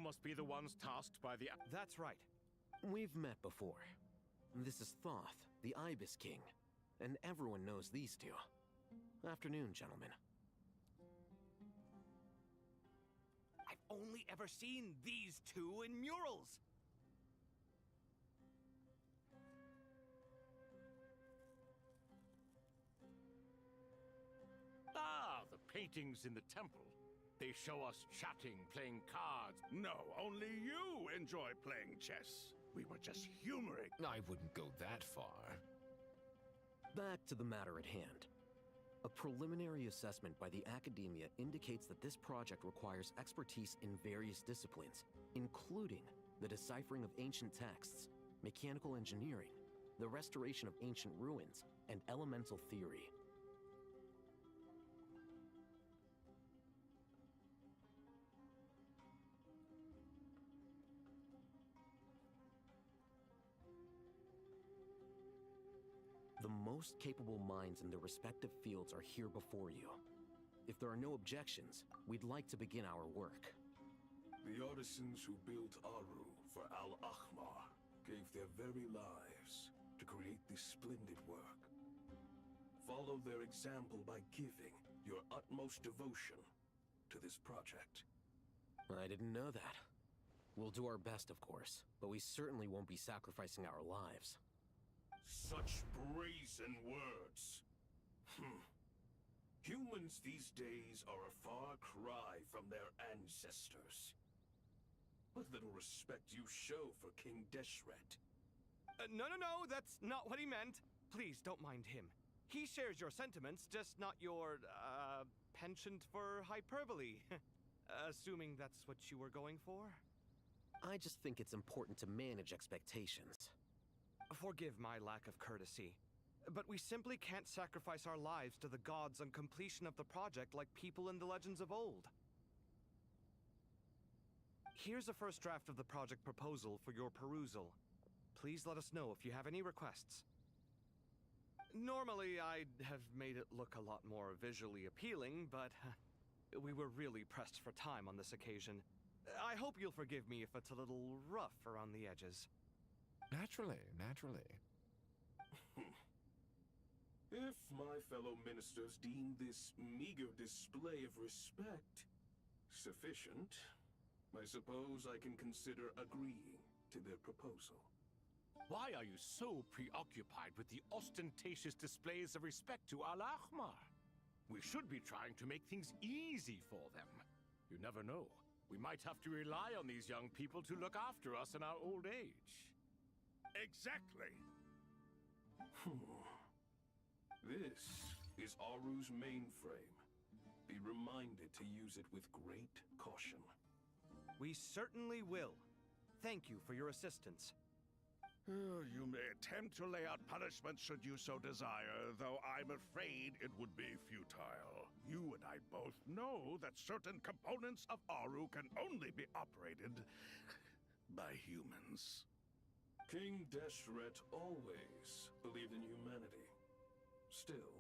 must be the ones tasked by the... That's right. We've met before. This is Thoth, the Ibis King, and everyone knows these two. Afternoon, gentlemen. I've only ever seen these two in murals. Ah, the paintings in the temple. They show us chatting, playing cards. No, only you enjoy playing chess. We were just humoring. I wouldn't go that far. Back to the matter at hand. A preliminary assessment by the academia indicates that this project requires expertise in various disciplines, including the deciphering of ancient texts, mechanical engineering, the restoration of ancient ruins, and elemental theory. The most capable minds in their respective fields are here before you. If there are no objections, we'd like to begin our work. The artisans who built Aru for Al-Ahmar gave their very lives to create this splendid work. Follow their example by giving your utmost devotion to this project. I didn't know that. We'll do our best, of course, but we certainly won't be sacrificing our lives. Such brazen words. Humans these days are a far cry from their ancestors. What little respect you show for King Deshret. No, that's not what he meant. Please, don't mind him. He shares your sentiments, just not your, penchant for hyperbole. Assuming that's what you were going for? I just think it's important to manage expectations. Forgive my lack of courtesy, but we simply can't sacrifice our lives to the gods on completion of the project like people in the legends of old. Here's a first draft of the project proposal for your perusal. Please let us know if you have any requests. Normally, I'd have made it look a lot more visually appealing, but we were really pressed for time on this occasion. I hope you'll forgive me if it's a little rough around the edges. Naturally. If my fellow ministers deem this meager display of respect sufficient, I suppose I can consider agreeing to their proposal. Why are you so preoccupied with the ostentatious displays of respect to Al-Ahmar? We should be trying to make things easy for them. You never know. We might have to rely on these young people to look after us in our old age. Exactly. This is Aru's mainframe. Be reminded to use it with great caution. We certainly will. Thank you for your assistance. You may attempt to lay out punishment should you so desire, though I'm afraid it would be futile. You and I both know that certain components of Aru can only be operated by humans. King Deshret always believed in humanity. Still,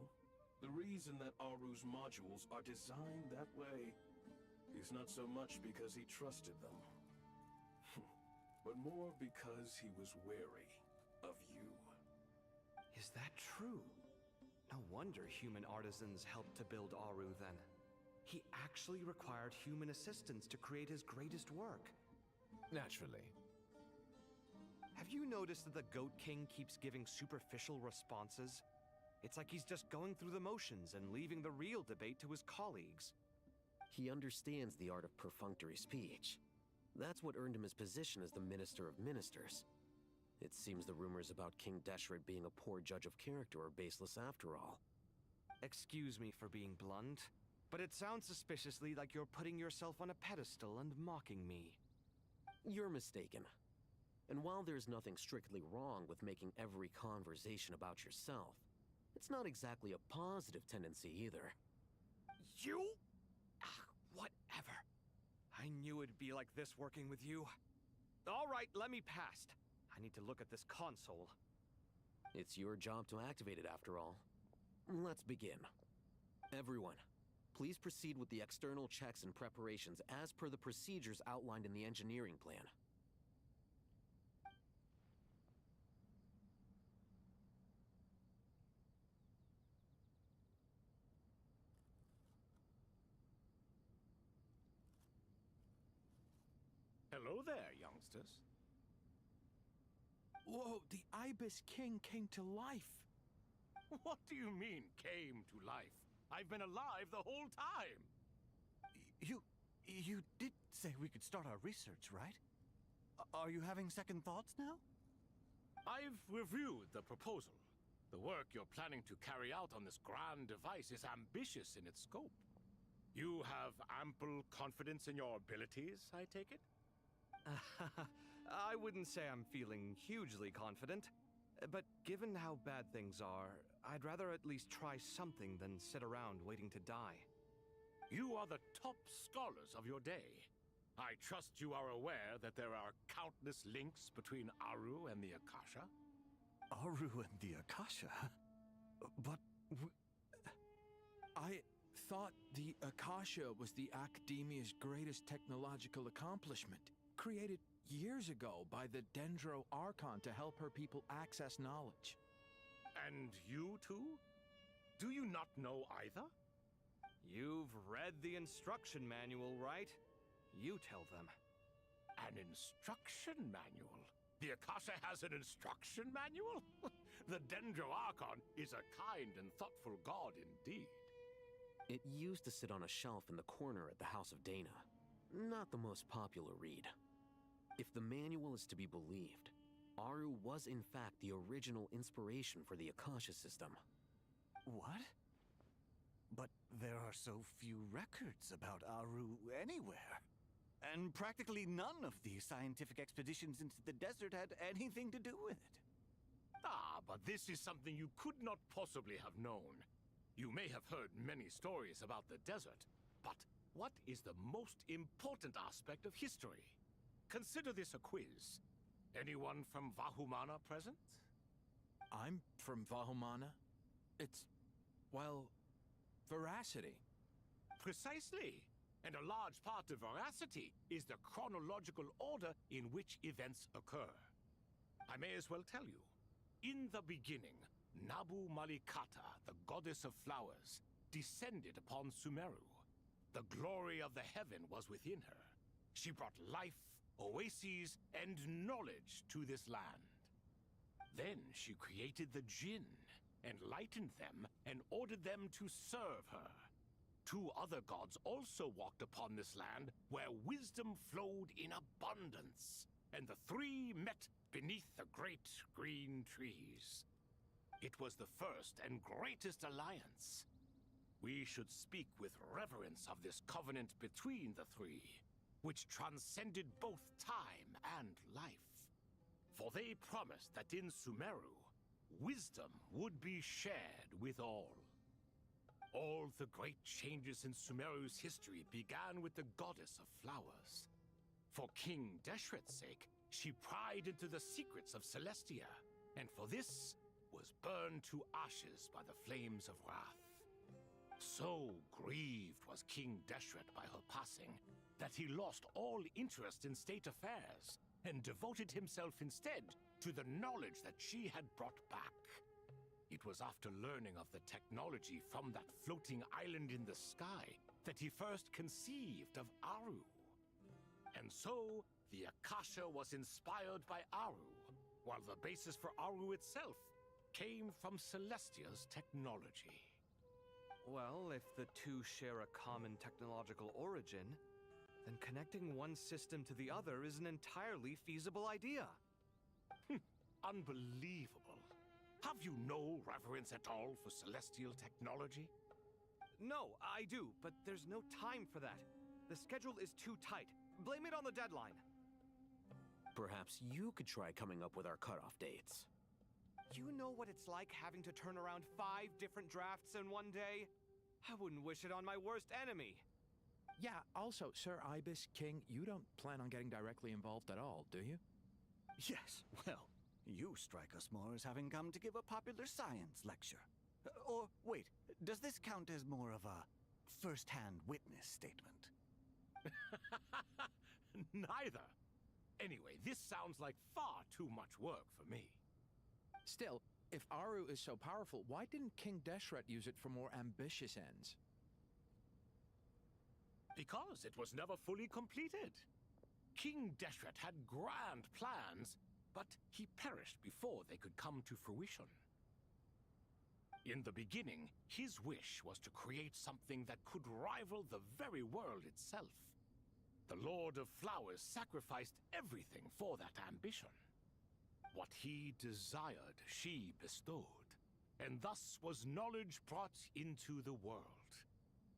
the reason that Aru's modules are designed that way is not so much because he trusted them, but more because he was wary of you. Is that true? No wonder human artisans helped to build Aru then. He actually required human assistance to create his greatest work. Naturally. Have you noticed that the Goat King keeps giving superficial responses? It's like he's just going through the motions and leaving the real debate to his colleagues. He understands the art of perfunctory speech. That's what earned him his position as the Minister of Ministers. It seems the rumors about King Deshret being a poor judge of character are baseless after all. Excuse me for being blunt, but it sounds suspiciously like you're putting yourself on a pedestal and mocking me. You're mistaken. And while there's nothing strictly wrong with making every conversation about yourself, it's not exactly a positive tendency either. You? Whatever. I knew it'd be like this working with you. All right, let me past. I need to look at this console. It's your job to activate it after all. Let's begin. Everyone, Please proceed with the external checks and preparations as per the procedures outlined in the engineering plan. Hello there, youngsters. Whoa, the Ibis King came to life. What do you mean, came to life? I've been alive the whole time. You did say we could start our research, right? Are you having second thoughts now? I've reviewed the proposal. The work you're planning to carry out on this grand device is ambitious in its scope. You have ample confidence in your abilities, I take it? I wouldn't say I'm feeling hugely confident, but given how bad things are, I'd rather at least try something than sit around waiting to die. You are the top scholars of your day. I trust you are aware that there are countless links between Aru and the Akasha? Aru and the Akasha? But I thought the Akasha was the Academia's greatest technological accomplishment, created years ago by the Dendro Archon to help her people access knowledge. And you too? Do you not know either? You've read the instruction manual, right? You tell them. An instruction manual? The Akasha has an instruction manual? The Dendro Archon is a kind and thoughtful god indeed. It used to sit on a shelf in the corner at the House of Dana. Not the most popular read. If the manual is to be believed, Aru was in fact the original inspiration for the Akasha system. what? But there are so few records about Aru anywhere. And practically none of the scientific expeditions into the desert had anything to do with it. Ah, but this is something you could not possibly have known. You may have heard many stories about the desert, but what is the most important aspect of history? Consider this a quiz. Anyone from Vahumana present? I'm from Vahumana. It's, well, veracity. Precisely. And a large part of veracity is the chronological order in which events occur. I may as well tell you. In the beginning, Nabu Malikata, the goddess of flowers, descended upon Sumeru. The glory of the heaven was within her. She brought life, oases, and knowledge to this land. Then she created the Jinn, enlightened them, and ordered them to serve her. Two other gods also walked upon this land where wisdom flowed in abundance, and the three met beneath the great green trees. It was the first and greatest alliance. We should speak with reverence of this covenant between the three, which transcended both time and life. For they promised that in Sumeru, wisdom would be shared with all. All the great changes in Sumeru's history began with the goddess of flowers. For King Deshret's sake, she pried into the secrets of Celestia, and for this was burned to ashes by the flames of wrath. So grieved was King Deshret by her passing, that he lost all interest in state affairs, and devoted himself instead to the knowledge that she had brought back. It was after learning of the technology from that floating island in the sky that he first conceived of Aru. And so, the Akasha was inspired by Aru, while the basis for Aru itself came from Celestia's technology. Well, if the two share a common technological origin, then connecting one system to the other is an entirely feasible idea. Unbelievable. Have you no reverence at all for celestial technology? No, I do, but there's no time for that. The schedule is too tight. Blame it on the deadline. Perhaps you could try coming up with our cutoff dates. You know what it's like having to turn around 5 different drafts in one day? I wouldn't wish it on my worst enemy. Yeah, also, Sir Ibis King, you don't plan on getting directly involved at all, do you? Yes, well, you strike us more as having come to give a popular science lecture. Or, wait, does this count as more of a first-hand witness statement? Neither. Anyway, this sounds like far too much work for me. Still, if Aru is so powerful, why didn't King Deshret use it for more ambitious ends? Because it was never fully completed. King Deshret had grand plans, but he perished before they could come to fruition. In the beginning, his wish was to create something that could rival the very world itself. The Lord of Flowers sacrificed everything for that ambition. What he desired, she bestowed, and thus was knowledge brought into the world.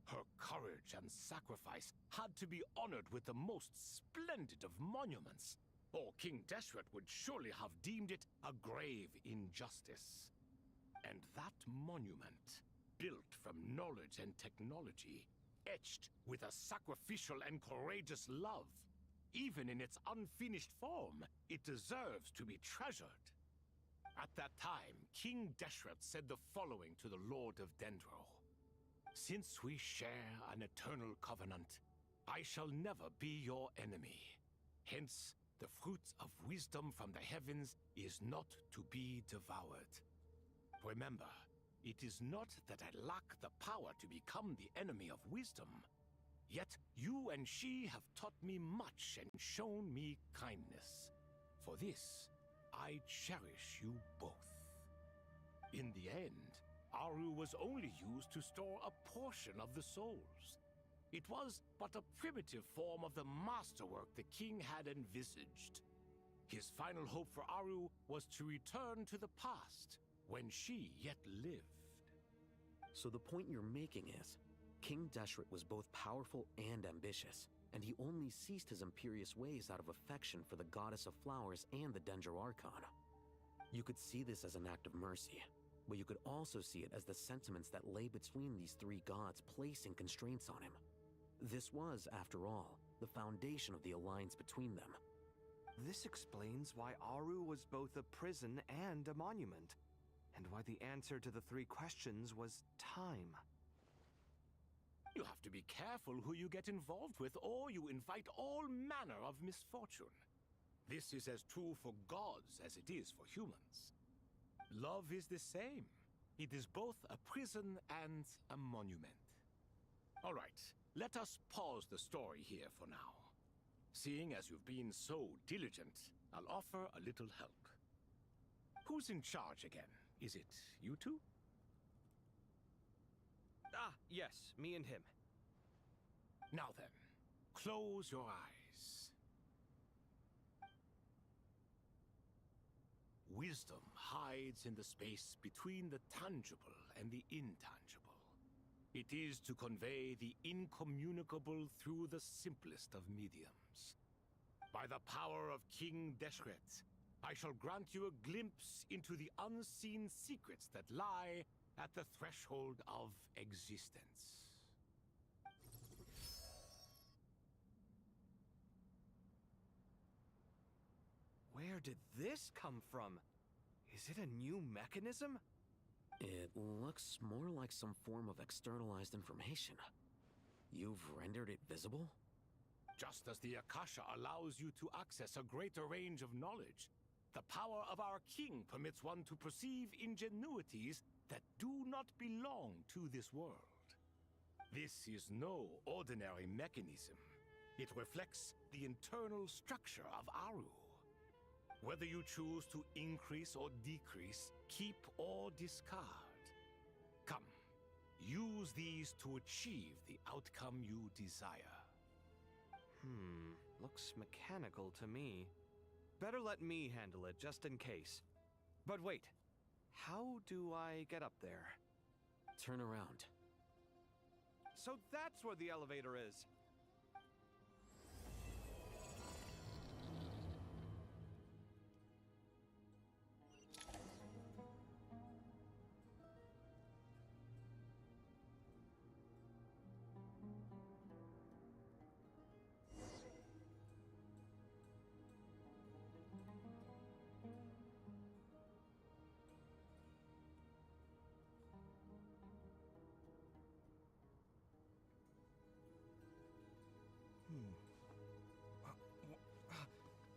Her courage and sacrifice had to be honored with the most splendid of monuments, or King Deshret would surely have deemed it a grave injustice. And that monument, built from knowledge and technology, etched with a sacrificial and courageous love, even in its unfinished form, it deserves to be treasured. At that time, King Deshret said the following to the Lord of Dendro. Since we share an eternal covenant, I shall never be your enemy. Hence, the fruit of wisdom from the heavens is not to be devoured. Remember, it is not that I lack the power to become the enemy of wisdom. Yet you and she have taught me much and shown me kindness. For this, I cherish you both. In the end, Aru was only used to store a portion of the souls. It was but a primitive form of the masterwork the king had envisaged. His final hope for Aru was to return to the past, when she yet lived. So the point you're making is, King Deshret was both powerful and ambitious, and he only ceased his imperious ways out of affection for the Goddess of Flowers and the Dendro Archon. You could see this as an act of mercy, but you could also see it as the sentiments that lay between these three gods placing constraints on him. This was, after all, the foundation of the alliance between them. This explains why Aru was both a prison and a monument, and why the answer to the three questions was time. You have to be careful who you get involved with, or you invite all manner of misfortune. This is as true for gods as it is for humans. Love is the same. It is both a prison and a monument. All right, let us pause the story here for now. Seeing as you've been so diligent, I'll offer a little help. Who's in charge again? Is it you two? Ah, yes, me and him. Now then, close your eyes. Wisdom hides in the space between the tangible and the intangible. It is to convey the incommunicable through the simplest of mediums. By the power of King Deshret, I shall grant you a glimpse into the unseen secrets that lie at the threshold of existence. Where did this come from? Is it a new mechanism? It looks more like some form of externalized information. You've rendered it visible? Just as the Akasha allows you to access a greater range of knowledge, the power of our king permits one to perceive ingenuities that do not belong to this world. This is no ordinary mechanism. It reflects the internal structure of Aru. Whether you choose to increase or decrease, keep or discard. Come, use these to achieve the outcome you desire. Looks mechanical to me. Better let me handle it, just in case. But wait, how do I get up there? Turn around. So that's where the elevator is.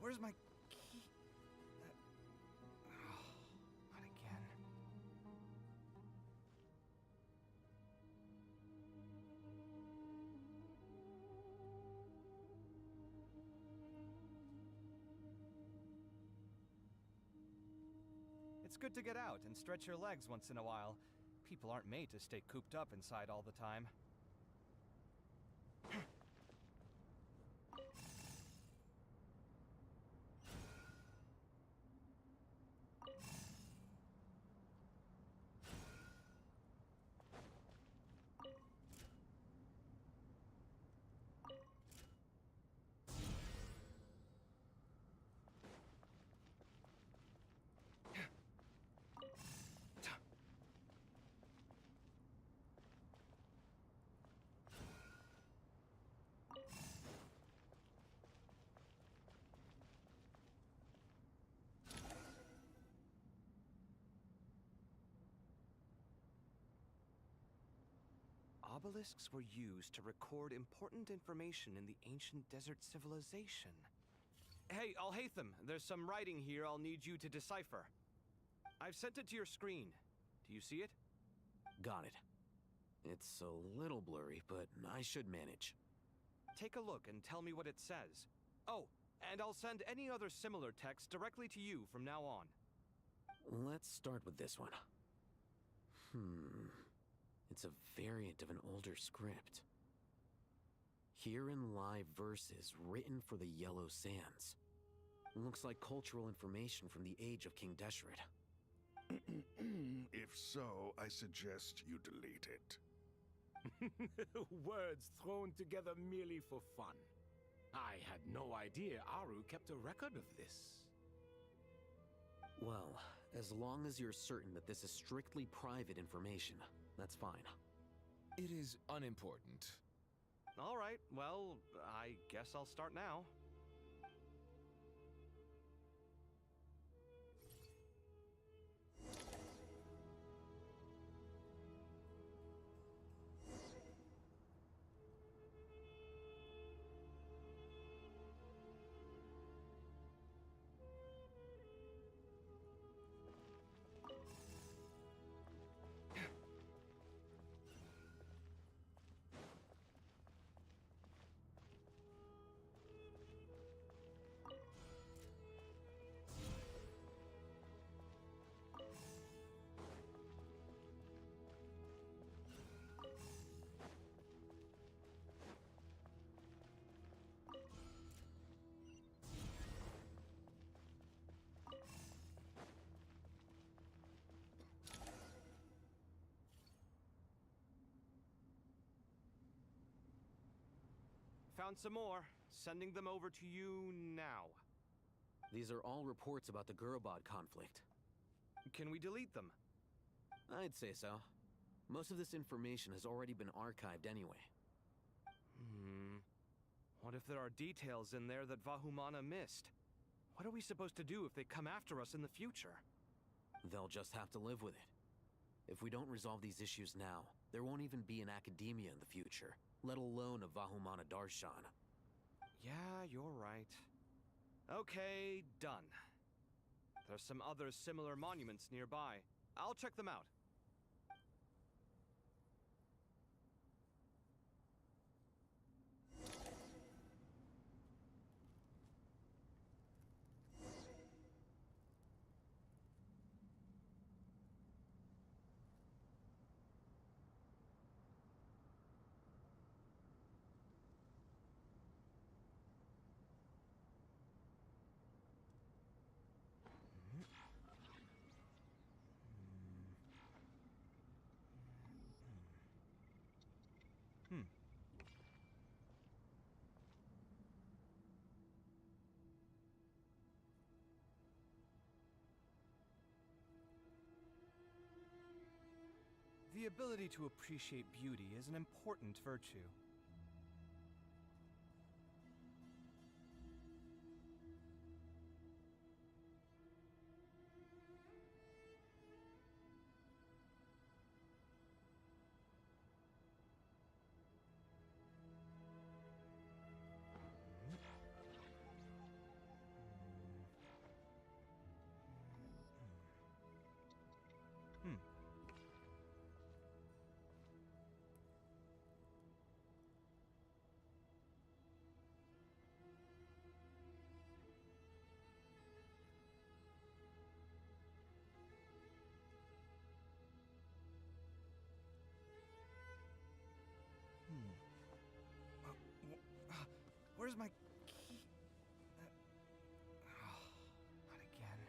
Where's my key? Not again. It's good to get out and stretch your legs once in a while. People aren't made to stay cooped up inside all the time. Obelisks were used to record important information in the ancient desert civilization. Hey, Alhaitham, there's some writing here I'll need you to decipher. I've sent it to your screen. Do you see it? Got it. It's a little blurry, but I should manage. Take a look and tell me what it says. Oh, and I'll send any other similar text directly to you from now on. Let's start with this one. It's a variant of an older script. Herein lie verses written for the Yellow Sands. Looks like cultural information from the age of King Deshret. If so, I suggest you delete it. Words thrown together merely for fun. I had no idea Aru kept a record of this. Well, as long as you're certain that this is strictly private information, that's fine. It is unimportant. All right, well, I guess I'll start now. Found some more. Sending them over to you now. These are all reports about the Gurubad conflict. Can we delete them? I'd say so. Most of this information has already been archived anyway. What if there are details in there that Vahumana missed? What are we supposed to do if they come after us in the future? They'll just have to live with it. If we don't resolve these issues now, there won't even be an academia in the future, let alone a Vahumana Darshan. Yeah, you're right. Okay, done. There's some other similar monuments nearby. I'll check them out. The ability to appreciate beauty is an important virtue. Where's my key? Oh, not again.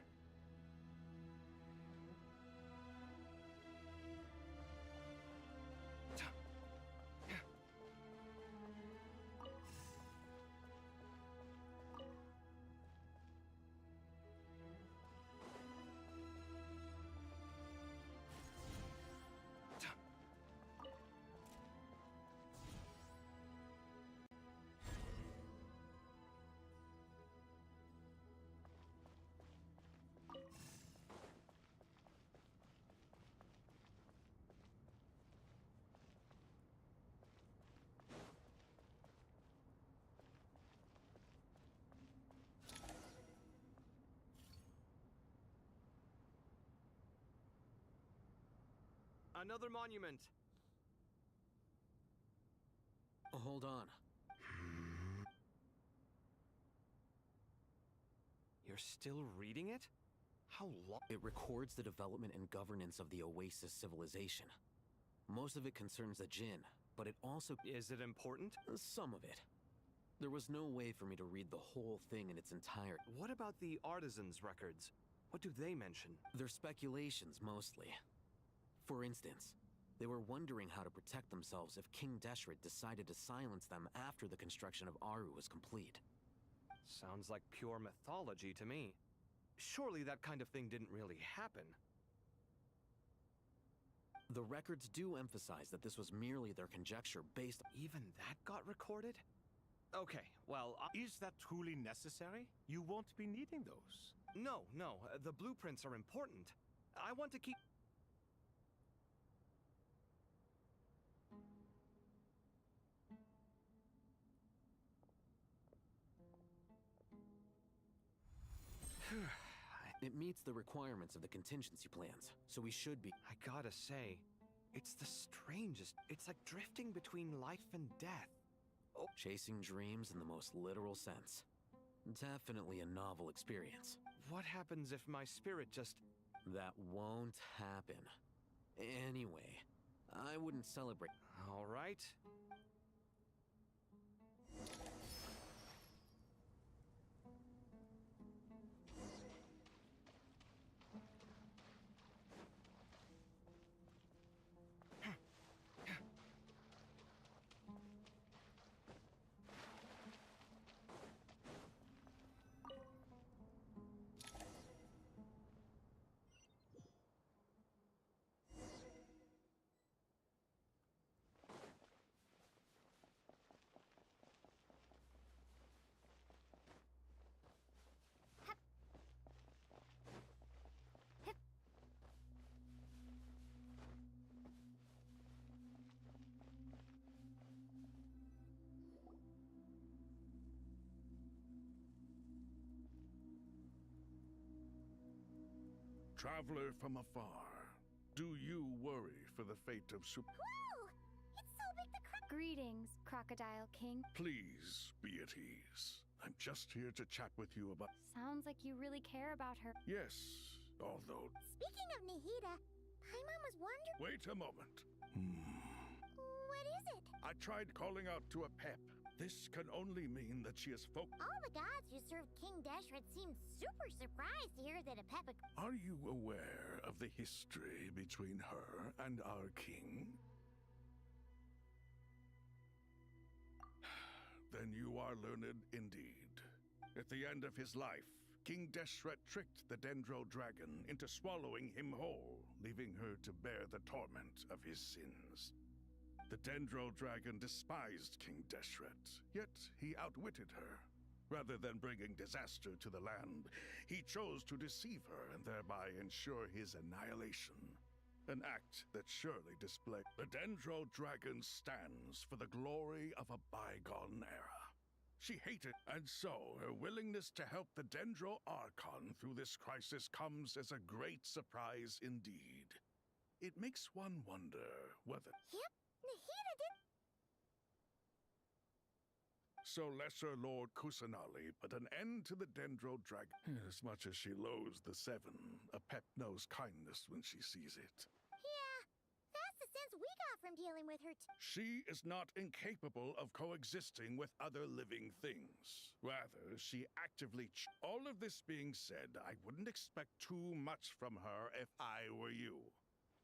Another monument. Hold on. You're still reading it? How long? It records the development and governance of the Oasis civilization. Most of it concerns the Jinn, but it also... Is it important? Some of it. There was no way for me to read the whole thing in its entirety. What about the artisans' records? What do they mention? They're speculations, mostly. For instance, they were wondering how to protect themselves if King Deshret decided to silence them after the construction of Aru was complete. Sounds like pure mythology to me. Surely that kind of thing didn't really happen. The records do emphasize that this was merely their conjecture based... Even that got recorded? Okay, well, Is that truly necessary? You won't be needing those. No, the blueprints are important. I want to keep... It meets the requirements of the contingency plans, so we should be... I gotta say, it's the strangest. It's like drifting between life and death. Oh. Chasing dreams in the most literal sense. Definitely a novel experience. What happens if my spirit just... That won't happen. Anyway, I wouldn't celebrate... All right. Traveler from afar, do you worry for the fate of Whoa! It's so big the Greetings, Crocodile King. Please be at ease. I'm just here to chat with you about... Sounds like you really care about her. Yes, although... Speaking of Nihida, Paimon was wondering... Wait a moment. What is it? I tried calling out to a pep. This can only mean that she is All the gods who served King Deshret seemed super surprised to hear that a Peppa... Are you aware of the history between her and our king? Then you are learned indeed. At the end of his life, King Deshret tricked the Dendro Dragon into swallowing him whole, leaving her to bear the torment of his sins. The Dendro Dragon despised King Deshret, yet he outwitted her. Rather than bringing disaster to the land, he chose to deceive her and thereby ensure his annihilation. An act that surely displays... The Dendro Dragon stands for the glory of a bygone era. She hated, and so her willingness to help the Dendro Archon through this crisis comes as a great surprise indeed. It makes one wonder whether... Yep, Nihida did... So Lesser Lord Kusanali put an end to the Dendro Dragon. As much as she loathes the Seven, a pep knows kindness when she sees it. Yeah, that's the sense we got from dealing with her. She is not incapable of coexisting with other living things. Rather, she actively all of this being said, I wouldn't expect too much from her if I were you.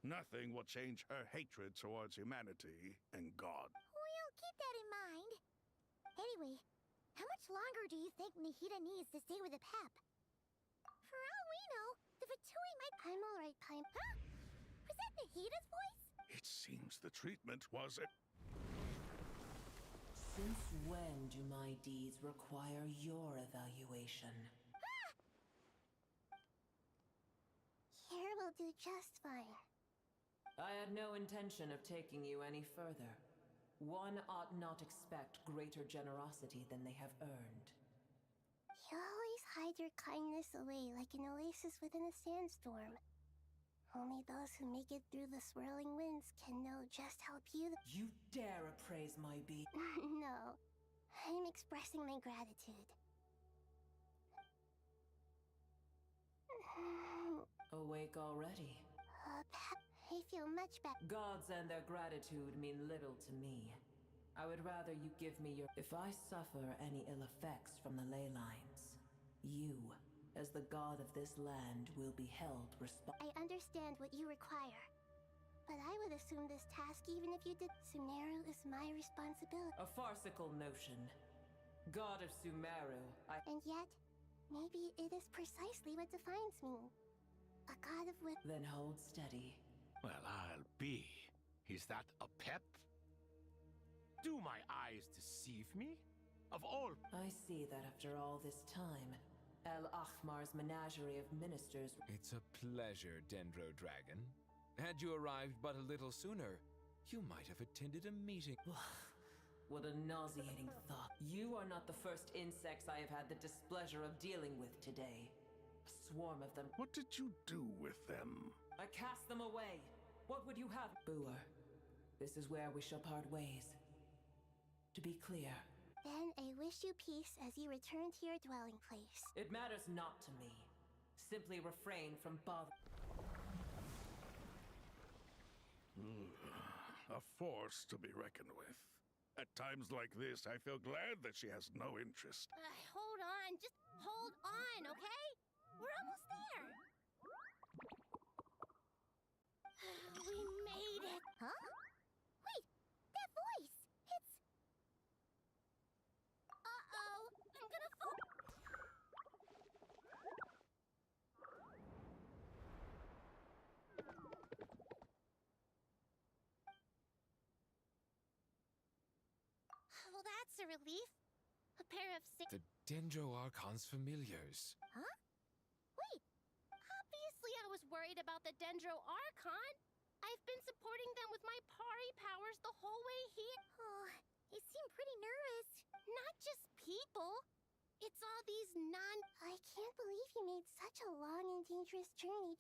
Nothing will change her hatred towards humanity and God. We'll keep that in mind. Anyway, how much longer do you think Nahida needs to stay with the Pep? For all we know, the Fatui might... I'm alright, Paim. Huh? Was that Nahida's voice? It seems the treatment was Since when do my deeds require your evaluation? Here will do just fine. I had no intention of taking you any further. One ought not expect greater generosity than they have earned. You always hide your kindness away like an oasis within a sandstorm. Only those who make it through the swirling winds can know just how beautiful... You dare appraise my being? No, I'm expressing my gratitude. Awake already? I feel much better. Gods and their gratitude mean little to me. I would rather you give me your... If I suffer any ill effects from the ley lines, you, as the god of this land, will be held responsible. I understand what you require. But I would assume this task even if you did. Sumeru is my responsibility. A farcical notion. God of Sumeru, And yet, maybe it is precisely what defines me. A god of wit. Then hold steady. Well, I'll be. Is that a Pep? Do my eyes deceive me? Of all... I see that after all this time, El Ahmar's menagerie of ministers... It's a pleasure, Dendro Dragon. Had you arrived but a little sooner, you might have attended a meeting. What a nauseating thought. You are not the first insects I have had the displeasure of dealing with today. A swarm of them. What did you do with them? I cast them away. What would you have? Booer, this is where we shall part ways. To be clear. Then I wish you peace as you return to your dwelling place. It matters not to me. Simply refrain from bother. A force to be reckoned with. At times like this, I feel glad that she has no interest. Hold on, just hold on, okay? We're almost there. We made it. Huh? Wait, that voice. It's... Uh-oh, I'm gonna fall. Well, that's a relief. A pair of The Dendro Archon's familiars. Huh? Wait. Obviously I was worried about the Dendro Archon. I've been supporting them with my Pari powers the whole way here. Oh, they seem pretty nervous. Not just people. It's all these I can't believe you made such a long and dangerous journey.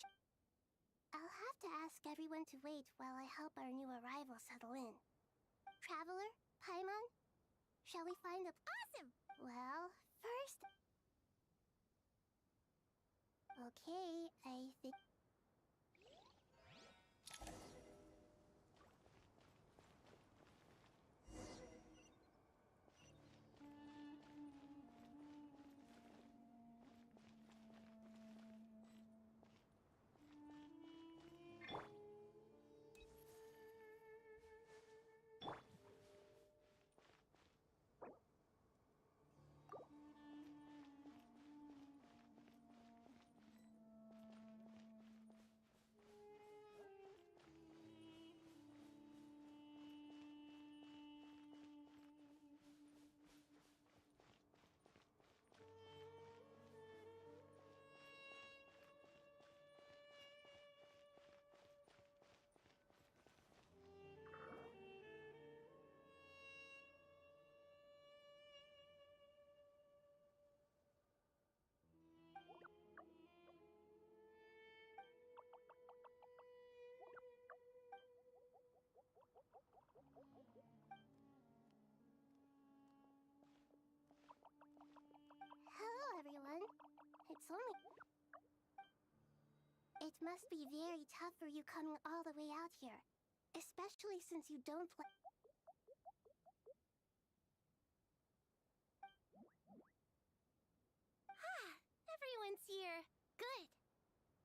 I'll have to ask everyone to wait while I help our new arrival settle in. Traveler, Paimon, shall we find a... Awesome! Well, first... Okay, I think... It's only... It must be very tough for you coming all the way out here. Especially since you don't play. Ah, everyone's here. Good.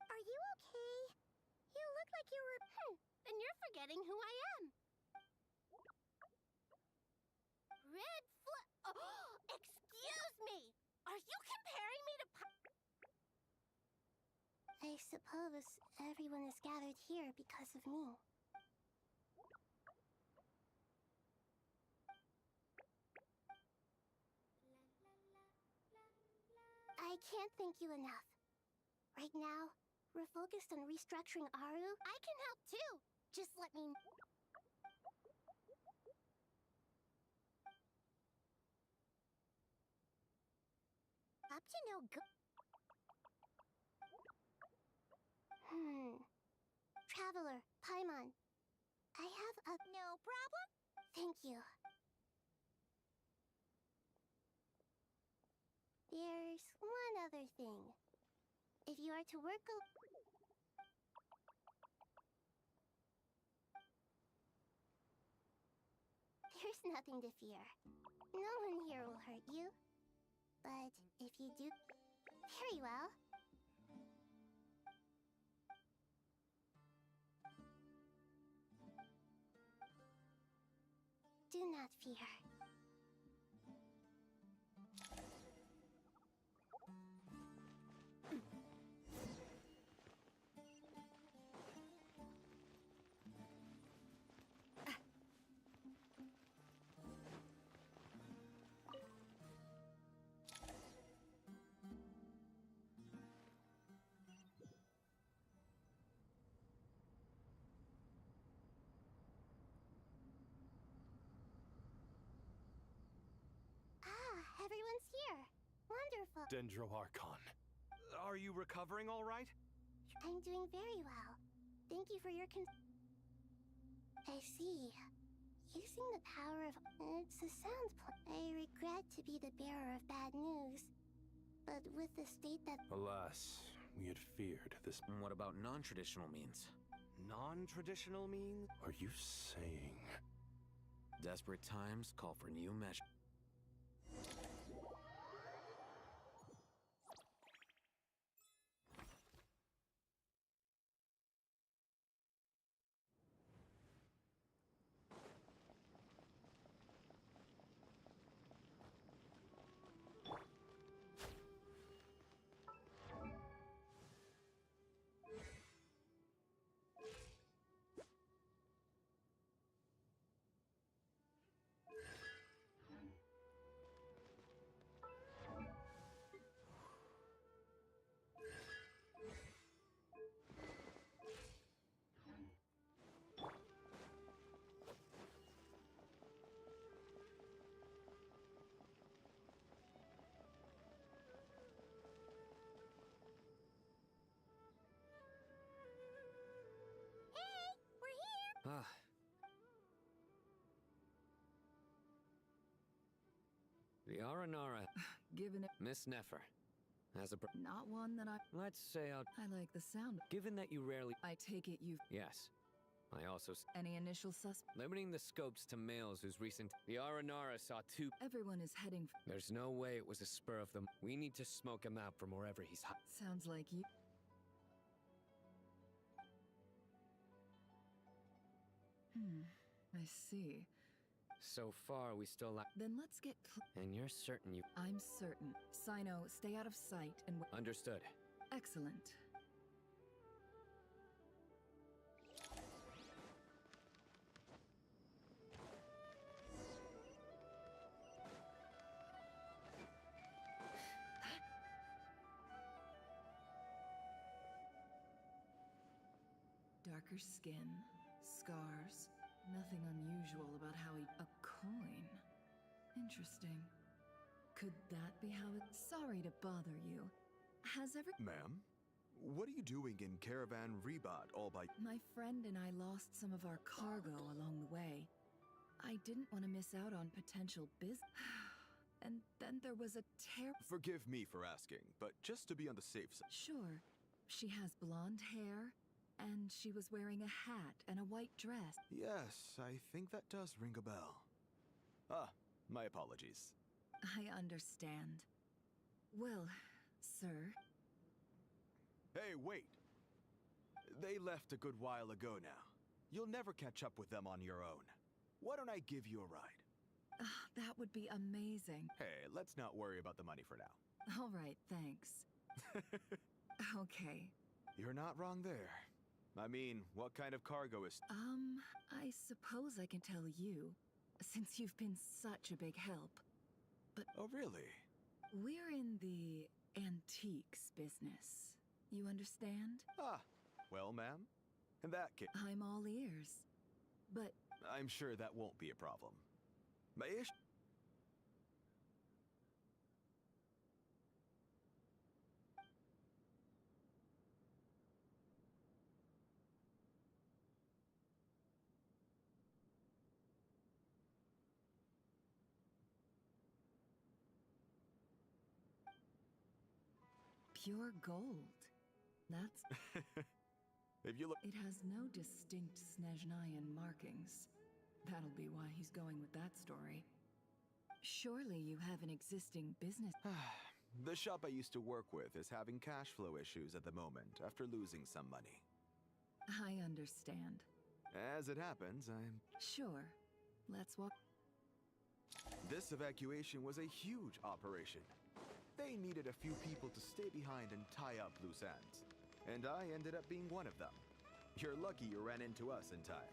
Are you okay? You look like you were. Then you're forgetting who I am. Red Oh, excuse me! Are you comparing me to I suppose everyone is gathered here because of me. I can't thank you enough. Right now, we're focused on restructuring Aru. I can help too! Just let me... Up to no good. Traveler, Paimon. I have a... No problem? Thank you. There's one other thing. If you are to work There's nothing to fear. No one here will hurt you. But if you do... Very well. Do not fear. Everyone's here. Wonderful. Dendro Archon. Are you recovering all right? I'm doing very well. Thank you for your I see. Using the power of... It's a sound I regret to be the bearer of bad news. But with the state that... Alas, we had feared this. And what about non-traditional means? Non-traditional means? Are you saying... Desperate times call for new measures. Ah. The Aranara. Given it... Miss Nefer. As a... Not one that I... Let's say I like the sound. Given that you rarely... I take it you've... Yes. I also... Any initial Limiting the scopes to males whose recent... The Aranara saw two... Everyone is heading... There's no way it was a spur of them. We need to smoke him out from wherever he's hot. Sounds like you... I see. So far, we still lack... Then let's get... And you're certain you... I'm certain. Sino, stay out of sight and... Understood. Excellent. Darker skin, scars, nothing unusual about how he... A coin? Interesting. Could that be how it... Sorry to bother you. Has ever... Ma'am? What are you doing in Caravan Rebot all by... My friend and I lost some of our cargo along the way. I didn't want to miss out on potential business. And then there was a Forgive me for asking, but just to be on the safe side... Sure. She has blonde hair And she was wearing a hat and a white dress. Yes, I think that does ring a bell. Ah, my apologies. I understand. Well, sir. Hey, wait! They left a good while ago now. You'll never catch up with them on your own. Why don't I give you a ride? That would be amazing. Hey, let's not worry about the money for now. All right, thanks. Okay. You're not wrong there. I mean, what kind of cargo is... I suppose I can tell you, since you've been such a big help. But... Oh, really? We're in the antiques business. You understand? Ah, well, ma'am. In that case... I'm all ears. But... I'm sure that won't be a problem. My issue... Pure gold. That's... If you look... It has no distinct Snezhnayan markings. That'll be why he's going with that story. Surely you have an existing business... The shop I used to work with is having cash flow issues at the moment after losing some money. I understand. As it happens, I'm... Sure. Let's walk... This evacuation was a huge operation. They needed a few people to stay behind and tie up loose ends. And I ended up being one of them. You're lucky you ran into us in time.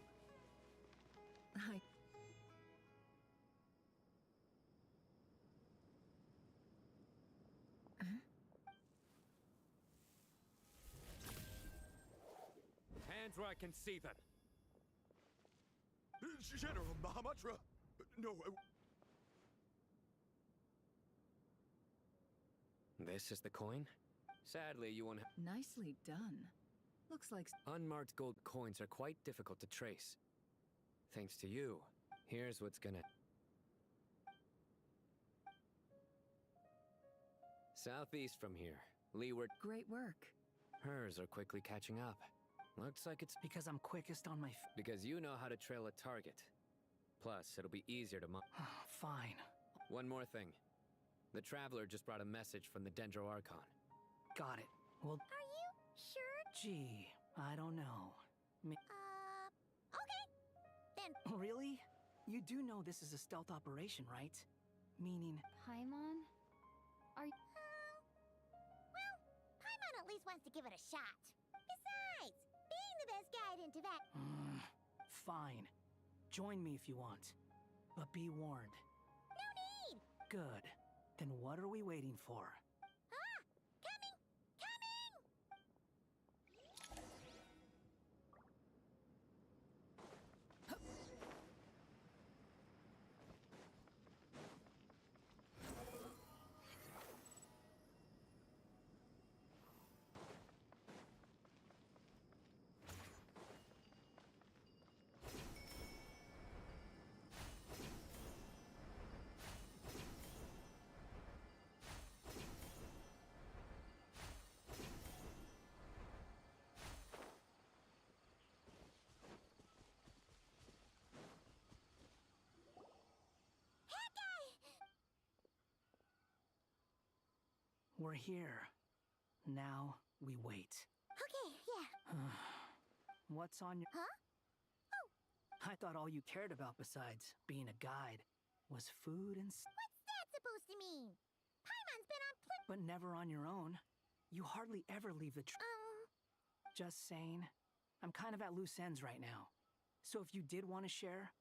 Hands where I can see them. General Mahamatra! No, This is the coin? Sadly, you won't have... Nicely done. Looks like... Unmarked gold coins are quite difficult to trace. Thanks to you, here's what's gonna... Southeast from here, leeward... Great work. Hers are quickly catching up. Looks like it's... Because I'm quickest on my Because you know how to trail a target. Plus, it'll be easier to Fine. One more thing. The Traveler just brought a message from the Dendro Archon. Got it. Well... Are you sure? Gee, I don't know. Okay. Then... Really? You do know this is a stealth operation, right? Meaning... Paimon? Are you... well, Paimon at least wants to give it a shot. Besides, being the best guide into that... Fine. Join me if you want. But be warned. No need! Good. Then what are we waiting for? Coming! Coming! We're here. Now, we wait. Okay, yeah. What's on your... Huh? Oh. I thought all you cared about besides being a guide was food and... What's that supposed to mean? Paimon's been on But never on your own. You hardly ever leave the Just saying. I'm kind of at loose ends right now. So if you did want to share,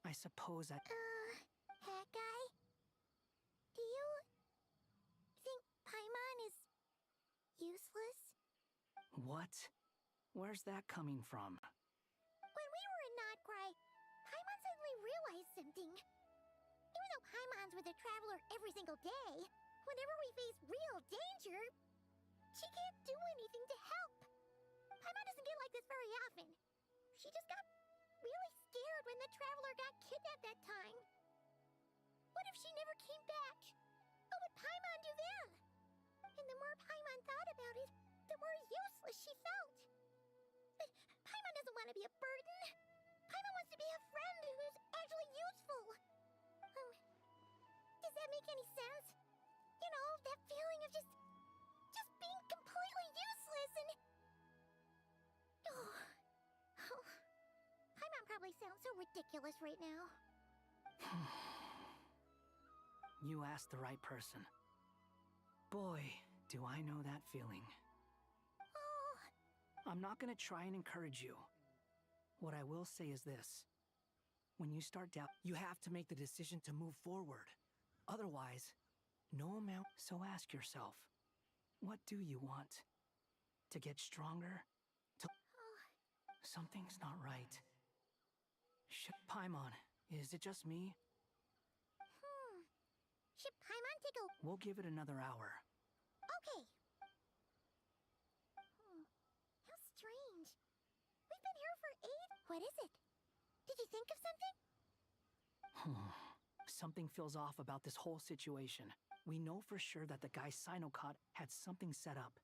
I suppose I... Hat guy? Do you... think Paimon is... useless? What? Where's that coming from? When we were in Notcry, Paimon suddenly realized something. Even though Paimon's with the Traveler every single day, whenever we face real danger, she can't do anything to help. Paimon doesn't get like this very often. She just got really scared when the Traveler got kidnapped that time. What if she never came back? What would Paimon do then? And the more Paimon thought about it, the more useless she felt. doesn't want to be a burden. Paimon wants to be a friend who's actually useful. Does that make any sense? You know, that feeling of just being completely useless and... Paimon probably sounds so ridiculous right now. You asked the right person. Boy, do I know that feeling. I'm not gonna try and encourage you. What I will say is this. When you start doubt, you have to make the decision to move forward. Otherwise, no amount. So ask yourself, what do you want? To get stronger? Something's not right. Paimon, is it just me? Should Paimon take a... We'll give it another hour. Okay. How strange. We've been here for 8... What is it? Did you think of something? Something feels off about this whole situation. We know for sure that the guy Sinocot had something set up.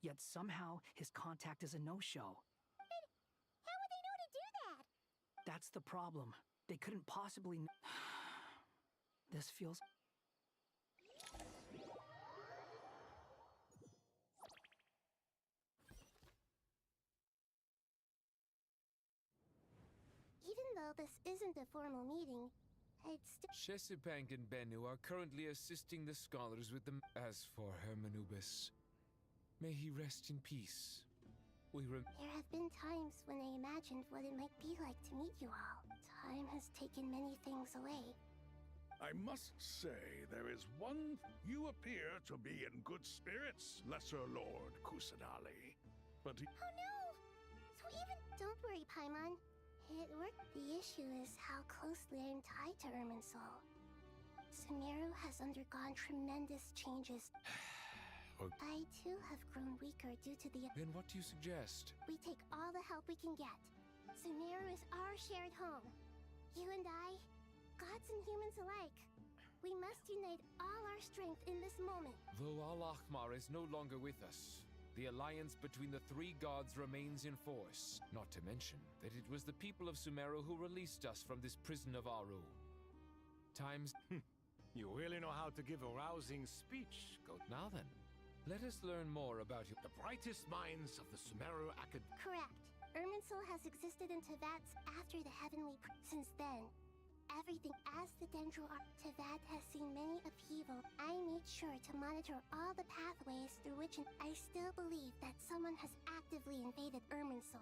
Yet somehow his contact is a no-show. But how would they know to do that? That's the problem. They couldn't possibly... This feels... Even though this isn't a formal meeting, I'd still... Shesipank and Bennu are currently assisting the scholars with the... As for Hermanubis, may he rest in peace. There have been times when I imagined what it might be like to meet you all. Time has taken many things away. I must say, there is one... You appear to be in good spirits, Lesser Lord Kusanali. But he... Oh no! So even... Don't worry, Paimon. It worked. The issue is how closely I'm tied to Irminsul. Sumeru has undergone tremendous changes. I too have grown weaker due to the... Then what do you suggest? We take all the help we can get. Sumeru is our shared home. You and I, gods and humans alike. We must unite all our strength in this moment. Though Al-Ahmar is no longer with us, the alliance between the three gods remains in force. Not to mention that it was the people of Sumeru who released us from this prison of Aru. Times... You really know how to give a rousing speech, Goat. Now then, let us learn more about you. The brightest minds of the Sumeru Academy. Correct. Irminsul has existed in Teyvat after the Heavenly... Since then, everything as the Dendro Teyvat has seen many upheaval. I made sure to monitor all the pathways through which I still believe that someone has actively invaded Irminsul.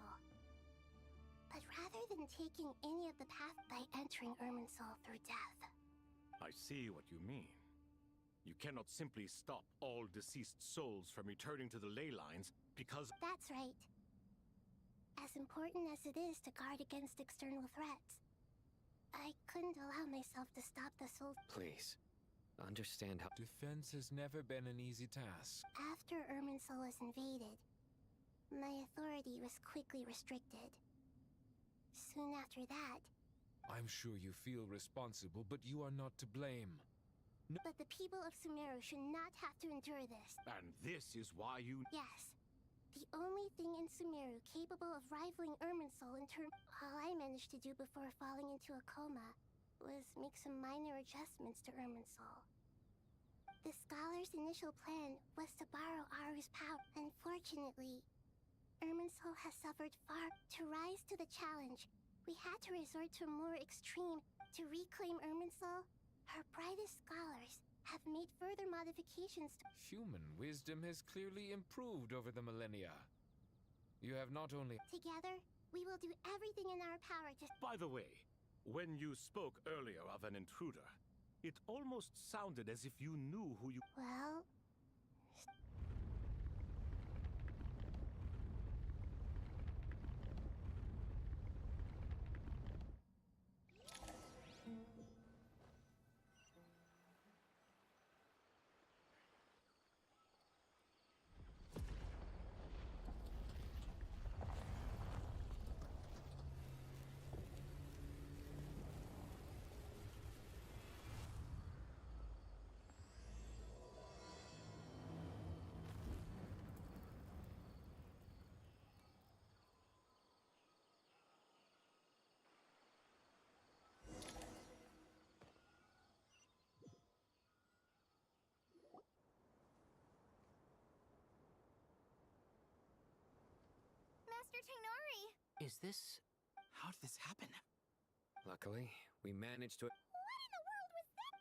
But rather than taking any of the path by entering Irminsul through death. I see what you mean. You cannot simply stop all deceased souls from returning to the ley lines because... That's right. As important as it is to guard against external threats, I couldn't allow myself to stop the soul. Please, understand how... Defense has never been an easy task. After Irminsul was invaded, my authority was quickly restricted. Soon after that... I'm sure you feel responsible, but you are not to blame. No. But the people of Sumeru should not have to endure this. And this is why you... Yes. The only thing in Sumeru capable of rivaling Irminsul in terms... All I managed to do before falling into a coma was make some minor adjustments to Irminsul. The scholar's initial plan was to borrow Aru's power. Unfortunately, Irminsul has suffered far. To rise to the challenge, we had to resort to a more extreme. To reclaim Irminsul, her brightest scholars have made further modifications to... Human wisdom has clearly improved over the millennia. You have not only... Together, we will do everything in our power to... By the way, when you spoke earlier of an intruder, it almost sounded as if you knew who you... Well... Dr. Tainori! Is this... How did this happen? Luckily, we managed to... What in the world was that?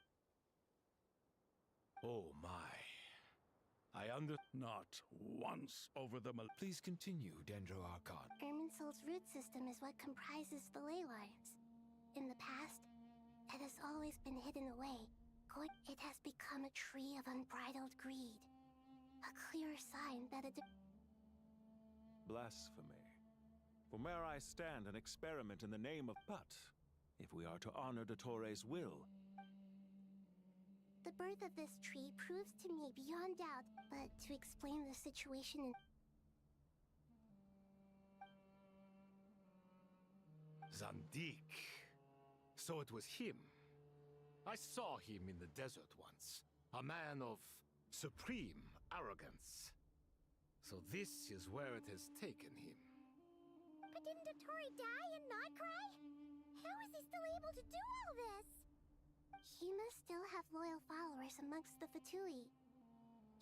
Oh my. Not once over the Please continue, Dendro Archon. Irminsul's root system is what comprises the ley lines. In the past, it has always been hidden away. It has become a tree of unbridled greed. A clear sign that a... Blasphemy. For may I stand and experiment in the name of... But, if we are to honor Dottore's will... The birth of this tree proves to me beyond doubt, but to explain the situation in... Zandik. So it was him. I saw him in the desert once. A man of supreme arrogance. So this is where it has taken him. But didn't Dottore die and not cry? How is he still able to do all this? He must still have loyal followers amongst the Fatui.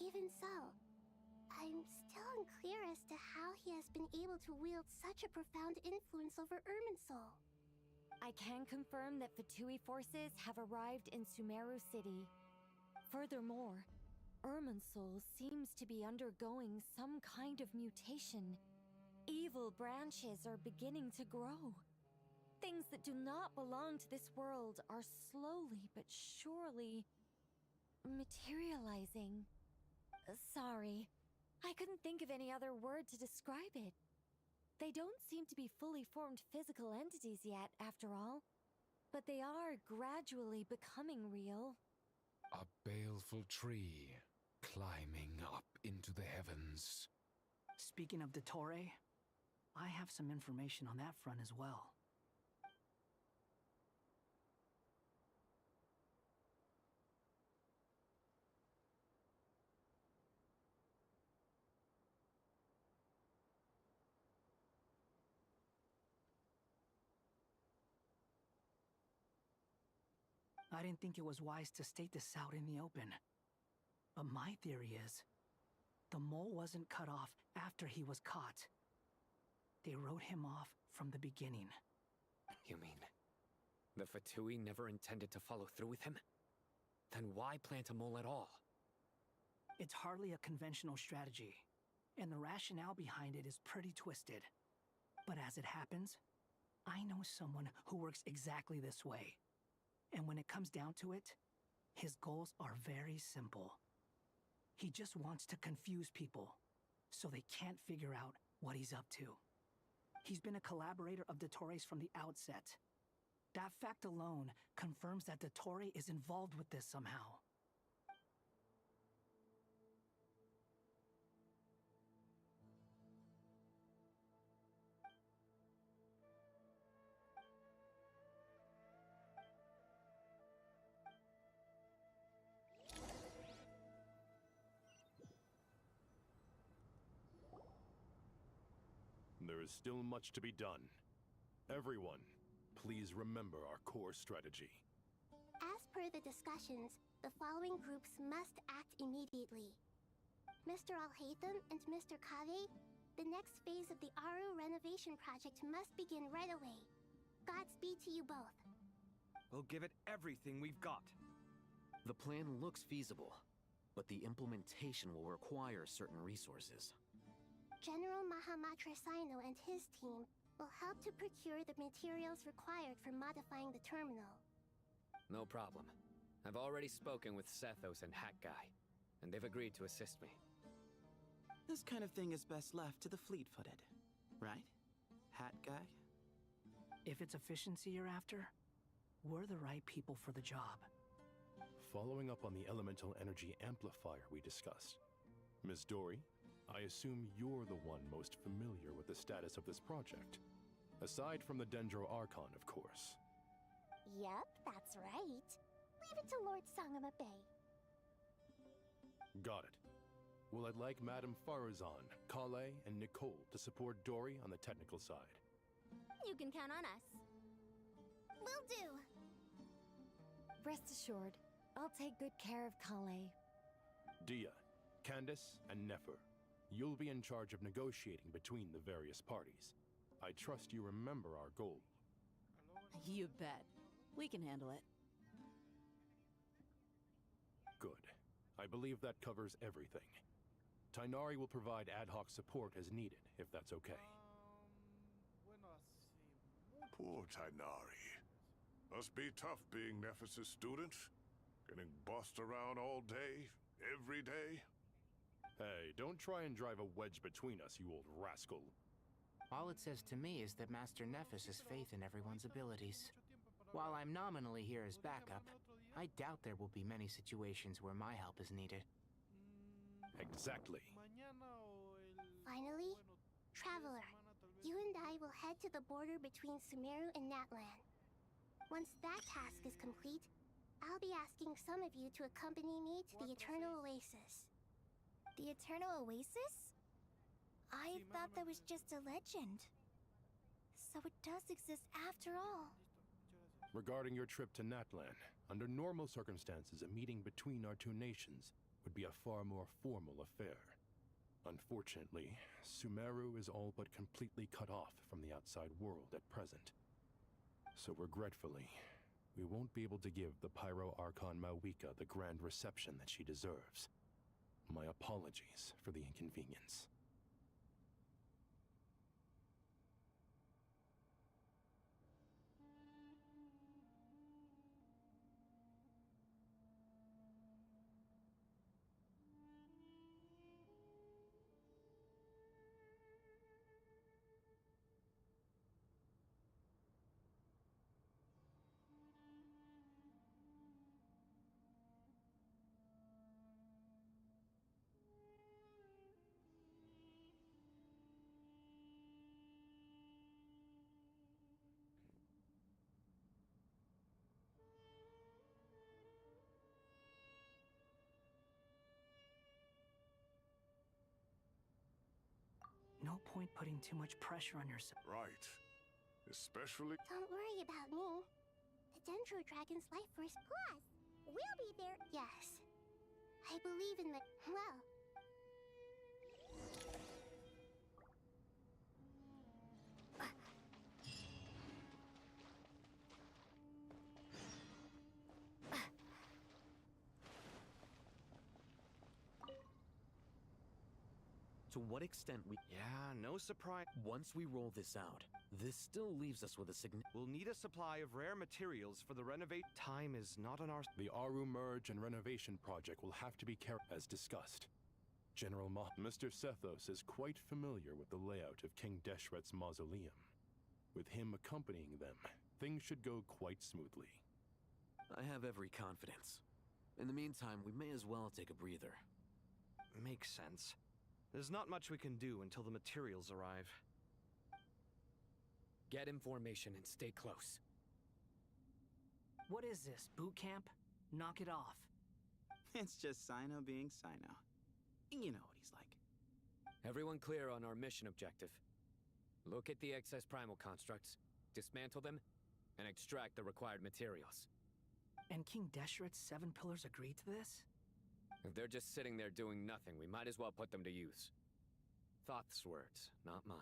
Even so, I'm still unclear as to how he has been able to wield such a profound influence over Irminsul. I can confirm that Fatui forces have arrived in Sumeru City. Furthermore, Irminsul seems to be undergoing some kind of mutation. Evil branches are beginning to grow. Things that do not belong to this world are slowly but surely materializing. Sorry, I couldn't think of any other word to describe it. They don't seem to be fully formed physical entities yet, after all, but they are gradually becoming real. A baleful tree climbing up into the heavens. Speaking of Dottore, I have some information on that front as well. I didn't think it was wise to state this out in the open. But my theory is, the mole wasn't cut off after he was caught. They wrote him off from the beginning. You mean, the Fatui never intended to follow through with him? Then why plant a mole at all? It's hardly a conventional strategy, and the rationale behind it is pretty twisted. But as it happens, I know someone who works exactly this way. And when it comes down to it, his goals are very simple. He just wants to confuse people, so they can't figure out what he's up to. He's been a collaborator of Dottore's from the outset. That fact alone confirms that Dottore is involved with this somehow. There is still much to be done. Everyone, please remember our core strategy. As per the discussions, the following groups must act immediately. Mr. Alhaitham and Mr. Kave, the next phase of the Aru renovation project must begin right away. Godspeed to you both. We'll give it everything we've got. The plan looks feasible, but the implementation will require certain resources. General Mahamatra Sino and his team will help to procure the materials required for modifying the terminal. No problem. I've already spoken with Sethos and Hat Guy, and they've agreed to assist me. This kind of thing is best left to the fleet-footed, right? Hat Guy? If it's efficiency you're after, we're the right people for the job. Following up on the elemental energy amplifier we discussed, Ms. Dory, I assume you're the one most familiar with the status of this project. Aside from the Dendro Archon, of course. Yep, that's right. Leave it to Lord Sangama Bay. Got it. Well, I'd like Madame Farazan, Kale, and Nicole to support Dory on the technical side. You can count on us. Will do. Rest assured, I'll take good care of Kale. Dia, Candace, and Nefer, You'll be in charge of negotiating between the various parties. I trust you remember our goal. You bet. We can handle it. Good. I believe that covers everything. Tainari will provide ad hoc support as needed, if that's okay. Poor Tainari. Must be tough being Nephis' student. Getting bossed around all day, every day. Hey, don't try and drive a wedge between us, you old rascal. All it says to me is that Master Nephis has faith in everyone's abilities. While I'm nominally here as backup, I doubt there will be many situations where my help is needed. Exactly. Finally, Traveler, you and I will head to the border between Sumeru and Natlan. Once that task is complete, I'll be asking some of you to accompany me to the Eternal Oasis. The Eternal Oasis? I thought that was just a legend. So it does exist after all. Regarding your trip to Natlan, under normal circumstances, a meeting between our two nations would be a far more formal affair. Unfortunately, Sumeru is all but completely cut off from the outside world at present. So regretfully, we won't be able to give the Pyro Archon Mawika the grand reception that she deserves. My apologies for the inconvenience. No point putting too much pressure on yourself. Right. Especially... Don't worry about me. The Dendro Dragon's life force plus. We'll be there. Yes. I believe in the... well... To what extent we... Yeah, no surprise. Once we roll this out, this still leaves us with a We'll need a supply of rare materials for the renovate. Time is not on our... The Aru merge and renovation project will have to be carried as discussed. General Mr. Sethos is quite familiar with the layout of King Deshret's mausoleum. With him accompanying them, things should go quite smoothly. I have every confidence. In the meantime, we may as well take a breather. Makes sense. There's not much we can do until the materials arrive. Get in formation and stay close. What is this, boot camp? Knock it off. It's just Sino being Sino. You know what he's like. Everyone clear on our mission objective. Look at the excess primal constructs, dismantle them, and extract the required materials. And King Deshret's 7 pillars agreed to this? If they're just sitting there doing nothing, we might as well put them to use. Thoth's words, not mine.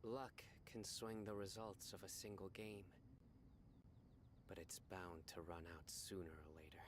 Luck can swing the results of a single game, but it's bound to run out sooner or later.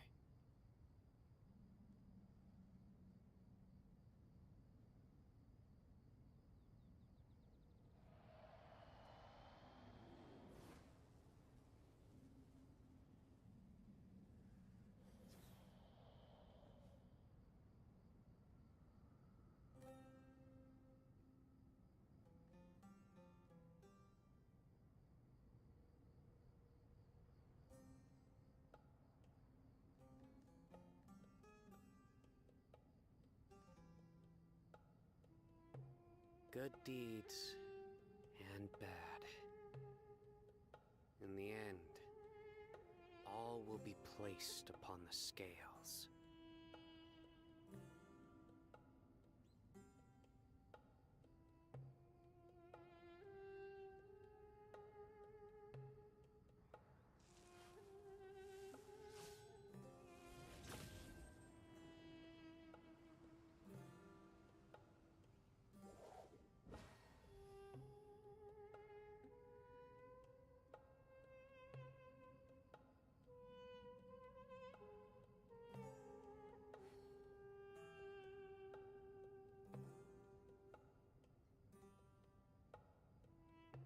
Good deeds and bad. In the end, all will be placed upon the scales.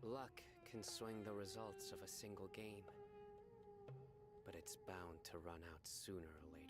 Luck can swing the results of a single game, but it's bound to run out sooner or later.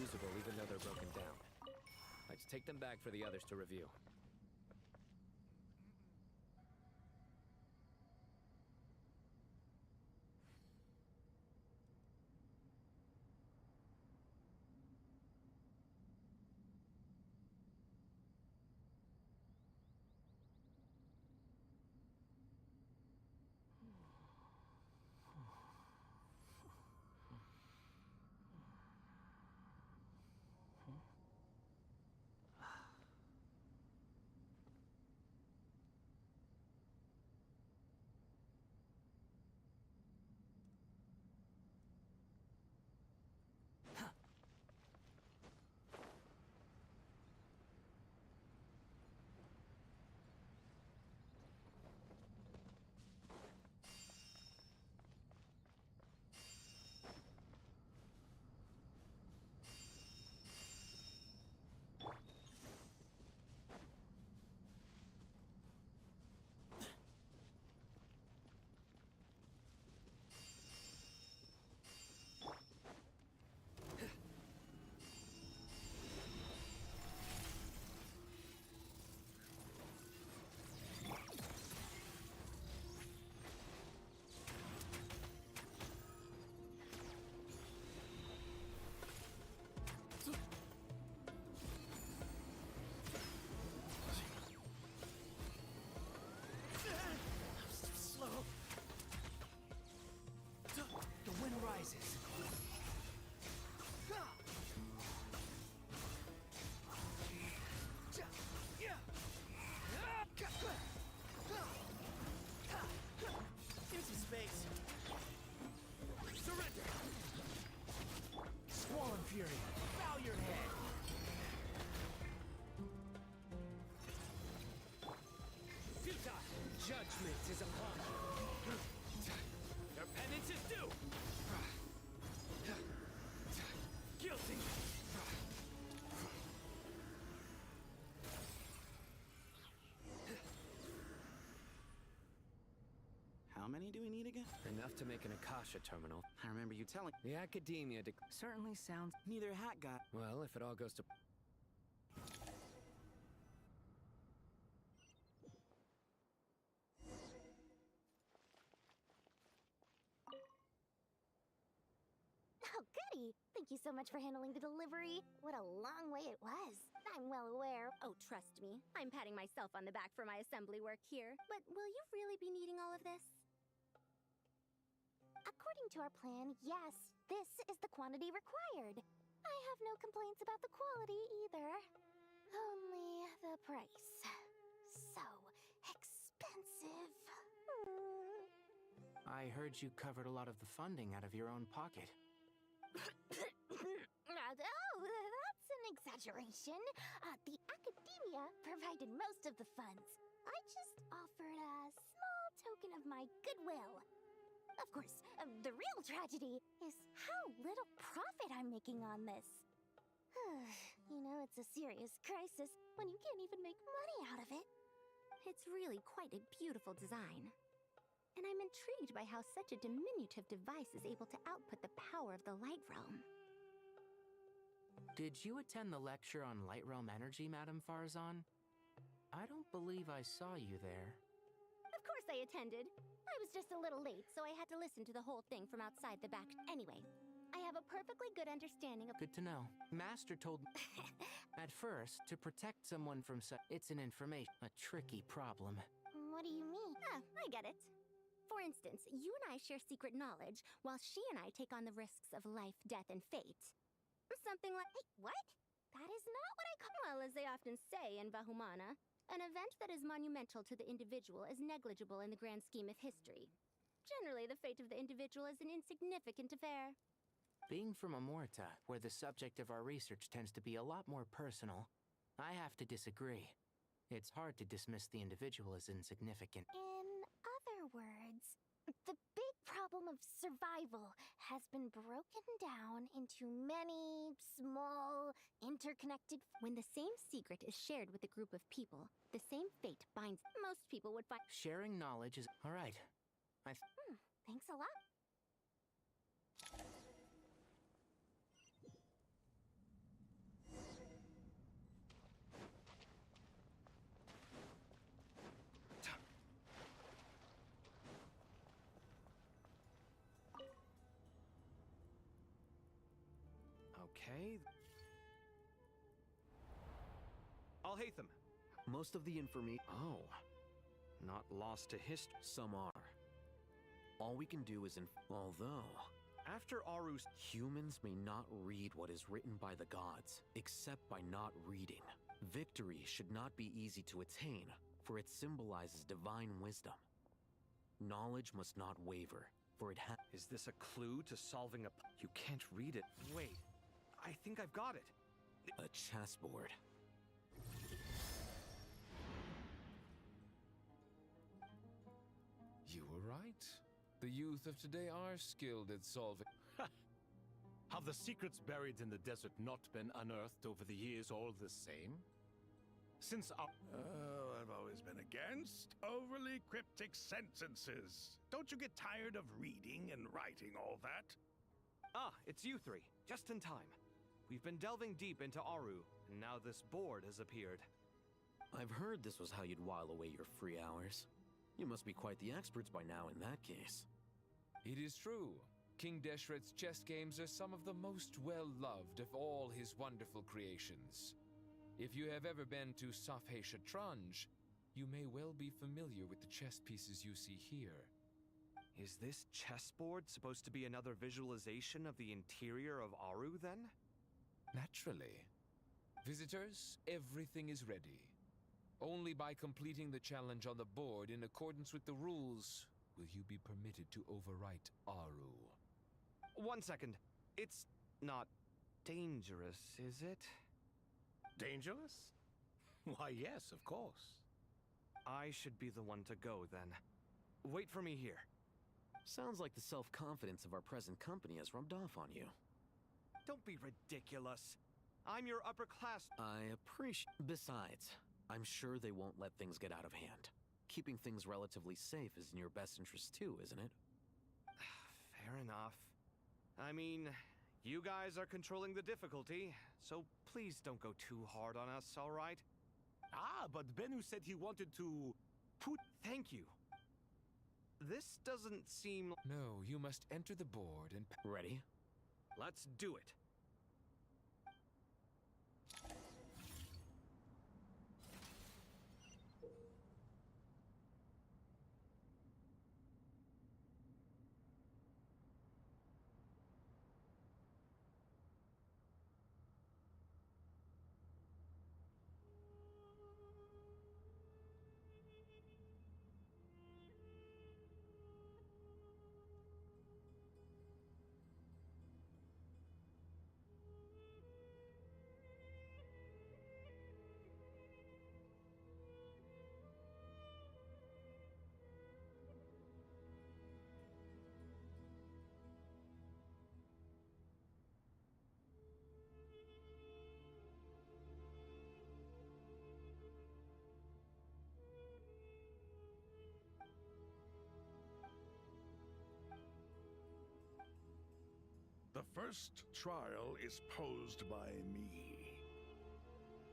usable even though they're broken down. Let's take them back for the others to review. The wind rises. Into space. Surrender. Squall and fury. Bow your head. Futile! Judgment is upon you. Your penance is due! Guilty! How many do we need again? Enough to make an Akasha terminal. I remember you telling... The Academia certainly sounds... Neither hat got... Well, if it all goes to... Oh, goody! Thank you so much for handling the delivery. What a long way it was. I'm well aware. Oh, trust me. I'm patting myself on the back for my assembly work here. But will you really be needing all of this? According to our plan, yes, this is the quantity required. I have no complaints about the quality either. Only the price. So expensive. I heard you covered a lot of the funding out of your own pocket. Oh, that's an exaggeration. The Academia provided most of the funds. I just offered a small token of my goodwill. Of course, the real tragedy is how little profit I'm making on this. You know, it's a serious crisis when you can't even make money out of it. It's really quite a beautiful design. And I'm intrigued by how such a diminutive device is able to output the power of the Light Realm. Did you attend the lecture on Light Realm energy, Madame Farzan? I don't believe I saw you there. Of course I attended. I was just a little late, so I had to listen to the whole thing from outside the back. Anyway, I have a perfectly good understanding of— Good to know. Master told me at first, to protect someone from it's an information, a tricky problem. What do you mean? I get it. For instance, you and I share secret knowledge, while she and I take on the risks of life, death, and fate. Something like— Hey, what? That is not what I call— Well, as they often say in Bahumana, an event that is monumental to the individual is negligible in the grand scheme of history. Generally, the fate of the individual is an insignificant affair. Being from Amorta, where the subject of our research tends to be a lot more personal, I have to disagree. It's hard to dismiss the individual as insignificant. In other words, the big problem of survival has been broken down into many small, interconnected— When the same secret is shared with a group of people, the same fate binds— Most people would find— Sharing knowledge is— All right. Thanks a lot. Okay. Al-Haytham. Most of the information... Oh. Not lost to history. Some are. All we can do is although... After Aru's... Humans may not read what is written by the gods, except by not reading. Victory should not be easy to attain, for it symbolizes divine wisdom. Knowledge must not waver, for it has... Is this a clue to solving a... You can't read it. Wait, I think I've got it. A chessboard. You were right. The youth of today are skilled at solving... Have the secrets buried in the desert not been unearthed over the years all the same? Since our... Oh, I've always been against overly cryptic sentences. Don't you get tired of reading and writing all that? Ah, it's you three. Just in time. We've been delving deep into Aru, and now this board has appeared. I've heard this was how you'd while away your free hours. You must be quite the experts by now in that case. It is true. King Deshret's chess games are some of the most well-loved of all his wonderful creations. If you have ever been to Safhe Shatranj, you may well be familiar with the chess pieces you see here. Is this chessboard supposed to be another visualization of the interior of Aru, then? Naturally. Visitors, everything is ready. Only by completing the challenge on the board in accordance with the rules will you be permitted to overwrite Aru. 1 second. It's not dangerous, is it? Dangerous? Why, yes, of course. I should be the one to go, then. Wait for me here. Sounds like the self-confidence of our present company has rubbed off on you. Don't be ridiculous. I'm your upper class... I appreciate... Besides, I'm sure they won't let things get out of hand. Keeping things relatively safe is in your best interest too, isn't it? Fair enough. I mean, you guys are controlling the difficulty, so please don't go too hard on us, all right? Ah, but Bennu said he wanted to put... Thank you. This doesn't seem... No, you must enter the board and... Ready? Let's do it. The first trial is posed by me.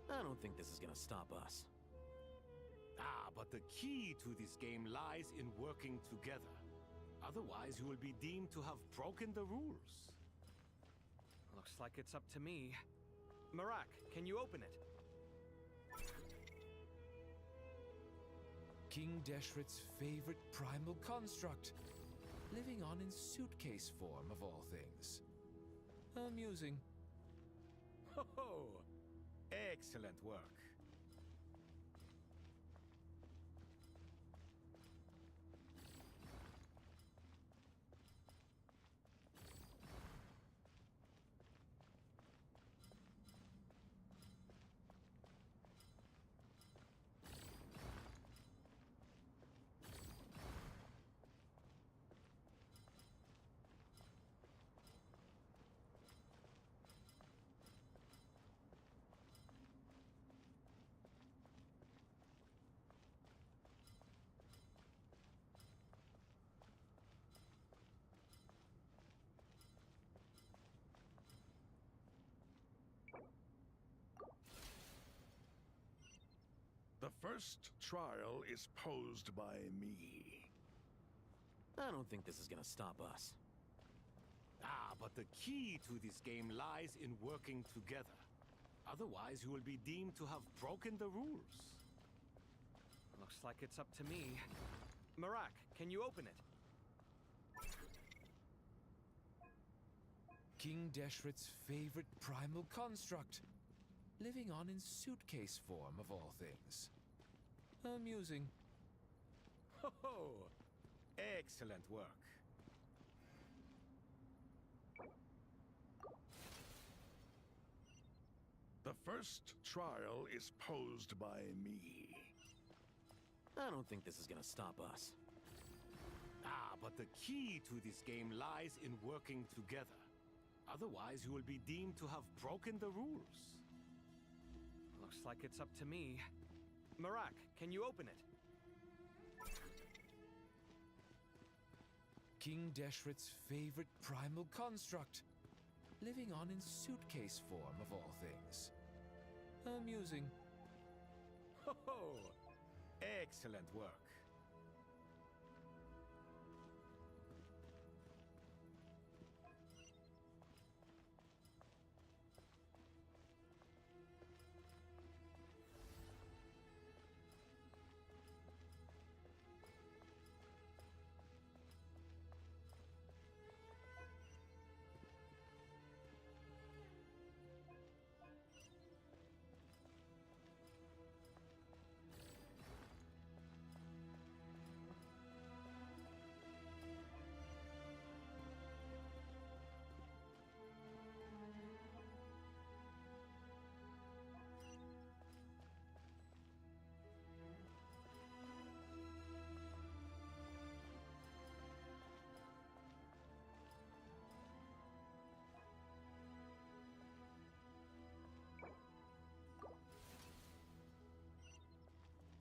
I don't think this is gonna stop us. Ah, but the key to this game lies in working together. Otherwise, you will be deemed to have broken the rules. Looks like it's up to me. Marak, can you open it? King Deshret's favorite primal construct. Living on in suitcase form, of all things. Amusing. Ho-ho! Excellent work. The first trial is posed by me. I don't think this is gonna stop us. Ah, but the key to this game lies in working together. Otherwise, you will be deemed to have broken the rules. Looks like it's up to me. Marak, can you open it? King Deshret's favorite primal construct, living on in suitcase form of all things. Amusing. Ho ho! Excellent work. The first trial is posed by me. I don't think this is gonna stop us. But the key to this game lies in working together. Otherwise, you will be deemed to have broken the rules. Looks like it's up to me. Marak, can you open it? King Deshret's favorite primal construct, living on in suitcase form of all things. Amusing. Ho ho! Excellent work.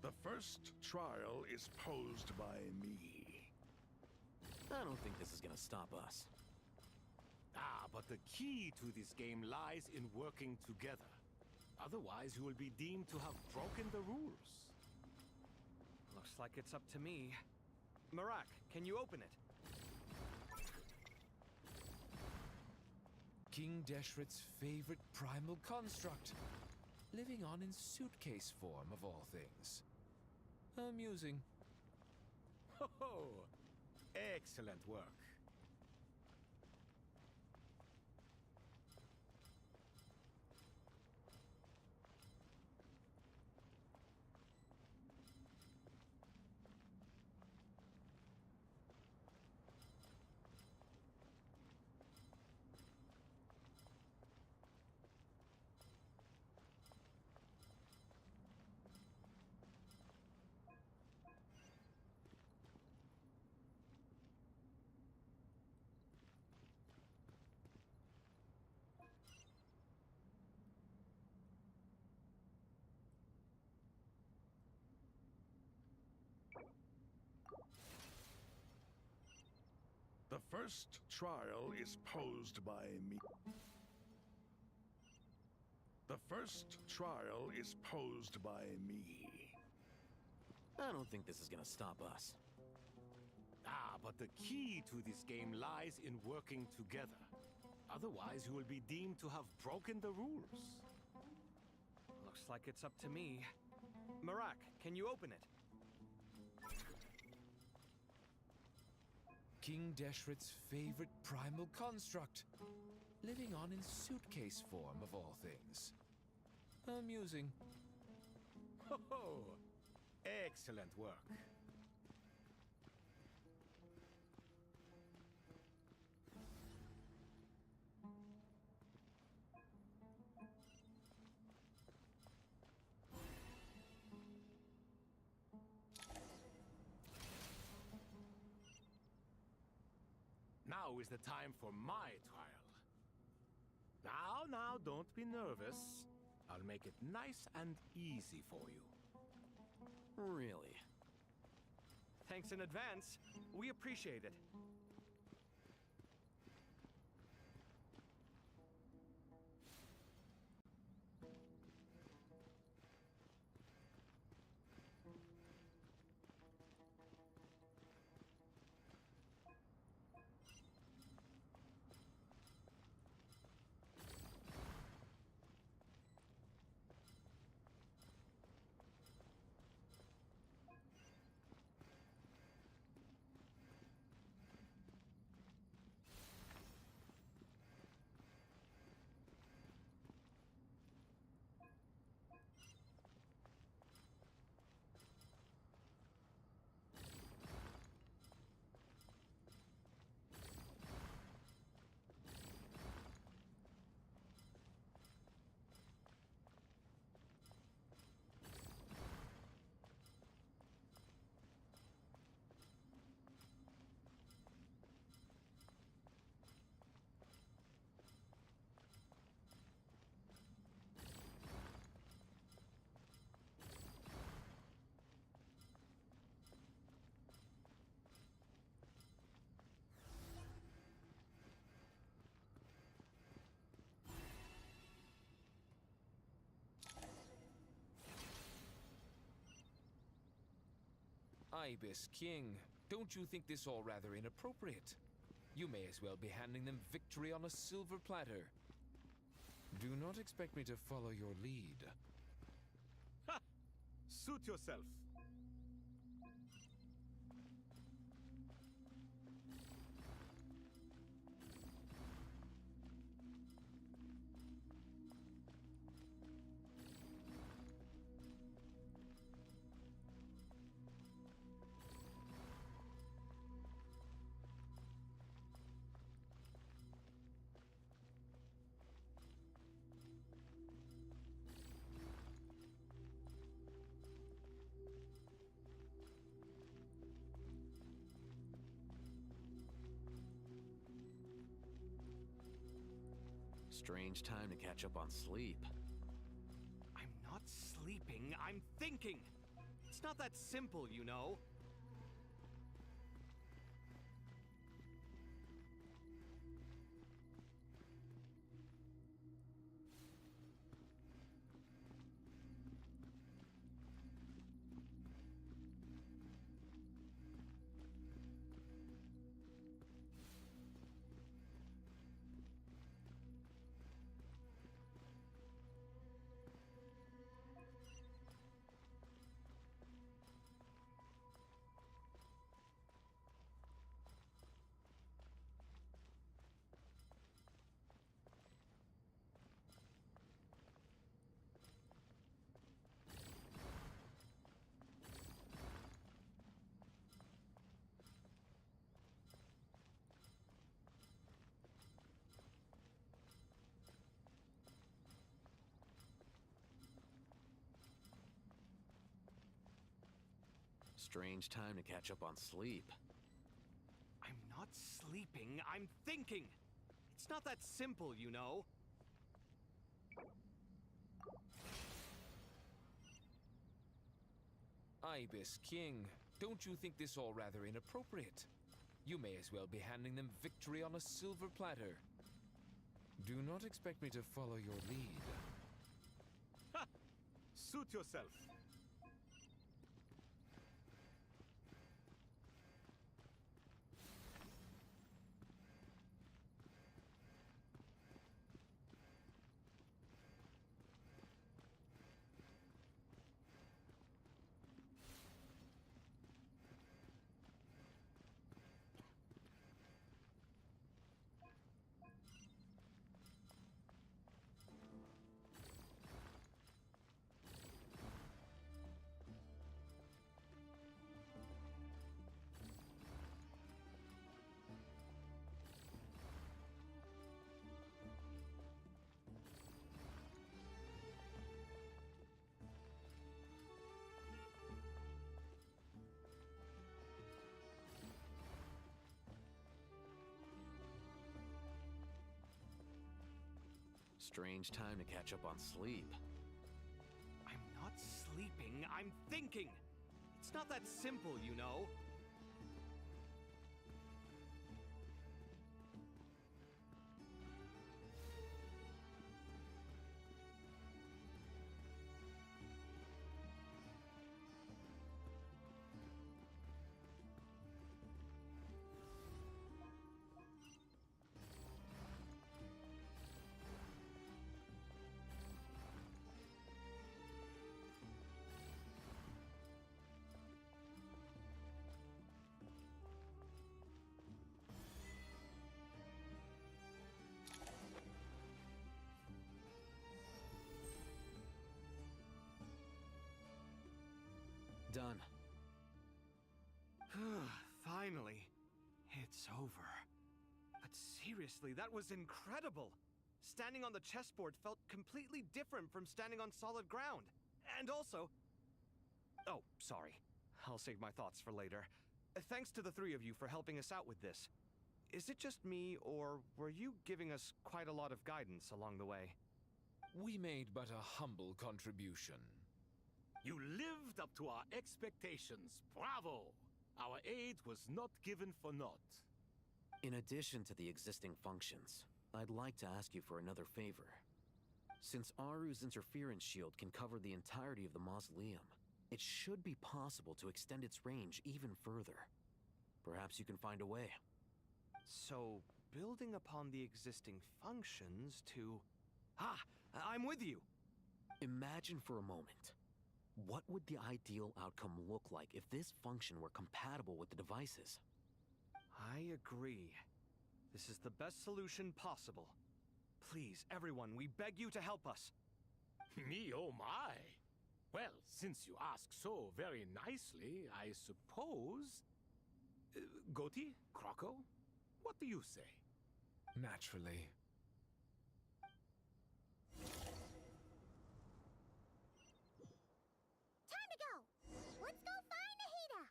The first trial is posed by me. I don't think this is gonna stop us. But the key to this game lies in working together. Otherwise, you will be deemed to have broken the rules. Looks like it's up to me. Marak, can you open it? King Deshret's favorite primal construct, living on in suitcase form of all things. Amusing. Ho ho! Excellent work. The first trial is posed by me. The first trial is posed by me. I don't think this is gonna stop us. But the key to this game lies in working together. Otherwise, you will be deemed to have broken the rules. Looks like it's up to me. Marak, can you open it? King Deshret's favorite primal construct, living on in suitcase form of all things. Amusing. Ho ho! Excellent work. Now is the time for my trial. Now, don't be nervous. I'll make it nice and easy for you. Really? Thanks in advance. We appreciate it. Ibis King, don't you think this all rather inappropriate? You may as well be handing them victory on a silver platter. Do not expect me to follow your lead. Ha! Suit yourself. Strange time to catch up on sleep. I'm not sleeping, I'm thinking! It's not that simple, you know. Strange time to catch up on sleep. I'm not sleeping, I'm thinking! It's not that simple, you know. Ibis King, don't you think this all rather inappropriate? You may as well be handing them victory on a silver platter. Do not expect me to follow your lead. Ha! Suit yourself. Strange time to catch up on sleep. I'm not sleeping, I'm thinking! It's not that simple, you know. Done. Finally. It's over. But seriously, that was incredible! Standing on the chessboard felt completely different from standing on solid ground. And also... Oh, sorry. I'll save my thoughts for later. Thanks to the three of you for helping us out with this. Is it just me, or were you giving us quite a lot of guidance along the way? We made but a humble contribution. You lived up to our expectations. Bravo! Our aid was not given for naught. In addition to the existing functions, I'd like to ask you for another favor. Since Aru's interference shield can cover the entirety of the mausoleum, it should be possible to extend its range even further. Perhaps you can find a way. So, building upon the existing functions to... Ah! I'm with you! Imagine for a moment. What would the ideal outcome look like if this function were compatible with the devices? I agree. This is the best solution possible. Please, everyone, we beg you to help us. Me, oh my! Well, since you ask so very nicely, I suppose... Goti? Croco? What do you say? Naturally. Time to go! Let's go find Nahida!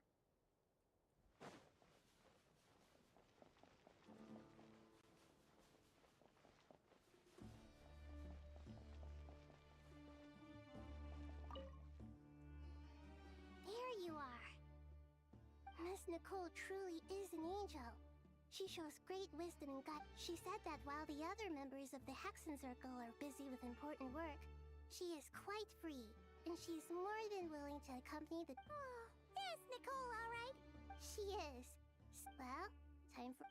There you are. Miss Nicole truly is an angel. She shows great wisdom and gut. She said that while the other members of the Hexen Circle are busy with important work, she is quite free, and she's more than willing to accompany the... Oh, is Nicole all right? She is. Well, time for...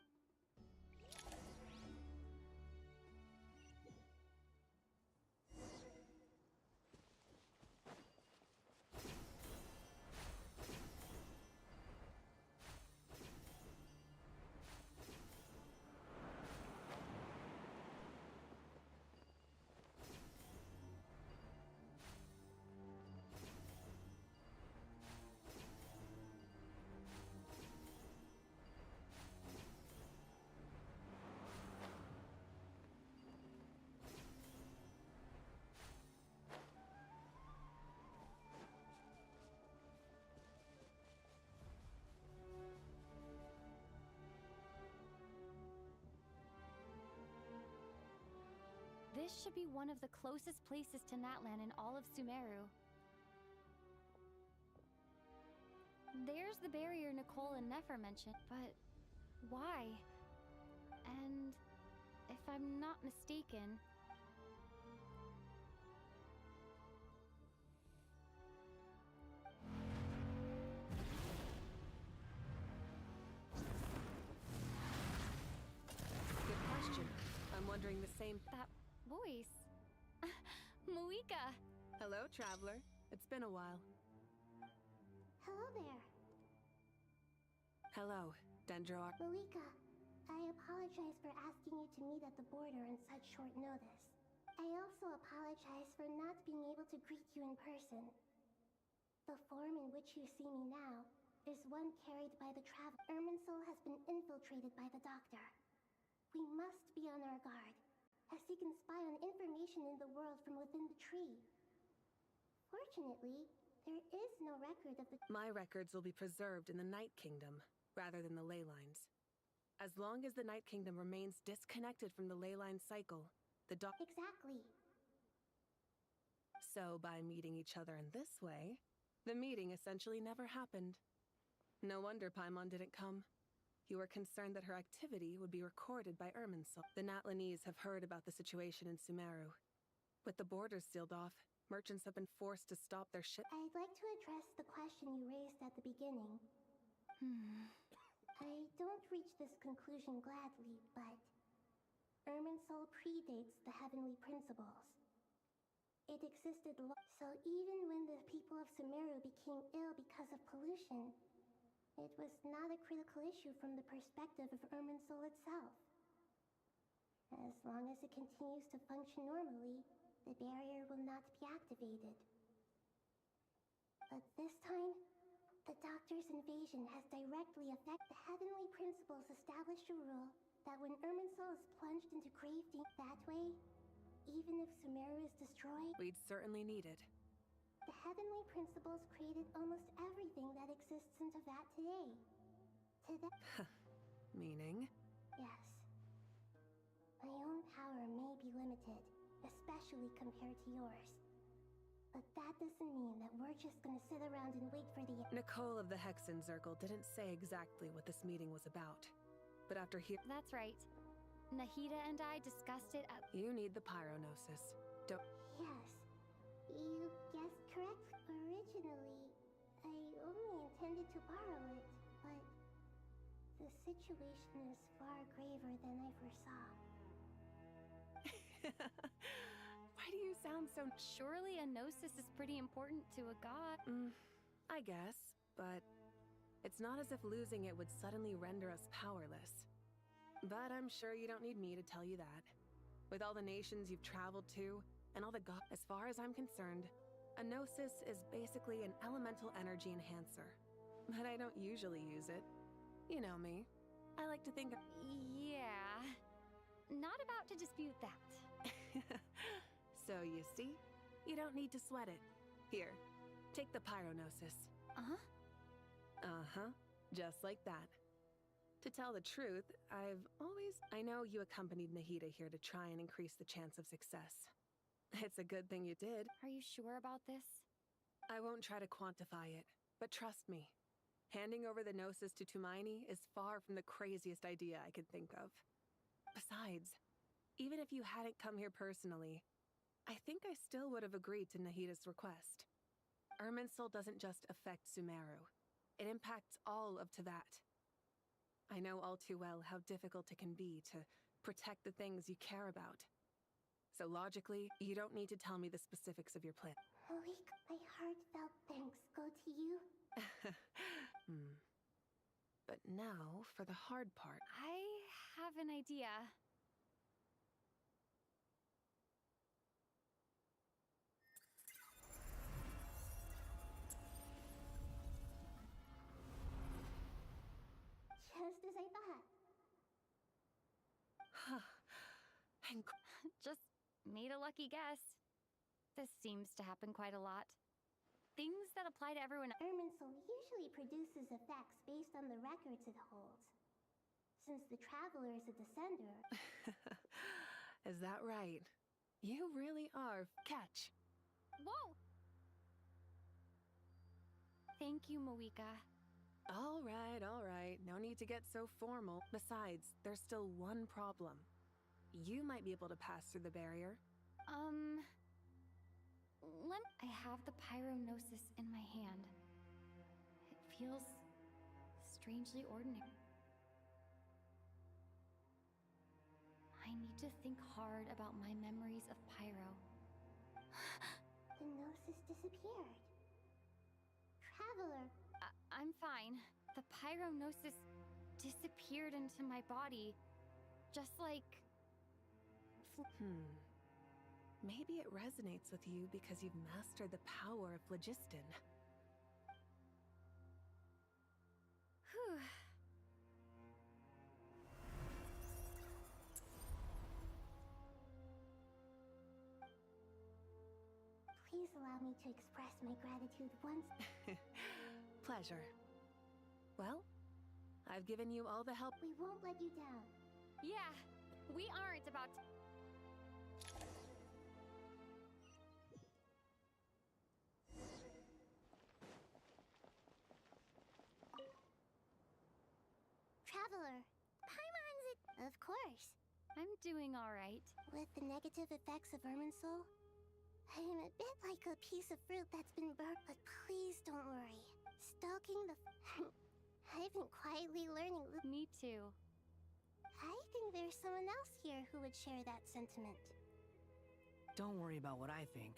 This should be one of the closest places to Natlan in all of Sumeru. There's the barrier Nicole and Nefer mentioned, but why? And if I'm not mistaken... Good question. I'm wondering the same... That voice. Muika! Hello, traveler. It's been a while. Hello there. Hello, Dendro. Muika, I apologize for asking you to meet at the border on such short notice. I also apologize for not being able to greet you in person. The form in which you see me now is one carried by the traveler. Irminsul has been infiltrated by the doctor. We must be on our guard, as he can spy on information in the world from within the tree. Fortunately, there is no record of the... My records will be preserved in the Night Kingdom, rather than the ley lines. As long as the Night Kingdom remains disconnected from the ley line cycle, the Exactly. So, by meeting each other in this way, the meeting essentially never happened. No wonder Paimon didn't come. You were concerned that her activity would be recorded by Irminsul. The Natlanese have heard about the situation in Sumeru. With the borders sealed off, merchants have been forced to stop their ship. I'd like to address the question you raised at the beginning. I don't reach this conclusion gladly, but Irminsul predates the heavenly principles. It existed so even when the people of Sumeru became ill because of pollution, it was not a critical issue from the perspective of Irminsul itself. As long as it continues to function normally, the barrier will not be activated. But this time, the Doctor's invasion has directly affected the heavenly principles established a rule that when Irminsul is plunged into grave that way, even if Sumeru is destroyed, We'd certainly need it. the heavenly principles created almost everything that exists in Teyvat today. Meaning? Yes. My own power may be limited, especially compared to yours. But that doesn't mean that we're just gonna sit around and wait for the... Nicole of the Hexen Circle didn't say exactly what this meeting was about. But after That's right. Nahida and I discussed it at... You need the pyronosis. Don't... Yes. You guessed correct. Originally, intended to borrow it, but the situation is far graver than I foresaw. Why do you sound so... Surely a gnosis is pretty important to a god. I guess, but it's not as if losing it would suddenly render us powerless. But I'm sure you don't need me to tell you that. With all the nations you've traveled to, and all the gods, as far as I'm concerned, a gnosis is basically an elemental energy enhancer. But I don't usually use it. You know me. I like to think of... Yeah. Not about to dispute that. So you see, you don't need to sweat it. Here, take the pyronosis. Just like that. To tell the truth, I know you accompanied Nahida here to try and increase the chance of success. It's a good thing you did. Are you sure about this? I won't try to quantify it, but trust me. Handing over the Gnosis to Tumaini is far from the craziest idea I could think of. Besides, even if you hadn't come here personally, I think I still would have agreed to Nahida's request. Irminsul doesn't just affect Sumeru. It impacts all of Teyvat. I know all too well how difficult it can be to protect the things you care about. So logically, you don't need to tell me the specifics of your plan. Malik, my heartfelt thanks go to you. But now for the hard part. I have an idea. Just as I thought. Just made a lucky guess. This seems to happen quite a lot. Things that apply to everyone. Irminsul usually produces effects based on the records it holds. Since the Traveler is a descender. Is that right? You really are. Catch. Whoa! Thank you, Moika. All right. No need to get so formal. Besides, there's still one problem. You might be able to pass through the barrier. I have the pyronosis in my hand. It feels strangely ordinary. I need to think hard about my memories of pyro. The Gnosis disappeared. Traveler. I'm fine. The pyronosis disappeared into my body. Just like... Maybe it resonates with you because you've mastered the power of phlogiston. Whew. Please allow me to express my gratitude once. Pleasure. Well, I've given you all the help. We won't let you down. Yeah, we aren't about to... Traveler, Paimon's it. Of course. I'm doing all right. With the negative effects of Irminsul, I'm a bit like a piece of fruit that's been burnt, but please don't worry. Stalking the... I've been quietly learning... Me too. I think there's someone else here who would share that sentiment. Don't worry about what I think.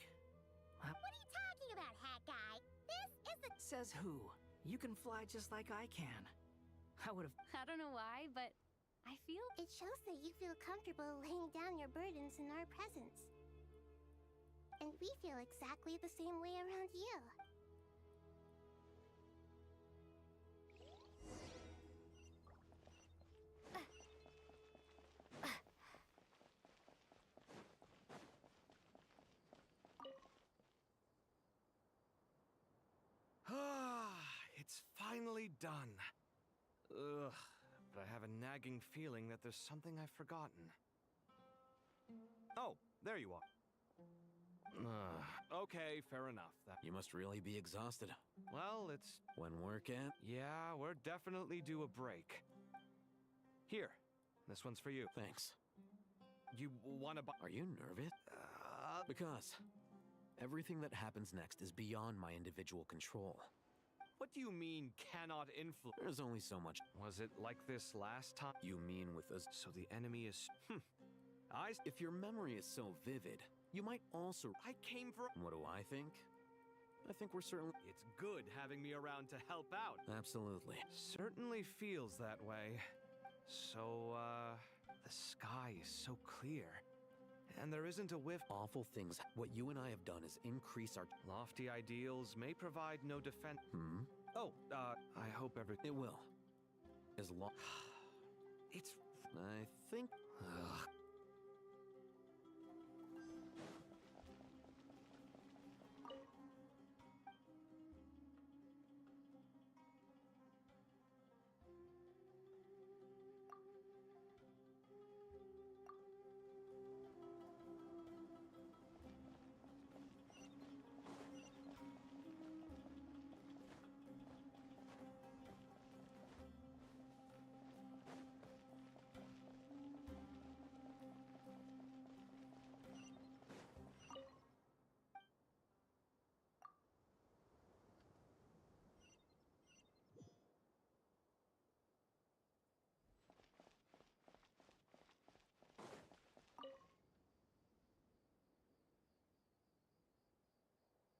What are you talking about, hat guy? This is the... Says who? You can fly just like I can. I don't know why, but I feel... It shows that you feel comfortable laying down your burdens in our presence. And we feel exactly the same way around you. It's finally done. Ugh, but I have a nagging feeling that there's something I've forgotten. Oh, there you are. Okay, fair enough. You must really be exhausted. Well, it's... When we're at... Yeah, we're definitely due a break. Here, this one's for you. Thanks. You wanna buy... Are you nervous? Because everything that happens next is beyond my individual control. What do you mean, cannot influence? There's only so much. Was it like this last time? You mean with us? So the enemy is... If your memory is so vivid, you might also... I came for... What do I think? I think we're certainly... It's good having me around to help out. Absolutely. Certainly feels that way. So, the sky is so clear. And there isn't a whiff. Awful things. What you and I have done is increase our... Lofty ideals may provide no defense. Oh, I hope everything... It will. As long... It's... I think...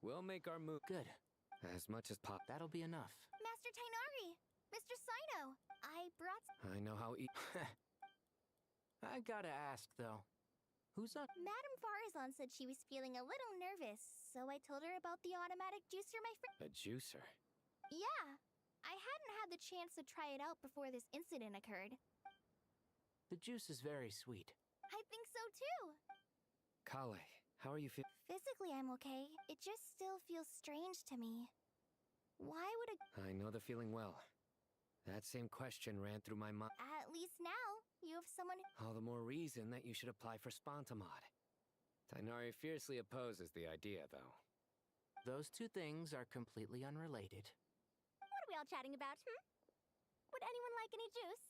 We'll make our move. Good. As much as pop. That'll be enough. Master Tainari! Mr. Sino! I brought... I know how I gotta ask, though. Who's up? Madame Farazan said she was feeling a little nervous, so I told her about the automatic juicer my friend... A juicer? Yeah. I hadn't had the chance to try it out before this incident occurred. The juice is very sweet. I think so too. Kale, how are you feeling? Physically, I'm okay. It just still feels strange to me. Why would a... I know the feeling well. That same question ran through my mind. At least now, you have someone... All the more reason that you should apply for Spontamod. Tainari fiercely opposes the idea, though. Those two things are completely unrelated. What are we all chatting about, Would anyone like any juice?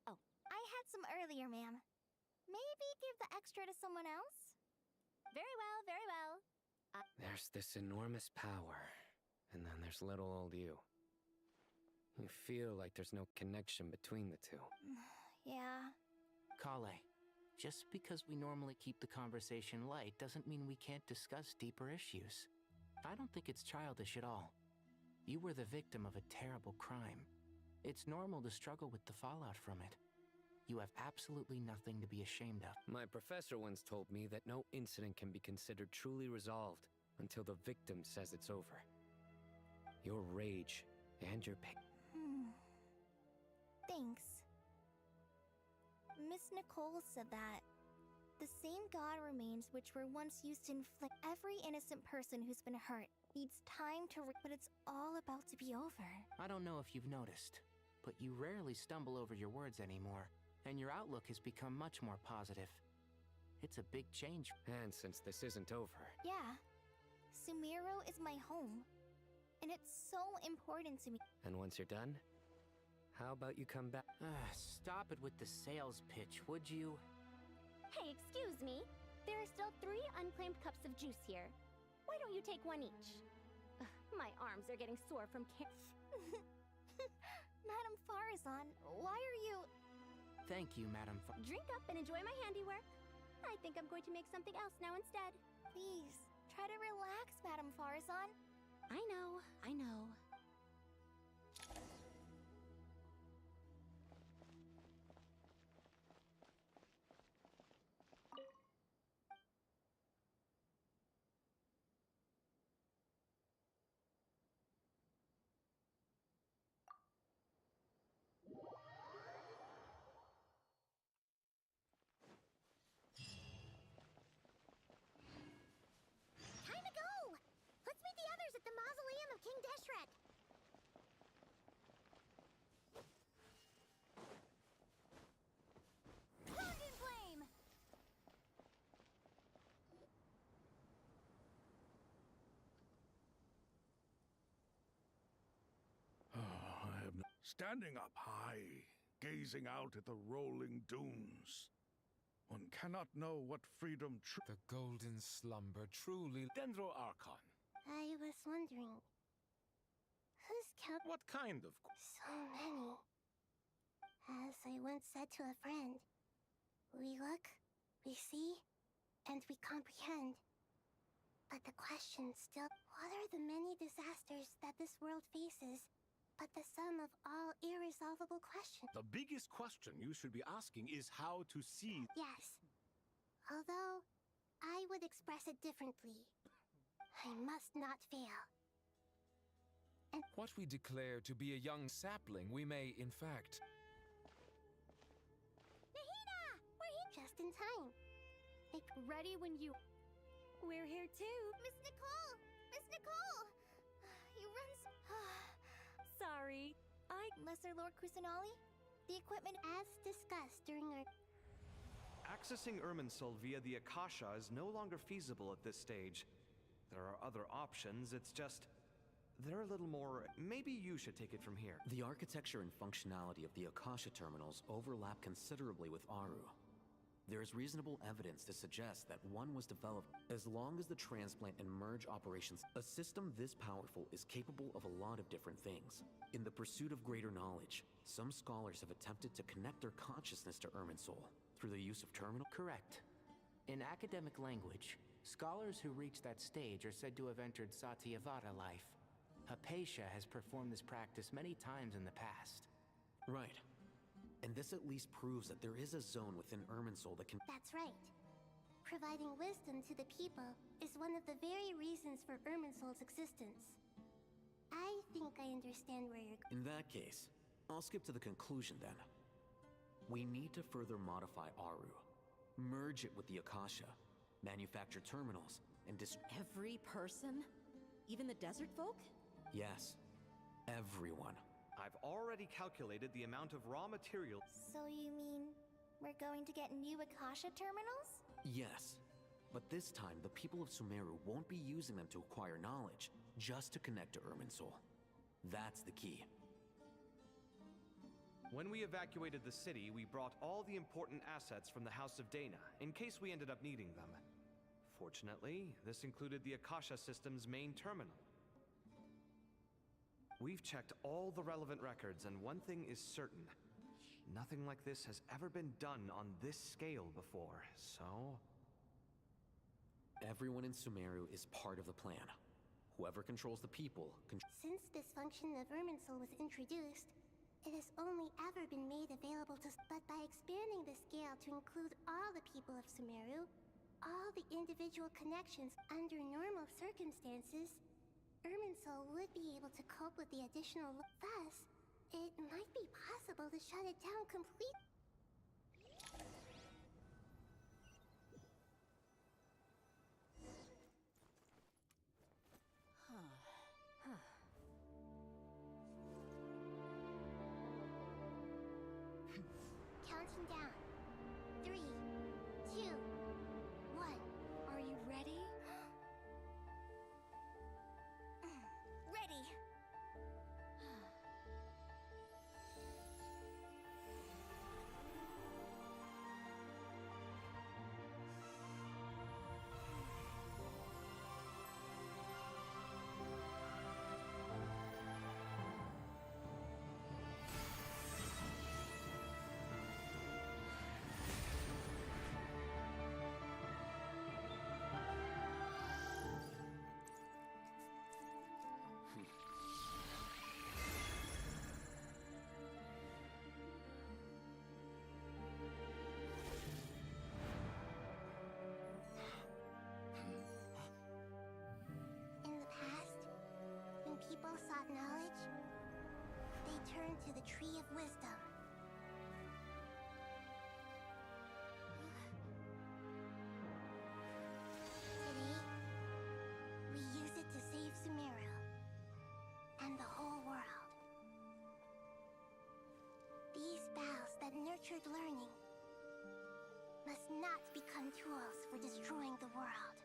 Oh, I had some earlier, ma'am. Maybe give the extra to someone else? Very well, very well. There's this enormous power, and then there's little old you. You feel like there's no connection between the two. Yeah. Kale, just because we normally keep the conversation light doesn't mean we can't discuss deeper issues. I don't think it's childish at all. You were the victim of a terrible crime. It's normal to struggle with the fallout from it. You have absolutely nothing to be ashamed of. My professor once told me that no incident can be considered truly resolved until the victim says it's over. Your rage and your pain. Thanks. Miss Nicole said that the same God remains which were once used to inflict every innocent person who's been hurt needs time to but it's all about to be over. I don't know if you've noticed, but you rarely stumble over your words anymore, and your outlook has become much more positive. It's a big change. And since this isn't over... Yeah. Sumeru is my home. And it's so important to me. And once you're done, how about you come back? Stop it with the sales pitch, would you? Hey, excuse me. There are still 3 unclaimed cups of juice here. Why don't you take one each? My arms are getting sore from Madame Farazan, why are you... Thank you, Madame Drink up and enjoy my handiwork. I think I'm going to make something else now instead. Please, try to relax, Madame Farazan. I know, I know. Standing up high, gazing out at the rolling dunes. One cannot know what freedom The golden slumber truly... Dendro Archon. I was wondering... Who's count? What kind of... So many. As I once said to a friend, we look, we see, and we comprehend. But the question still, what are the many disasters that this world faces, but the sum of all irresolvable questions? The biggest question you should be asking is how to see... Yes. Although, I would express it differently. I must not fail. And what we declare to be a young sapling, we may, in fact... Nahida! We're here just in time. Ready when you... We're here too. Miss Nicole! Miss Nicole! You run so... Sorry. Lesser Lord Kusanali? The equipment as discussed during our... Accessing Irminsul via the Akasha is no longer feasible at this stage. There are other options, it's just... they're a little more... Maybe you should take it from here. The architecture and functionality of the Akasha terminals overlap considerably with Aru. There is reasonable evidence to suggest that one was developed as long as the transplant and merge operations. A system this powerful is capable of a lot of different things. In the pursuit of greater knowledge, some scholars have attempted to connect their consciousness to Irminsul through the use of terminal... Correct. In academic language, scholars who reach that stage are said to have entered Satyavada life. Hypatia has performed this practice many times in the past. Right. And this at least proves that there is a zone within Irminsul that can... That's right. Providing wisdom to the people is one of the very reasons for Irminsul's existence. I think I understand where you're... In that case, I'll skip to the conclusion then. We need to further modify Aru. Merge it with the Akasha. Manufacture terminals, and Every person? Even the desert folk? Yes. Everyone. I've already calculated the amount of raw material... So you mean we're going to get new Akasha terminals? Yes. But this time, the people of Sumeru won't be using them to acquire knowledge, just to connect to Irminsul. That's the key. When we evacuated the city, we brought all the important assets from the House of Dana, in case we ended up needing them. Fortunately, this included the Akasha system's main terminal. We've checked all the relevant records, and one thing is certain. Nothing like this has ever been done on this scale before, so... Everyone in Sumeru is part of the plan. Whoever controls the people... Since this function of Irminsul was introduced, it has only ever been made available to... But by expanding the scale to include all the people of Sumeru, all the individual connections under normal circumstances, Irminsul would be able to cope with the additional... Thus, it might be possible to shut it down completely. Counting down. 3, 2, 1. Are you ready? Ready. People sought knowledge, they turned to the Tree of Wisdom. Today, we use it to save Sumeru and the whole world. These boughs that nurtured learning must not become tools for destroying the world.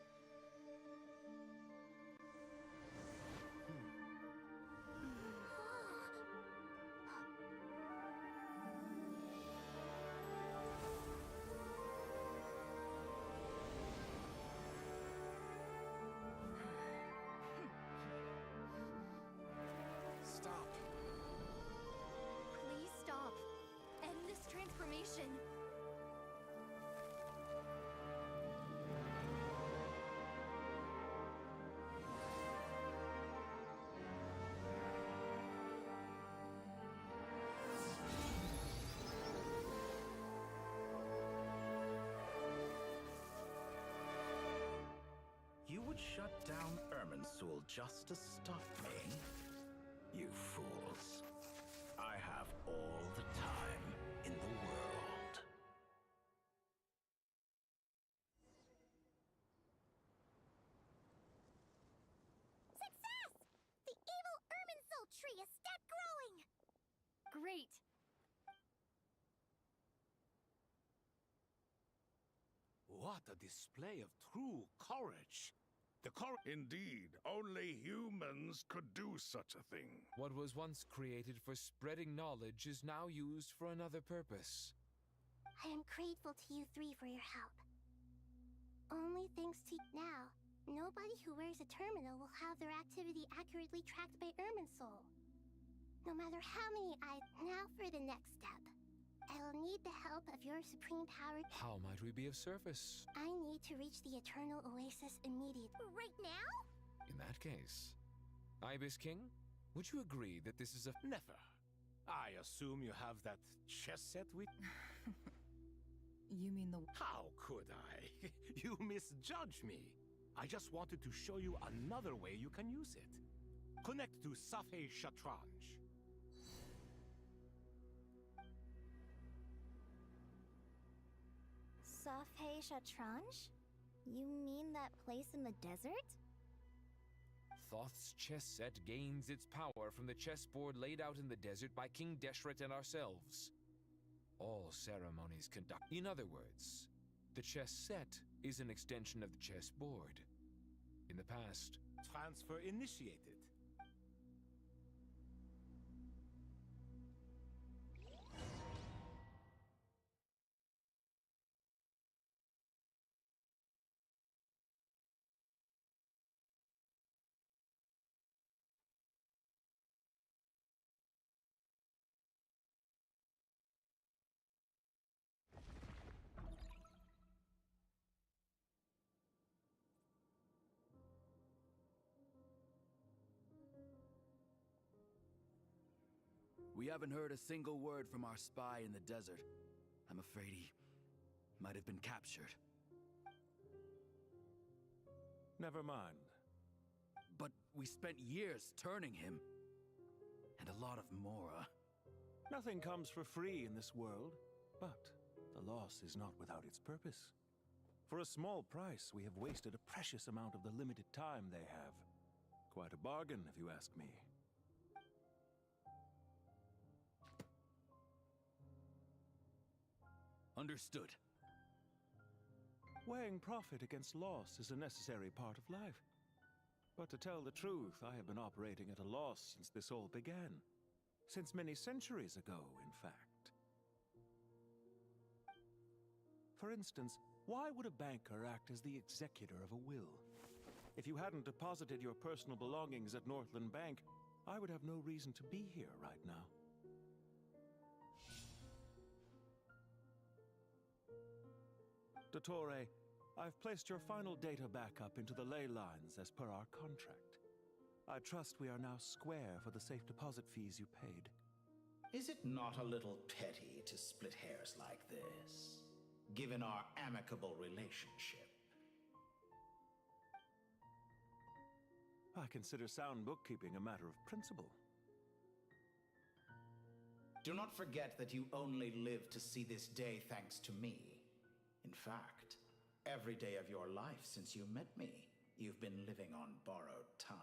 just to stop me? You fools. I have all the time in the world. Success! The evil Irminsul tree is step growing! Great! What a display of true courage! Indeed, only humans could do such a thing. What was once created for spreading knowledge is now used for another purpose. I am grateful to you three for your help. Only thanks to now, nobody who wears a terminal will have their activity accurately tracked by Irminsul. No matter how many Now for the next step. I'll need the help of your supreme power. How might we be of service? I need to reach the Eternal Oasis immediately. Right now? In that case, Ibis King, would you agree that this is a... Never. I assume you have that chess set with... You mean the... How could I? You misjudge me. I just wanted to show you another way you can use it. Connect to Safei Shatranj. Safei Shatranj? You mean that place in the desert? Thoth's chess set gains its power from the chessboard laid out in the desert by King Deshret and ourselves. All ceremonies conduct. In other words, the chess set is an extension of the chessboard. In the past, transfer initiated. We haven't heard a single word from our spy in the desert. I'm afraid he might have been captured. Never mind. But we spent years turning him. And a lot of Mora. Nothing comes for free in this world, but the loss is not without its purpose. For a small price, we have wasted a precious amount of the limited time they have. Quite a bargain, if you ask me. Understood. Weighing profit against loss is a necessary part of life. But to tell the truth, I have been operating at a loss since this all began. Since many centuries ago, in fact. For instance, why would a banker act as the executor of a will? If you hadn't deposited your personal belongings at Northland Bank, I would have no reason to be here right now. Dottore, I've placed your final data backup into the ley lines as per our contract. I trust we are now square for the safe deposit fees you paid. Is it not a little petty to split hairs like this, given our amicable relationship? I consider sound bookkeeping a matter of principle. Do not forget that you only live to see this day thanks to me. In fact, every day of your life since you met me, you've been living on borrowed time.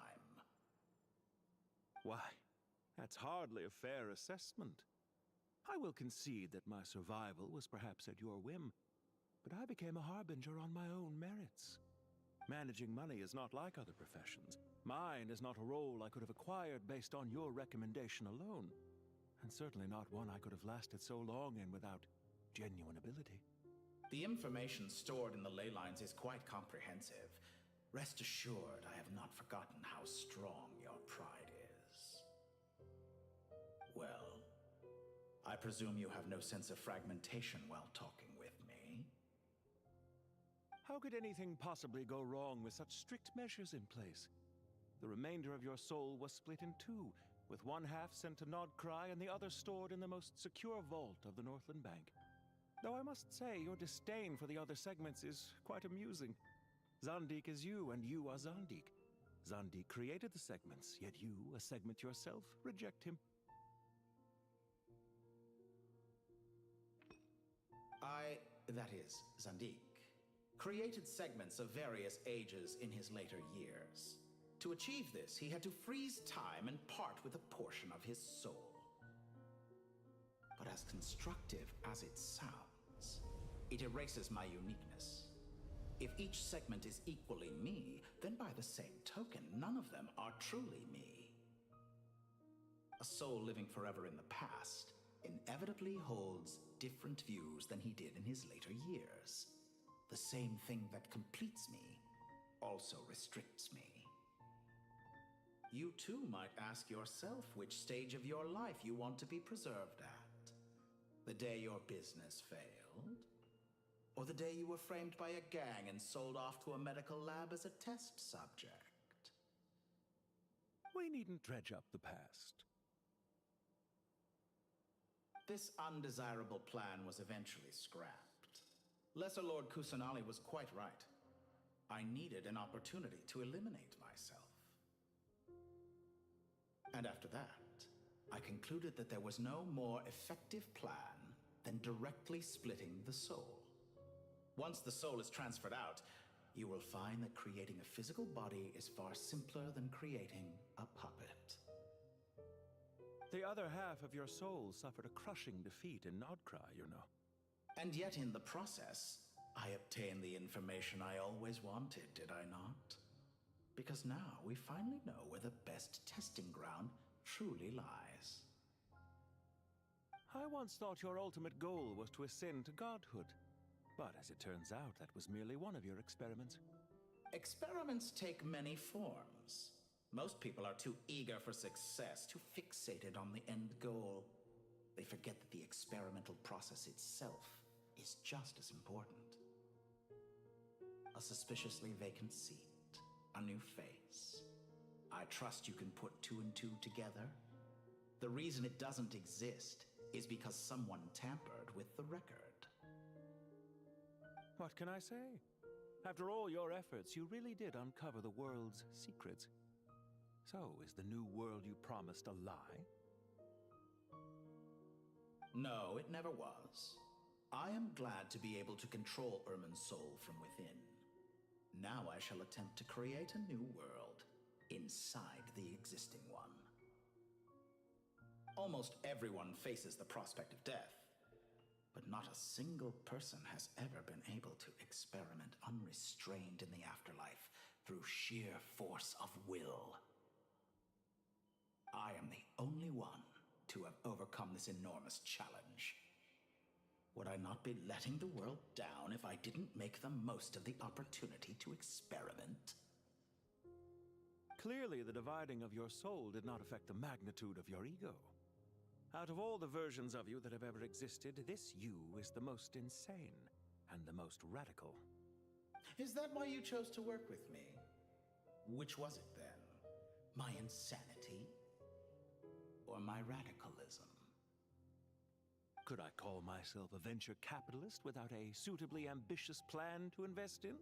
Why, that's hardly a fair assessment. I will concede that my survival was perhaps at your whim, but I became a harbinger on my own merits. Managing money is not like other professions. Mine is not a role I could have acquired based on your recommendation alone, and certainly not one I could have lasted so long in without genuine ability. The information stored in the ley lines is quite comprehensive. Rest assured, I have not forgotten how strong your pride is. Well, I presume you have no sense of fragmentation while talking with me? How could anything possibly go wrong with such strict measures in place? The remainder of your soul was split in two, with one half sent to Nodcry and the other stored in the most secure vault of the Northland Bank. Though I must say, your disdain for the other segments is quite amusing. Zandik is you, and you are Zandik. Zandi created the segments, yet you, a segment yourself, reject him. That is, Zandik, created segments of various ages in his later years. To achieve this, he had to freeze time and part with a portion of his soul. But as constructive as it sounds, it erases my uniqueness. If each segment is equally me, then by the same token, none of them are truly me. A soul living forever in the past inevitably holds different views than he did in his later years. The same thing that completes me also restricts me. You too might ask yourself which stage of your life you want to be preserved at. The day your business failed? Or the day you were framed by a gang and sold off to a medical lab as a test subject? We needn't dredge up the past. This undesirable plan was eventually scrapped. Lesser Lord Kusanali was quite right. I needed an opportunity to eliminate myself. And after that, I concluded that there was no more effective plan than directly splitting the soul. Once the soul is transferred out, you will find that creating a physical body is far simpler than creating a puppet. The other half of your soul suffered a crushing defeat in Nodcry, you know. And yet in the process, I obtained the information I always wanted, did I not? Because now we finally know where the best testing ground truly lies. I once thought your ultimate goal was to ascend to godhood. But as it turns out, that was merely one of your experiments. Experiments take many forms. Most people are too eager for success, too fixated on the end goal. They forget that the experimental process itself is just as important. A suspiciously vacant seat, a new face. I trust you can put two and two together. The reason it doesn't exist is because someone tampered with the record. What can I say? After all your efforts, you really did uncover the world's secrets. So, is the new world you promised a lie? No, it never was. I am glad to be able to control Irmin's soul from within. Now I shall attempt to create a new world inside the existing one. Almost everyone faces the prospect of death, but not a single person has ever been able to experiment unrestrained in the afterlife through sheer force of will. I am the only one to have overcome this enormous challenge. Would I not be letting the world down if I didn't make the most of the opportunity to experiment? Clearly, the dividing of your soul did not affect the magnitude of your ego. Out of all the versions of you that have ever existed, this you is the most insane and the most radical. Is that why you chose to work with me? Which was it then? My insanity? Or my radicalism? Could I call myself a venture capitalist without a suitably ambitious plan to invest in?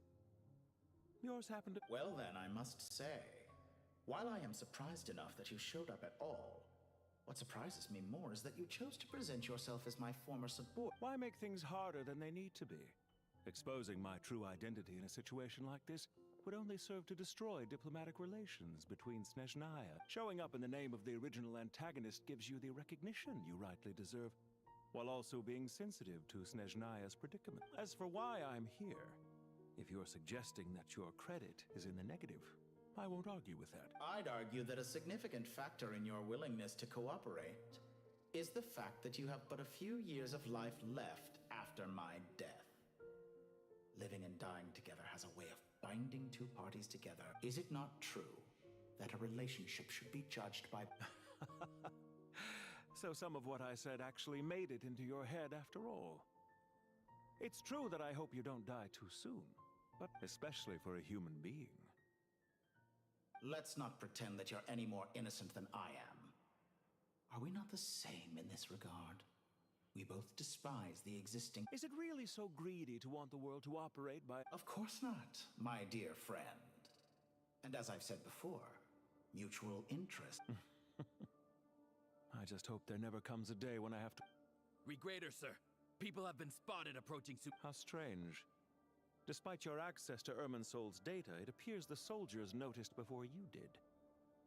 Yours happened to... Well then, I must say, while I am surprised enough that you showed up at all, what surprises me more is that you chose to present yourself as my former subordinate. Why make things harder than they need to be? Exposing my true identity in a situation like this would only serve to destroy diplomatic relations between Snezhnaya. Showing up in the name of the original antagonist gives you the recognition you rightly deserve, while also being sensitive to Snezhnaya's predicament. As for why I'm here, if you're suggesting that your credit is in the negative, I won't argue with that. I'd argue that a significant factor in your willingness to cooperate is the fact that you have but a few years of life left after my death. Living and dying together has a way of binding two parties together. Is it not true that a relationship should be judged by... So some of what I said actually made it into your head after all. It's true that I hope you don't die too soon, but especially for a human being. Let's not pretend that you're any more innocent than I am. Are we not the same in this regard? We both despise the existing... Is it really so greedy to want the world to operate by... Of course not, my dear friend. And as I've said before, mutual interest. I just hope there never comes a day when I have to... Regrader, sir. People have been spotted approaching How strange. Despite your access to Irminsol's data, it appears the soldiers noticed before you did.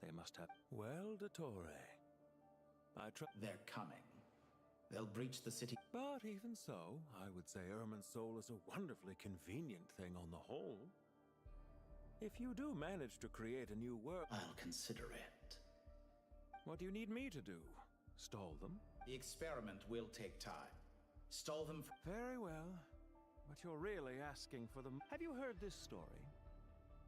They must have... Well, Dottore, They're coming. They'll breach the city. But even so, I would say Irminsol is a wonderfully convenient thing on the whole. If you do manage to create a new world... I'll consider it. What do you need me to do? Stall them? The experiment will take time. Stall them for... Very well. But you're really asking for them. Have you heard this story?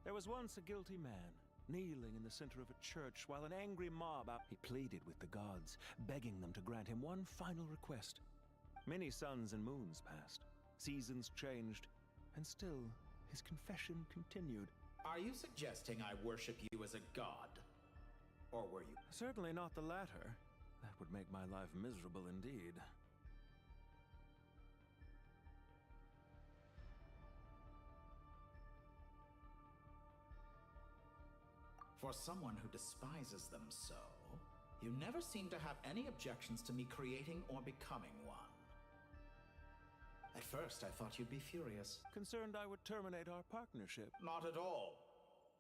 There was once a guilty man, kneeling in the center of a church while an angry mob out... He pleaded with the gods, begging them to grant him one final request. Many suns and moons passed. Seasons changed. And still, his confession continued. Are you suggesting I worship you as a god? Or were you... Certainly not the latter. That would make my life miserable indeed. For someone who despises them so, you never seem to have any objections to me creating or becoming one. At first, I thought you'd be furious. Concerned I would terminate our partnership. Not at all.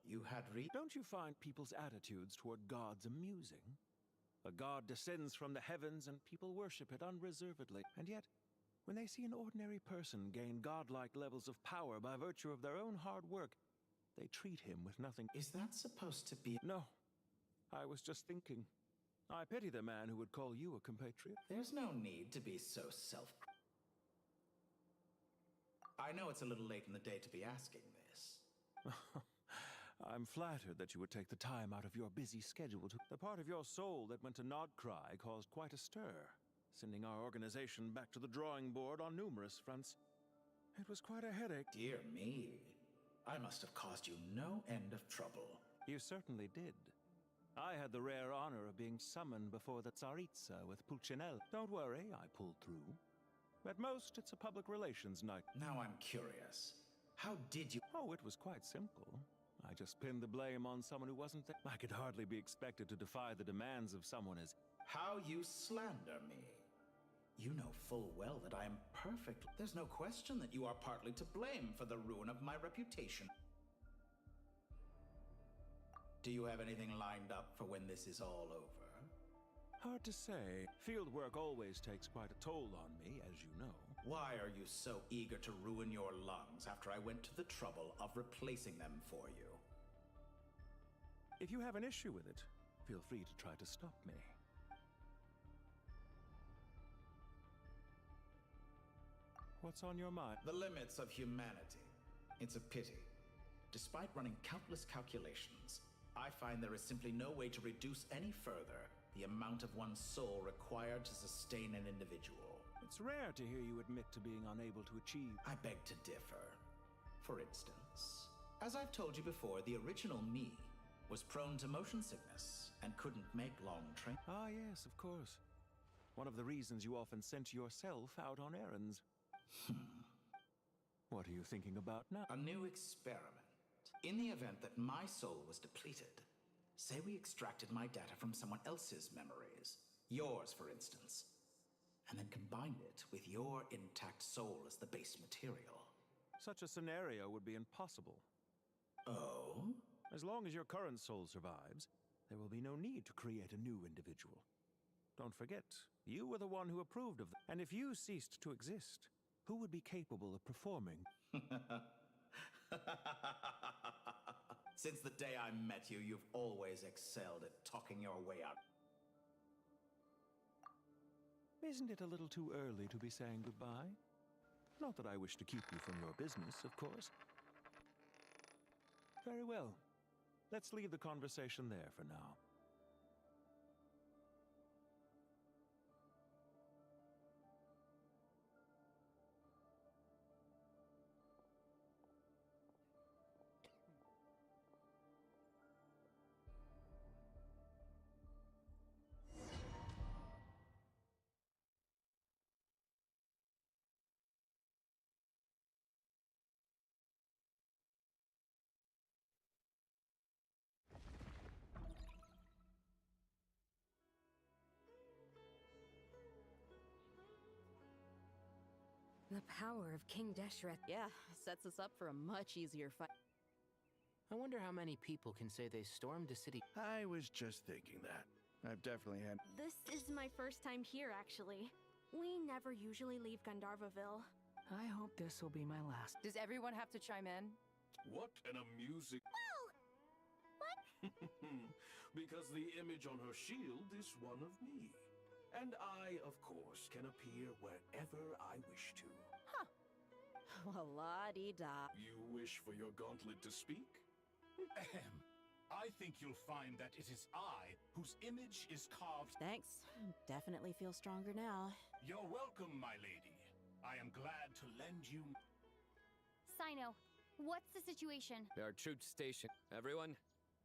You had Don't you find people's attitudes toward gods amusing? A god descends from the heavens and people worship it unreservedly. And yet, when they see an ordinary person gain godlike levels of power by virtue of their own hard work, they treat him with nothing. Is that supposed to be... No. I was just thinking. I pity the man who would call you a compatriot. There's no need to be so I know it's a little late in the day to be asking this. I'm flattered that you would take the time out of your busy schedule to... The part of your soul that went to Nodcry caused quite a stir, sending our organization back to the drawing board on numerous fronts. It was quite a headache. Dear me. I must have caused you no end of trouble. You certainly did. I had the rare honor of being summoned before the Tsaritsa with Pulcinella. Don't worry, I pulled through. At most, it's a public relations night. Now I'm curious. How did you... Oh, it was quite simple. I just pinned the blame on someone who wasn't there. I could hardly be expected to defy the demands of someone as... How you slander me. You know full well that I am perfect. There's no question that you are partly to blame for the ruin of my reputation. Do you have anything lined up for when this is all over? Hard to say. Field work always takes quite a toll on me, as you know. Why are you so eager to ruin your lungs after I went to the trouble of replacing them for you? If you have an issue with it, feel free to try to stop me. What's on your mind? The limits of humanity. It's a pity. Despite running countless calculations, I find there is simply no way to reduce any further the amount of one's soul required to sustain an individual. It's rare to hear you admit to being unable to achieve. I beg to differ. For instance, as I've told you before, the original me was prone to motion sickness and couldn't make long trains. Ah, yes, of course. One of the reasons you often sent yourself out on errands. What are you thinking about now? A new experiment. In the event that my soul was depleted, say we extracted my data from someone else's memories, yours for instance, and then combined it with your intact soul as the base material. Such a scenario would be impossible. Oh? As long as your current soul survives, there will be no need to create a new individual. Don't forget, you were the one who approved of them. And if you ceased to exist, who would be capable of performing? Since the day I met you, you've always excelled at talking your way out. Isn't it a little too early to be saying goodbye? Not that I wish to keep you from your business, of course. Very well. Let's leave the conversation there for now. power of King Deshret. Yeah, sets us up for a much easier fight. I wonder how many people can say they stormed a city. I was just thinking that. I've definitely had. This is my first time here, actually. We never usually leave Gandharvaville. I hope this will be my last. Does everyone have to chime in? What an amusing... Whoa! What? Because the image on her shield is one of me. And I, of course, can appear wherever I wish to. Huh. Well, la-di-da. You wish for your gauntlet to speak? Ahem. I think you'll find that it is I whose image is carved. Thanks. Definitely feel stronger now. You're welcome, my lady. I am glad to lend you... Sino, what's the situation? There are troops stationed. Everyone,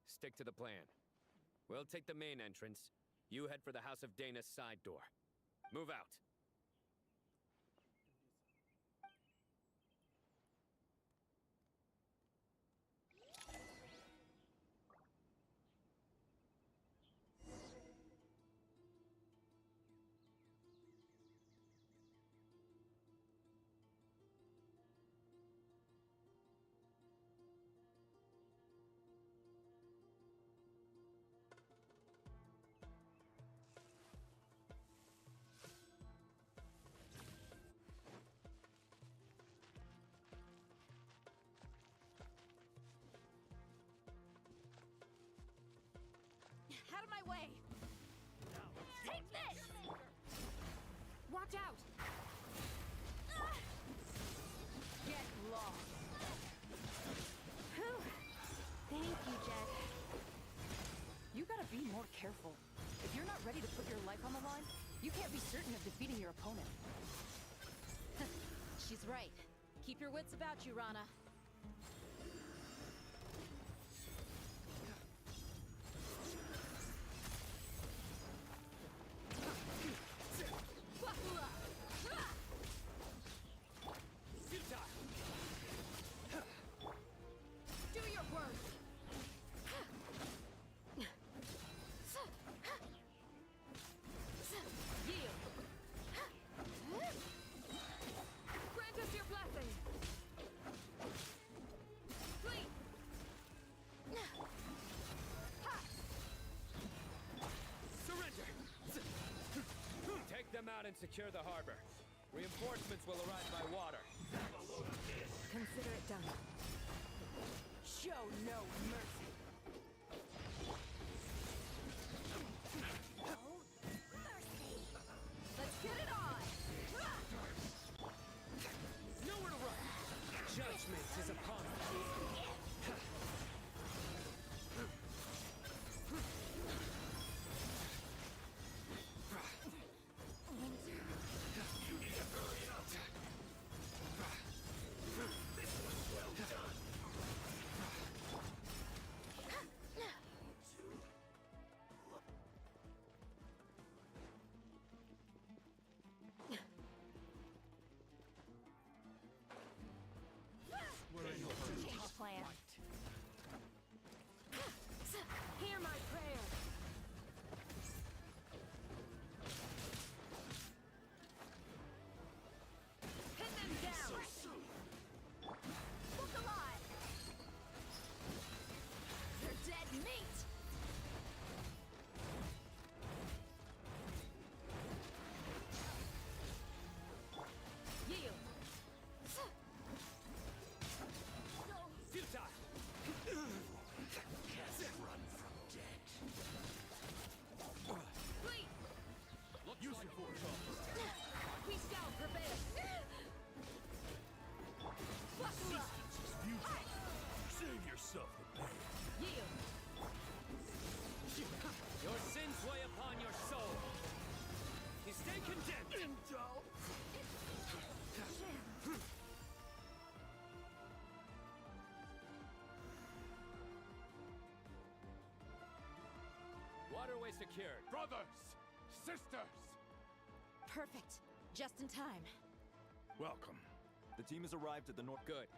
stick to the plan. We'll take the main entrance. You head for the House of Dana's side door. Move out. Out of my way! Take this! Watch out! Get lost. Whew. Thank you, Jed. You gotta be more careful. If you're not ready to put your life on the line, you can't be certain of defeating your opponent. She's right. Keep your wits about you, Rana. Do your work! Yield. Grant us your blessing! Flee! Surrender! Take them out and secure the harbor. Reinforcements will arrive by water. Consider it done. Show no mercy. Let's get it on! Nowhere to run! Judgment is upon us. Plan. Hear my prayer. Pin them down. Look alive. They're dead meat. Yield. Futile! Can't run from death. Flee. Use your force. We shall prevail. Resistance is futile. Save yourself the pain. Yield. Your sins weigh upon your soul. You stay condemned. Waterway secured. Brothers! Sisters! Perfect. Just in time. Welcome. The team has arrived at the north. Good.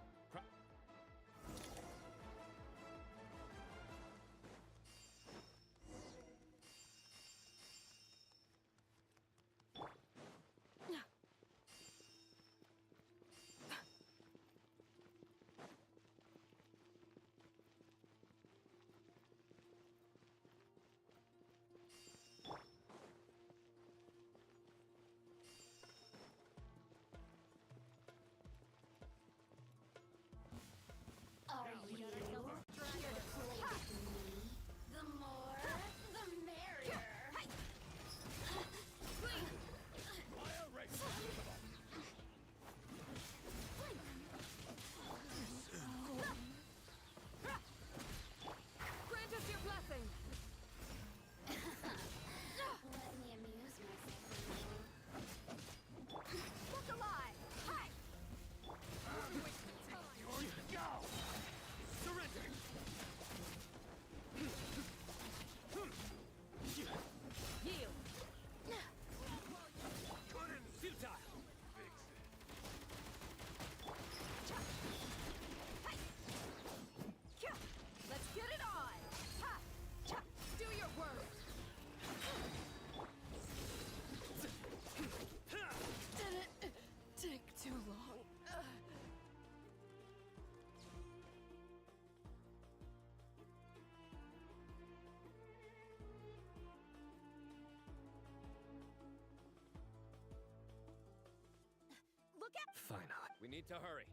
Finally. We need to hurry.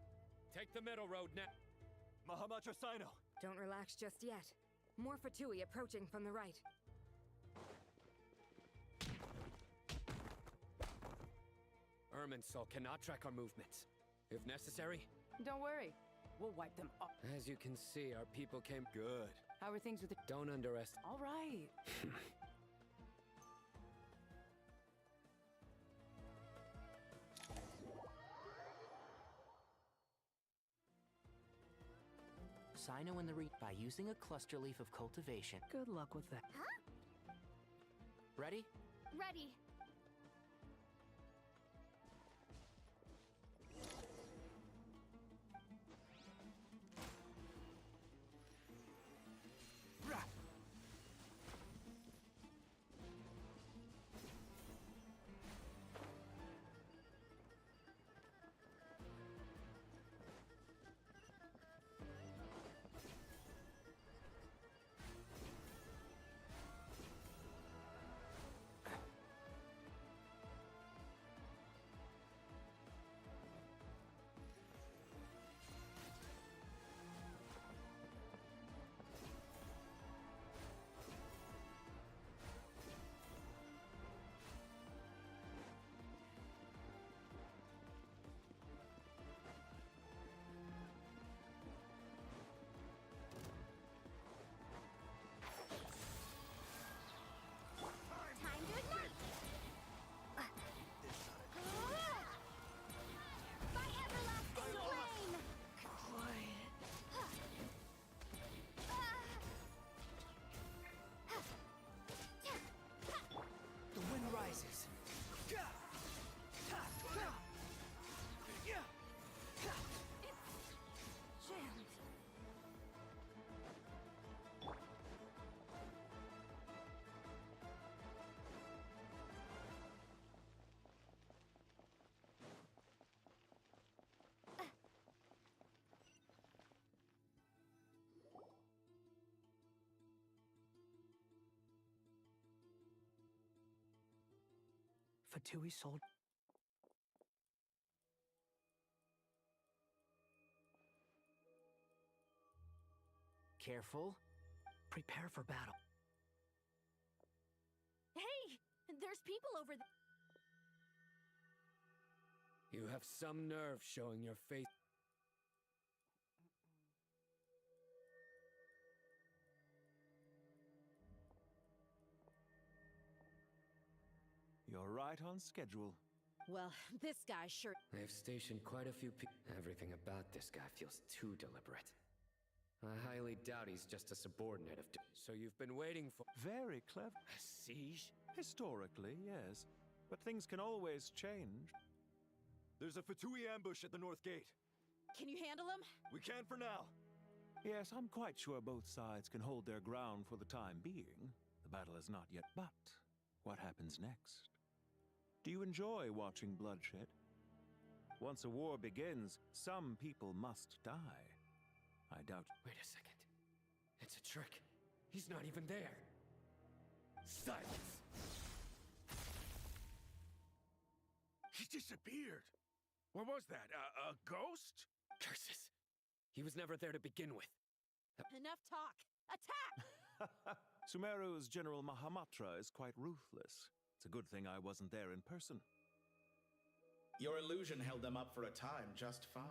Take the middle road now. Mahamatra Sino! Don't relax just yet. More Fatui approaching from the right. Irminsul cannot track our movements. If necessary, Don't worry. We'll wipe them up. as you can see, our people came good. How are things with the... Don't underestimate. All right. Sino in the by using a cluster leaf of cultivation. Good luck with that. Huh? Ready? Ready. Time to ignite! By everlasting flame! The wind rises. Jammed. Fatui sold. Careful. Prepare for battle. Hey! There's people over there. You have some nerve showing your face. You're right on schedule. Well, this guy sure... They've stationed quite a few people. Everything about this guy feels too deliberate. I highly doubt he's just a subordinate of... So you've been waiting for... Very clever. A siege? Historically, yes. But things can always change. There's a Fatui ambush at the north gate. Can you handle him? We can for now. Yes, I'm quite sure both sides can hold their ground for the time being. The battle is not yet... But what happens next? Do you enjoy watching bloodshed? Once a war begins, some people must die. I doubt... Wait a second. It's a trick. He's not even there. Silence! He disappeared. What was that? A ghost? Curses. He was never there to begin with. Enough talk. Attack! Sumeru's General Mahamatra is quite ruthless. It's a good thing I wasn't there in person. Your illusion held them up for a time just fine.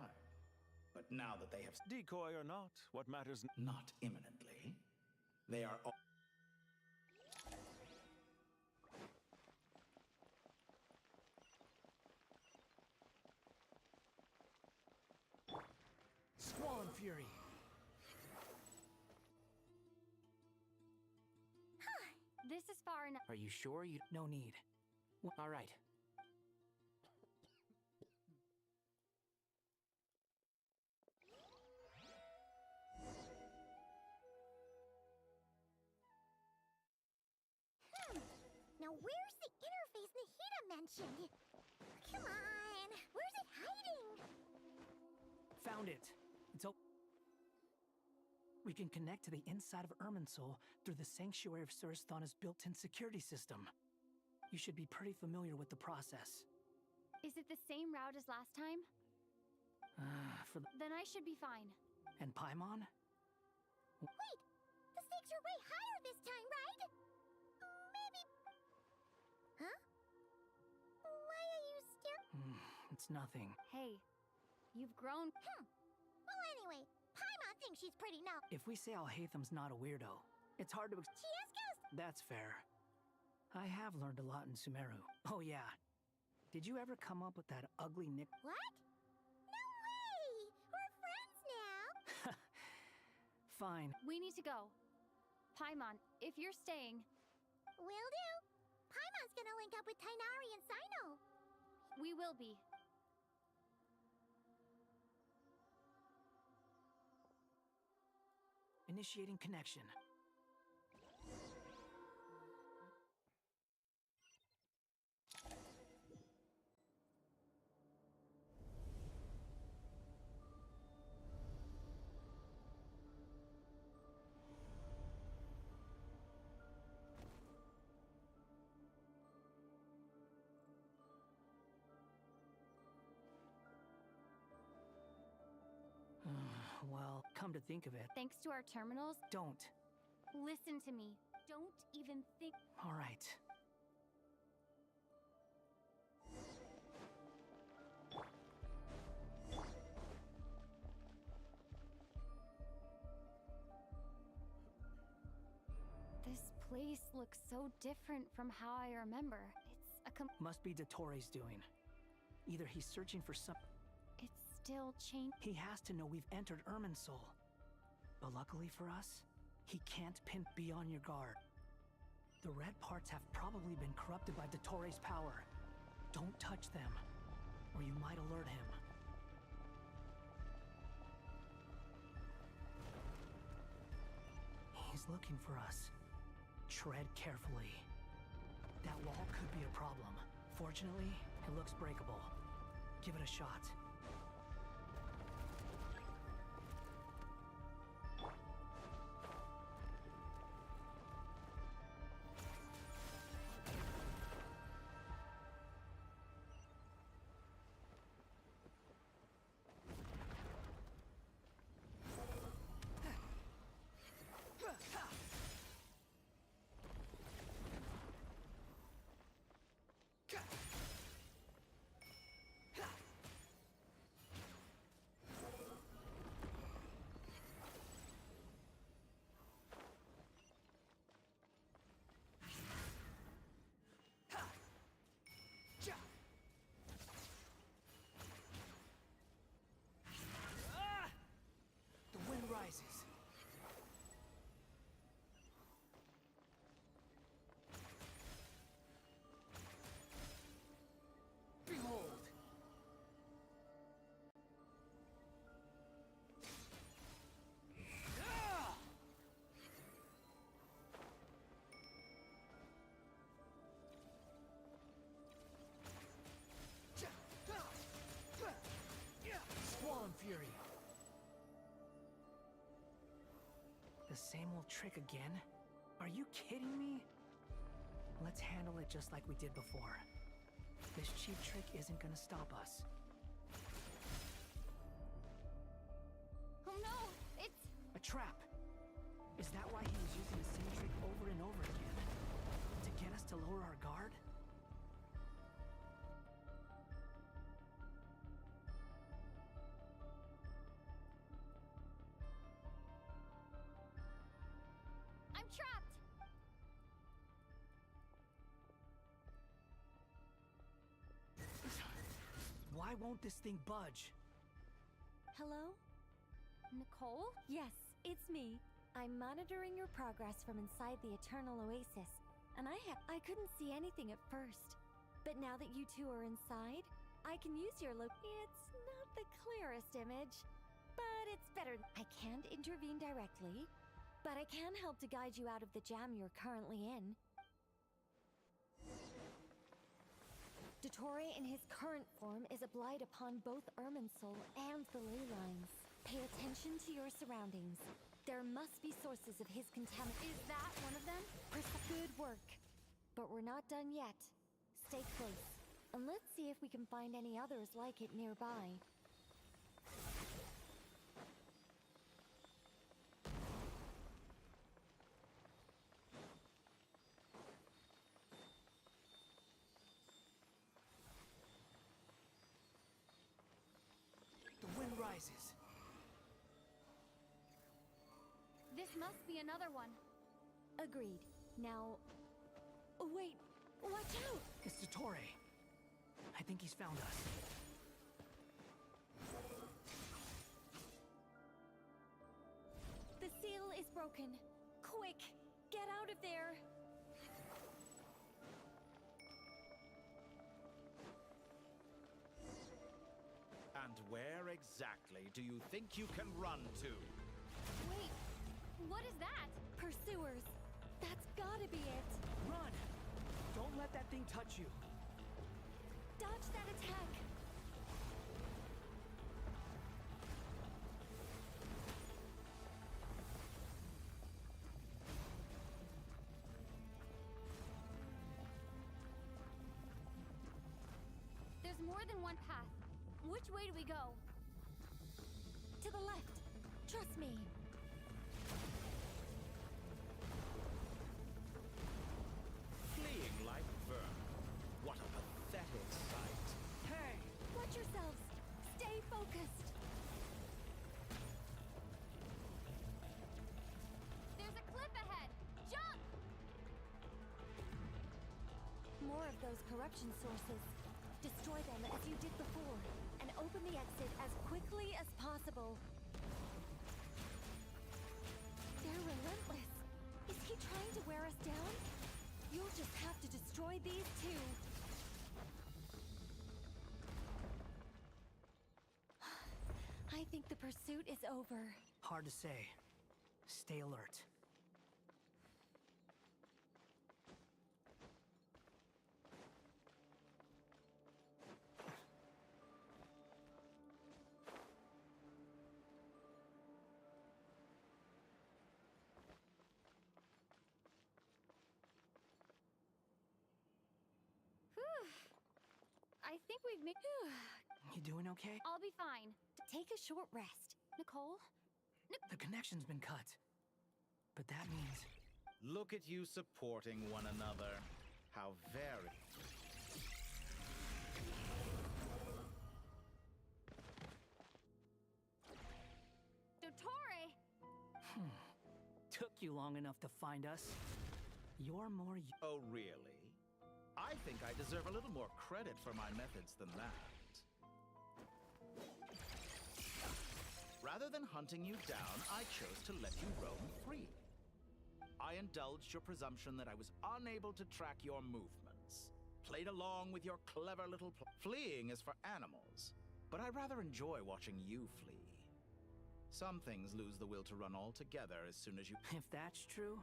But now that they have... Decoy or not, what matters... Not imminently. They are all... Squall and Fury. This is far enough. Are you sure you... No need. All right. Now where's the interface Nahida mentioned? Come on, where's it hiding? Found it. It's open. We can connect to the inside of Irminsul through the Sanctuary of Surasthana's built-in security system. You should be pretty familiar with the process. Is it the same route as last time? Then I should be fine. And Paimon? Wait! The stakes are way higher this time, right? Maybe... Huh? Why are you staring? It's nothing. Hey, you've grown. Well, anyway, Paimon thinks she's pretty now. If we say Alhaitham's not a weirdo, it's hard to... She is ghost. That's fair. I have learned a lot in Sumeru. Oh yeah. Did you ever come up with that ugly nick... What? No way! We're friends now! Fine. We need to go. Paimon, if you're staying... Will do. Paimon's gonna link up with Tainari and Sino. We will be. Initiating connection. Well, come to think of it... Thanks to our terminals... Don't. Listen to me. Don't even think... All right. This place looks so different from how I remember. It's a Must be Dottoro's doing. Either he's searching for some... It's still changed. He has to know we've entered Irminsul. But luckily for us, he can't be on your guard. The red parts have probably been corrupted by Dottoro's power. Don't touch them, or you might alert him. He's looking for us. Tread carefully. That wall could be a problem. Fortunately, it looks breakable. Give it a shot. Fury. The same old trick again? Are you kidding me? Let's handle it just like we did before. This cheap trick isn't gonna stop us. Oh no! It's... a trap! Is that why he was using the same trick over and over again? To get us to lower our guard? Trapped! Why won't this thing budge? Hello? Nicole? Yes, it's me. I'm monitoring your progress from inside the Eternal Oasis, and I couldn't see anything at first. But now that you two are inside, I can use your It's not the clearest image, but it's better. I can't intervene directly, but I can help to guide you out of the jam you're currently in. Dottore in his current form is a blight upon both Irminsul and the ley lines. Pay attention to your surroundings. There must be sources of his contamination. Is that one of them? Good work. But we're not done yet. Stay close. And let's see if we can find any others like it nearby. The wind rises. This must be another one. Agreed. Now... Wait! Watch out! It's Dottore. I think he's found us. The seal is broken. Quick! Get out of there! And where exactly do you think you can run to? Wait, what is that? Pursuers. That's gotta be it. Run! Don't let that thing touch you. Dodge that attack! There's more than one path. Which way do we go? To the left. Trust me. Fleeing like vermin. What a pathetic sight. Hey! Watch yourselves. Stay focused. There's a cliff ahead. Jump! More of those corruption sources. Destroy them as you did before, and open the exit as quickly as possible. They're relentless. Is he trying to wear us down? You'll just have to destroy these too. I think the pursuit is over. Hard to say. Stay alert. I think we've made... You doing okay? I'll be fine. Take a short rest. Nicole? The connection's been cut. But that means... Look at you supporting one another. How very... Dottore! Took you long enough to find us. You're more... Oh, really? I think I deserve a little more credit for my methods than that. Rather than hunting you down, I chose to let you roam free. I indulged your presumption that I was unable to track your movements. Played along with your clever little fleeing is for animals, but I rather enjoy watching you flee. Some things lose the will to run altogether as soon as you... If that's true,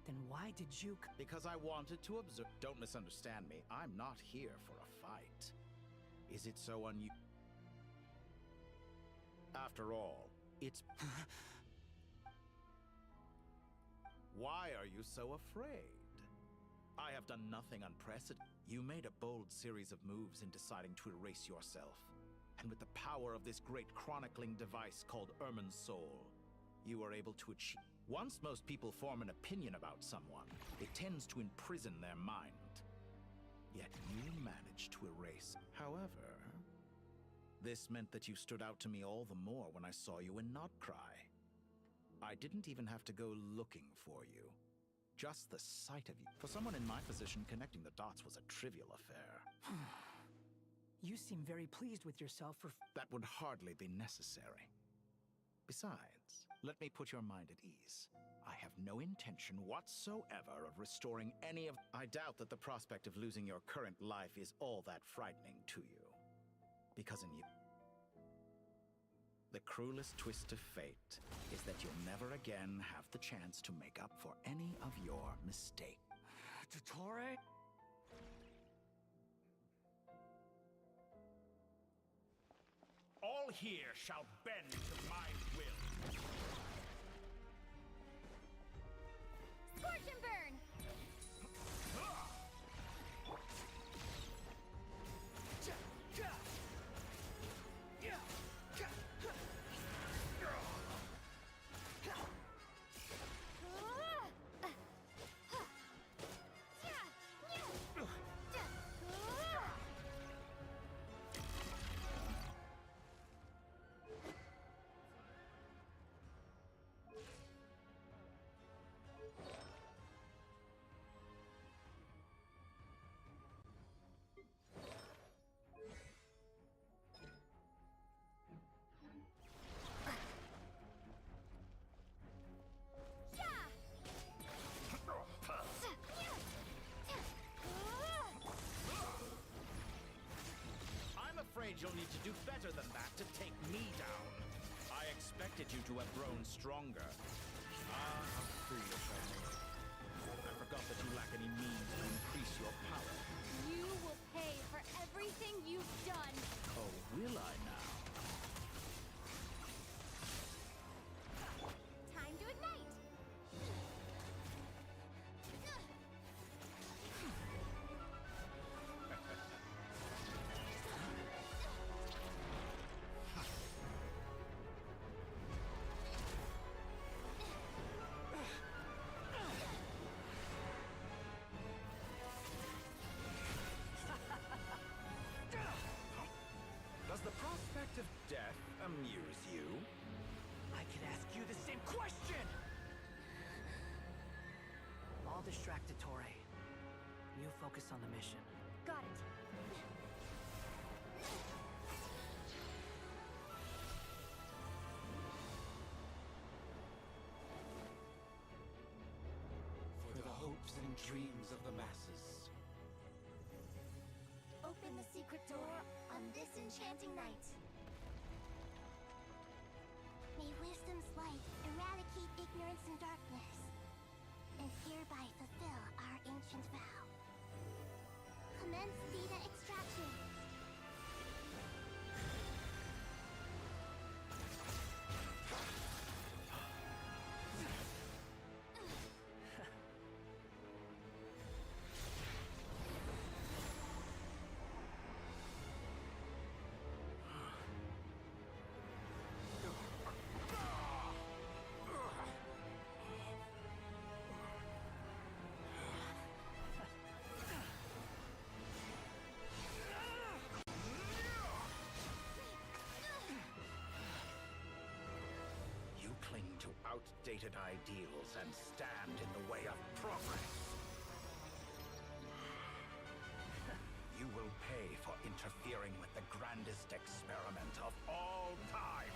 then why did you... Because I wanted to observe... Don't misunderstand me. I'm not here for a fight. Is it so unusual? After all, it's... Why are you so afraid? I have done nothing unprecedented. You made a bold series of moves in deciding to erase yourself. And with the power of this great chronicling device called Ermin's Soul, you are able to achieve... Once most people form an opinion about someone, it tends to imprison their mind. Yet you managed to erase. However, this meant that you stood out to me all the more when I saw you in Notcry. I didn't even have to go looking for you. Just the sight of you. For someone in my position, connecting the dots was a trivial affair. You seem very pleased with yourself for... That would hardly be necessary. Besides, let me put your mind at ease. I have no intention whatsoever of restoring any of... I doubt that the prospect of losing your current life is all that frightening to you. Because in you... The cruelest twist of fate is that you'll never again have the chance to make up for any of your mistakes. Dottore? All here shall bend to my will. Scorch and burn! you'll need to do better than that to take me down. I expected you to have grown stronger. Ah, how foolish of me. I forgot that you lack any means to increase your power. You will pay for everything you've done. Oh, will I now? Time to ignite! Does the prospect of death amuse you? I could ask you the same question! I'll distract Torre. You focus on the mission. Got it. For the hopes and dreams of the masses. Open the secret door on this enchanting night. May wisdom's light eradicate ignorance and darkness, and hereby fulfill our ancient vow. Commence data extraction. You cling to outdated ideals and stand in the way of progress. You will pay for interfering with the grandest experiment of all time.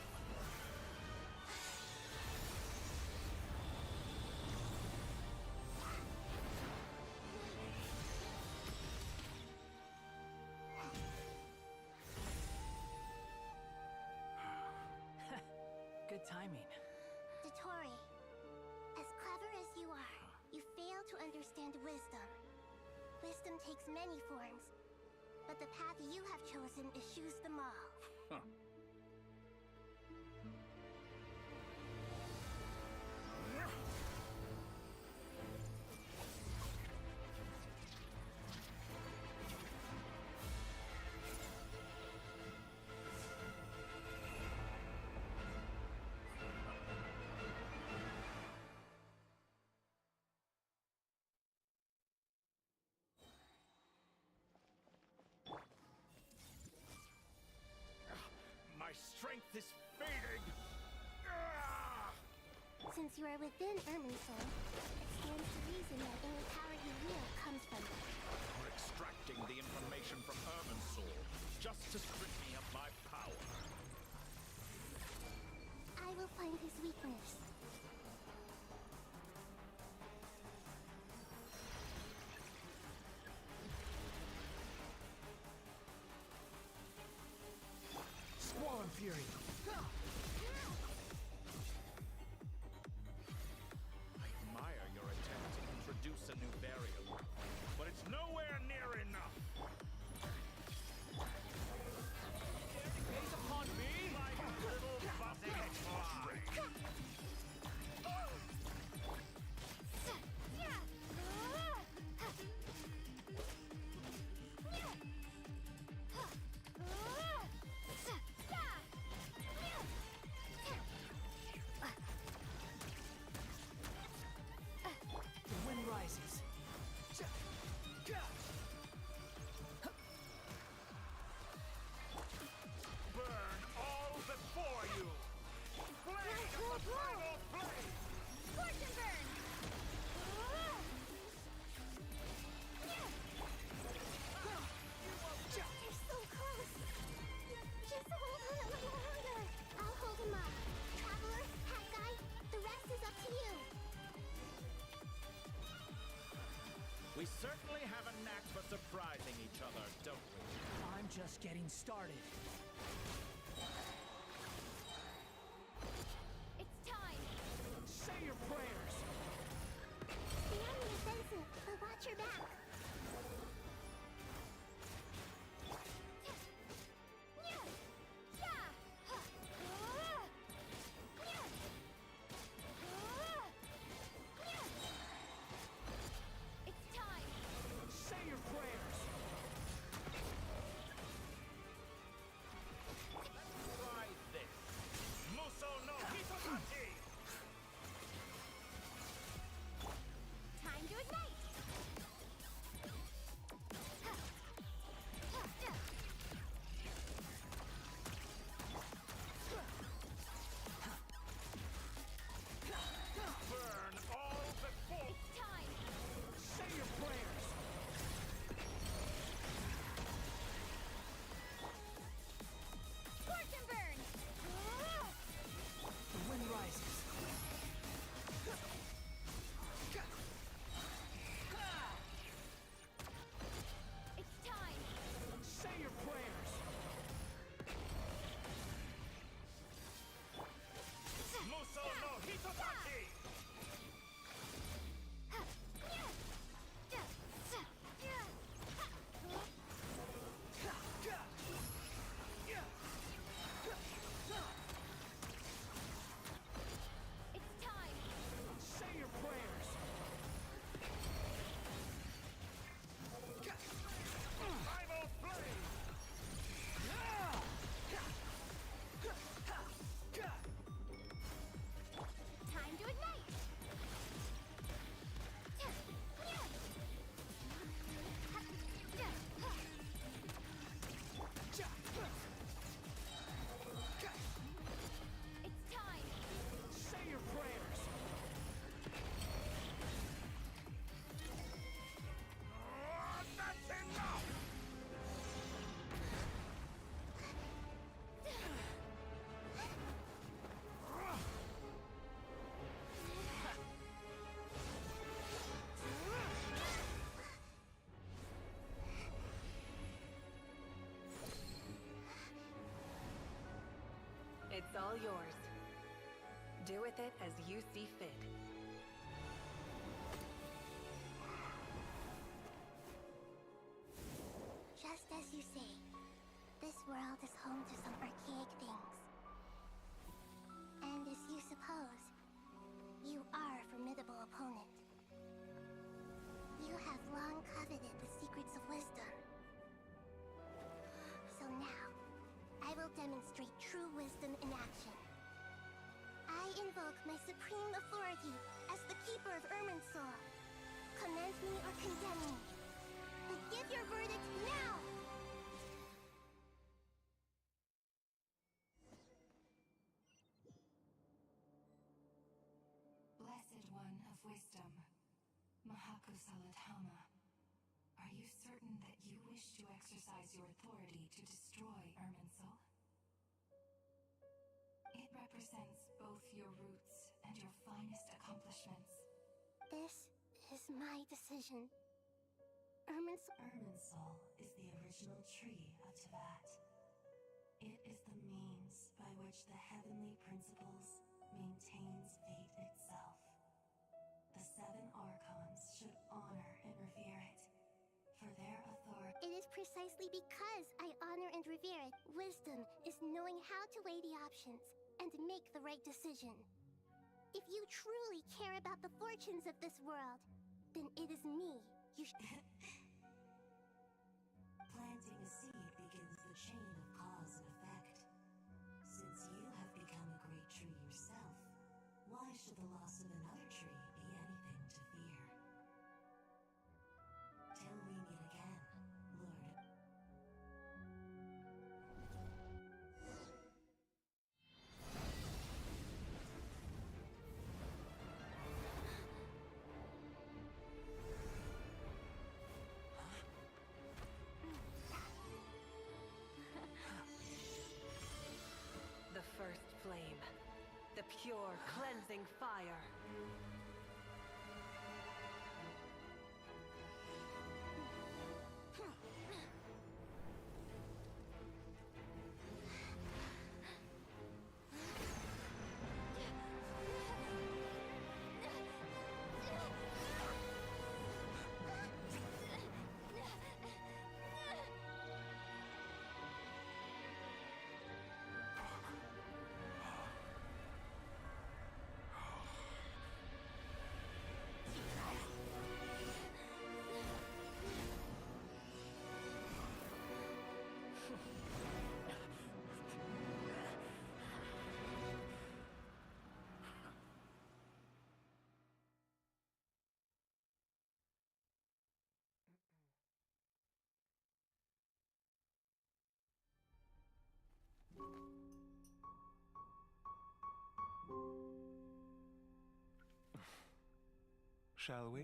Good timing. Dottore, as clever as you are, you fail to understand wisdom. Wisdom takes many forms, but the path you have chosen eschews them all. Huh. My strength is fading! Since you are within Irminsul, it stands to reason that any power you wield comes from it. You're extracting the information from Irminsul just to strip me of my power. I will find his weakness. Squall and Fury. I admire your attempt to introduce a new variant, but it's nowhere just getting started. It's time! Say your prayers! Stay on the offensive, but watch your back. It's time! Say your prayers! Try this. Muso no Hitotaki! Time to ignite! Burn all before... It's time! Say your prayers! Scorch and burn! The wind rises. It's time! Say your prayers! Muso no Hitotaki! It's time! Say your prayers! Primal flame! Time to ignite! It's time! Say your prayers! That's enough! It's all yours. Do with it as you see fit. Just as you say, this world is home to some archaic things. And as you suppose, you are a formidable opponent. You have long coveted the secrets of wisdom. So now, I will demonstrate true wisdom in action. I invoke my supreme authority as the keeper of Irminsul. Commend me or condemn me. But give your verdict now! Blessed One of Wisdom, Mahakusaladhama, are you certain that you wish to exercise your authority to destroy Irminsul? It represents both your roots and your finest accomplishments. This is my decision. Irminsul is the original tree of Teyvat. It is the means by which the heavenly principles maintains fate itself. The seven archons should honor and revere it, for their authority. It is precisely because I honor and revere it. Wisdom is knowing how to weigh the options and make the right decision. If you truly care about the fortunes of this world, then it is me you should... Planting a seed begins the chain of cause and effect. Since you have become a great tree yourself, why should the loss of another tree be anything to fear? Till we meet again, Lord. The first flame. The pure, cleansing fire. shall we?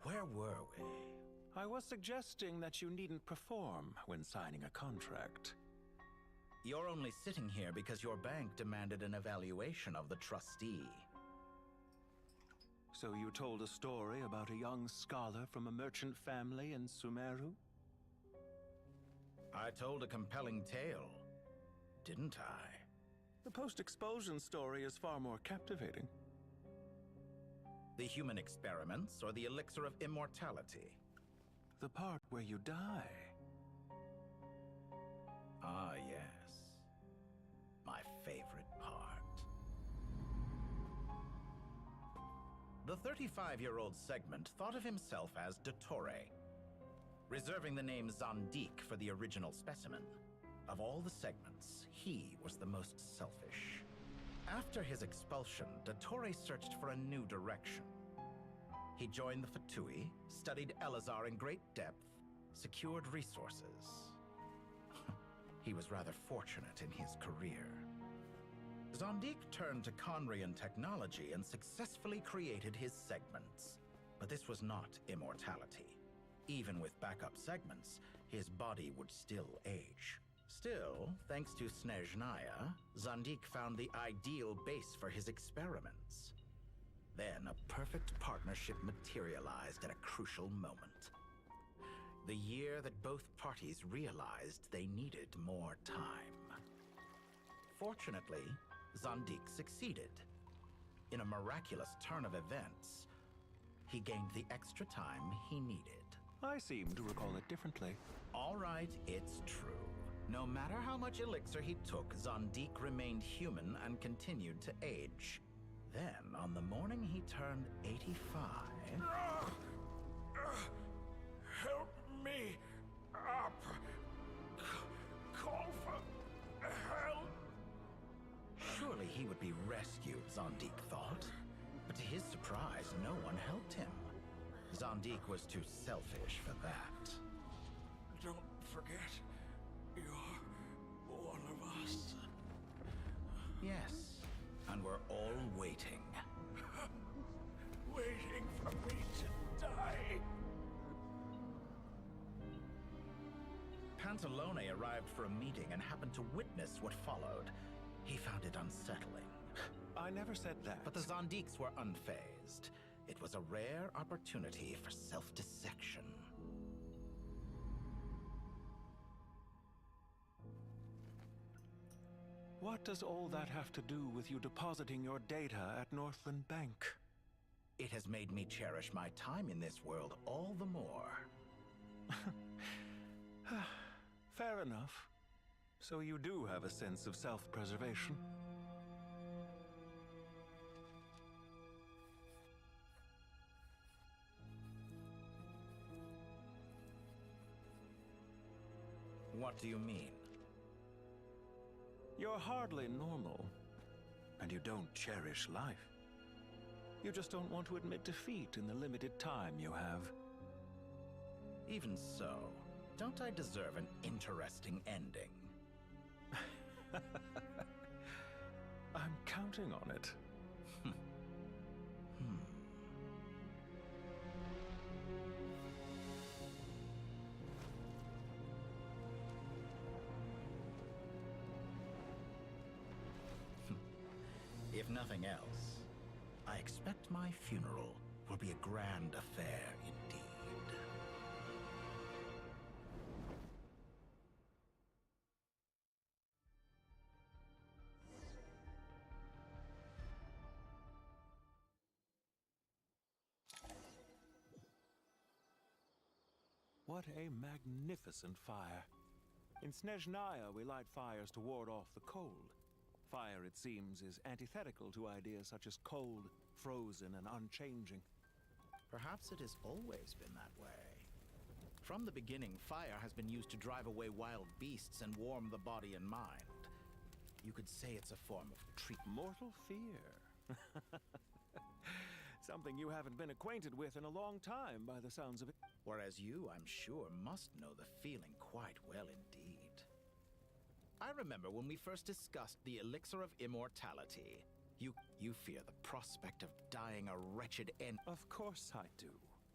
Where were we? I was suggesting that you needn't perform when signing a contract. You're only sitting here because your bank demanded an evaluation of the trustee. So you told a story about a young scholar from a merchant family in Sumeru? I told a compelling tale, didn't I? The post-expulsion story is far more captivating. The human experiments or the elixir of immortality? The part where you die. Ah, yes. My favorite part. The 35-year-old Segment thought of himself as Dottore, reserving the name Zandik for the original specimen. Of all the Segments, he was the most selfish. After his expulsion, Dottore searched for a new direction. He joined the Fatui, studied Elazar in great depth, secured resources. He was rather fortunate in his career. Zandik turned to Conrian technology and successfully created his segments. But this was not immortality. Even with backup segments, his body would still age. Still, thanks to Snezhnaya, Zandik found the ideal base for his experiments. Then a perfect partnership materialized at a crucial moment. The year that both parties realized they needed more time. Fortunately, Zandik succeeded. In a miraculous turn of events, he gained the extra time he needed. I seem to recall it differently. All right, it's true. No matter how much elixir he took, Zandik remained human and continued to age. Then, on the morning he turned 85... Help me up! Call for help! Surely he would be rescued, Zandik thought. But to his surprise, no one helped him. Zandik was too selfish for that. Don't forget, you're one of us. Yes, and we're all waiting. Waiting for me to die. Pantalone arrived for a meeting and happened to witness what followed. He found it unsettling. I never said that. But the Zandiks were unfazed. It was a rare opportunity for self-dissection. What does all that have to do with you depositing your data at Northland Bank? It has made me cherish my time in this world all the more. Fair enough. So you do have a sense of self-preservation. What do you mean? You're hardly normal, and you don't cherish life. You just don't want to admit defeat in the limited time you have. Even so, don't I deserve an interesting ending? I'm counting on it. If nothing else, I expect my funeral will be a grand affair indeed. What a magnificent fire. In Snezhnaya, we light fires to ward off the cold. Fire, it seems, is antithetical to ideas such as cold, frozen, and unchanging. Perhaps it has always been that way. From the beginning, fire has been used to drive away wild beasts and warm the body and mind. You could say it's a form of treatment. Mortal fear. Something you haven't been acquainted with in a long time, by the sounds of it. Whereas you, I'm sure, must know the feeling quite well indeed. I remember when we first discussed the elixir of immortality. You fear the prospect of dying a wretched end. Of course I do.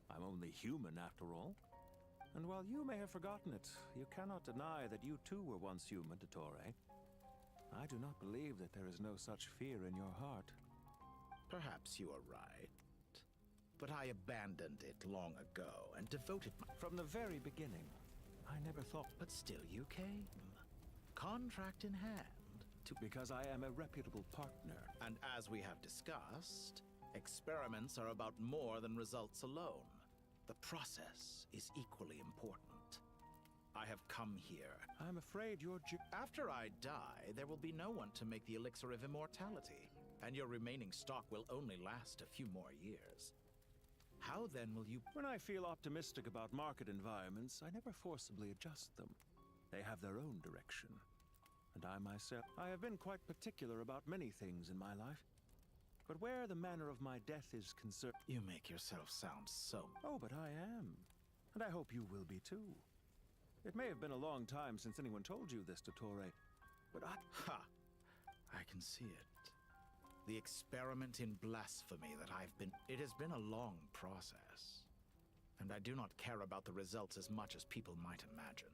I'm only human after all. And while you may have forgotten it, you cannot deny that you too were once human, Dottore. I do not believe that there is no such fear in your heart. Perhaps you are right. But I abandoned it long ago and devoted From the very beginning, I never thought... But still you came. Contract in hand. Because I am a reputable partner. And as we have discussed, experiments are about more than results alone. The process is equally important. I have come here. I'm afraid you're... After I die, there will be no one to make the elixir of immortality, and your remaining stock will only last a few more years. How then will you... When I feel optimistic about market environments, I never forcibly adjust them. They have their own direction. And I myself, I have been quite particular about many things in my life. But where the manner of my death is concerned... You make yourself sound so... Oh, but I am. And I hope you will be too. It may have been a long time since anyone told you this, Dottore, but I... Ha! I can see it. The experiment in blasphemy that I've been... It has been a long process. And I do not care about the results as much as people might imagine.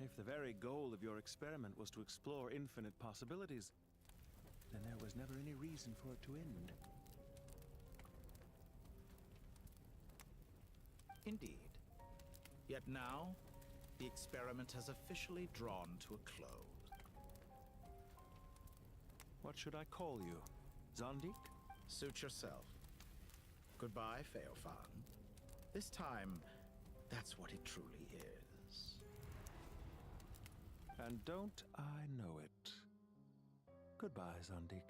If the very goal of your experiment was to explore infinite possibilities, then there was never any reason for it to end. Indeed. Yet now, the experiment has officially drawn to a close. What should I call you? Zondik? Suit yourself. Goodbye, Feofan. This time, that's what it truly is. And don't I know it? Goodbye, Zondik.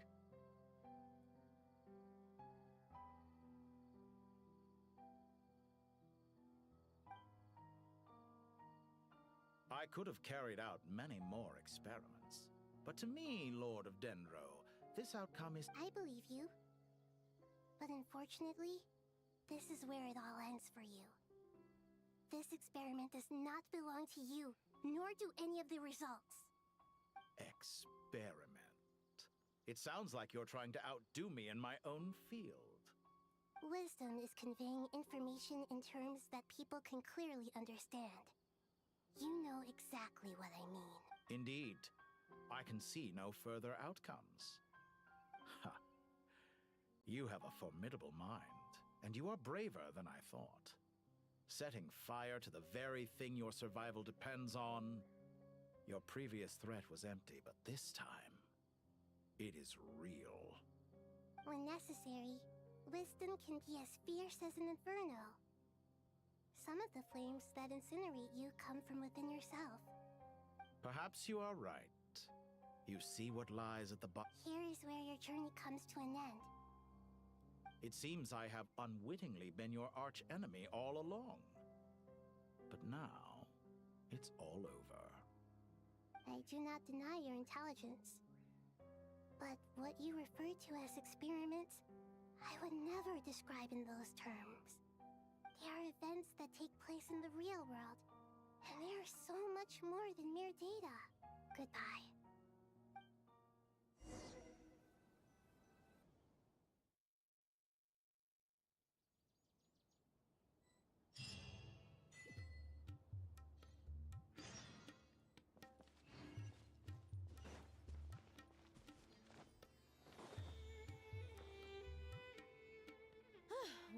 I could have carried out many more experiments. But to me, Lord of Dendro, this outcome is... I believe you. But unfortunately, this is where it all ends for you. This experiment does not belong to you, nor do any of the results. Experiment. It sounds like you're trying to outdo me in my own field. Wisdom is conveying information in terms that people can clearly understand. You know exactly what I mean. Indeed. I can see no further outcomes. Ha. You have a formidable mind, and you are braver than I thought. Setting fire to the very thing your survival depends on. Your previous threat was empty, but this time, it is real. When necessary, wisdom can be as fierce as an inferno. Some of the flames that incinerate you come from within yourself. Perhaps you are right. You see what lies at the bottom. Here is where your journey comes to an end. It seems I have unwittingly been your arch enemy all along. But now, it's all over. I do not deny your intelligence. But what you refer to as experiments, I would never describe in those terms. They are events that take place in the real world, and they are so much more than mere data. Goodbye.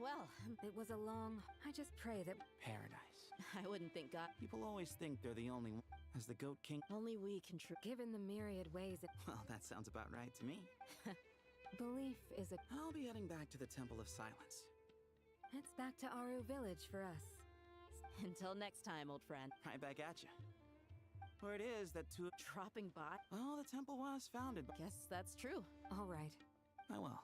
Well, it was a long... I just pray that... Paradise. I wouldn't think God... People always think they're the only one. As the Goat King... Only we can Given the myriad ways it... Well, that sounds about right to me. Belief is a... I'll be heading back to the Temple of Silence. It's back to Aru Village for us. Until next time, old friend. Right back at you. Word is that two... Dropping by? Well, the temple was founded by... Guess that's true. All right. I will.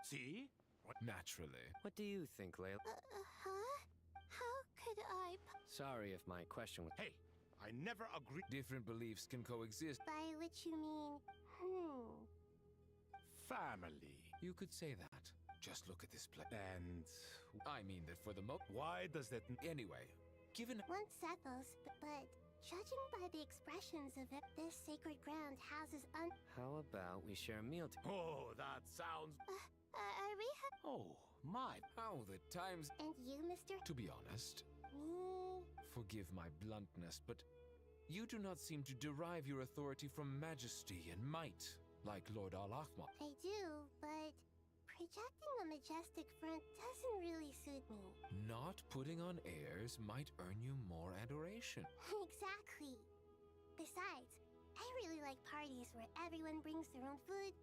See? What? Naturally. What do you think, Layla? Huh? How could I... Sorry if my question was... Hey, I never agreed. Different beliefs can coexist. By which you mean... Family. You could say that. Just look at this place. And I mean that for the Why does that... Anyway, given... One settles, but judging by the expressions of it, this sacred ground houses How about we share a meal Oh, that sounds... are we Oh, my. How the times... And you, mister? To be honest, Me? forgive my bluntness, but you do not seem to derive your authority from majesty and might, like Lord Al-Ahmar. I do, but projecting a majestic front doesn't really suit me. Not putting on airs might earn you more adoration. Exactly. Besides, I really like parties where everyone brings their own food,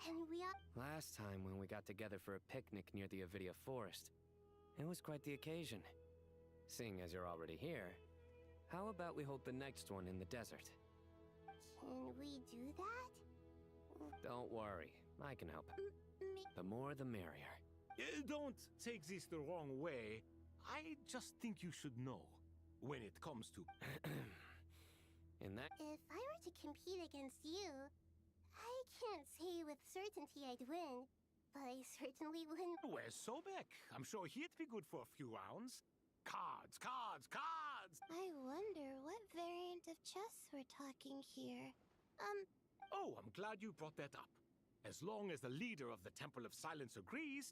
and we all... Last time when we got together for a picnic near the Avidia Forest, it was quite the occasion. Seeing as you're already here, how about we hold the next one in the desert? Can we do that? Don't worry, I can help. The more the merrier. Don't take this the wrong way. I just think you should know when it comes to... In that... If I were to compete against you, I can't say with certainty I'd win, but I certainly wouldn't... Where's Sobek? I'm sure he'd be good for a few rounds. Cards, cards, cards! I wonder what variant of chess we're talking here. Oh, I'm glad you brought that up. As long as the leader of the Temple of Silence agrees...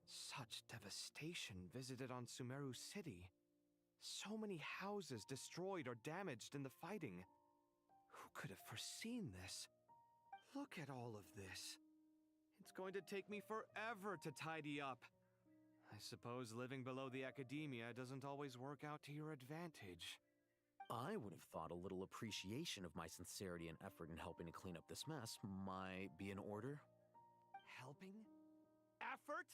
Such devastation visited on Sumeru City. So many houses destroyed or damaged in the fighting. Who could have foreseen this? Look at all of this. It's going to take me forever to tidy up. I suppose living below the academia doesn't always work out to your advantage. I would have thought a little appreciation of my sincerity and effort in helping to clean up this mess might be in order. Helping? Effort?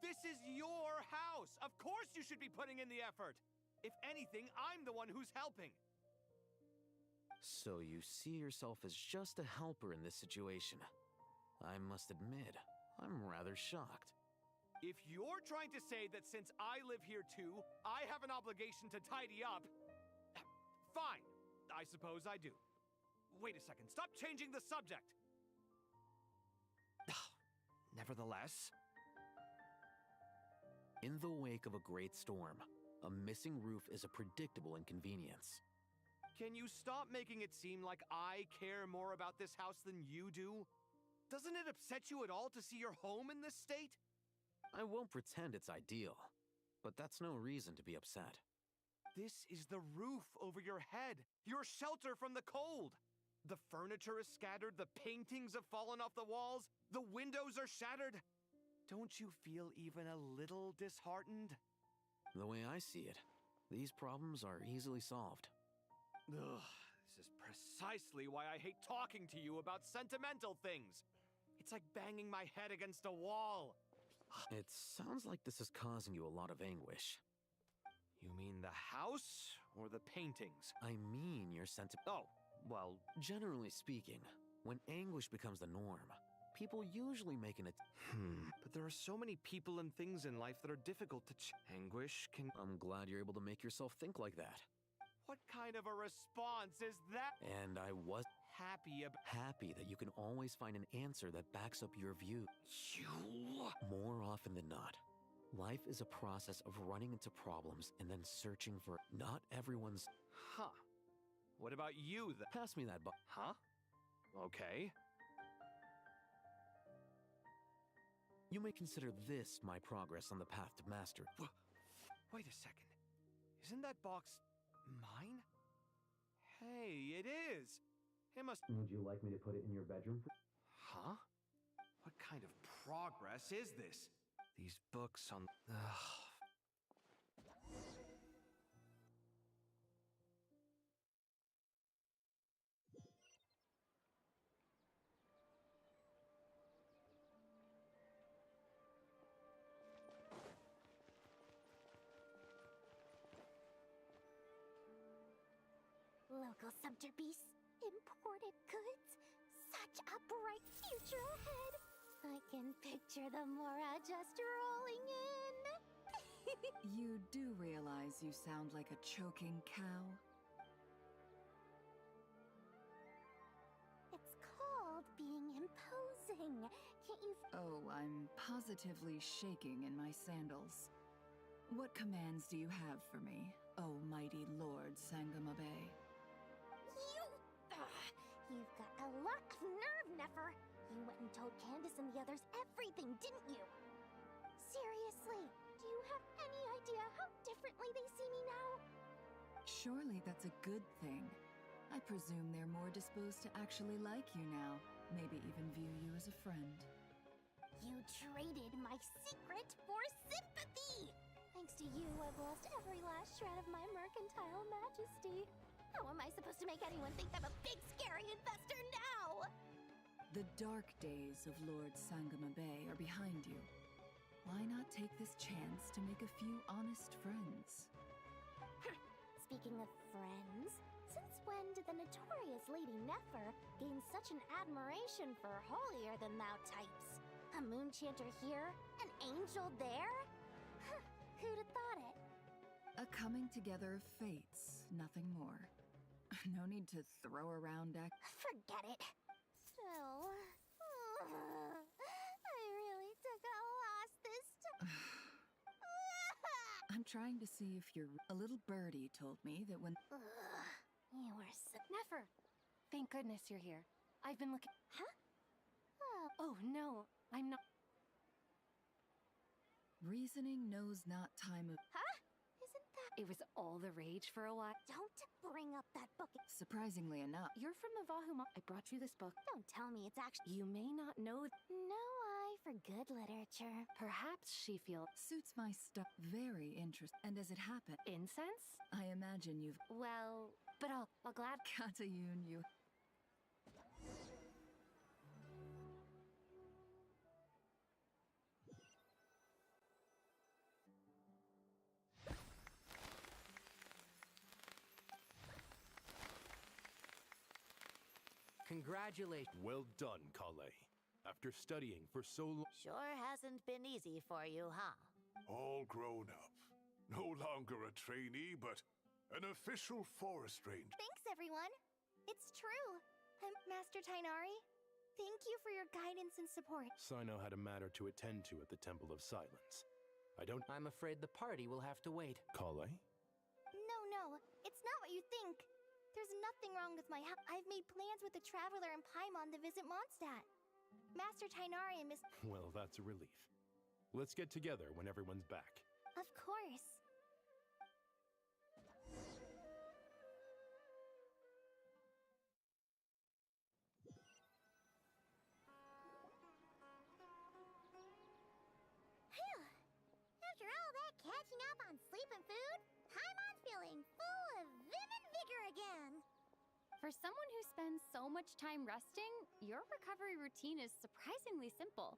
This is your house! Of course you should be putting in the effort! If anything, I'm the one who's helping! So you see yourself as just a helper in this situation. I must admit, I'm rather shocked. If you're trying to say that since I live here too, I have an obligation to tidy up, fine, I suppose I do. Wait a second, stop changing the subject! Nevertheless... In the wake of a great storm, a missing roof is a predictable inconvenience. Can you stop making it seem like I care more about this house than you do? Doesn't it upset you at all to see your home in this state? I won't pretend it's ideal, but that's no reason to be upset. This is the roof over your head, your shelter from the cold. The furniture is scattered, the paintings have fallen off the walls, the windows are shattered. Don't you feel even a little disheartened? The way I see it, these problems are easily solved. Ugh, this is precisely why I hate talking to you about sentimental things. It's like banging my head against a wall. It sounds like this is causing you a lot of anguish. You mean the house or the paintings? I mean your Oh, well... Generally speaking, when anguish becomes the norm, people usually make an But there are so many people and things in life that are difficult to anguish can... I'm glad you're able to make yourself think like that. What kind of a response is that? And I was happy that you can always find an answer that backs up your view. More often than not, life is a process of running into problems and then searching for... Not everyone's... Huh. What about you then? Pass me that Huh? Okay. You may consider this my progress on the path to mastery. Wait a second. Isn't that box mine? Hey, it is! It must... Would you like me to put it in your bedroom? Huh? What kind of progress is this? These books on... Ugh. Local subter beasts, imported goods, such a bright future ahead. I can picture the Mora just rolling in. You do realize you sound like a choking cow? It's called being imposing. Can't you... Oh, I'm positively shaking in my sandals. What commands do you have for me, oh mighty Lord Sangamabe? You've got a lot of nerve, Nefer. You went and told Candace and the others everything, didn't you? Seriously, do you have any idea how differently they see me now? Surely that's a good thing. I presume they're more disposed to actually like you now, maybe even view you as a friend. You traded my secret for sympathy! Thanks to you, I've lost every last shred of my mercantile majesty. How am I supposed to make anyone think I'm a big, scary investor now? The dark days of Lord Sangamabe are behind you. Why not take this chance to make a few honest friends? Speaking of friends, since when did the notorious Lady Nefer gain such an admiration for holier-than-thou types? A moon chanter here, an angel there? Who'd have thought it? A coming together of fates, nothing more. No need to throw around Forget it. Still, I really took a loss this time. I'm trying to see if you're... A little birdie told me that when... You were so... Nefer! Thank goodness you're here. I've been looking... Huh? Oh, no. I'm not... Reasoning knows not time of... Huh? Isn't that... It was all the rage for a while. Don't bring up that book. Surprisingly enough... You're from the Vahuma. I brought you this book. Don't tell me it's actually... You may not know... No eye for good literature. Perhaps she feels... Suits my stuff. Very interesting. And as it happened... Incense? I imagine you've... Well, but I'll glad... Katayun, you... Congratulations. Well done, Kale. After studying for so long... Sure hasn't been easy for you, huh? All grown up. No longer a trainee, but an official forest ranger. Thanks, everyone. It's true. I'm Master Tainari. Thank you for your guidance and support. Sino had a matter to attend to at the Temple of Silence. I'm afraid the party will have to wait. Kale? No. It's not what you think. There's nothing wrong with my health. I've made plans with the Traveler and Paimon to visit Mondstadt. Master Tainari and Miss... Well, that's a relief. Let's get together when everyone's back. Of course. Phew. After all that catching up on sleep and food, Paimon's feeling full of vim and vigor again. For someone who spends so much time resting, your recovery routine is surprisingly simple.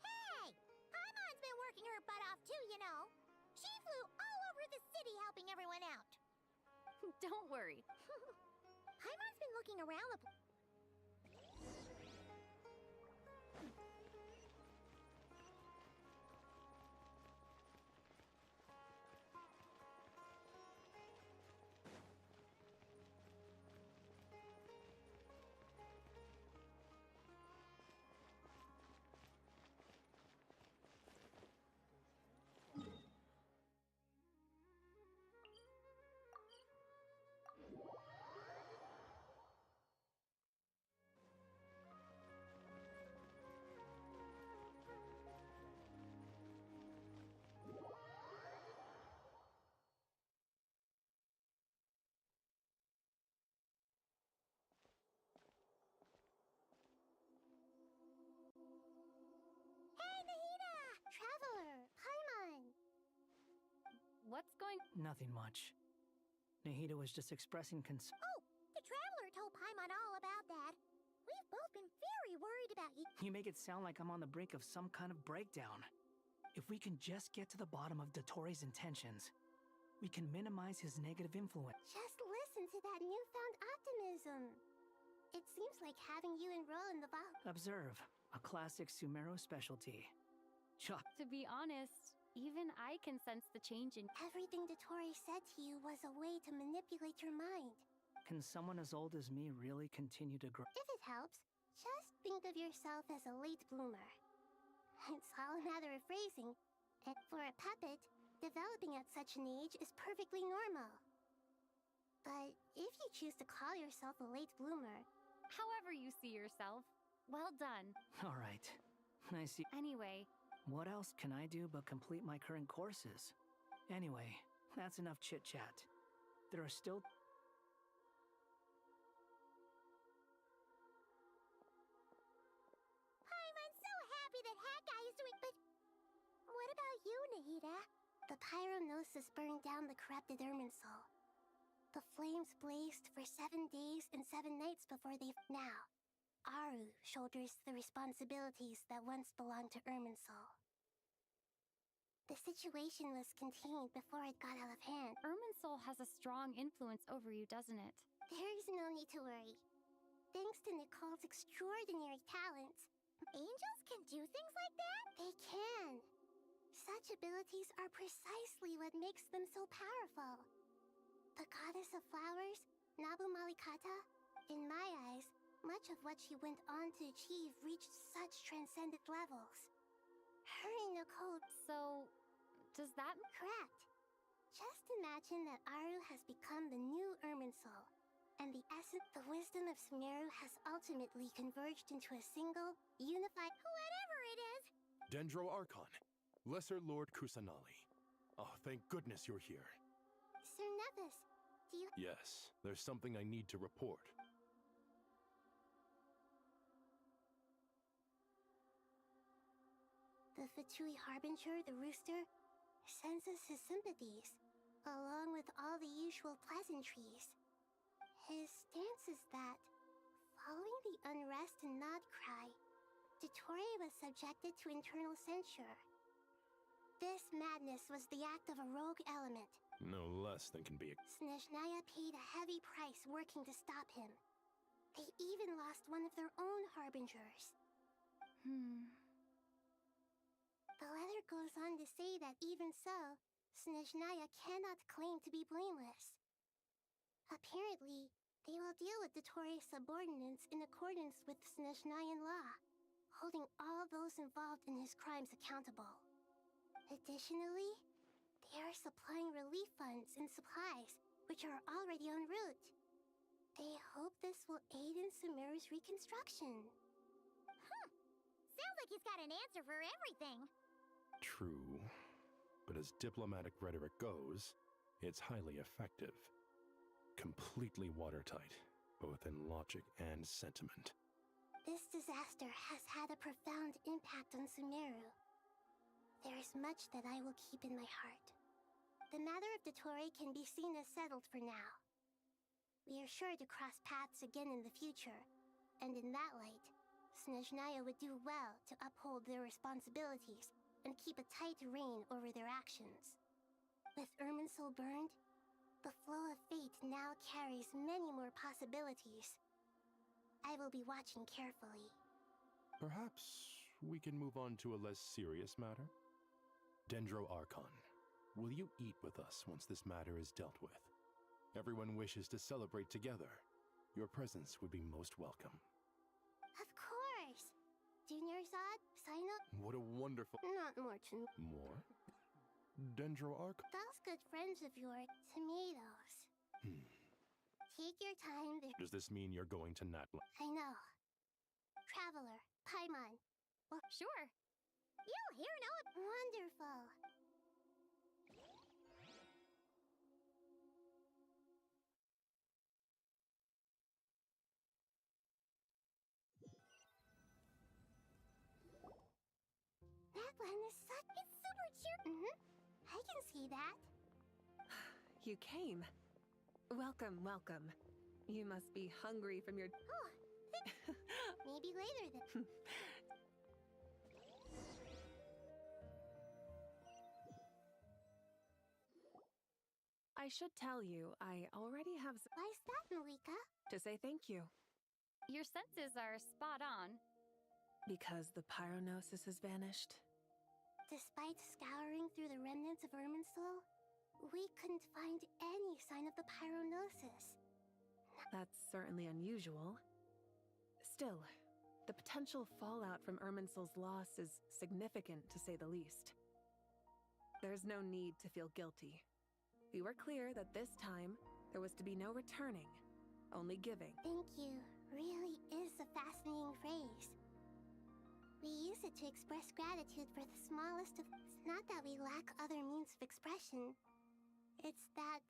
Hey! Paimon's been working her butt off too, you know. She flew all over the city helping everyone out. Don't worry. Paimon's been looking around the... Traveler, Paimon! What's going... Nothing much. Nahida was just expressing concern. Oh, the Traveler told Paimon all about that. We've both been very worried about you. You make it sound like I'm on the brink of some kind of breakdown. If we can just get to the bottom of Dottoro's intentions, we can minimize his negative influence. Just listen to that newfound optimism. It seems like having you enroll in the vault. Observe, a classic Sumeru specialty. Chuck. To be honest, Even I can sense the change in... Everything Dottore said to you was a way to manipulate your mind. Can someone as old as me really continue to grow? If it helps, just think of yourself as a late bloomer. It's all a matter of phrasing, and for a puppet, developing at such an age is perfectly normal. But if you choose to call yourself a late bloomer... However you see yourself, well done. All right. I see. Anyway... What else can I do but complete my current courses? Anyway, that's enough chit-chat. There are still... I'm so happy that Hat Guy is doing... But what about you, Nahida? The Pyronosis burned down the corrupted Irminsul. The flames blazed for 7 days and 7 nights before they... Now, Aru shoulders the responsibilities that once belonged to Irminsul. The situation was contained before it got out of hand. Irminsul has a strong influence over you, doesn't it? There's no need to worry. Thanks to Nicole's extraordinary talents, angels can do things like that? They can. Such abilities are precisely what makes them so powerful. The goddess of flowers, Nabu Malikata, in my eyes, much of what she went on to achieve reached such transcendent levels. Hurry, Nicole. So, does that... Correct. Just imagine that Aru has become the new Irminsul, and the essence, the wisdom of Sumeru has ultimately converged into a single, unified... Whatever it is! Dendro Archon, Lesser Lord Kusanali. Oh, thank goodness you're here. Sir Nevis, do you... Yes, there's something I need to report. The Fatui Harbinger, the Rooster, sends us his sympathies, along with all the usual pleasantries. His stance is that, following the unrest and Nod Cry, Dottore was subjected to internal censure. This madness was the act of a rogue element. No less than can be... Snezhnaya paid a heavy price working to stop him. They even lost one of their own Harbingers. The letter goes on to say that even so, Snezhnaya cannot claim to be blameless. Apparently, they will deal with Dottore's subordinates in accordance with Snezhnayan law, holding all those involved in his crimes accountable. Additionally, they are supplying relief funds and supplies, which are already en route. They hope this will aid in Sumeru's reconstruction. Sounds like he's got an answer for everything. True, but as diplomatic rhetoric goes, it's highly effective. Completely watertight, both in logic and sentiment. This disaster has had a profound impact on Sumeru. There is much that I will keep in my heart. The matter of Dottore can be seen as settled for now. We are sure to cross paths again in the future, and in that light, Snezhnaya would do well to uphold their responsibilities and keep a tight rein over their actions. With Irminsul burned, the flow of fate now carries many more possibilities. I will be watching carefully. Perhaps we can move on to a less serious matter? Dendro Archon, will you eat with us once this matter is dealt with? Everyone wishes to celebrate together. Your presence would be most welcome. Of course! Junior Zod, sign up. What a wonderful... Not more to... More? Dendro Archon? Those good friends of yours, tomatoes. Take your time. Does this mean you're going to Natla? I know. Traveler, Paimon. Well, sure. You'll hear no... Wonderful. Natlan is such... It's super cheer... I can see that. You came. Welcome, welcome. You must be hungry from your... Oh, maybe later then. I should tell you, I already have... Why's that, Malika? To say thank you. Your senses are spot on. Because the pyronosis has vanished. Despite scouring through the remnants of Irminsul, we couldn't find any sign of the pyronosis. That's certainly unusual. Still, the potential fallout from Irminsul's loss is significant, to say the least. There's no need to feel guilty. We were clear that this time, there was to be no returning, only giving. Thank you really is a fascinating phrase. We use it to express gratitude for the smallest of... It's not that we lack other means of expression. It's that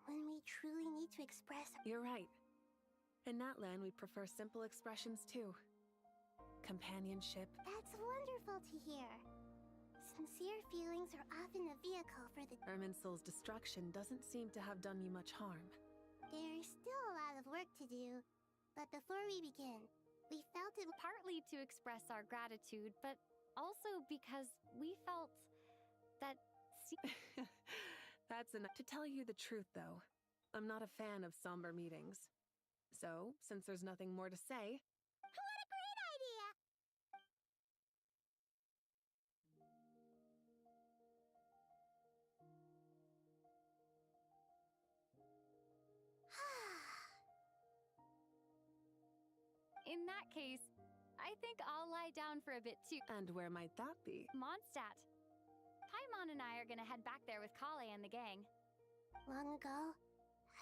when we truly need to express... You're right. In that land, we prefer simple expressions too. Companionship. That's wonderful to hear. Sincere feelings are often a vehicle for the... Irminsul's destruction doesn't seem to have done you much harm. There's still a lot of work to do. But before we begin, we felt it... Partly to express our gratitude, but also because we felt that... That's enough. To tell you the truth, though, I'm not a fan of somber meetings. So, since there's nothing more to say... What a great idea! In that case, I think I'll lie down for a bit too. And where might that be? Mondstadt. Paimon and I are gonna head back there with Kale and the gang. Long ago,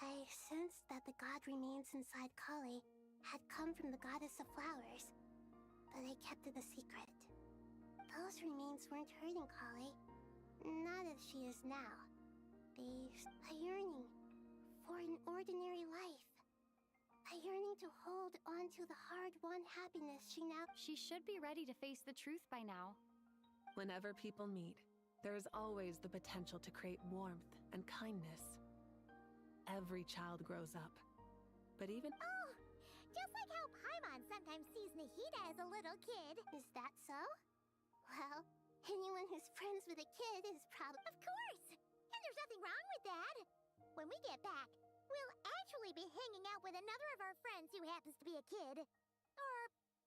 I sensed that the god remains inside Kale had come from the goddess of flowers, but I kept it a secret. Those remains weren't hurting Kale, not as she is now. A yearning for an ordinary life. A yearning to hold on to the hard-won happiness She should be ready to face the truth by now. Whenever people meet, there is always the potential to create warmth and kindness. Every child grows up. But even... Oh! Just like how Paimon sometimes sees Nahida as a little kid. Is that so? Well, anyone who's friends with a kid is probably... Of course! And there's nothing wrong with that. When we get back, we'll actually be hanging out with another of our friends who happens to be a kid. Or,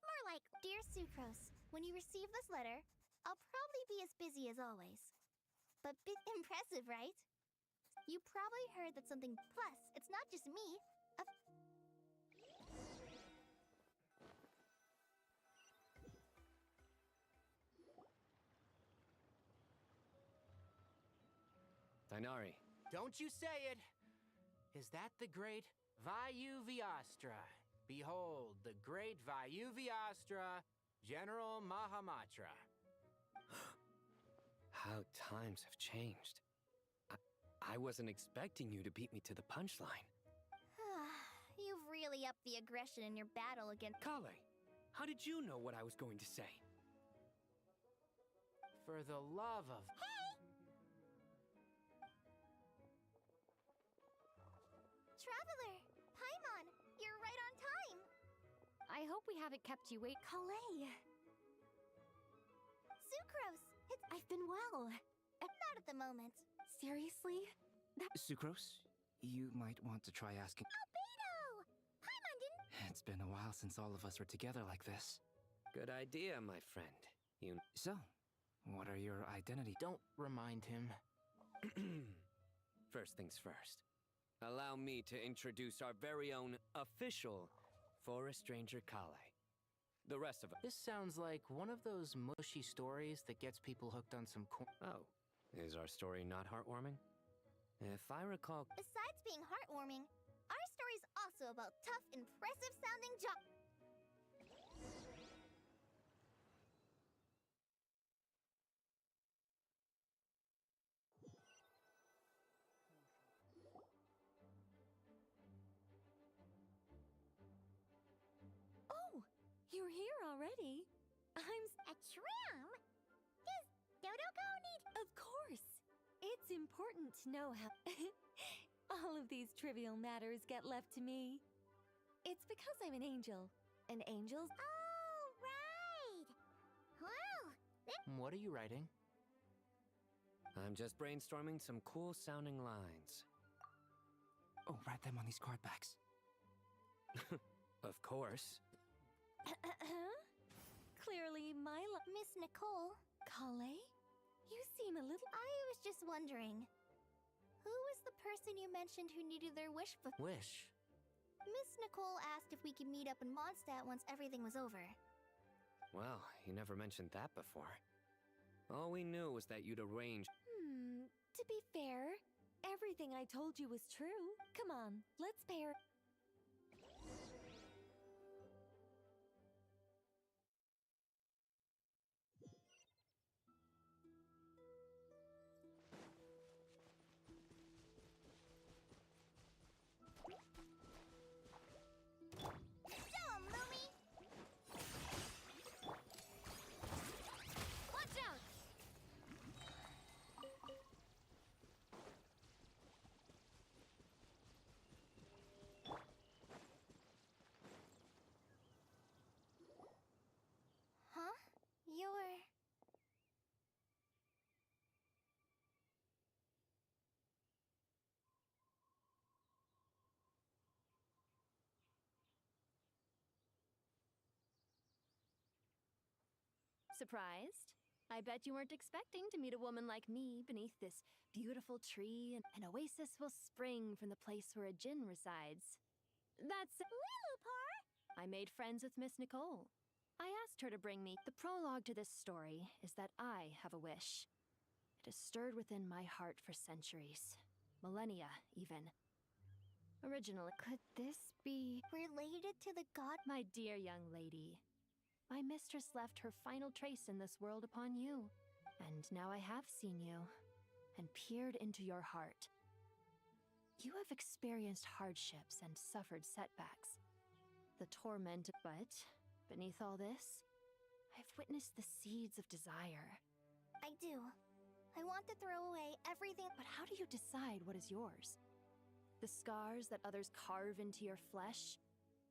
more like... Dear Sucrose, when you receive this letter, I'll probably be as busy as always. But bit impressive, right? You probably heard that something... Plus, it's not just me. Dainari. Don't you say it! Is that the great Vayuviastra? Behold, the great Vayuviastra, General Mahamatra. How times have changed. I wasn't expecting you to beat me to the punchline. You've really upped the aggression in your battle against... Kale, how did you know what I was going to say? For the love of... Hey! Traveler! Paimon! You're right on time! I hope we haven't kept you wait. Kale! Sucrose! I've been well. Not at the moment. Seriously? Sucrose, you might want to try asking... Albedo! Paimon didn't... It's been a while since all of us were together like this. Good idea, my friend. So, what are your identities? Don't remind him. First things first. Allow me to introduce our very own official Forest Ranger Kale. The rest of us. This sounds like one of those mushy stories that gets people hooked on some corn. Oh, is our story not heartwarming? If I recall... Besides being heartwarming, our story's also about tough, impressive-sounding Oh, you're here already. I'm... A tram? Does Dodoko need... Of course. It's important to know how... all of these trivial matters get left to me. It's because I'm an angel. And angels... Oh, right! Well, What are you writing? I'm just brainstorming some cool-sounding lines. Oh, write them on these card backs. Of course. Clearly, my Miss Nicole. Kale? You seem a little... I was just wondering, who was the person you mentioned who needed their wish fulfilled? Wish? Miss Nicole asked if we could meet up in Mondstadt once everything was over. Well, you never mentioned that before. All we knew was that you'd arranged... To be fair, everything I told you was true. Come on, let's pair... Huh? You're... Surprised? I bet you weren't expecting to meet a woman like me beneath this beautiful tree, and an oasis will spring from the place where a djinn resides. That's Lilupar! I made friends with Miss Nicole. I asked her to bring me. The prologue to this story is that I have a wish. It has stirred within my heart for centuries. Millennia, even. Originally, could this be related to the god? My dear young lady, my mistress left her final trace in this world upon you. And now I have seen you, and peered into your heart. You have experienced hardships and suffered setbacks. The torment, but beneath all this, I've witnessed the seeds of desire. I do. I want to throw away everything. But how do you decide what is yours? The scars that others carve into your flesh?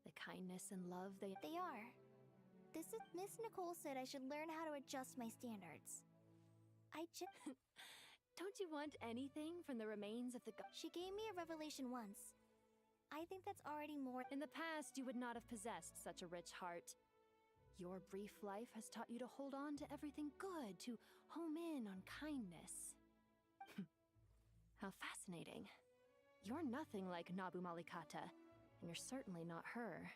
The kindness and love they are. This is... Miss Nicole said I should learn how to adjust my standards. Don't you want anything from the remains of the She gave me a revelation once. I think that's already more... In the past, you would not have possessed such a rich heart. Your brief life has taught you to hold on to everything good, to home in on kindness. How fascinating. You're nothing like Nabu Malikata, and you're certainly not her.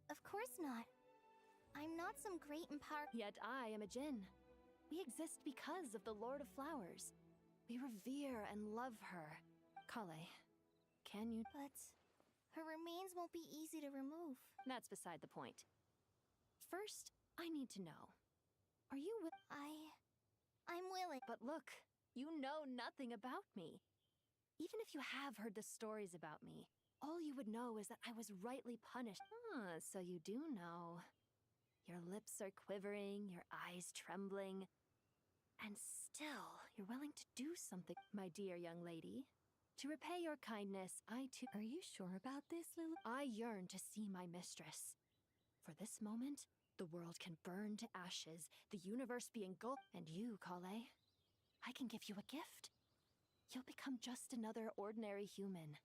Of course not. I'm not some great and powerful... Yet I am a djinn. We exist because of the Lord of Flowers. We revere and love her. Kale, can you... But her remains won't be easy to remove. That's beside the point. First, I need to know. Are you I'm willing. But look, you know nothing about me. Even if you have heard the stories about me, all you would know is that I was rightly punished. So you do know. Your lips are quivering, your eyes trembling. And still, you're willing to do something, my dear young lady. To repay your kindness, I too... Are you sure about this, Lily? I yearn to see my mistress. For this moment, the world can burn to ashes, the universe be engulfed. And you, Kale, I can give you a gift. You'll become just another ordinary human.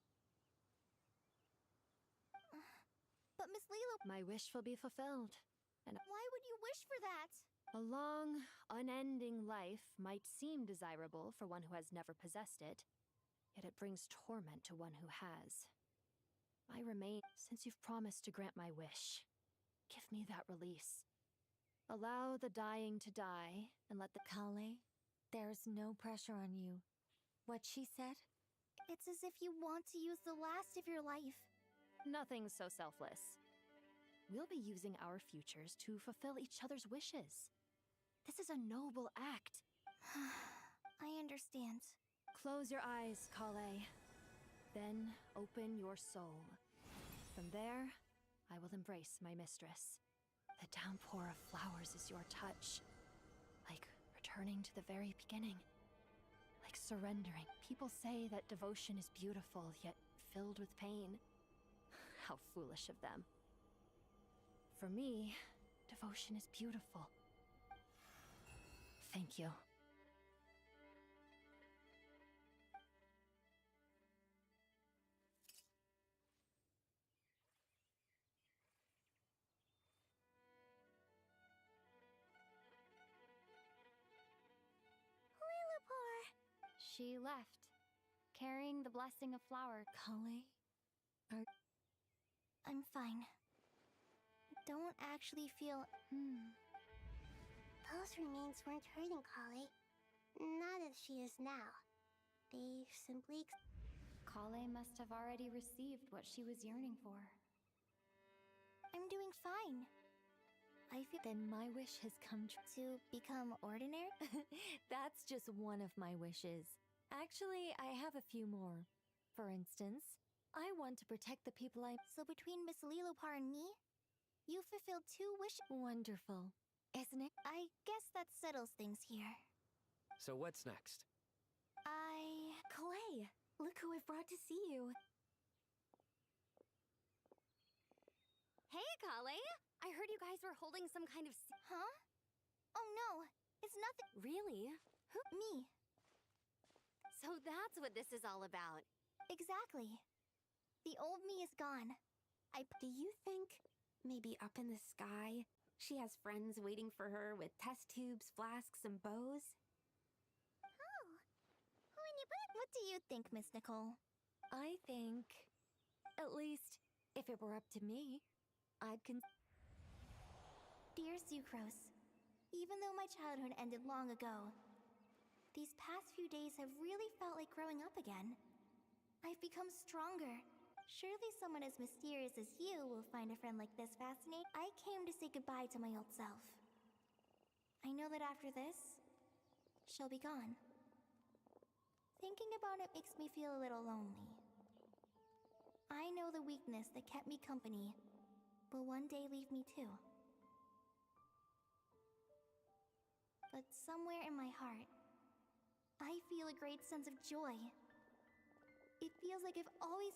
But Miss Lilo... My wish will be fulfilled. And why would you wish for that? A long, unending life might seem desirable for one who has never possessed it, yet it brings torment to one who has. I remain, since you've promised to grant my wish. Give me that release. Allow the dying to die, and let the... Kale, there's no pressure on you. What she said? It's as if you want to use the last of your life. Nothing so selfless. We'll be using our futures to fulfill each other's wishes. This is a noble act. I understand. Close your eyes, Kale. Then open your soul. From there, I will embrace my mistress. The downpour of flowers is your touch. Like returning to the very beginning. Like surrendering. People say that devotion is beautiful, yet filled with pain. How foolish of them. For me, devotion is beautiful. Thank you. She left, carrying the blessing of flower. Kale? I'm fine. Don't actually feel... Those remains weren't hurting Kale. Not as she is now. They simply... Kale must have already received what she was yearning for. I'm doing fine. I feel then my wish has come to become ordinary? That's just one of my wishes. Actually, I have a few more. For instance, I want to protect the people I... So between Miss Lilopar and me, you fulfilled 2 wishes. Wonderful. Isn't it? I guess that settles things here. So what's next? Kale, look who I've brought to see you. Hey, Kale! I heard you guys were holding some kind of... Huh? Oh no, it's nothing. Really? Who? Me. So that's what this is all about. Exactly. The old me is gone. Do you think, maybe up in the sky, she has friends waiting for her with test tubes, flasks, and bows? Oh. When you put it... What do you think, Miss Nicole? I think, at least, if it were up to me, I'd Dear Sucrose, even though my childhood ended long ago, these past few days have really felt like growing up again. I've become stronger. Surely someone as mysterious as you will find a friend like this fascinating. I came to say goodbye to my old self. I know that after this, she'll be gone. Thinking about it makes me feel a little lonely. I know the weakness that kept me company will one day leave me too. But somewhere in my heart, I feel a great sense of joy. It feels like I've always...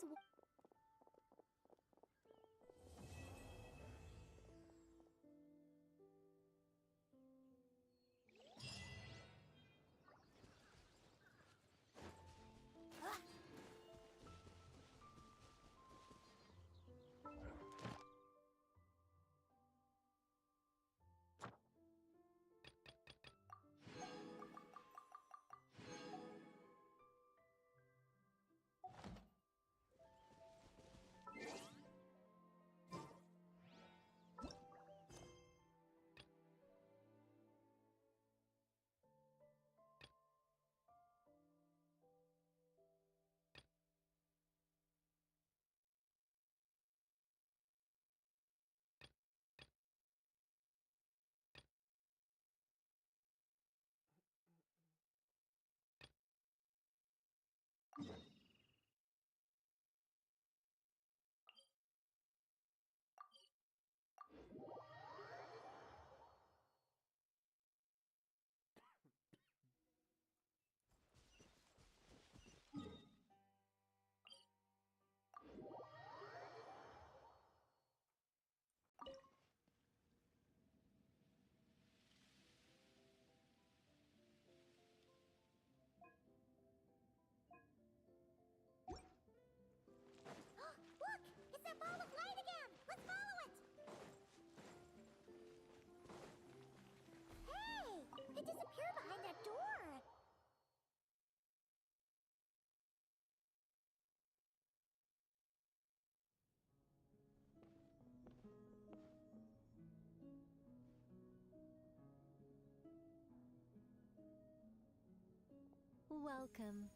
Welcome.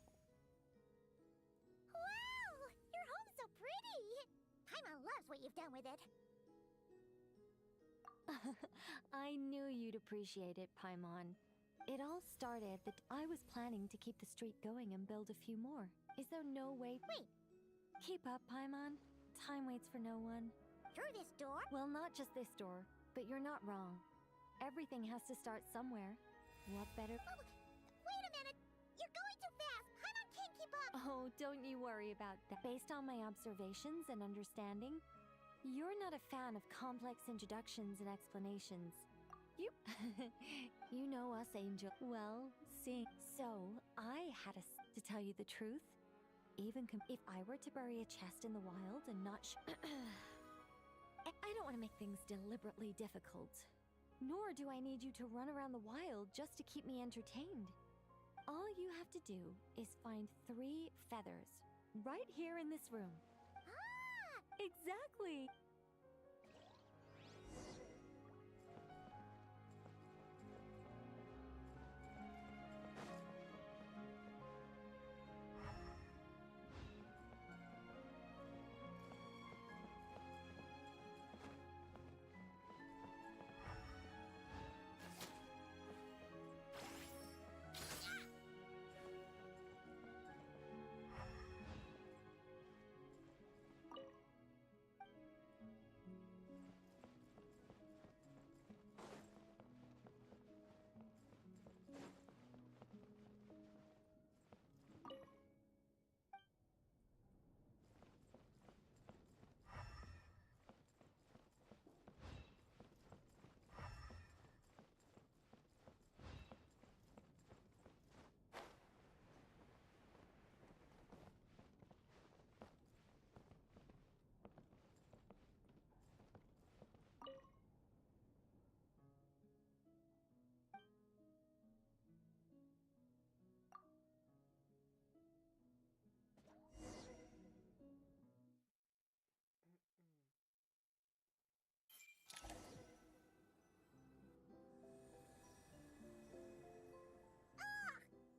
Wow! Your home's so pretty! Paimon loves what you've done with it. I knew you'd appreciate it, Paimon. It all started that I was planning to keep the streak going and build a few more. Is there no way... Wait! Keep up, Paimon. Time waits for no one. Through this door? Well, not just this door, but you're not wrong. Everything has to start somewhere. What better... Oh, wait a minute! You're going too fast! Paimon can't keep up! Oh, don't you worry about that. Based on my observations and understanding, you're not a fan of complex introductions and explanations. You... you know us, Angel. Well, see... So, I had to tell you the truth. Even if I were to bury a chest in the wild and not I don't want to make things deliberately difficult. Nor do I need you to run around the wild just to keep me entertained. All you have to do is find 3 feathers right here in this room. Ah! Exactly!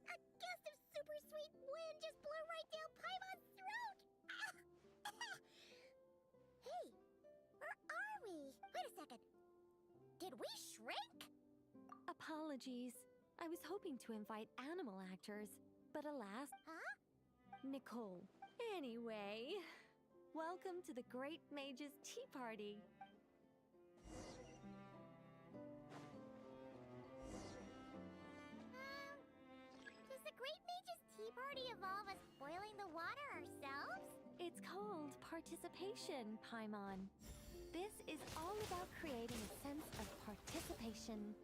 A gust of super sweet wind just blew right down Paimon's throat! Hey, where are we? Wait a second. Did we shrink? Apologies. I was hoping to invite animal actors, but alas. Huh? Nicole. Anyway, welcome to the Great Mage's Tea Party. Does the Great Mage's Tea Party involve us boiling the water ourselves? It's called participation, Paimon. This is all about creating a sense of participation.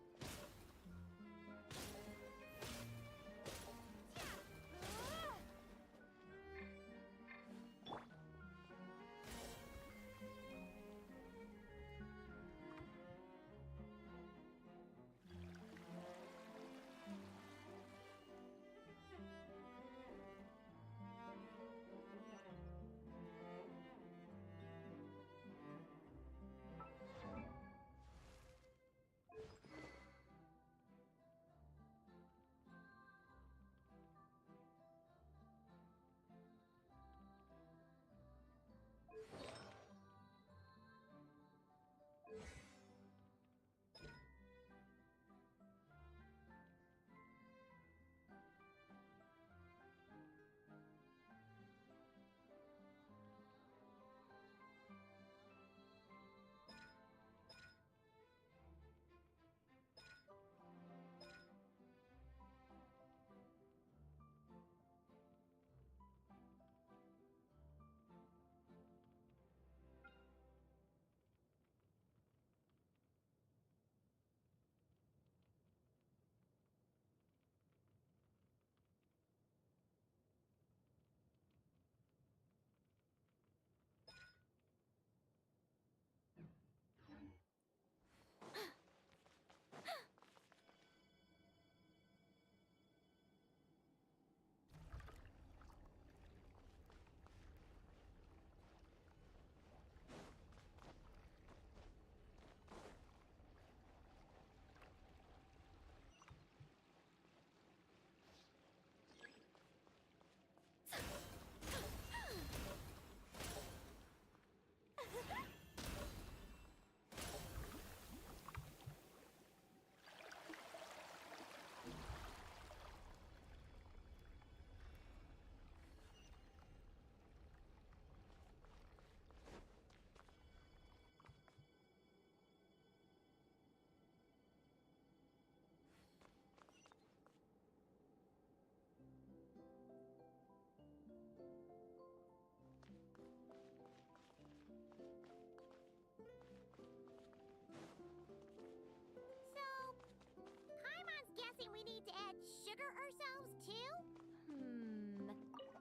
We need to add sugar ourselves too?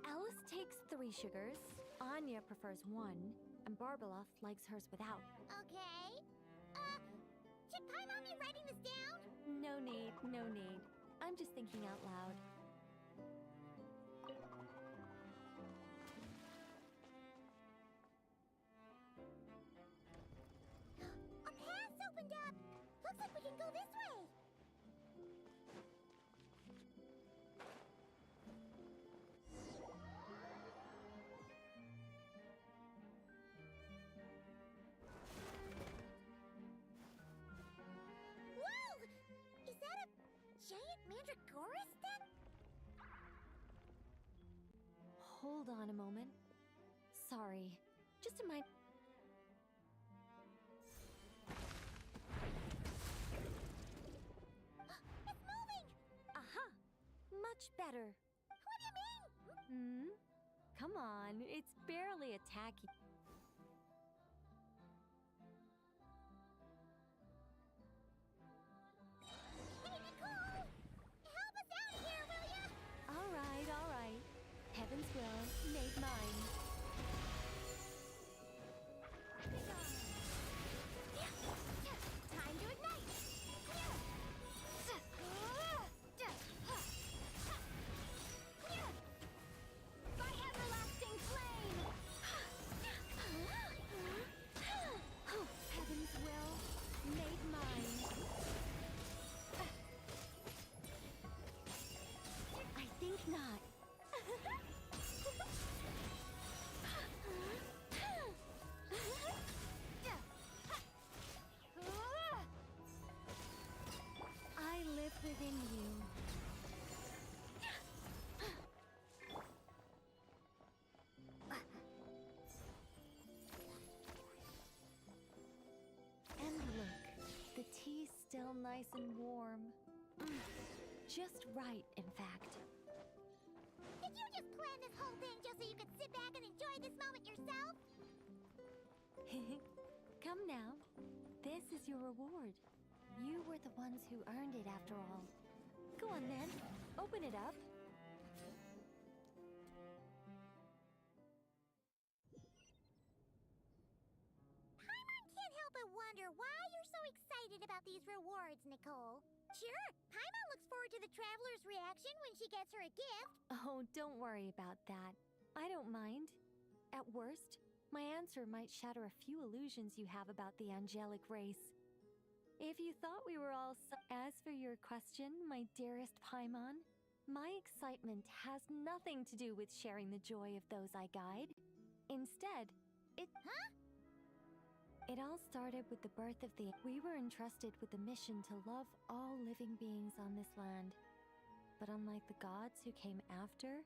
Alice takes 3 sugars, Anya prefers 1, and Barbeloff likes hers without. Okay. Should Paimon be writing this down? No need, no need. I'm just thinking out loud. Dragoristan? Hold on a moment. Sorry. Just a mind. It's moving! Aha! Much better. What do you mean? Come on, it's barely attacking. Hey, Nicole! Help us out here, will ya? All right. Heaven's will made mine. Time to ignite! By everlasting flame! Heaven's will made mine. I think not. I live within you. And look, the tea's still nice and warm. Just right, in fact. Did you just plan this whole thing just so you could sit back and enjoy this moment yourself? Come now. This is your reward. You were the ones who earned it after all. Go on then. Open it up. Paimon can't help but wonder why you're so excited about these rewards, Nicole. Sure, Paimon looks forward to the traveler's reaction when she gets her a gift. Oh, don't worry about that. I don't mind. At worst, my answer might shatter a few illusions you have about the angelic race. If you thought we were all As for your question, my dearest Paimon, my excitement has nothing to do with sharing the joy of those I guide. Instead, it all started with the birth of the... We were entrusted with the mission to love all living beings on this land. But unlike the gods who came after,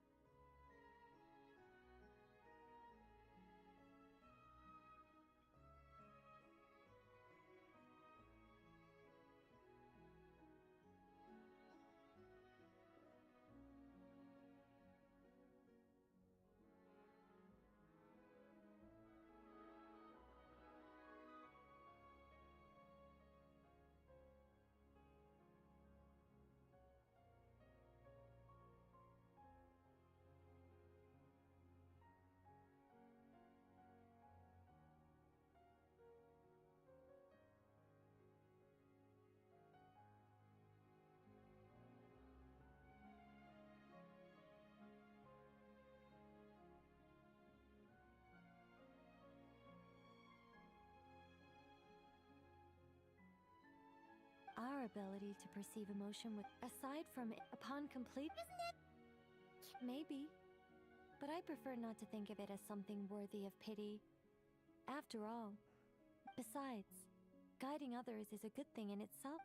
our ability to perceive emotion with... Aside from it, upon complete... Isn't it? Maybe. But I prefer not to think of it as something worthy of pity. After all, besides, guiding others is a good thing in itself.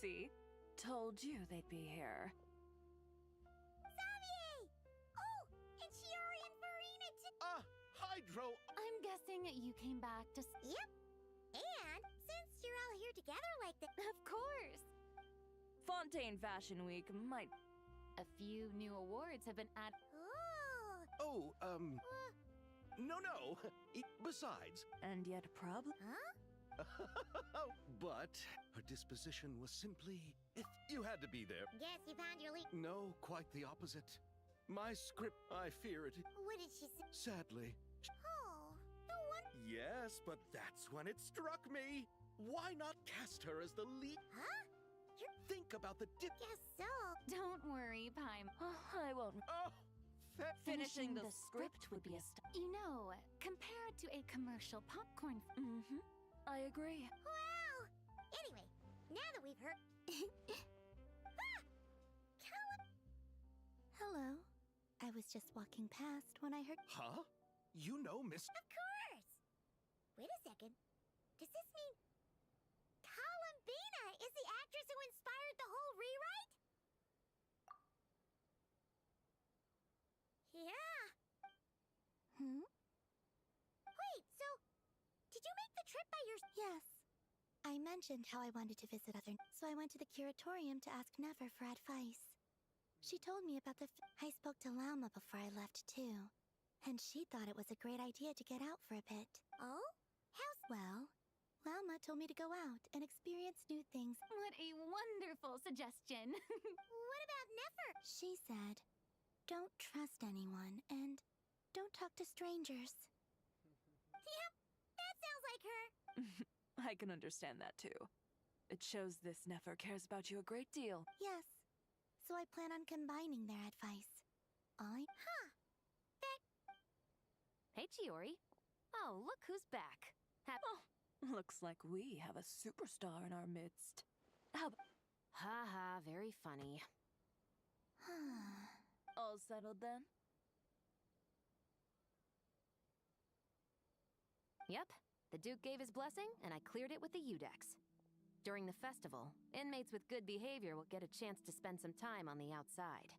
See? told you they'd be here. Xavier! Oh, and Chiori and Farina too! Hydro! I'm guessing you came back to... Yep. And since you're all here together like that... Of course! Fontaine Fashion Week might... A few new awards have been added. Oh! No. Besides... And yet a problem? Huh? But her disposition was simply... If you had to be there. Guess you found your lead. No, quite the opposite. My script, I fear it. What did she say? Sadly. Oh, no one... Yes, but that's when it struck me. Why not cast her as the lead? Huh? Think about the Guess so. Don't worry, Paim. I won't... Finishing the script would be a You know, compared to a commercial popcorn... Mm-hmm. I agree. Wow! Anyway, now that we've heard... Callum! Hello. I was just walking past when I heard... Huh? You know Miss... Of course! Wait a second. Does this mean... Columbina is the actress who inspired the whole rewrite? Yeah. Wait, so... Did you make the trip by yourself? Yes. I mentioned how I wanted to visit other... So I went to the curatorium to ask Never for advice. She told me about I spoke to Lauma before I left, too. And she thought it was a great idea to get out for a bit. Oh? How's... Well, Lauma told me to go out and experience new things. What a wonderful suggestion. What about Never? She said, don't trust anyone and don't talk to strangers. Yep, that sounds like her. I can understand that too. It shows this Nefer cares about you a great deal. Yes, so I plan on combining their advice. Huh. Hey, Chiori. Oh, look who's back. Looks like we have a superstar in our midst. How Ha, very funny. all settled then? Yep, the Duke gave his blessing, and I cleared it with the Udex. During the festival, inmates with good behavior will get a chance to spend some time on the outside.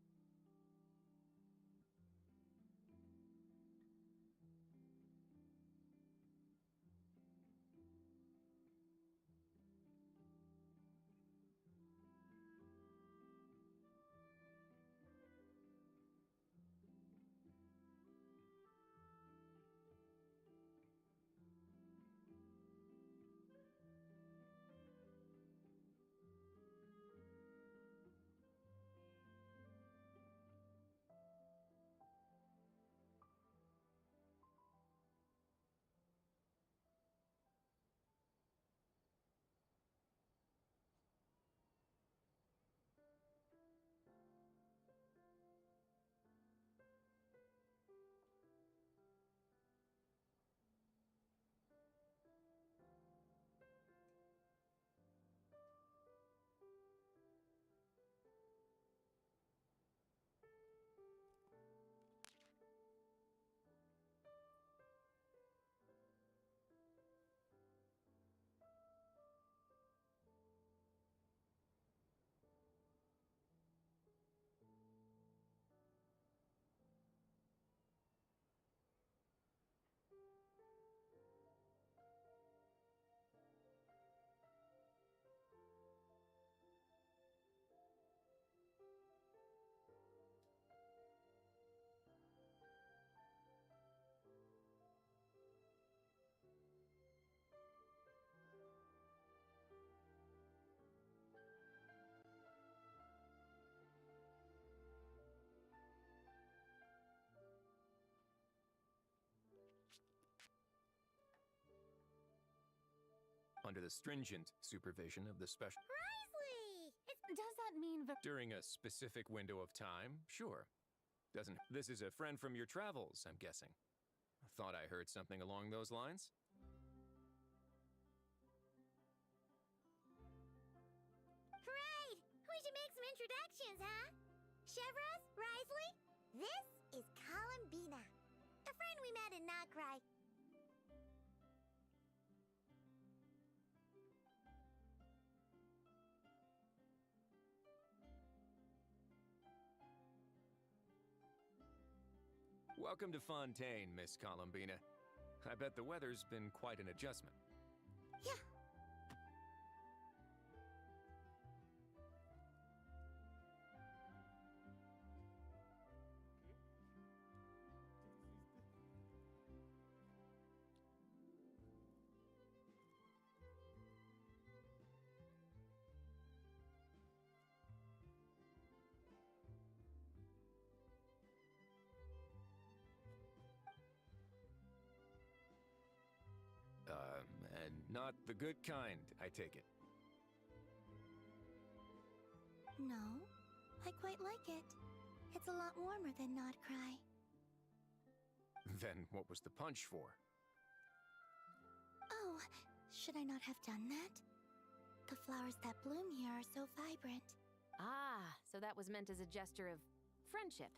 Under the stringent supervision of the special... Risley! Does that mean... During a specific window of time? Sure. Doesn't... This is a friend from your travels, I'm guessing. Thought I heard something along those lines? Right! We should make some introductions, huh? Chevros, Risley, this is Columbina, a friend we met in Nocrai. Welcome to Fontaine, Miss Columbina. I bet the weather's been quite an adjustment. Yeah. And not the good kind, I take it. No, I quite like it. It's a lot warmer than Not Cry. Then what was the punch for? Oh, should I not have done that? The flowers that bloom here are so vibrant. Ah, so that was meant as a gesture of friendship.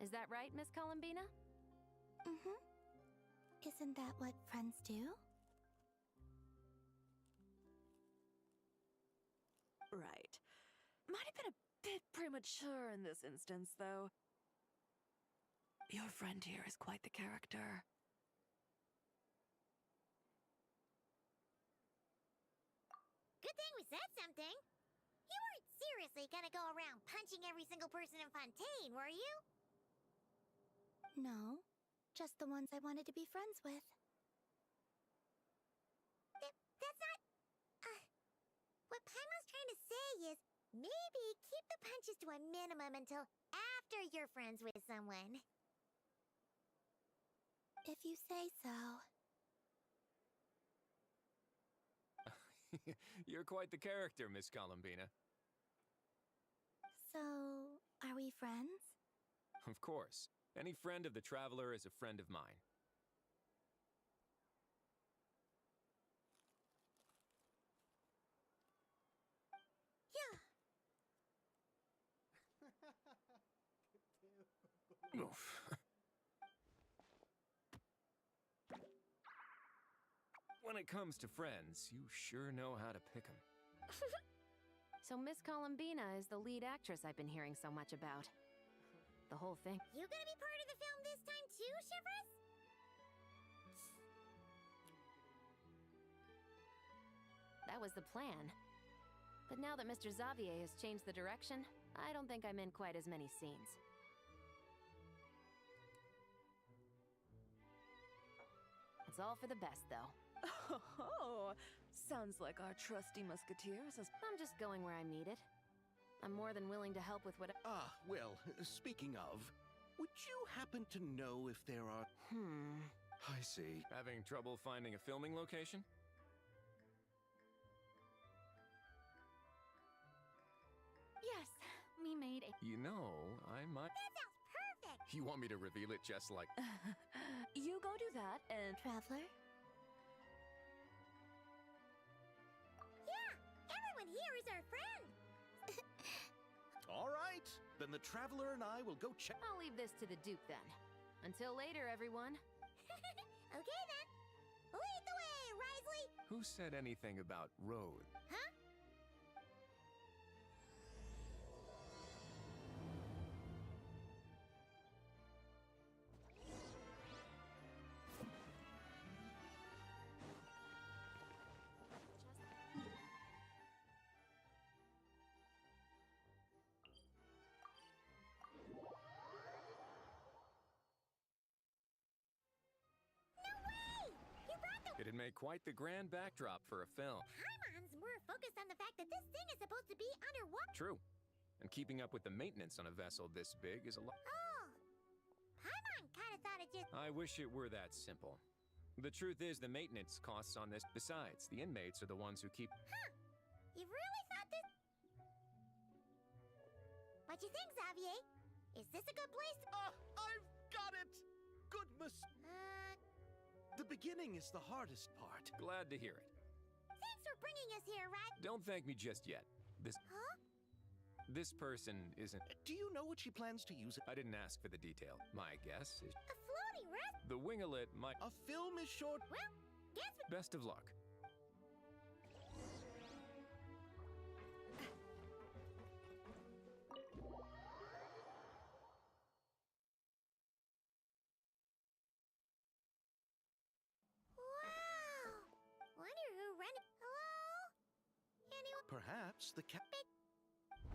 Is that right, Miss Columbina? Mm-hmm. Isn't that what friends do? Right. Might have been a bit premature in this instance, though. Your friend here is quite the character. Good thing we said something. You weren't seriously gonna go around punching every single person in Fontaine, were you? No, just the ones I wanted to be friends with. That's not... what Paimon's trying to say is, maybe keep the punches to a minimum until after you're friends with someone. If you say so. You're quite the character, Miss Columbina. So, are we friends? Of course. Any friend of the Traveler is a friend of mine. Yeah. Oof. When it comes to friends, you sure know how to pick 'em. So Miss Columbina is the lead actress I've been hearing so much about. The whole thing. You gonna be part of the film this time too, Shivers? That was the plan. But now that Mr. Xavier has changed the direction, I don't think I'm in quite as many scenes. It's all for the best, though. Oh, sounds like our trusty musketeers has... I'm just going where I'm needed. I'm more than willing to help with what... Ah, well, speaking of, would you happen to know if there are... I see. Having trouble finding a filming location? Yes, we made a... You know, I might... That sounds perfect! You want me to reveal it just like... You go do that, and... Traveler? Yeah! Everyone here is our friend! All right, then the Traveler and I will go check... I'll leave this to the Duke, then. Until later, everyone. Okay, then. Lead the way, Risley! Who said anything about road? Huh? It'd make quite the grand backdrop for a film. Paimon's more focused on the fact that this thing is supposed to be underwater. True. And keeping up with the maintenance on a vessel this big is a lot. Oh! Paimon kinda thought it just... I wish it were that simple. The truth is, the maintenance costs on this. Besides, the inmates are the ones who keep... Huh! You really thought this... What you think, Xavier? Is this a good place to... I've got it! Goodness! The beginning is the hardest part. Glad to hear it. Thanks for bringing us here, right? Don't thank me just yet. This person isn't... Do you know what she plans to use it? I didn't ask for the detail. My guess is... A floating rest? The winglet might... A film is short... Well, guess we... Best of luck. Perhaps the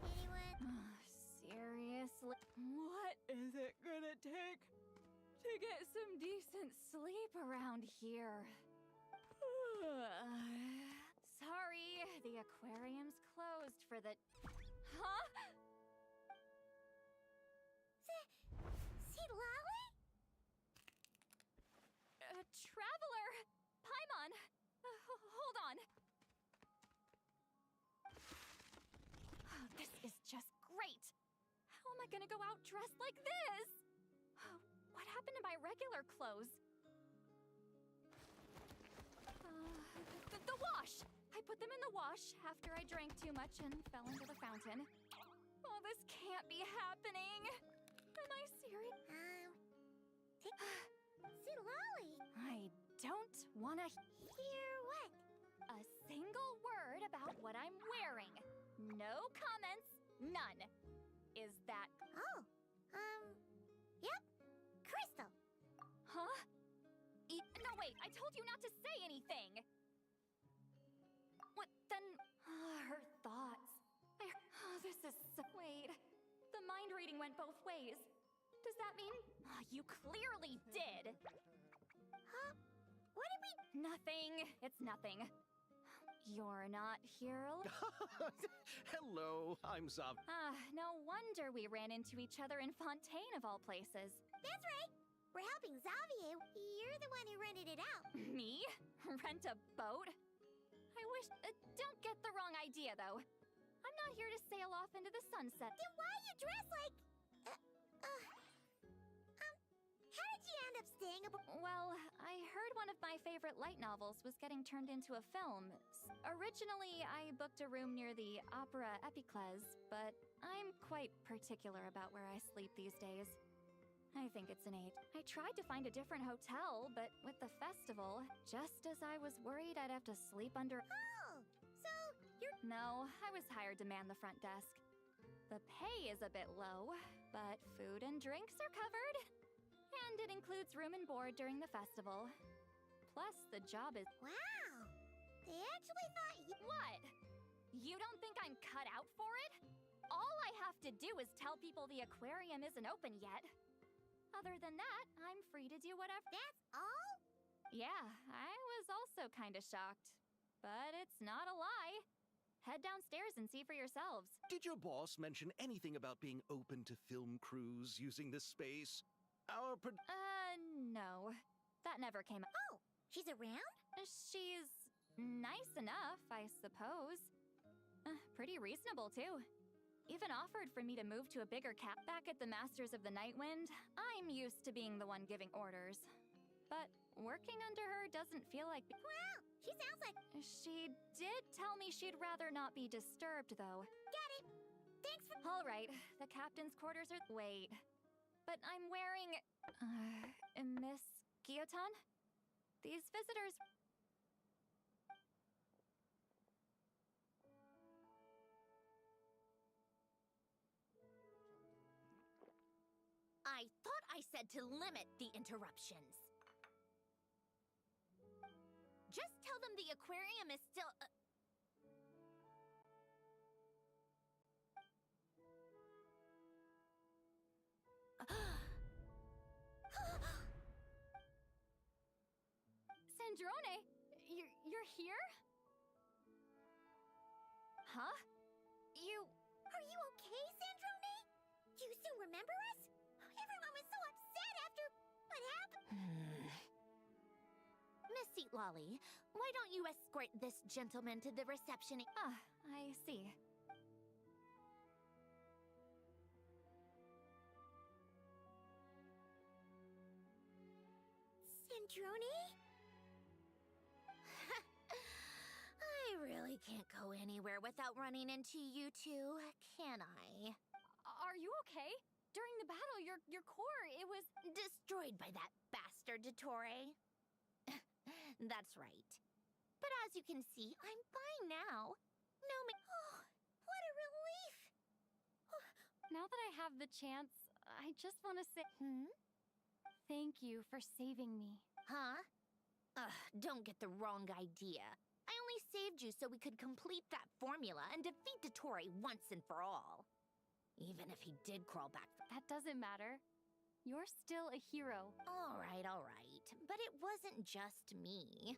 Anyone? Seriously? What is it gonna take to get some decent sleep around here? Sorry, the aquarium's closed for the... Huh? See Lolly? Traveler! Paimon! Hold on! This is just great! How am I gonna go out dressed like this? What happened to my regular clothes? The wash! I put them in the wash after I drank too much and fell into the fountain. Oh, this can't be happening! Am I serious? See Lolly? I don't wanna hear what? A single word about what I'm wearing. No comments, none. Is that... Oh, yep. Crystal. Huh? No, wait, I told you not to say anything! What, then... her thoughts. This is so... Wait, the mind reading went both ways. Does that mean... you clearly did! Huh? What did we... Nothing. It's nothing. You're not here alone. Hello, I'm Zav. No wonder we ran into each other in Fontaine of all places. That's right. We're helping Xavier. You're the one who rented it out. Me? Rent a boat? I wish... don't get the wrong idea, though. I'm not here to sail off into the sunset. Then why you dress like... how did you end up staying aboard? Well, I heard one of my favorite light novels was getting turned into a film. Originally, I booked a room near the Opera Epicles, but I'm quite particular about where I sleep these days. I think it's an 8. I tried to find a different hotel, but with the festival, just as I was worried I'd have to sleep under... Oh, so you're... No, I was hired to man the front desk. The pay is a bit low, but food and drinks are covered. And it includes room and board during the festival. Plus, the job is... Wow! They actually thought you... What? You don't think I'm cut out for it? All I have to do is tell people the aquarium isn't open yet. Other than that, I'm free to do whatever. That's all? Yeah, I was also kinda shocked. But it's not a lie. Head downstairs and see for yourselves. Did your boss mention anything about being open to film crews using this space? No. That never came up. Oh, she's around? She's nice enough, I suppose. Pretty reasonable, too. Even offered for me to move to a bigger cap back at the Masters of the Nightwind. I'm used to being the one giving orders. But working under her doesn't feel like... Wow, she sounds like... She did tell me she'd rather not be disturbed, though. Got it. Thanks for... All right, the captain's quarters are... Wait. But I'm wearing... Miss Guillotin? These visitors... I thought I said to limit the interruptions. Just tell them the aquarium is still... Sandrone, you're here? Huh? You... Are you okay, Sandrone? Do you still remember us? Everyone was so upset after what happened. Miss Seat Lolly, why don't you escort this gentleman to the reception? I see. Sandrone? I really can't go anywhere without running into you two, can I? Are you okay? During the battle, your core, it was... destroyed by that bastard Dottore. That's right. But as you can see, I'm fine now. No Oh, what a relief! Now that I have the chance, I just want to say... Thank you for saving me. Huh? Don't get the wrong idea. I only saved you so we could complete that formula and defeat Dottore once and for all. Even if he did crawl back. That doesn't matter. You're still a hero. All right. But it wasn't just me.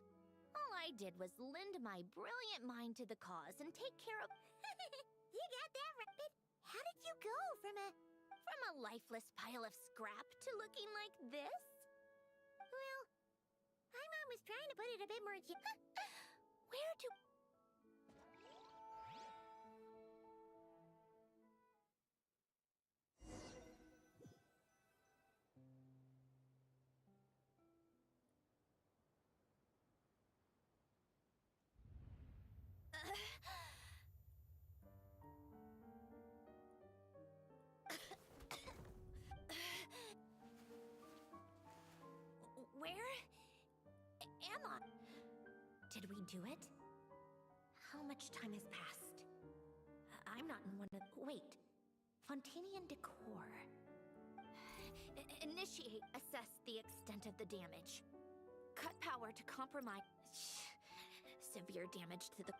All I did was lend my brilliant mind to the cause and take care of... You got that right. But how did you go from a lifeless pile of scrap to looking like this? Well, I'm always trying to put it a bit more... Where do... Where am I? Did we do it? How much time has passed? I'm not in one of... Wait. Fontanian decor. Initiate. Assess the extent of the damage. Cut power to compromise... Severe damage to the...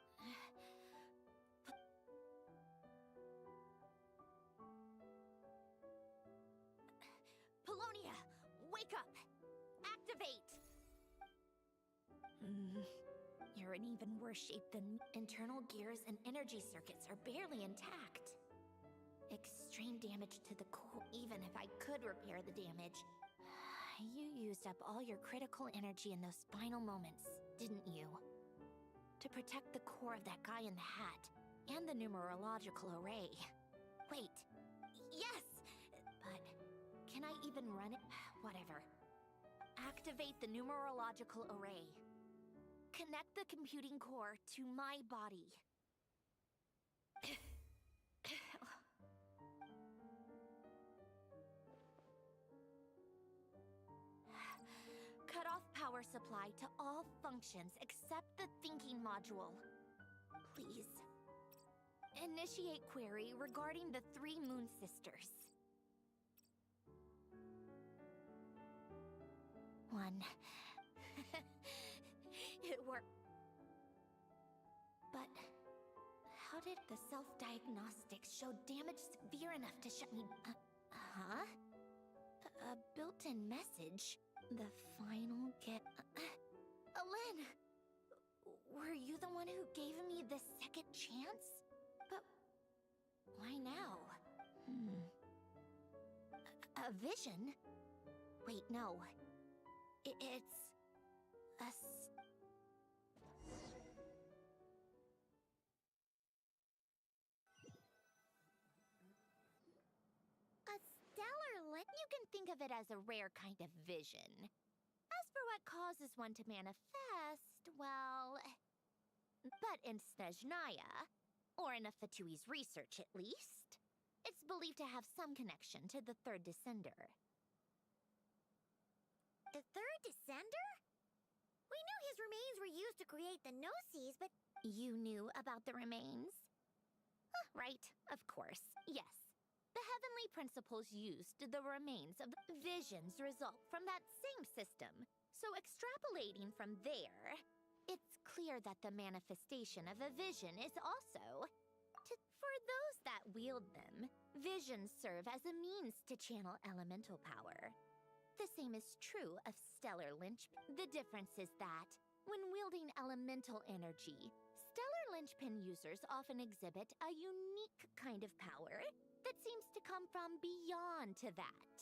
Polonia! Wake up! Activate! You're in even worse shape than me. Internal gears and energy circuits are barely intact. Extreme damage to the core. Even if I could repair the damage. You used up all your critical energy in those final moments, didn't you? To protect the core of that guy in the hat, and the numerological array. Wait. Yes! But can I even run it? Whatever. Activate the numerological array. Connect the computing core to my body. Cut off power supply to all functions except the thinking module. Please. Initiate query regarding the 3 Moon Sisters. 1. It worked. But how did the self-diagnostics show damage severe enough to shut me... huh? A built-in message? The final get... Alen! Were you the one who gave me the second chance? But why now? A vision? Wait, no. It's... a... stellar link? You can think of it as a rare kind of vision. As for what causes one to manifest, well... But in Snezhnaya, or in Afatui's research at least, it's believed to have some connection to the third descender. The third descender? We knew his remains were used to create the Gnosis, but... You knew about the remains? Right, of course, yes. The heavenly principles used the remains of the visions result from that same system. So extrapolating from there, it's clear that the manifestation of a vision is also... for those that wield them, visions serve as a means to channel elemental power. The same is true of stellar linchpin. The difference is that, when wielding elemental energy, stellar linchpin users often exhibit a unique kind of power that seems to come from beyond to that.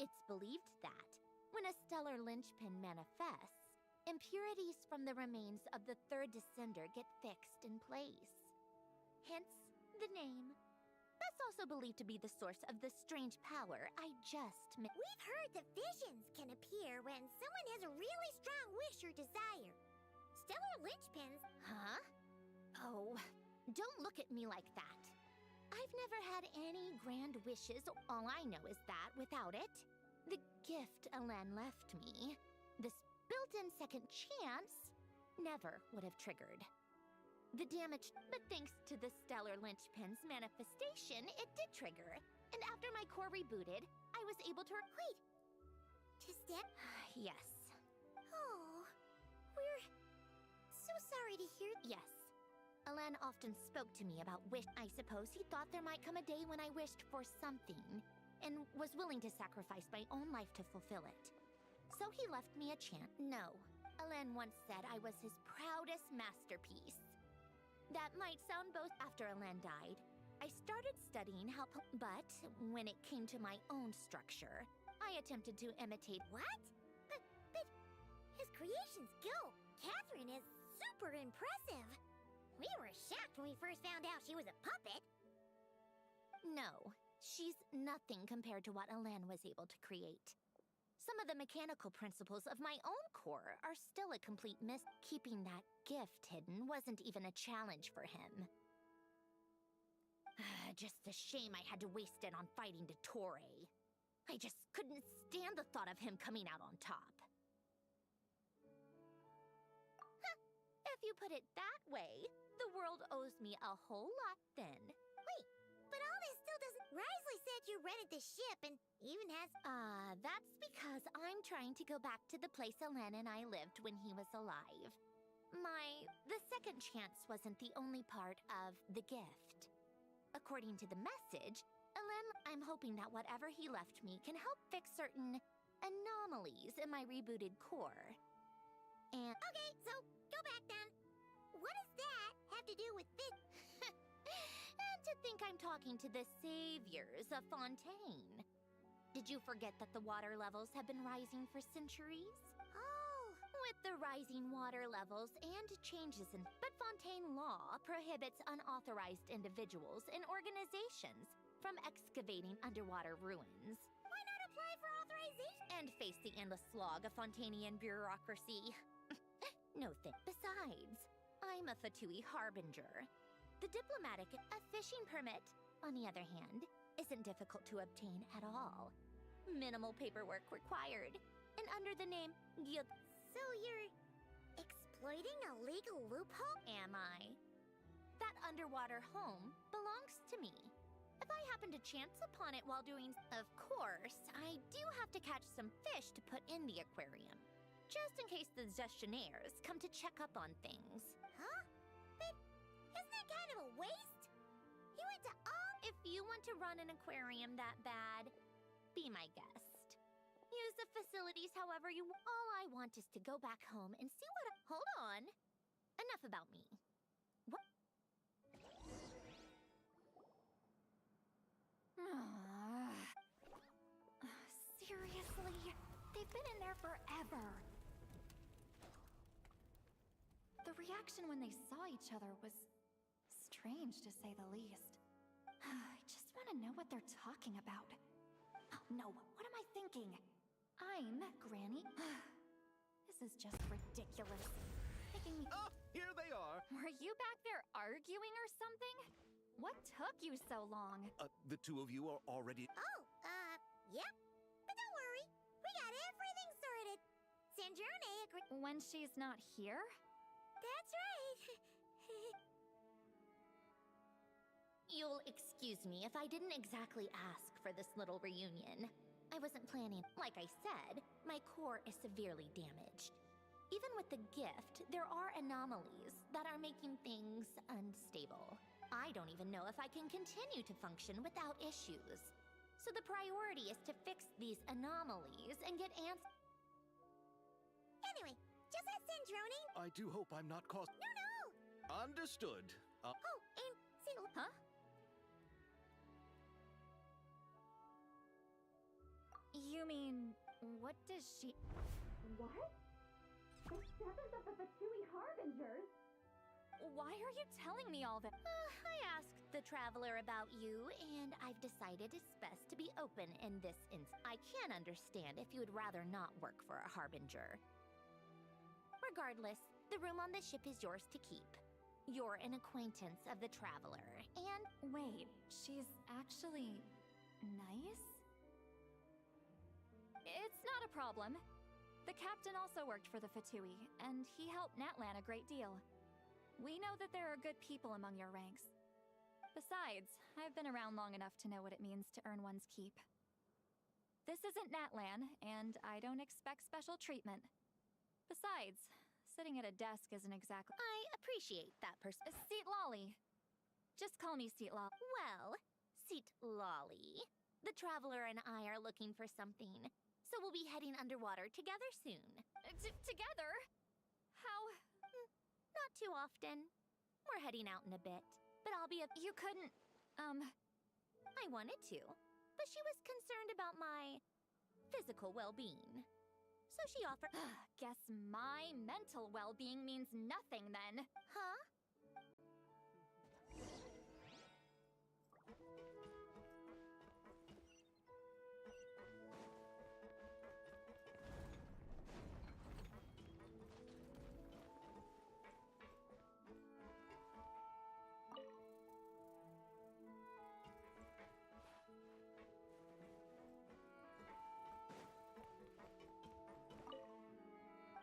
It's believed that, when a stellar linchpin manifests, impurities from the remains of the third descender get fixed in place. Hence, the name. That's also believed to be the source of the strange power I just met. We've heard that visions can appear when someone has a really strong wish or desire. Stellar linchpins... Huh? Oh, don't look at me like that. I've never had any grand wishes. All I know is that, without it, the gift Alen left me, this built-in second chance, never would have triggered. The damage, but thanks to the stellar linchpin's manifestation, it did trigger. And after my core rebooted, I was able to... Wait! Does that... Yes. Oh... We're... so sorry to hear. Yes. Alan often spoke to me about wish. I suppose he thought there might come a day when I wished for something, and was willing to sacrifice my own life to fulfill it. So he left me a chance. No. Alan once said I was his proudest masterpiece. That might sound both. After Alan died, I started studying how but when it came to my own structure, I attempted to imitate. What? But his creation skill, Catherine, is super impressive. We were shocked when we first found out she was a puppet. No, she's nothing compared to what Alan was able to create. Some of the mechanical principles of my own core are still a complete miss. Keeping that gift hidden wasn't even a challenge for him. Just a shame I had to waste it on fighting Dottore. I just couldn't stand the thought of him coming out on top. Huh, if you put it that way, the world owes me a whole lot then. Wait, but all this still doesn't... Risley said you rented the ship and even has... That's because I'm trying to go back to the place Alan and I lived when he was alive. The second chance wasn't the only part of the gift. According to the message, I'm hoping that whatever he left me can help fix certain anomalies in my rebooted core. And... Okay, so go back then. What does that have to do with this? And to think I'm talking to the saviors of Fontaine. Did you forget that the water levels have been rising for centuries? Oh. With the rising water levels and changes in... But Fontaine law prohibits unauthorized individuals and organizations from excavating underwater ruins. Why not apply for authorization? And face the endless slog of Fontainian bureaucracy. No thing. Besides, I'm a Fatui harbinger. The diplomatic... A fishing permit, on the other hand, isn't difficult to obtain at all. Minimal paperwork required. And under the name Guild... So you're exploiting a legal loophole? Am I? That underwater home belongs to me. If I happen to chance upon it while doing... Of course, I do have to catch some fish to put in the aquarium. Just in case the gestionnaires come to check up on things. Huh? But isn't that kind of a waste? You went to all... If you want to run an aquarium that bad, be my guest. Use the facilities however you... All I want is to go back home and see what... Hold on. Enough about me. What? Seriously? They've been in there forever. The reaction when they saw each other was strange, to say the least. I just want to know what they're talking about. Oh, no, what am I thinking? I'm Granny. This is just ridiculous. Making me... Oh, here they are. Were you back there arguing or something? What took you so long? The two of you are already... Oh, yep. But don't worry. We got everything sorted. Sandrone agreed... When she's not here? That's right. You'll excuse me if I didn't exactly ask for this little reunion. I wasn't planning. Like I said, my core is severely damaged. Even with the gift, there are anomalies that are making things unstable. I don't even know if I can continue to function without issues. So the priority is to fix these anomalies and get answers. Anyway, just ask Sandrone. I do hope I'm not caused... No! Understood. Oh, and see... Huh? You mean, what does she... What? The seventh of the Fatui Harbingers? Why are you telling me all that? I asked the traveler about you, and I've decided it's best to be open in this instance. I can understand if you would rather not work for a harbinger. Regardless, the room on the ship is yours to keep. You're an acquaintance of the traveler, and... Wait, she's actually... nice? It's not a problem. The captain also worked for the Fatui, and he helped Natlan a great deal. We know that there are good people among your ranks. Besides, I've been around long enough to know what it means to earn one's keep. This isn't Natlan, and I don't expect special treatment. Besides, sitting at a desk isn't exactly... I appreciate that person. Seat Lolly. Just call me Seat Lolly. Well, Seat Lolly, the traveler and I are looking for something, so we'll be heading underwater together soon. Together? How? Not too often. We're heading out in a bit, but I'll be You couldn't, I wanted to, but she was concerned about my physical well-being. So she offered... Guess my mental well-being means nothing then. Huh?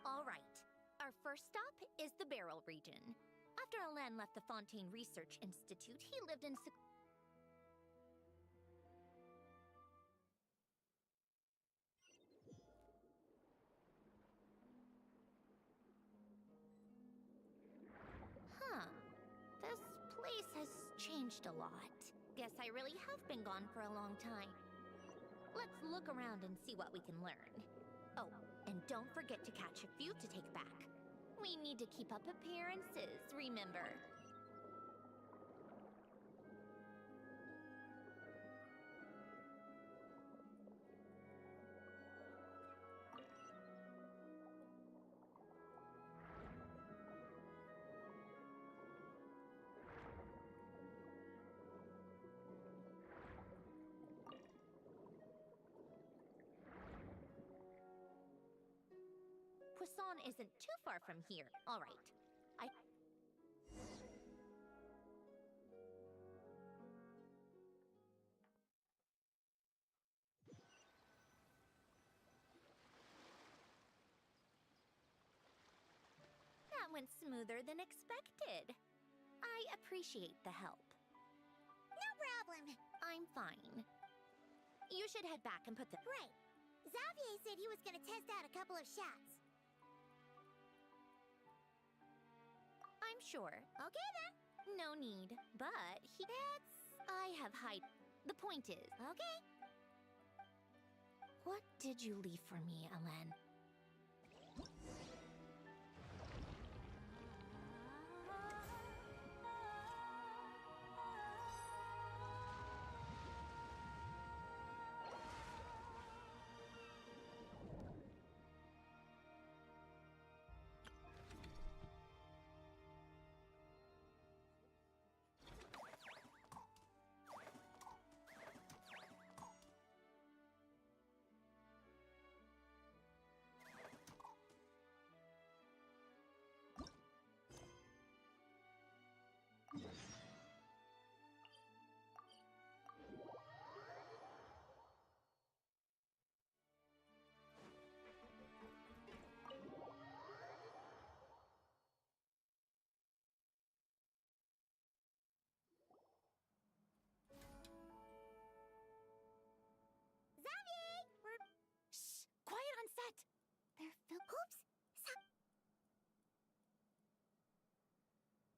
All right. Our first stop is the Barrel region. After Alain left the Fontaine Research Institute, he lived in... Huh. This place has changed a lot. Guess I really have been gone for a long time. Let's look around and see what we can learn. Oh, and don't forget to catch a few to take back. We need to keep up appearances, remember? Poisson isn't too far from here. All right. That went smoother than expected. I appreciate the help. No problem. I'm fine. You should head back and put the... Right. Xavier said he was gonna test out a couple of shots. I'm sure. Okay then. No need. But I have hide. The point is... Okay. What did you leave for me, Alain?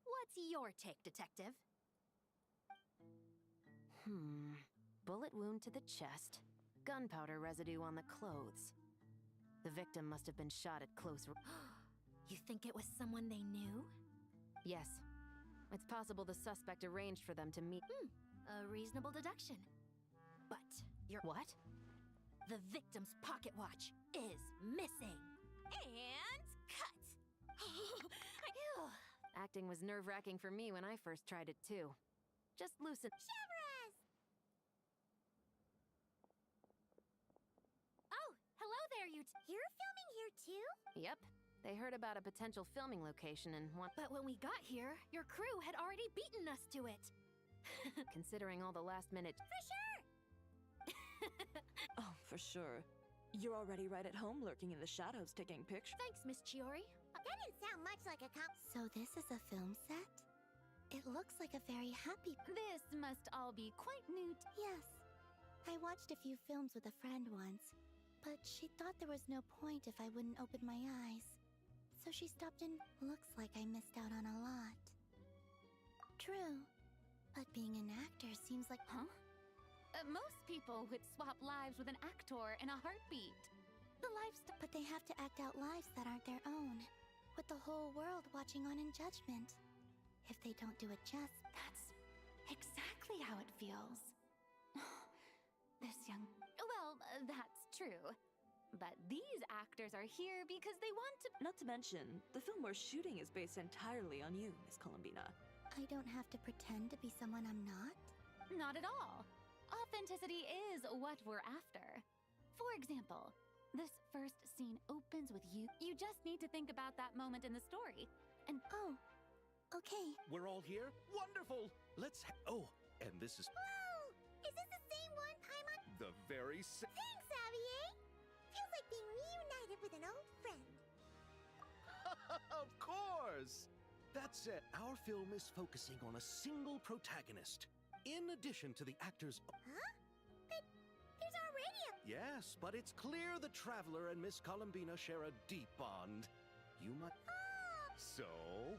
What's your take, Detective? Bullet wound to the chest. Gunpowder residue on the clothes. The victim must have been shot at close You think it was someone they knew? Yes. It's possible the suspect arranged for them to meet. A reasonable deduction. But you're... What? The victim's pocket watch is missing. And cut! Acting was nerve-wracking for me when I first tried it too. Just loosen... Chevres! Oh, hello there, You're filming here too? Yep. They heard about a potential filming location and want... But when we got here, your crew had already beaten us to it. Considering all the last-minute... For sure! Oh, for sure. You're already right at home lurking in the shadows taking pictures. Thanks, Miss Chiori. That didn't sound much like a cop. So this is a film set? It looks like a very happy... This must all be quite new. Yes. I watched a few films with a friend once, but she thought there was no point if I wouldn't open my eyes. So she stopped in. Looks like I missed out on a lot. True. But being an actor seems like... Huh? Most people would swap lives with an actor in a heartbeat. The lifestyle... But they have to act out lives that aren't their own, with the whole world watching on in judgment. If they don't do it just... That's exactly how it feels. This young... Well, that's true. But these actors are here because they want to... Not to mention, the film we're shooting is based entirely on you, Miss Columbina. I don't have to pretend to be someone I'm not? Not at all. Authenticity is what we're after. For example, this first scene opens with you. You just need to think about that moment in the story. And oh, okay. We're all here? Wonderful! Oh, and this is... Whoa! Is this the same one Paimon? the very Thanks, Xavier! Feels like being reunited with an old friend. Of course! That said, our film is focusing on a single protagonist, in addition to the actors... Huh? But there's already a... Yes, but it's clear the Traveler and Miss Columbina share a deep bond. You might... So,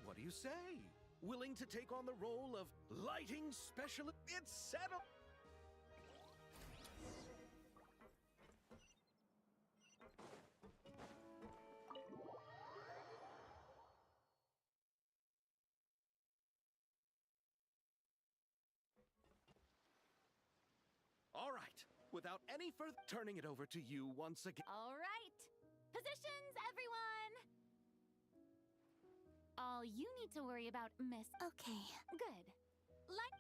what do you say? Willing to take on the role of lighting specialist? It's settled! All right, without any further... Turning it over to you once again. all right. Positions, everyone! All you need to worry about, Miss... Okay. Good. Light...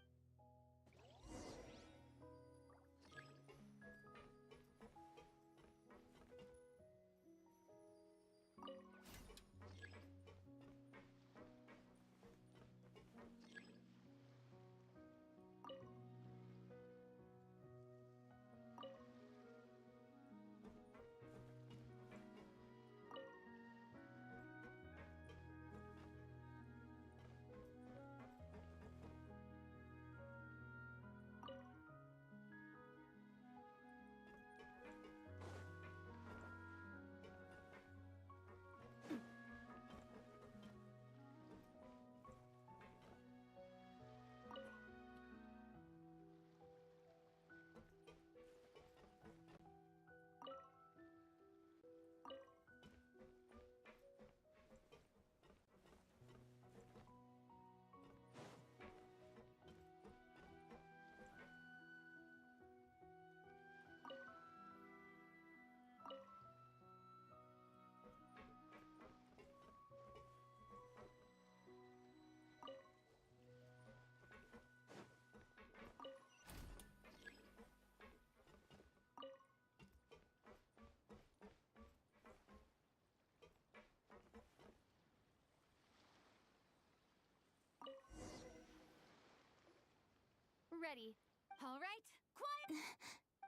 Ready. All right, quiet!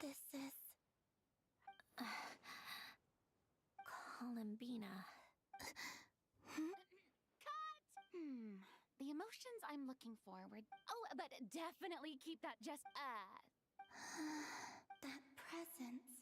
This is... Columbina. Cut! The emotions I'm looking forward... Oh, but definitely keep that just, That presence...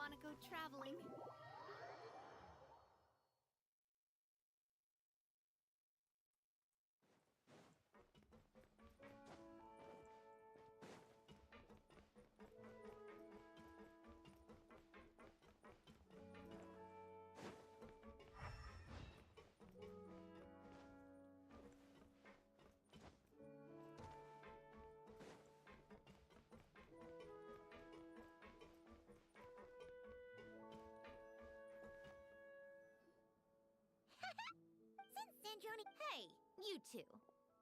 want to go traveling. Joni. Hey, you two.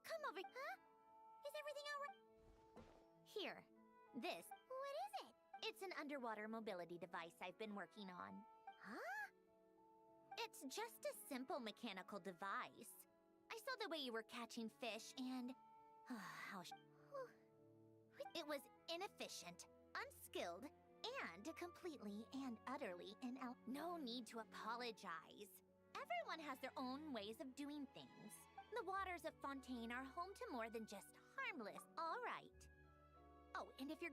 Come over. Huh? Is everything all right? Here. This. What is it? It's an underwater mobility device I've been working on. Huh? It's just a simple mechanical device. I saw the way you were catching fish and... It was inefficient, unskilled, and completely and utterly no need to apologize. Everyone has their own ways of doing things. The waters of Fontaine are home to more than just harmless, all right. Oh, and if you're...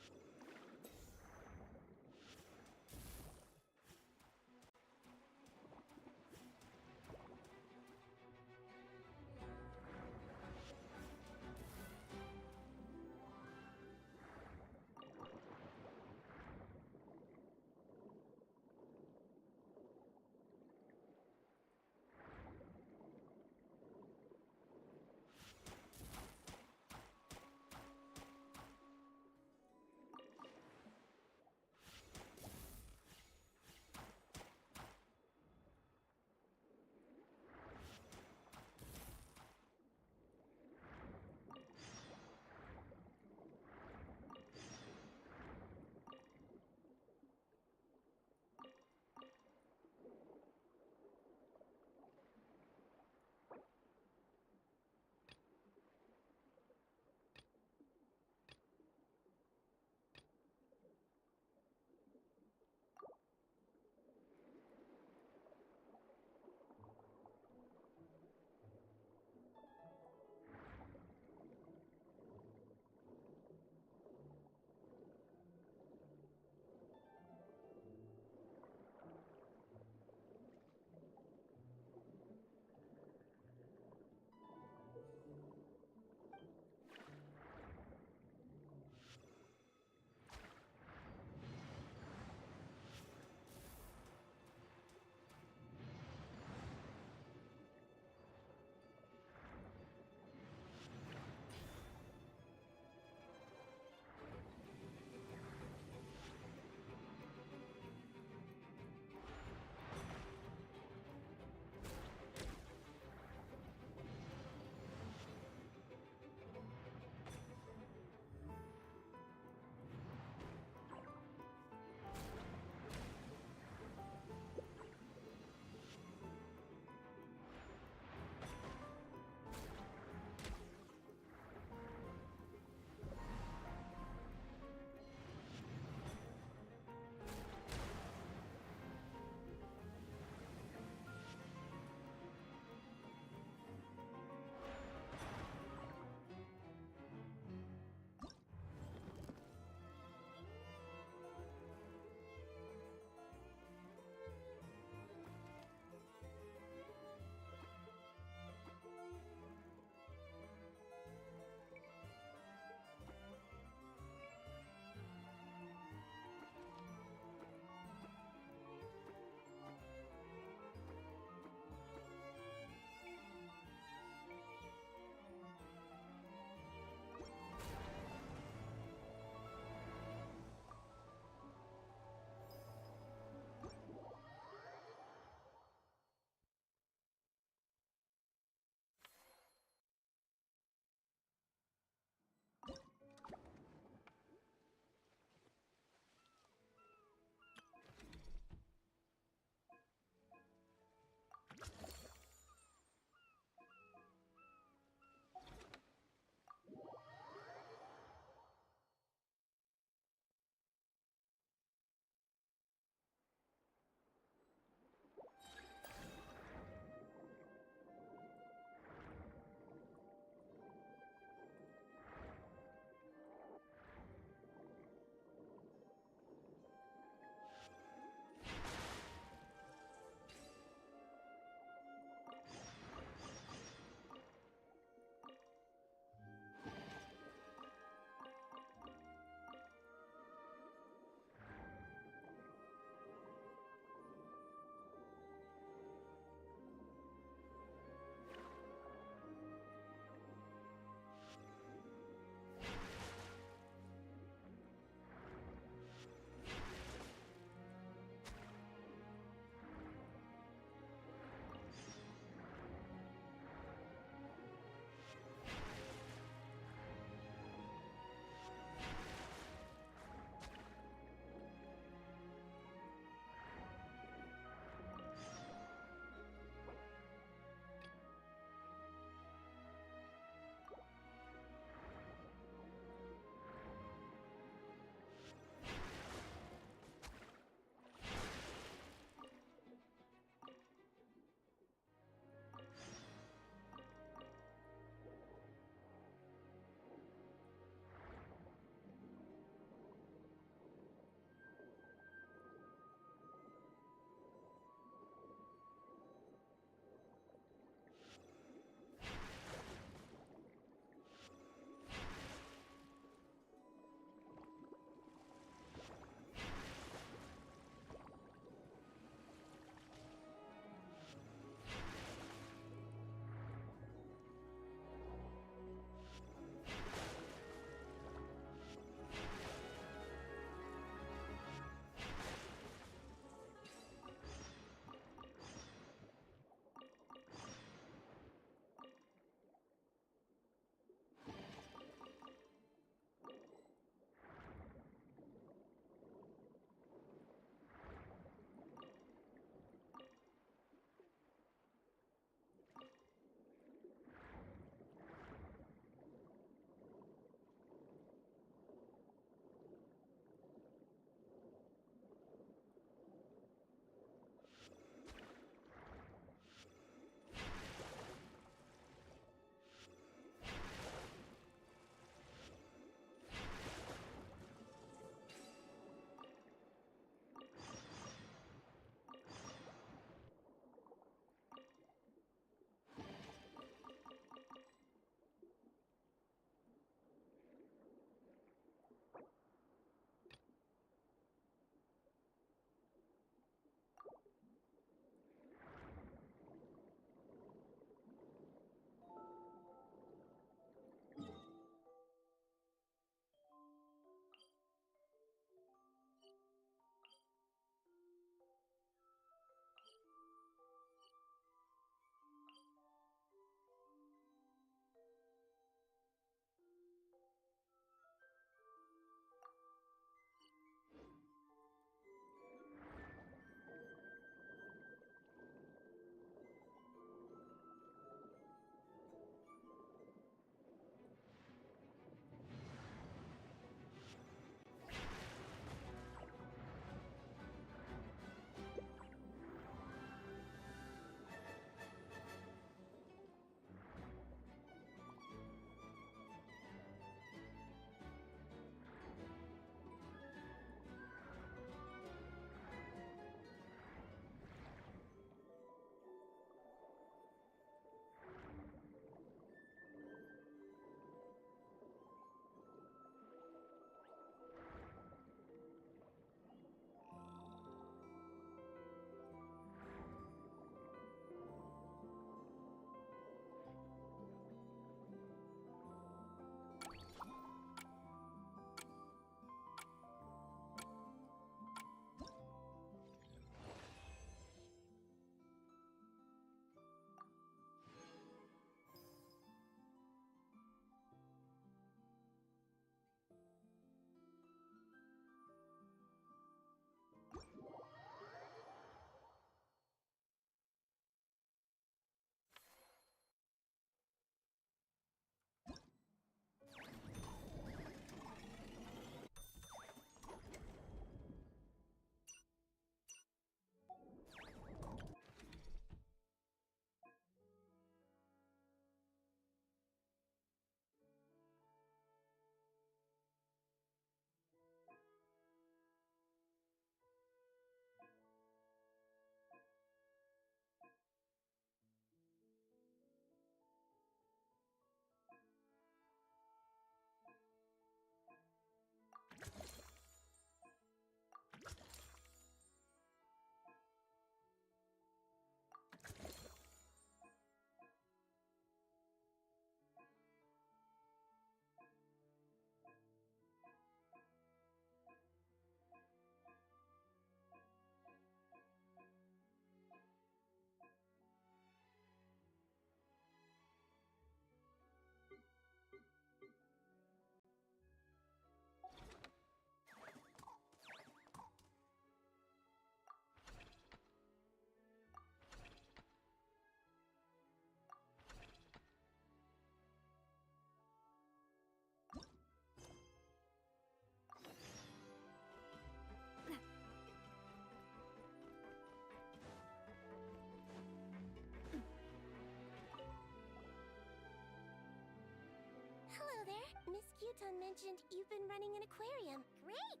Hello there. Miss Cuton mentioned you've been running an aquarium. Great!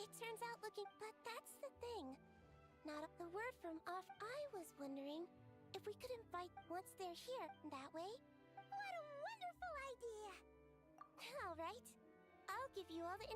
It turns out looking... But that's the thing. Not the word from off. I was wondering if we could invite once they're here. That way? What a wonderful idea! All right. I'll give you all the...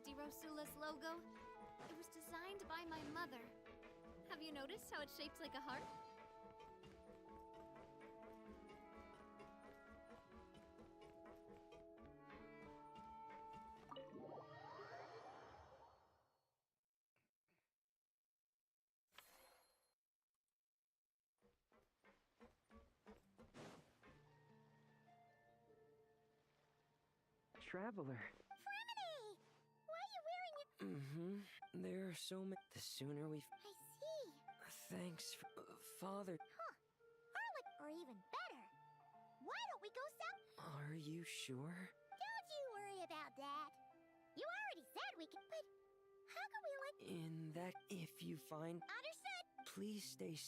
Auntie Rosula's logo? It was designed by my mother. Have you noticed how it's shaped like a heart? Traveler. Fremini! Why are you wearing it? Mm-hmm. There are so many. The sooner we... I see. Thanks, Father. Huh. Or even better. Why don't we go south? Are you sure? Don't you worry about that. You already said we could, but how can we In that, if you find... Understood. Please stay...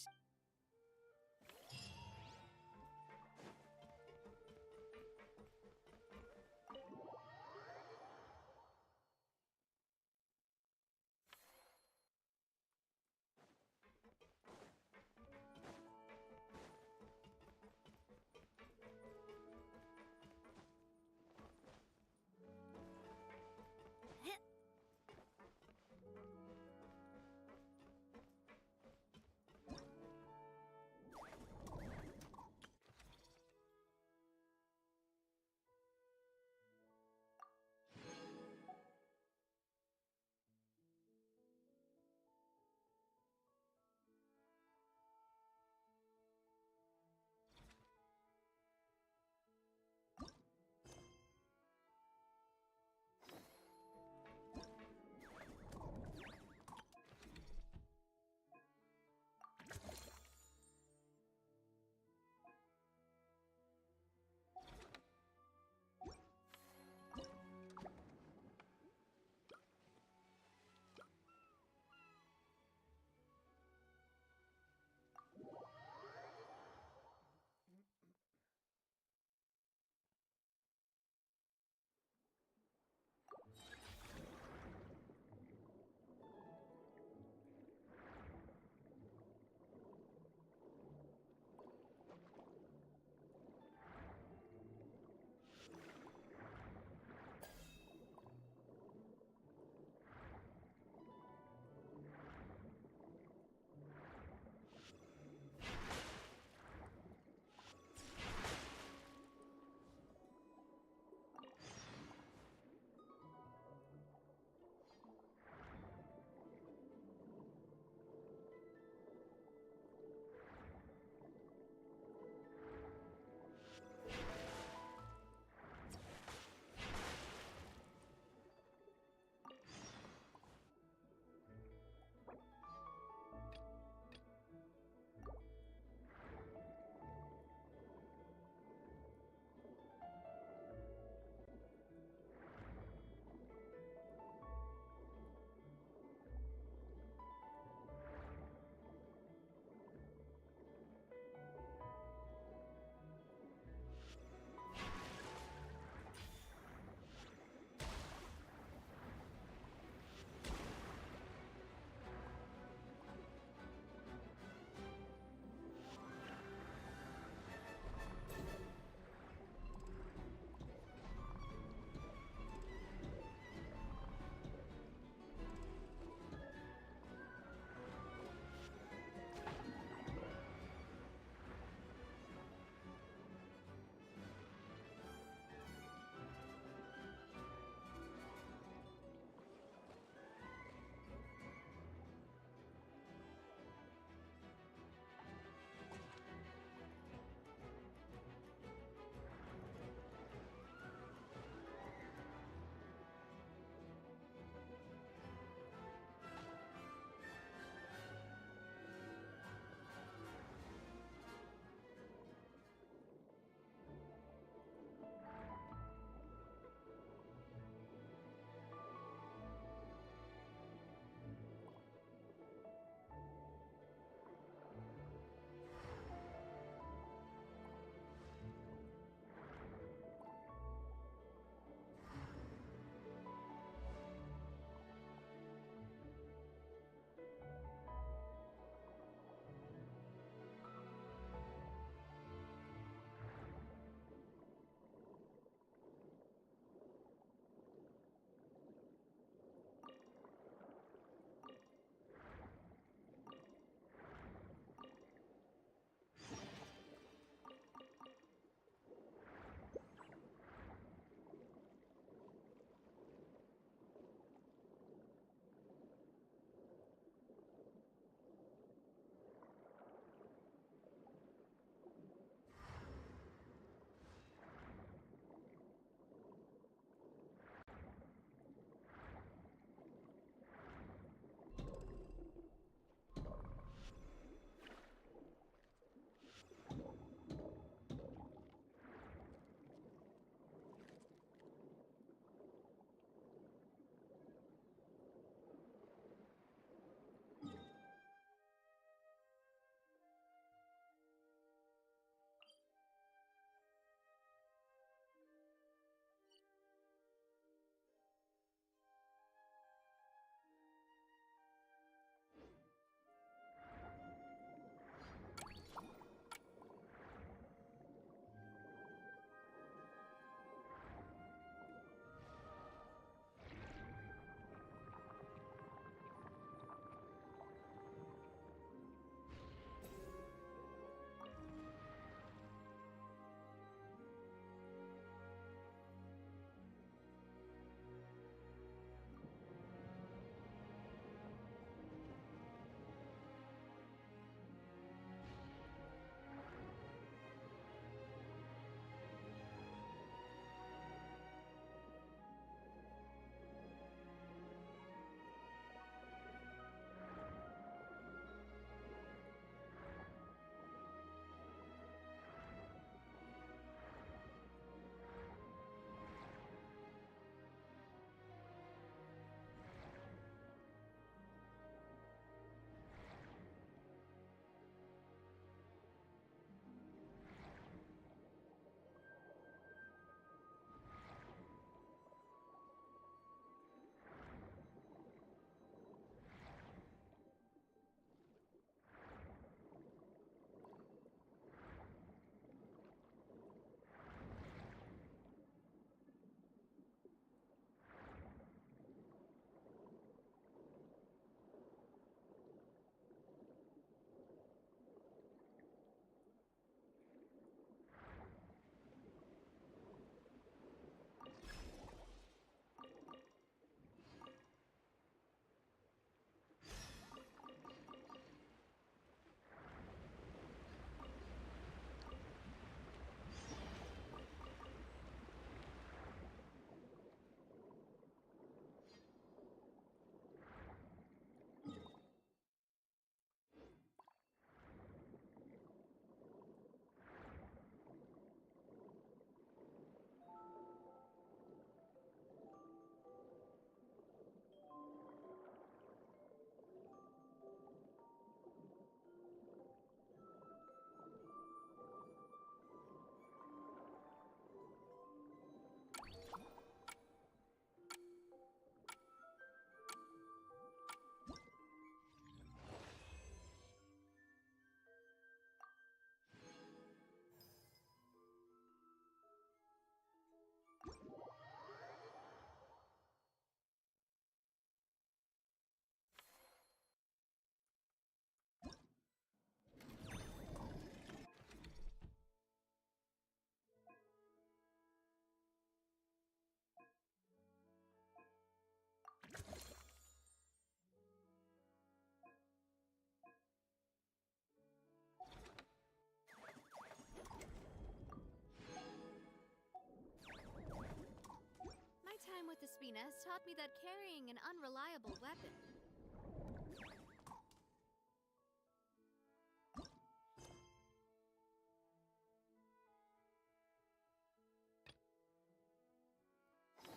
Venus taught me that carrying an unreliable weapon.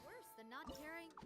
Worse than not carrying.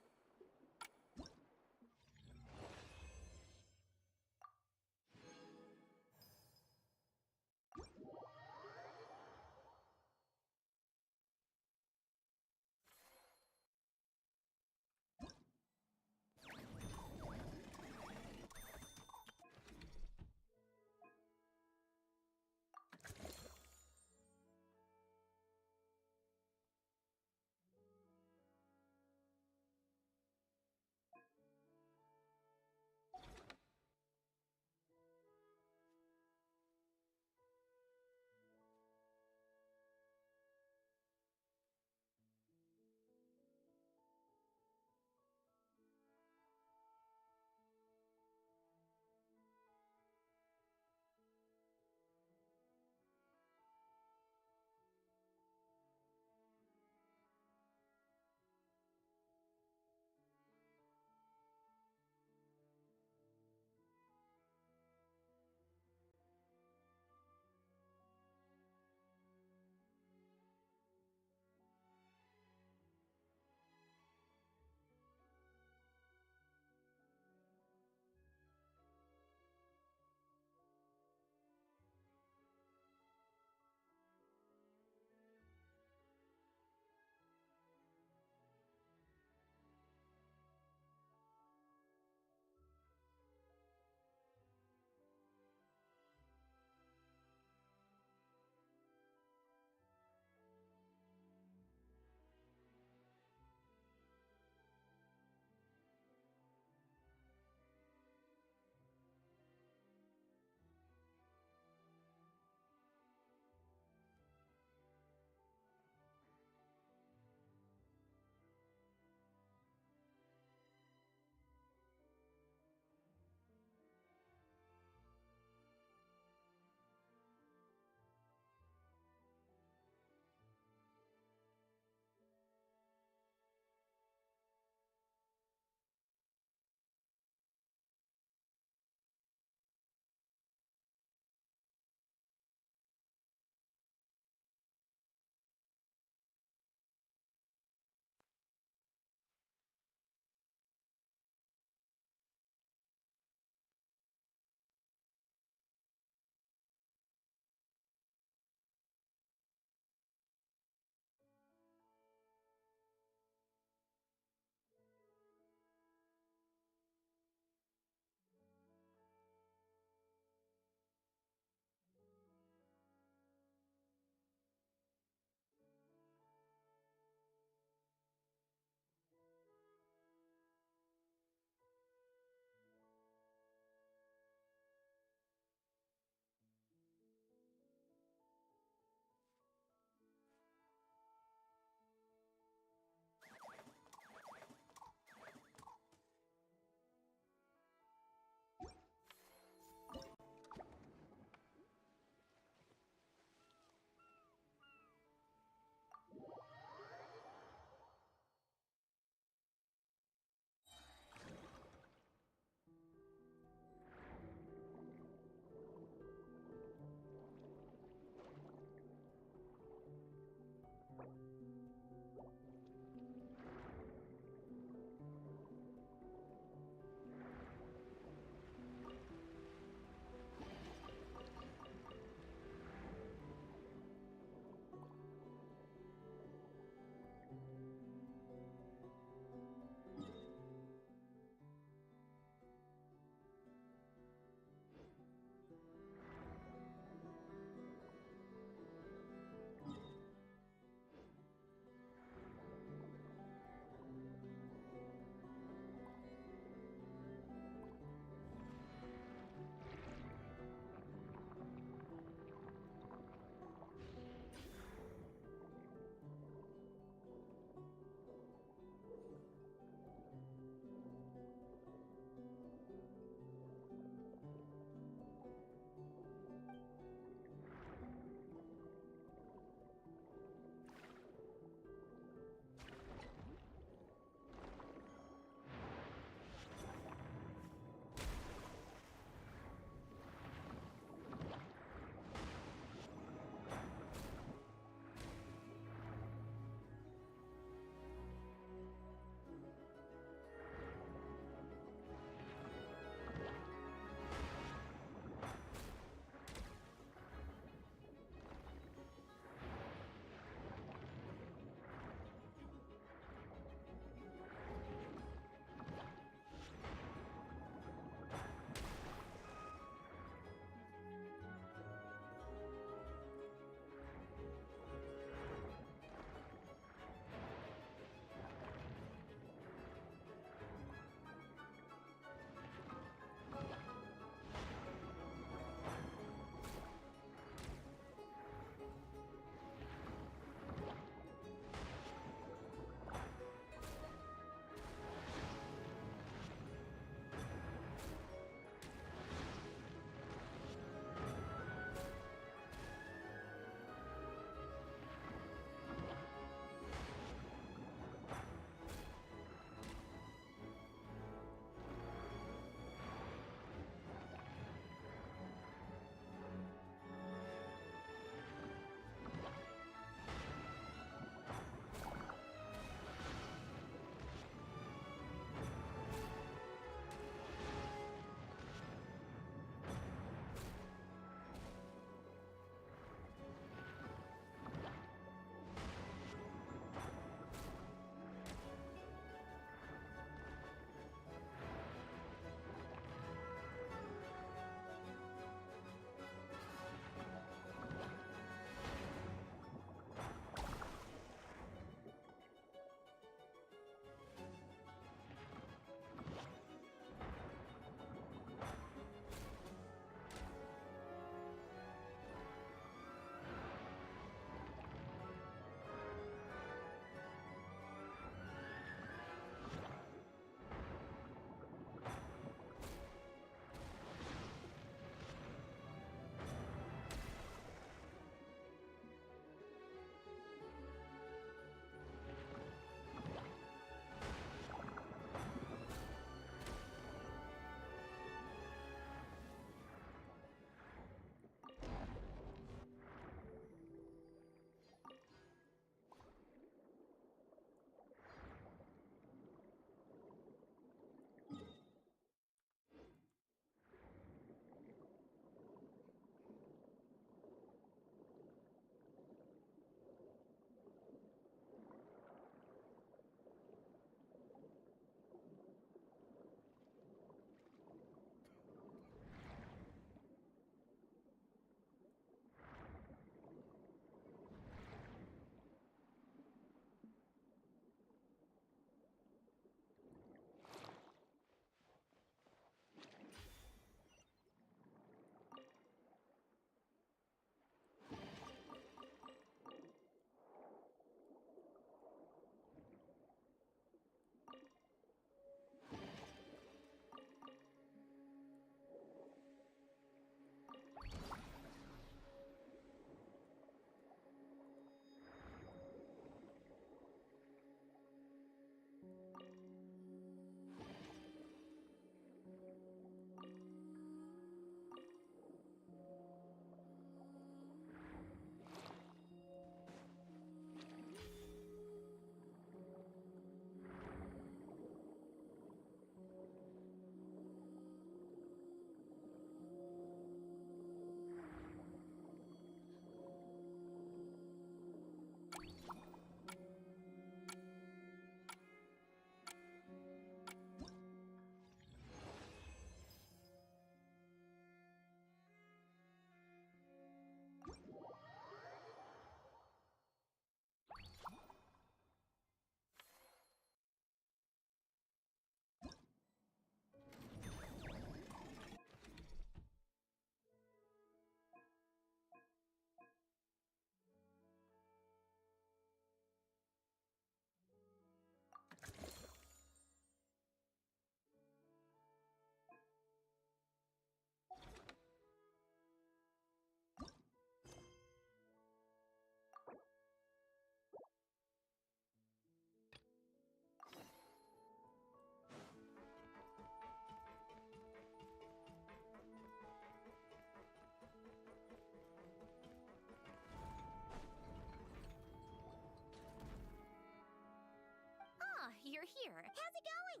Here. How's it going?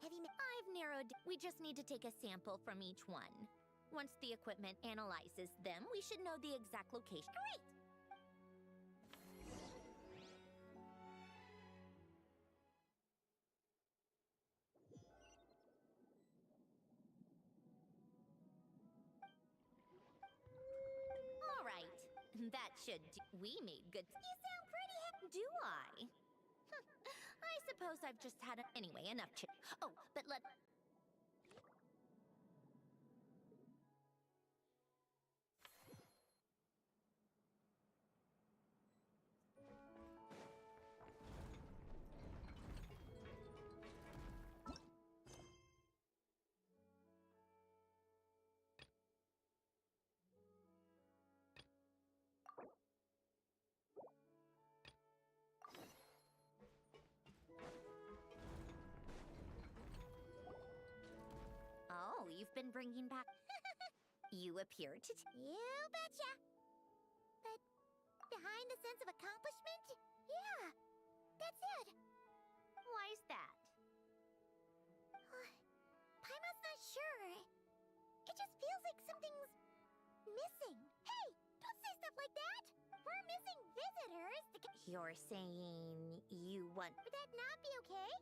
I've narrowed. We just need to take a sample from each one. Once the equipment analyzes them, we should know the exact location. Great! All right. That should do. We made good. You sound pretty do I? I suppose I've just had a. Anyway, enough chit. Oh, but let. Oh, you've been bringing back. You appear to. You betcha. But behind the sense of accomplishment? Yeah, that's it. Why's that? Paimon's not sure. It just feels like something's missing. Hey, don't say stuff like that. We're missing visitors. You're saying you want. Would that not be okay?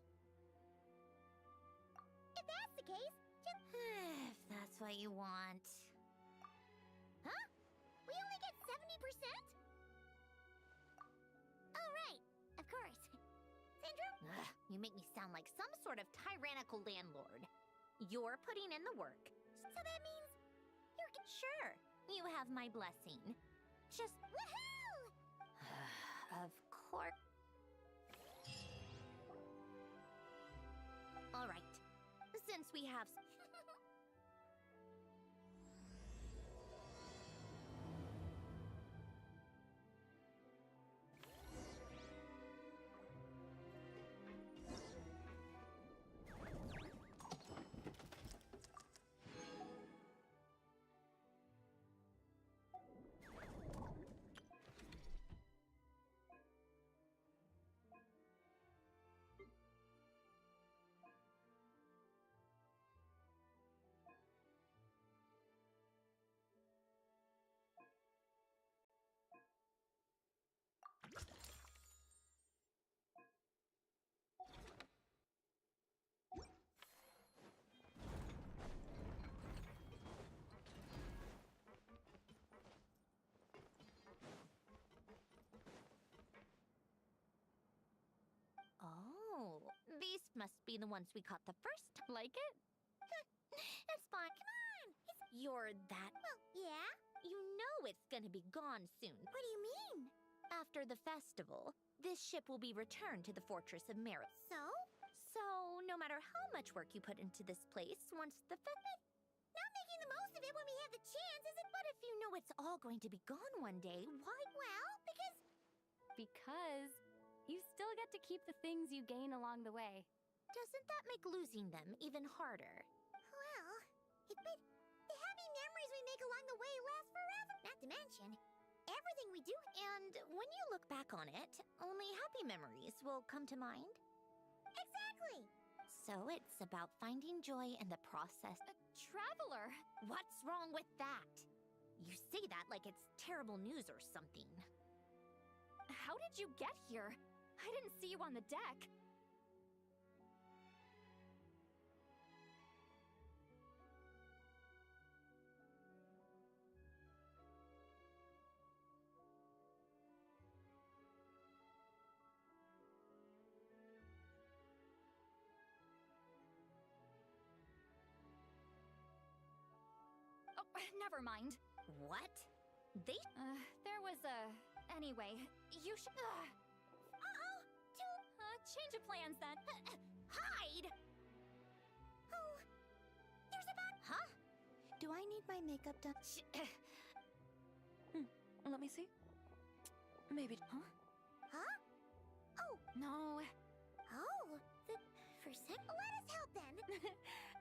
If that's the case, just. If that's what you want. Huh? We only get 70%? Oh, right. Of course. Syndrome? Ugh, you make me sound like some sort of tyrannical landlord. You're putting in the work. So that means you're. Sure, you have my blessing. Just. Woohoo! Of course. All right. Since we have. Oh, these must be the ones we caught the first. Like it? It's fine. Come on. You're that. Well, yeah. You know it's gonna be gone soon. What do you mean? After the festival, this ship will be returned to the Fortress of Merit. So? So, no matter how much work you put into this place, once the Not making the most of it when we have the chance, is it? But if you know it's all going to be gone one day, why? Well, because. Because you still get to keep the things you gain along the way. Doesn't that make losing them even harder? Well, but the happy memories we make along the way last forever. Not to mention, everything we do. And when you look back on it, only happy memories will come to mind. Exactly! So it's about finding joy in the process. A traveler! What's wrong with that? You say that like it's terrible news or something. How did you get here? I didn't see you on the deck. Oh, never mind. What? They. There was a. Anyway, you should. Change of plans then. Hide! Oh, there's a bug. Huh? Do I need my makeup done? Let me see. Maybe. Huh? Oh. No. Oh, for sec. Let us help then.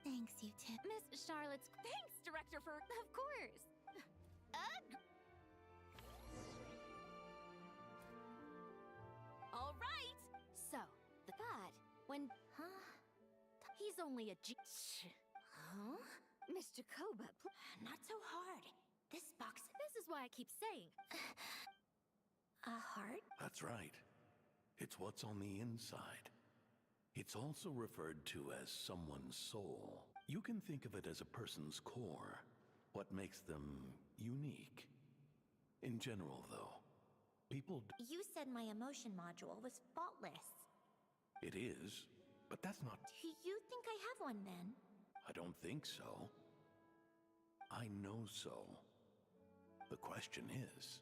Thanks, you tip. Miss Charlotte's. Thanks, Director, for. Of course. All right. So, but when. He's only a Huh? Mr. Koba, not so hard. This box... This is why I keep saying... A heart? That's right. It's what's on the inside. It's also referred to as someone's soul. You can think of it as a person's core, what makes them unique. In general, though, people... You said my emotion module was faultless. It is, but that's not... Do you think I have one, then? I don't think so. I know so. The question is...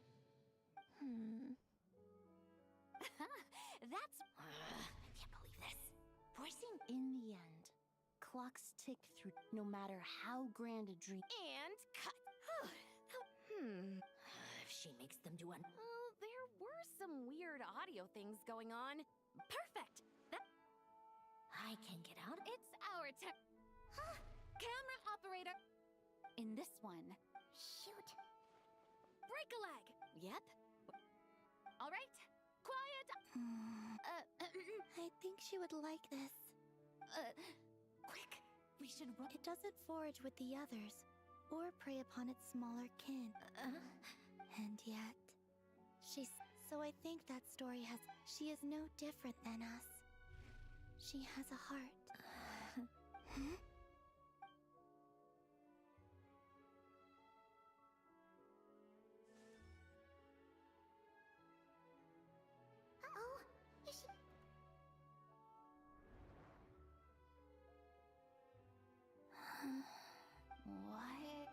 That's... I can't believe this. Voicing in the end. Clocks tick through no matter how grand a dream. And cut. If she makes them do one... Oh, there were some weird audio things going on. Perfect! I can get out. It's our turn. Camera operator. In this one. Shoot. Break a leg. Yep. All right. Quiet. I think she would like this. Quick. We should run. It doesn't forage with the others, or prey upon its smaller kin. And yet, so I think that story has... She is no different than us. She has a heart. Uh-oh. Is she... What?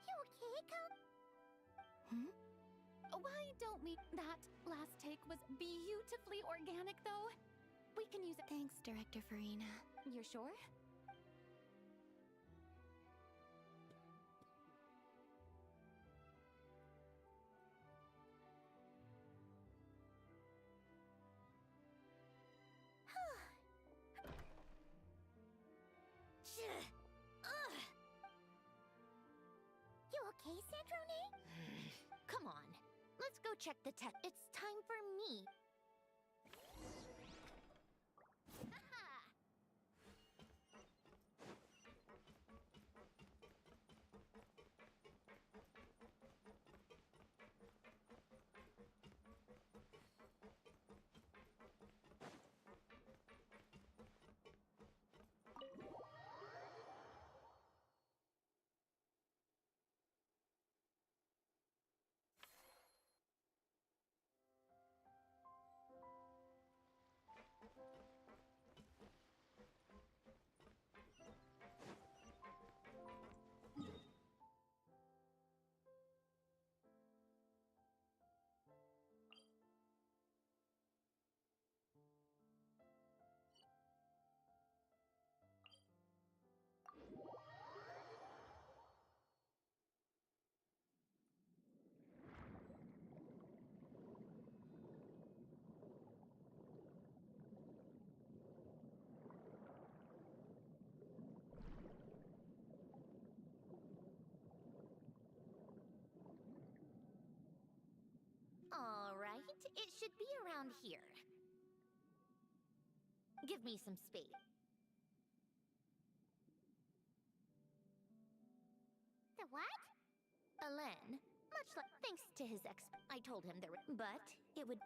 You okay, Cal? Why don't we... That last take was beautifully organic, though. We can use it. Thanks, Director Farina. You're sure? You okay, Sandrone? Come on. Let's go check the tech. It's time for me. All right, it should be around here. Give me some space. The what? Alen, much like thanks to his I told him there would, but it would...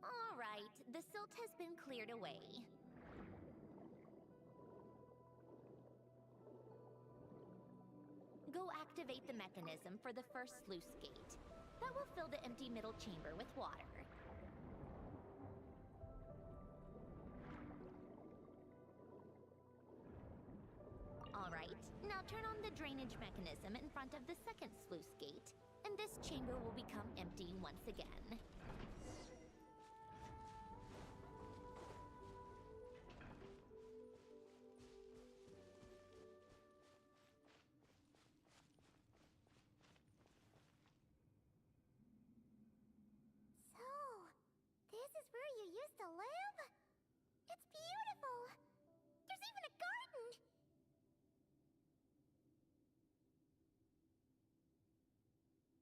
All right, the silt has been cleared away. Go activate the mechanism for the first sluice gate. That will fill the empty middle chamber with water. All right, now turn on the drainage mechanism in front of the second sluice gate, and this chamber will become empty once again. This is where you used to live? It's beautiful! There's even a garden!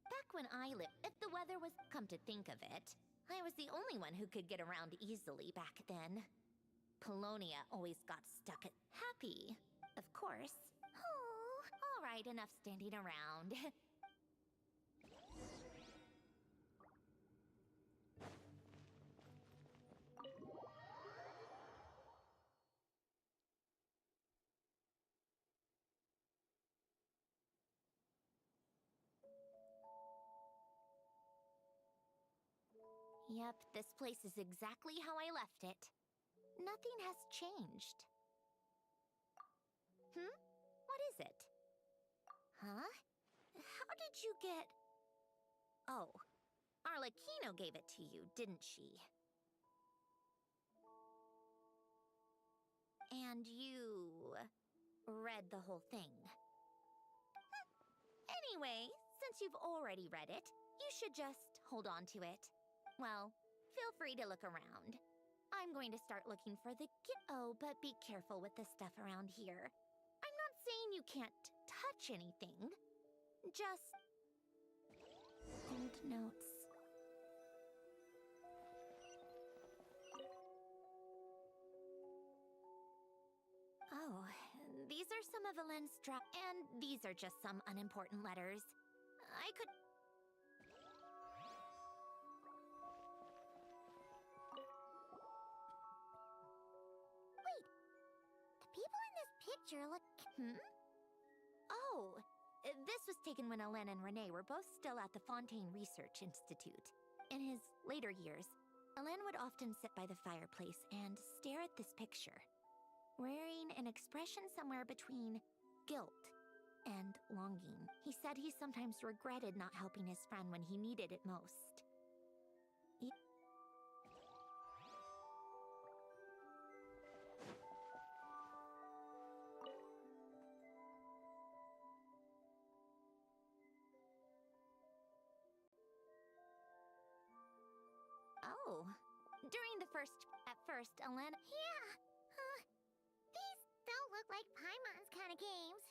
Back when I lived, if the weather was... Come to think of it, I was the only one who could get around easily back then. Polonia always got stuck at Happy, of course. Oh, all right, enough standing around. Yep, this place is exactly how I left it. Nothing has changed. What is it? Huh? How did you get... Oh, Arlecchino gave it to you, didn't she? And you... read the whole thing. Anyway, since you've already read it, you should just hold on to it. Well, feel free to look around. I'm going to start looking for the Oh, but be careful with the stuff around here. I'm not saying you can't touch anything. Just... old notes. Oh, these are some of Elaine's and these are just some unimportant letters. I could... Wait! The people in this picture look... Oh! This was taken when Elaine and Renee were both still at the Fontaine Research Institute. In his later years, Elaine would often sit by the fireplace and stare at this picture, wearing an expression somewhere between guilt and longing. He said he sometimes regretted not helping his friend when he needed it most. Oh, at first, Elaine... Yeah, these don't look like Paimon's kind of games.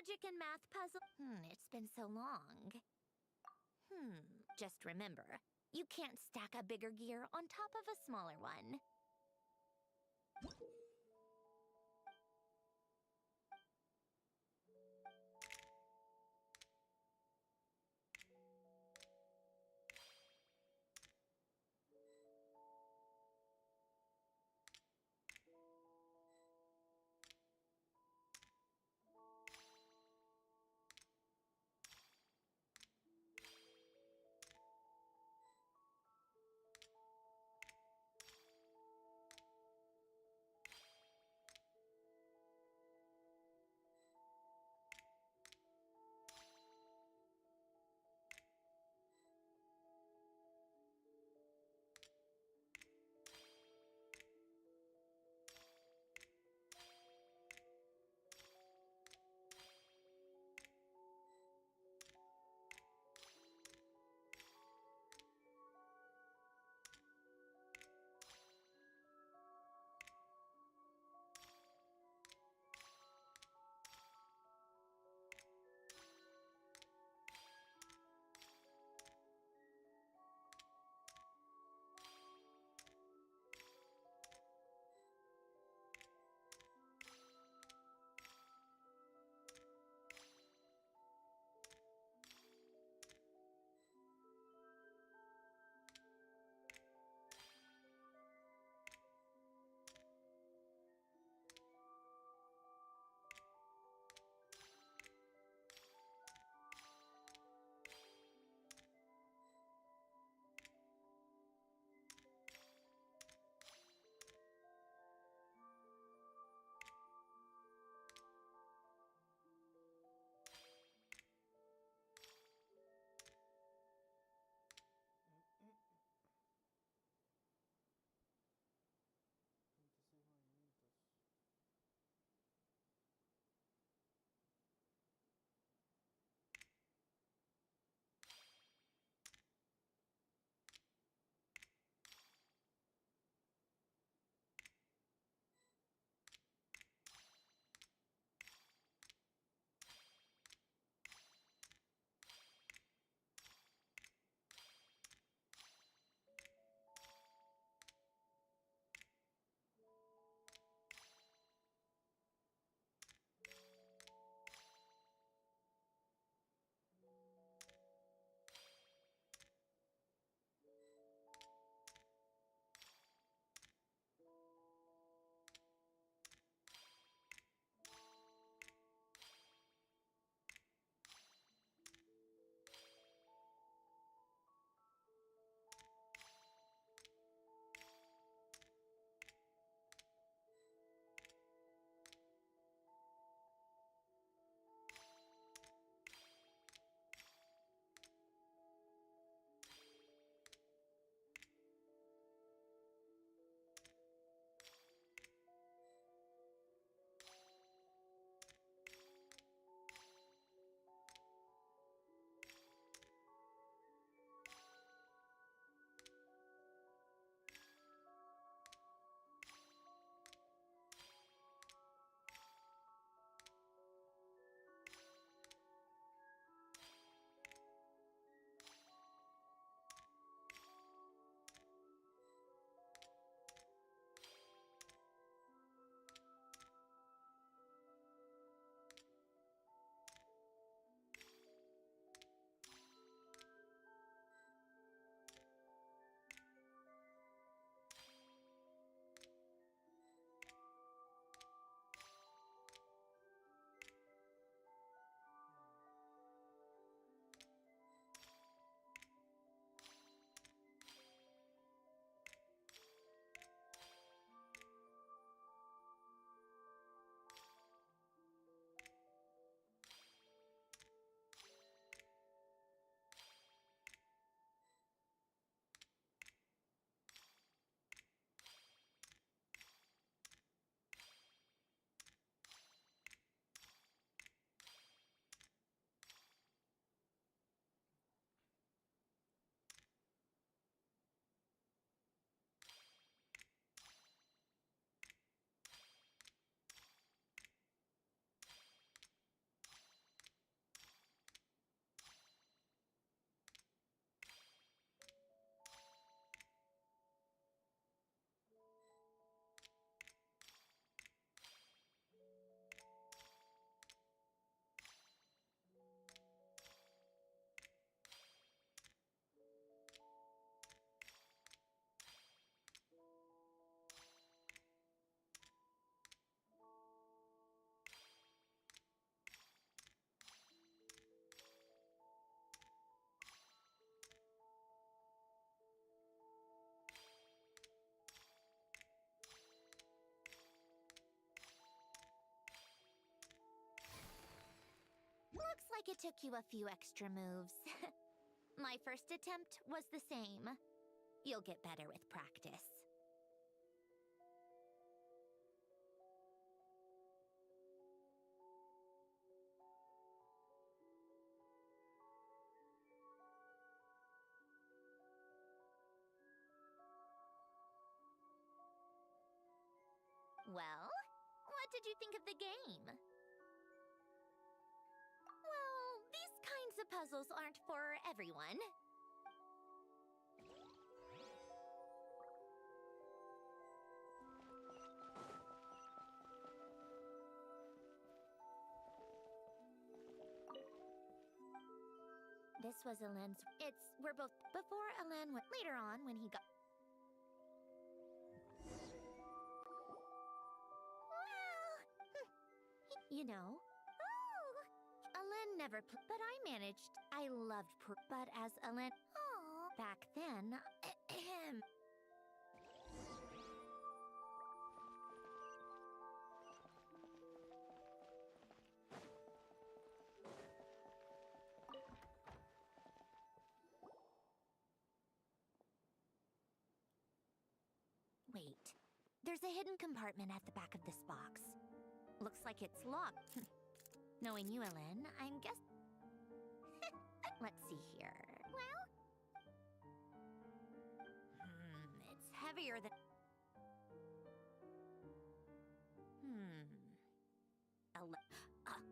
Logic and math puzzle... it's been so long. Just remember, you can't stack a bigger gear on top of a smaller one. like it took you a few extra moves. My first attempt was the same. You'll get better with practice. Well, what did you think of the game? Well, these kinds of puzzles aren't for everyone. This was Alan's. We're both before Alan went later on when he got. You know. Oh! Alan never but I managed. I loved but as Alan. Oh. Back then. Wait. There's a hidden compartment at the back of this box. Looks like it's locked. Knowing you, Ellen, I'm guess. Let's see here. Well? It's heavier than.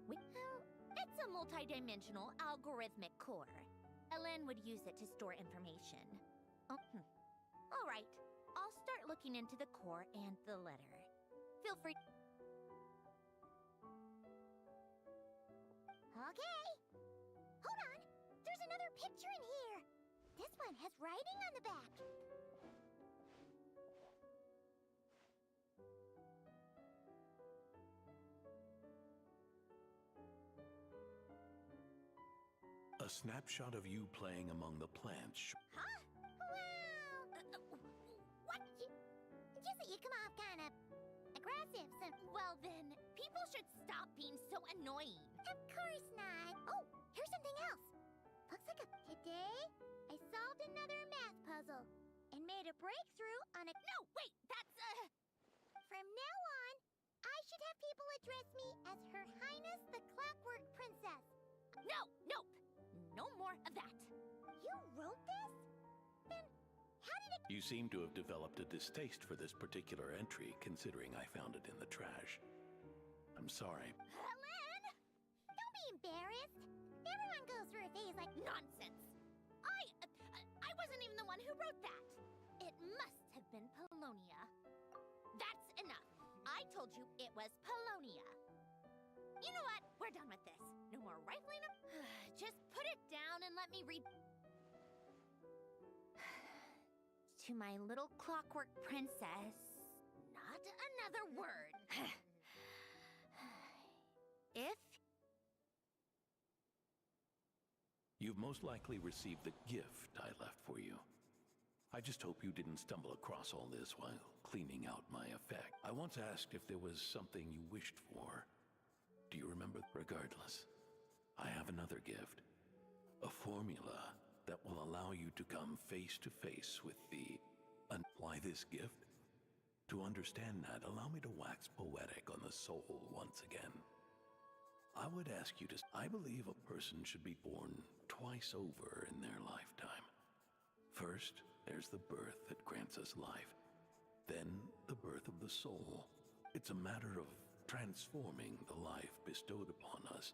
Wait. It's a multi-dimensional algorithmic core. Ellen would use it to store information. Oh, all right. I'll start looking into the core and the letter. Feel free. Okay. Hold on. There's another picture in here. This one has writing on the back. A snapshot of you playing among the plants. Huh? Wow. What? You say you come off kind of aggressive, so... Well then, people should stop being so annoying. Of course not. Oh, here's something else. Looks like a... Today, I solved another math puzzle and made a breakthrough on a... No, wait, that's From now on, I should have people address me as Her Highness the Clockwork Princess. No, nope. No more of that. You wrote this? Then, how did it... You seem to have developed a distaste for this particular entry, considering I found it in the trash. I'm sorry. Helen! Don't be embarrassed. Everyone goes through a phase like... Nonsense. I wasn't even the one who wrote that. It must have been Polonia. That's enough. I told you it was Polonia. You know what? We're done with this. No more rifling up. Just put it down and let me read. To my little clockwork princess. Not another word. If You've most likely received the gift I left for you. I just hope you didn't stumble across all this while cleaning out my effect. I once asked if there was something you wished for. Do you remember? Regardless, I have another gift. A formula that will allow you to come face to face with the... Why this gift? To understand that, allow me to wax poetic on the soul once again. I would ask you to... I believe a person should be born twice over in their lifetime. First, there's the birth that grants us life. Then, the birth of the soul. It's a matter of transforming the life bestowed upon us.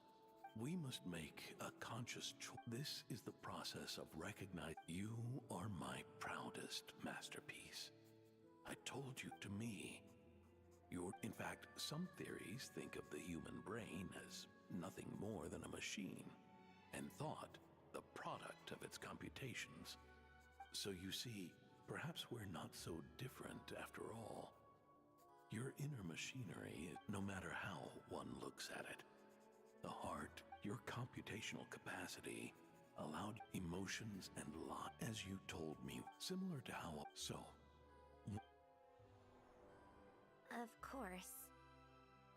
We must make a conscious choice. This is the process of recognizing you are my proudest masterpiece. I told you, to me, in fact, some theories think of the human brain as nothing more than a machine, and thought the product of its computations. So you see, perhaps we're not so different after all. Your inner machinery, no matter how one looks at it, the heart, your computational capacity, allowed emotions and lot, as you told me, similar to how... So... Of course.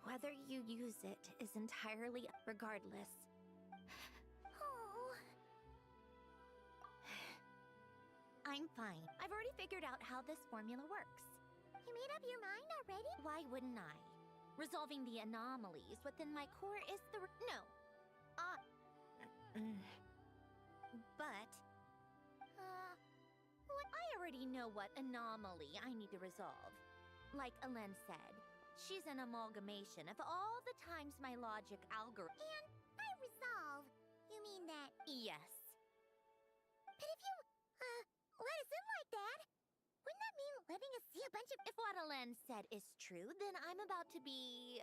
Whether you use it is entirely regardless. Oh. I'm fine. I've already figured out how this formula works. You made up your mind already? Why wouldn't I? Resolving the anomalies within my core is the... No. But... I already know what anomaly I need to resolve. Like Alen said, she's an amalgamation of all the times my logic algorithm... And by resolve, you mean that... Yes. But if you, let us in like that, wouldn't that mean letting us see a bunch of... If what Alen said is true, then I'm about to be...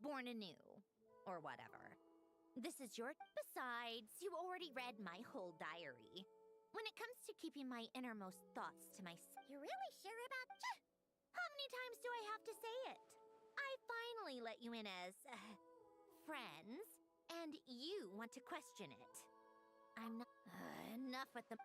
born anew. Or whatever. This is your... Besides, you already read my whole diary. When it comes to keeping my innermost thoughts to myself... You're really sure about... How many times do I have to say it? I finally let you in as... friends, and you want to question it. I'm not... enough with the...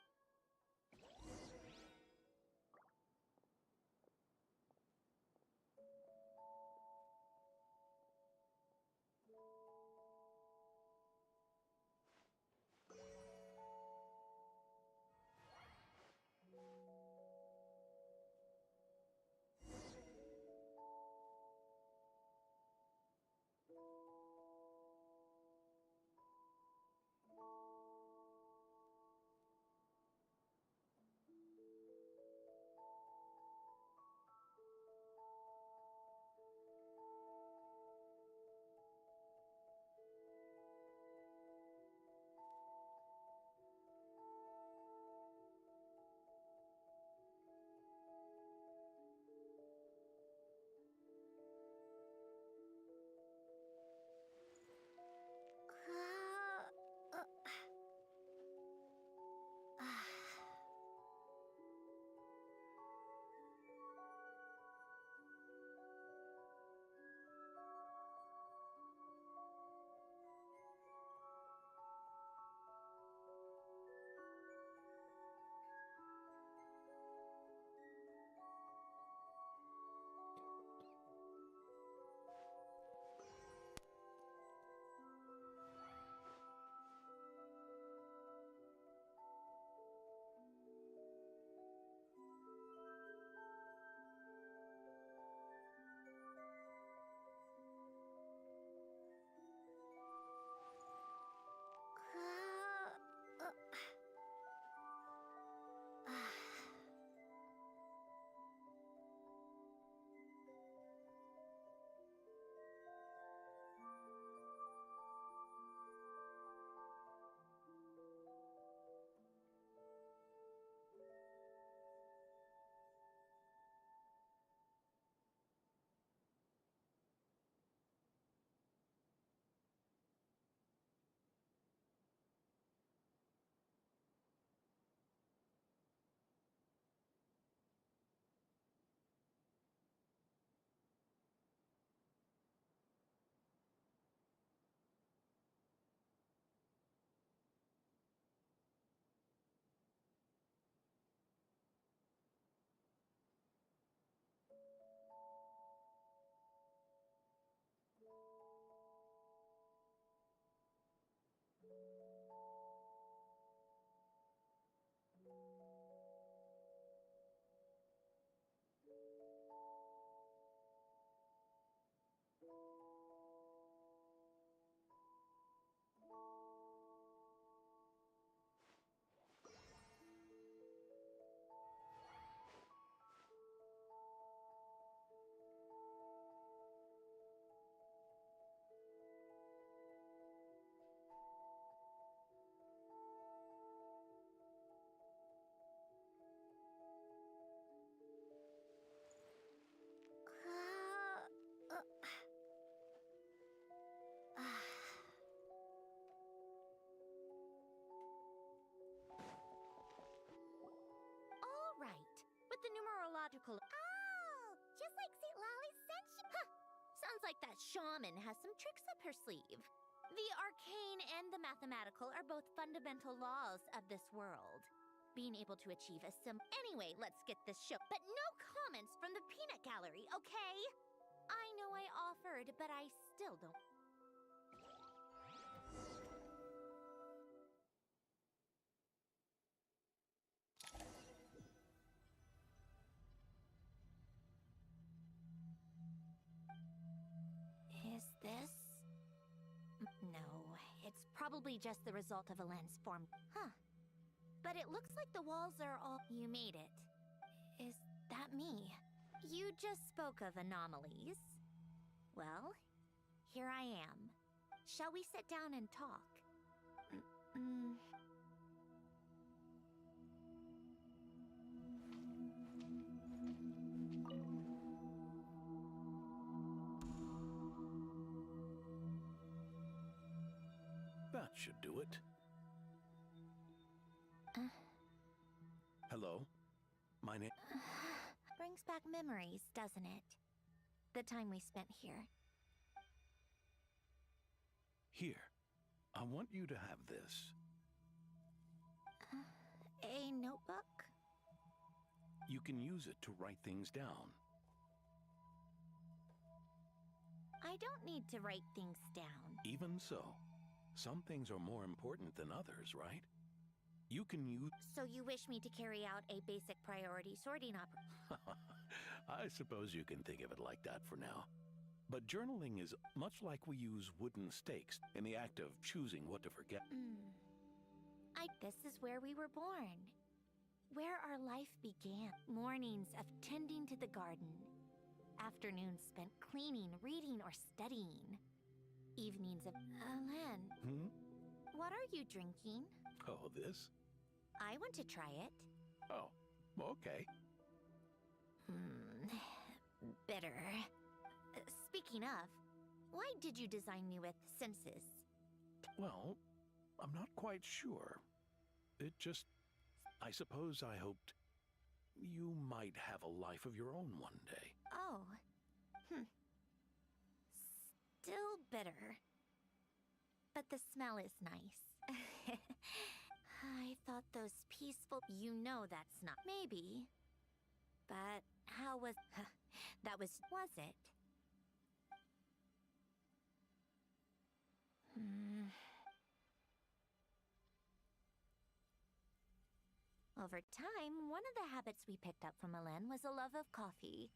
numerological... Oh! Just like St. Lolly sent you... Huh! Sounds like that shaman has some tricks up her sleeve. The arcane and the mathematical are both fundamental laws of this world. Being able to achieve a Anyway, let's get this show. But no comments from the peanut gallery, okay? I know I offered, but I still don't... Probably just the result of a lens form. Huh. But it looks like the walls are all... You made it. Is that me? You just spoke of anomalies. Well, here I am. Shall we sit down and talk? That should do it. Hello? My name... Brings back memories, doesn't it? The time we spent here. Here. I want you to have this. A notebook? You can use it to write things down. I don't need to write things down. Even so, some things are more important than others, right? You can use... So you wish me to carry out a basic priority sorting I suppose you can think of it like that for now. But journaling is much like we use wooden stakes in the act of choosing what to forget. This is where we were born. Where our life began. Mornings of tending to the garden. Afternoons spent cleaning, reading, or studying. Evenings of... Len. What are you drinking? Oh, this? I want to try it. Oh, okay. Bitter. Speaking of, why did you design me with senses? Well, I'm not quite sure. It just... I suppose I hoped you might have a life of your own one day. Oh. Still bitter. But the smell is nice. I thought those peaceful... You know that's not... Maybe. But how was... that was it? Over time, one of the habits we picked up from Elen was a love of coffee.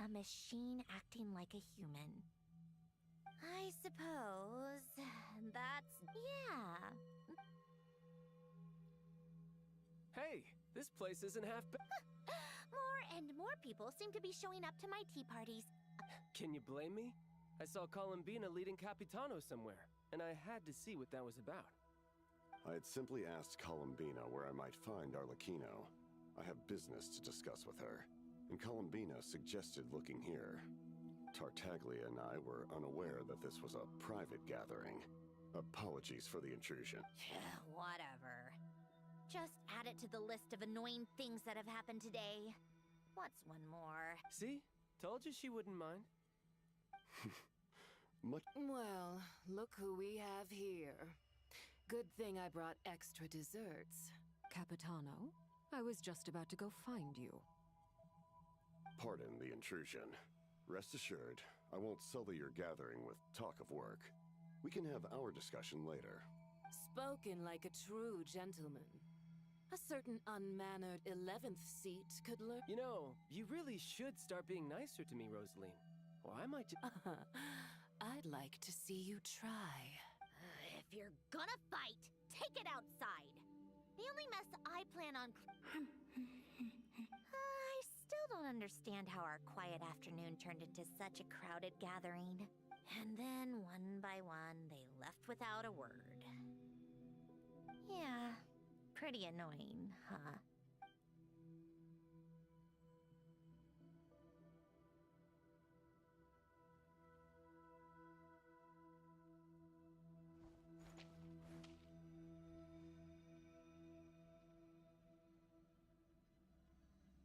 A machine acting like a human. I suppose that's... yeah. Hey, this place isn't half bad. More and more people seem to be showing up to my tea parties. Can you blame me? I saw Columbina leading Capitano somewhere, and I had to see what that was about. I had simply asked Columbina where I might find Arlecchino. I have business to discuss with her, and Columbina suggested looking here. Tartaglia and I were unaware that this was a private gathering. Apologies for the intrusion. Whatever. Just add it to the list of annoying things that have happened today. What's one more? See? Told you she wouldn't mind. Well, look who we have here. Good thing I brought extra desserts. Capitano, I was just about to go find you. Pardon the intrusion. Rest assured, I won't sully your gathering with talk of work. We can have our discussion later. Spoken like a true gentleman. A certain unmannered 11th seat could lurk. You know, you really should start being nicer to me, Rosaline. Or I might just... I'd like to see you try. If you're gonna fight, take it outside. The only mess I plan on... I still don't understand how our quiet afternoon turned into such a crowded gathering. And then, one by one, they left without a word. Yeah, pretty annoying, huh?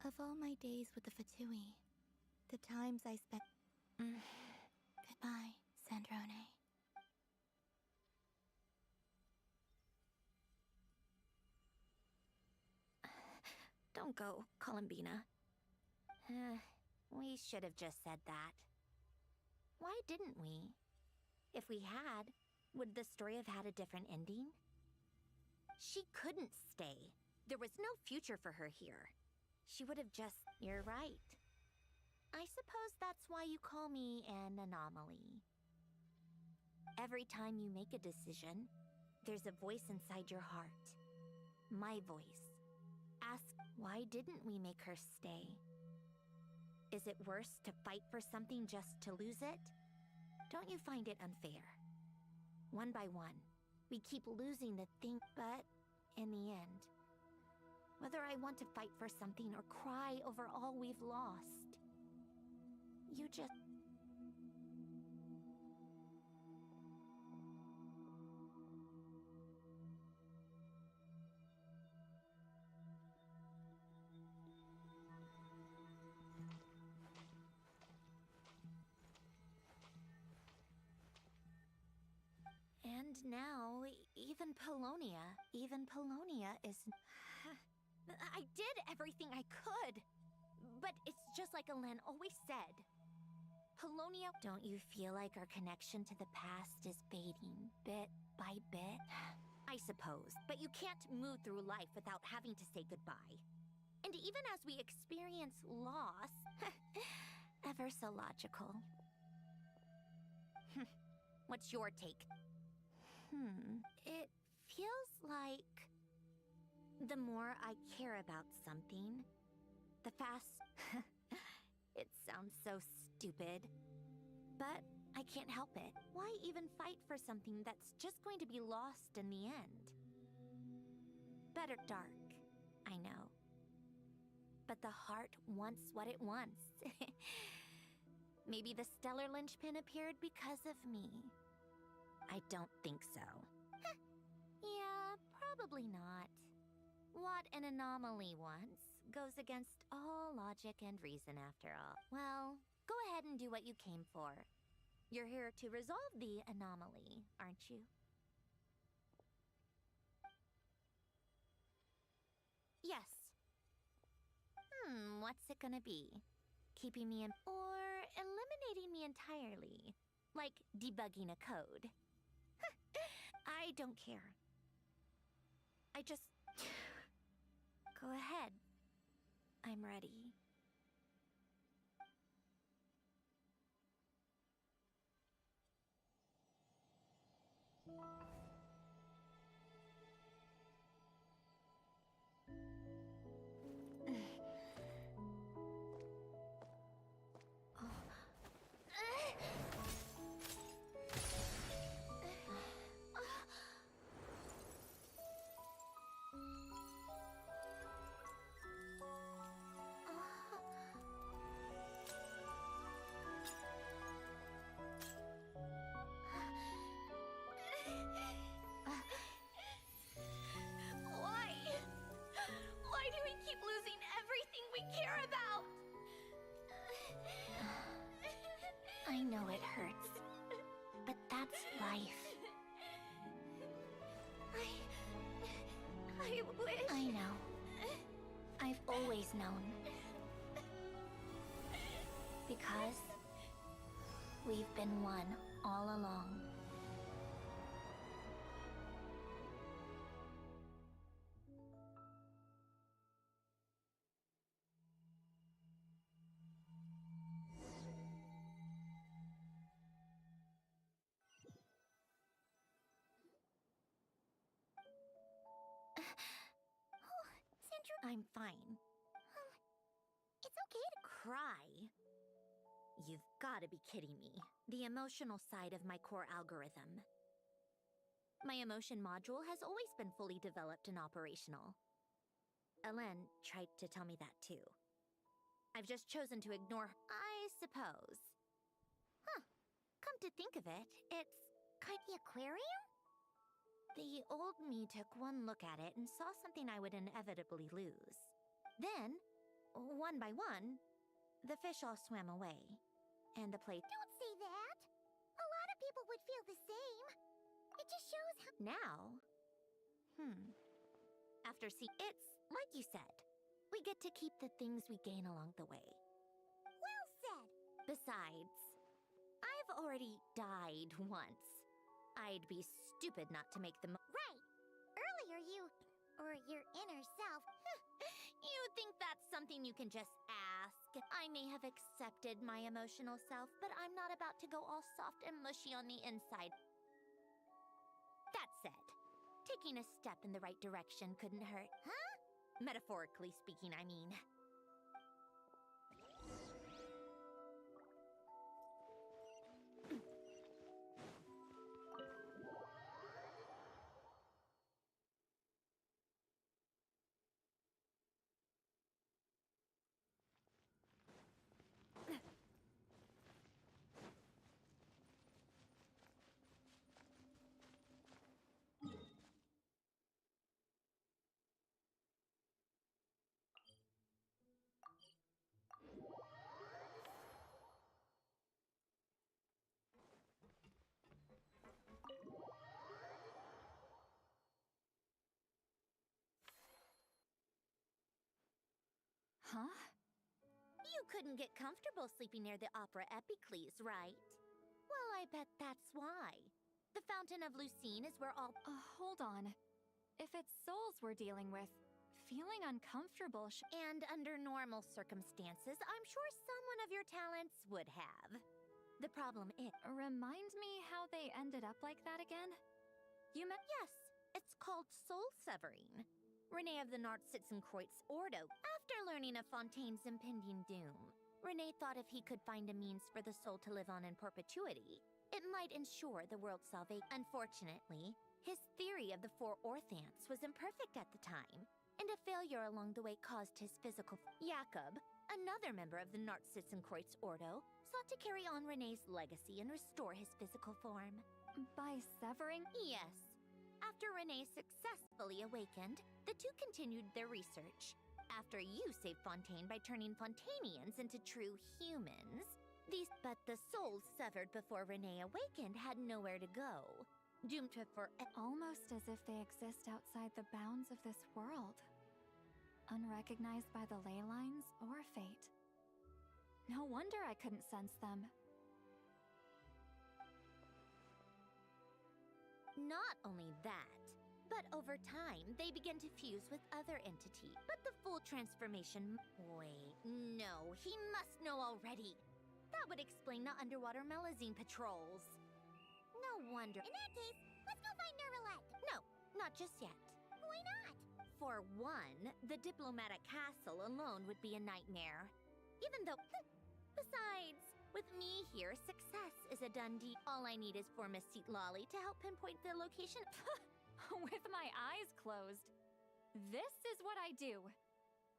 Of all my days with the Fatui, the times I spent... Goodbye, Sandrone. Don't go, Columbina. We should have just said that. Why didn't we? If we had, would the story have had a different ending? She couldn't stay. There was no future for her here. She would have just... You're right. I suppose that's why you call me an anomaly. Every time you make a decision, There's a voice inside your heart. My voice. Ask, why didn't we make her stay? Is it worse to fight for something just to lose it? Don't you find it unfair? One by one, we keep losing the thing, but in the end, whether I want to fight for something or cry over all we've lost, you just... And now, even Polonia is... I did everything I could! But it's just like Alen always said. Polonia... Don't you feel like our connection to the past is fading, bit by bit? I suppose, but you can't move through life without having to say goodbye. And even as we experience loss... ever so logical. What's your take? It feels like the more I care about something, the it sounds so stupid, but I can't help it. Why even fight for something that's just going to be lost in the end? Better dark, I know. But the heart wants what it wants. Maybe the stellar linchpin appeared because of me. I don't think so. Yeah, probably not. What an anomaly once goes against all logic and reason after all. Well, go ahead and do what you came for. You're here to resolve the anomaly, aren't you? Yes. What's it gonna be? Keeping me in... or eliminating me entirely? Like debugging a code? I don't care. I just... Go ahead. I'm ready. Why do we keep losing everything we care about? I know it hurts, but that's life. I wish... I know. I've always known. Because we've been one all along. I'm fine. It's okay to cry. You've got to be kidding me. The emotional side of my core algorithm. My emotion module has always been fully developed and operational. Alen tried to tell me that too. I've just chosen to ignore her, I suppose. Come to think of it, it's kind of the aquarium? The old me took one look at it and saw something I would inevitably lose. Then, one by one, the fish all swam away. And the plate... Don't say that! A lot of people would feel the same. It just shows how... Now? After it's like you said. We get to keep the things we gain along the way. Well said! Besides, I've already died once. I'd be stupid not to make them... Right! Earlier you... or your inner self... You think that's something you can just ask? I may have accepted my emotional self, but I'm not about to go all soft and mushy on the inside. That said, taking a step in the right direction couldn't hurt. Huh? Metaphorically speaking, I mean. Huh? You couldn't get comfortable sleeping near the Opera Epicles, right? Well, I bet that's why. The Fountain of Lucine is where all— Hold on. If it's souls we're dealing with, feeling uncomfortable And under normal circumstances, I'm sure someone of your talents would have. The problem is— Remind me how they ended up like that again? Yes, it's called soul severing. Renee of the Nartsitzenkreuz Ordo, after learning of Fontaine's impending doom, Renee thought if he could find a means for the soul to live on in perpetuity, it might ensure the world's salvation. Unfortunately, his theory of the four Orthants was imperfect at the time, and a failure along the way caused his physical— Jakob, another member of the Nartsitzenkreuz Ordo, sought to carry on Renee's legacy and restore his physical form. By severing? Yes. After Renee successfully awakened, the two continued their research. After you saved Fontaine by turning Fontainians into true humans, but the souls severed before Renee awakened had nowhere to go, doomed to almost as if they exist outside the bounds of this world, unrecognized by the ley lines or fate. No wonder I couldn't sense them. Not only that, but over time, they begin to fuse with other entities. But the full transformation— Wait, no, he must know already. That would explain the underwater Melazine patrols. No wonder— In that case, let's go find Nervalette. No, not just yet. Why not? For one, the diplomatic castle alone would be a nightmare. Even though— Besides, with me here, success is a done deal. All I need is for Miss Lolly to help pinpoint the location. With my eyes closed. This is what I do.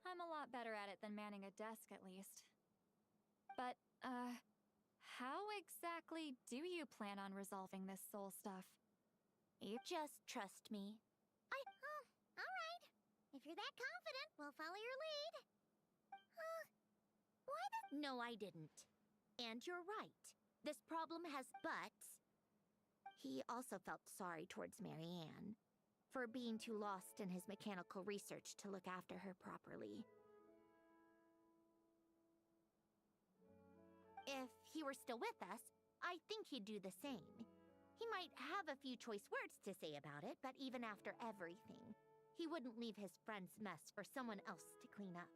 I'm a lot better at it than manning a desk, at least. But, how exactly do you plan on resolving this soul stuff? Just trust me. All right. If you're that confident, we'll follow your lead. Why the— No, I didn't. And you're right. This problem has— But he also felt sorry towards Marianne for being too lost in his mechanical research to look after her properly. If he were still with us, I think he'd do the same. He might have a few choice words to say about it, but even after everything, he wouldn't leave his friend's mess for someone else to clean up.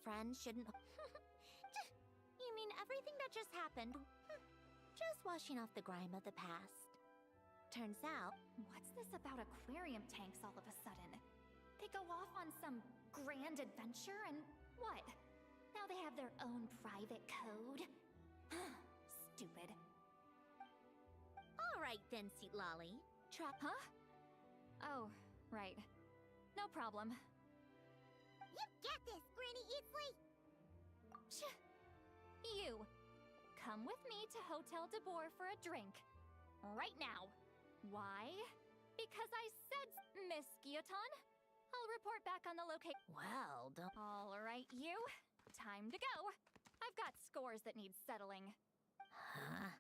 Friends shouldn't— You mean everything that just happened? Just washing off the grime of the past. Turns out— What's this about aquarium tanks all of a sudden? They go off on some grand adventure and what? Now they have their own private code? Stupid. All right then, Lolly. Huh? Oh, right. No problem. You get this, Grim! You! Come with me to Hotel de Boer for a drink. Right now. Why? Because I said, Miss Guillotin. I'll report back on the location. Well, All right, you. Time to go. I've got scores that need settling. Huh?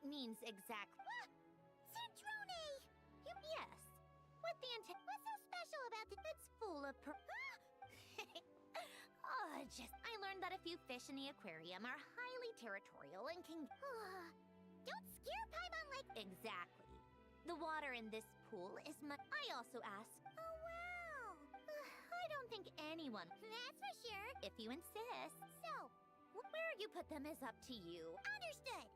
means exactly. Centrone! Yes. With the intent. What's so special about it? It's full of I learned that a few fish in the aquarium are highly territorial and can. Don't scare Paimon like. Exactly. The water in this pool is I also ask. Oh, wow. I don't think anyone. That's for sure. If you insist. So, where you put them is up to you. Understood.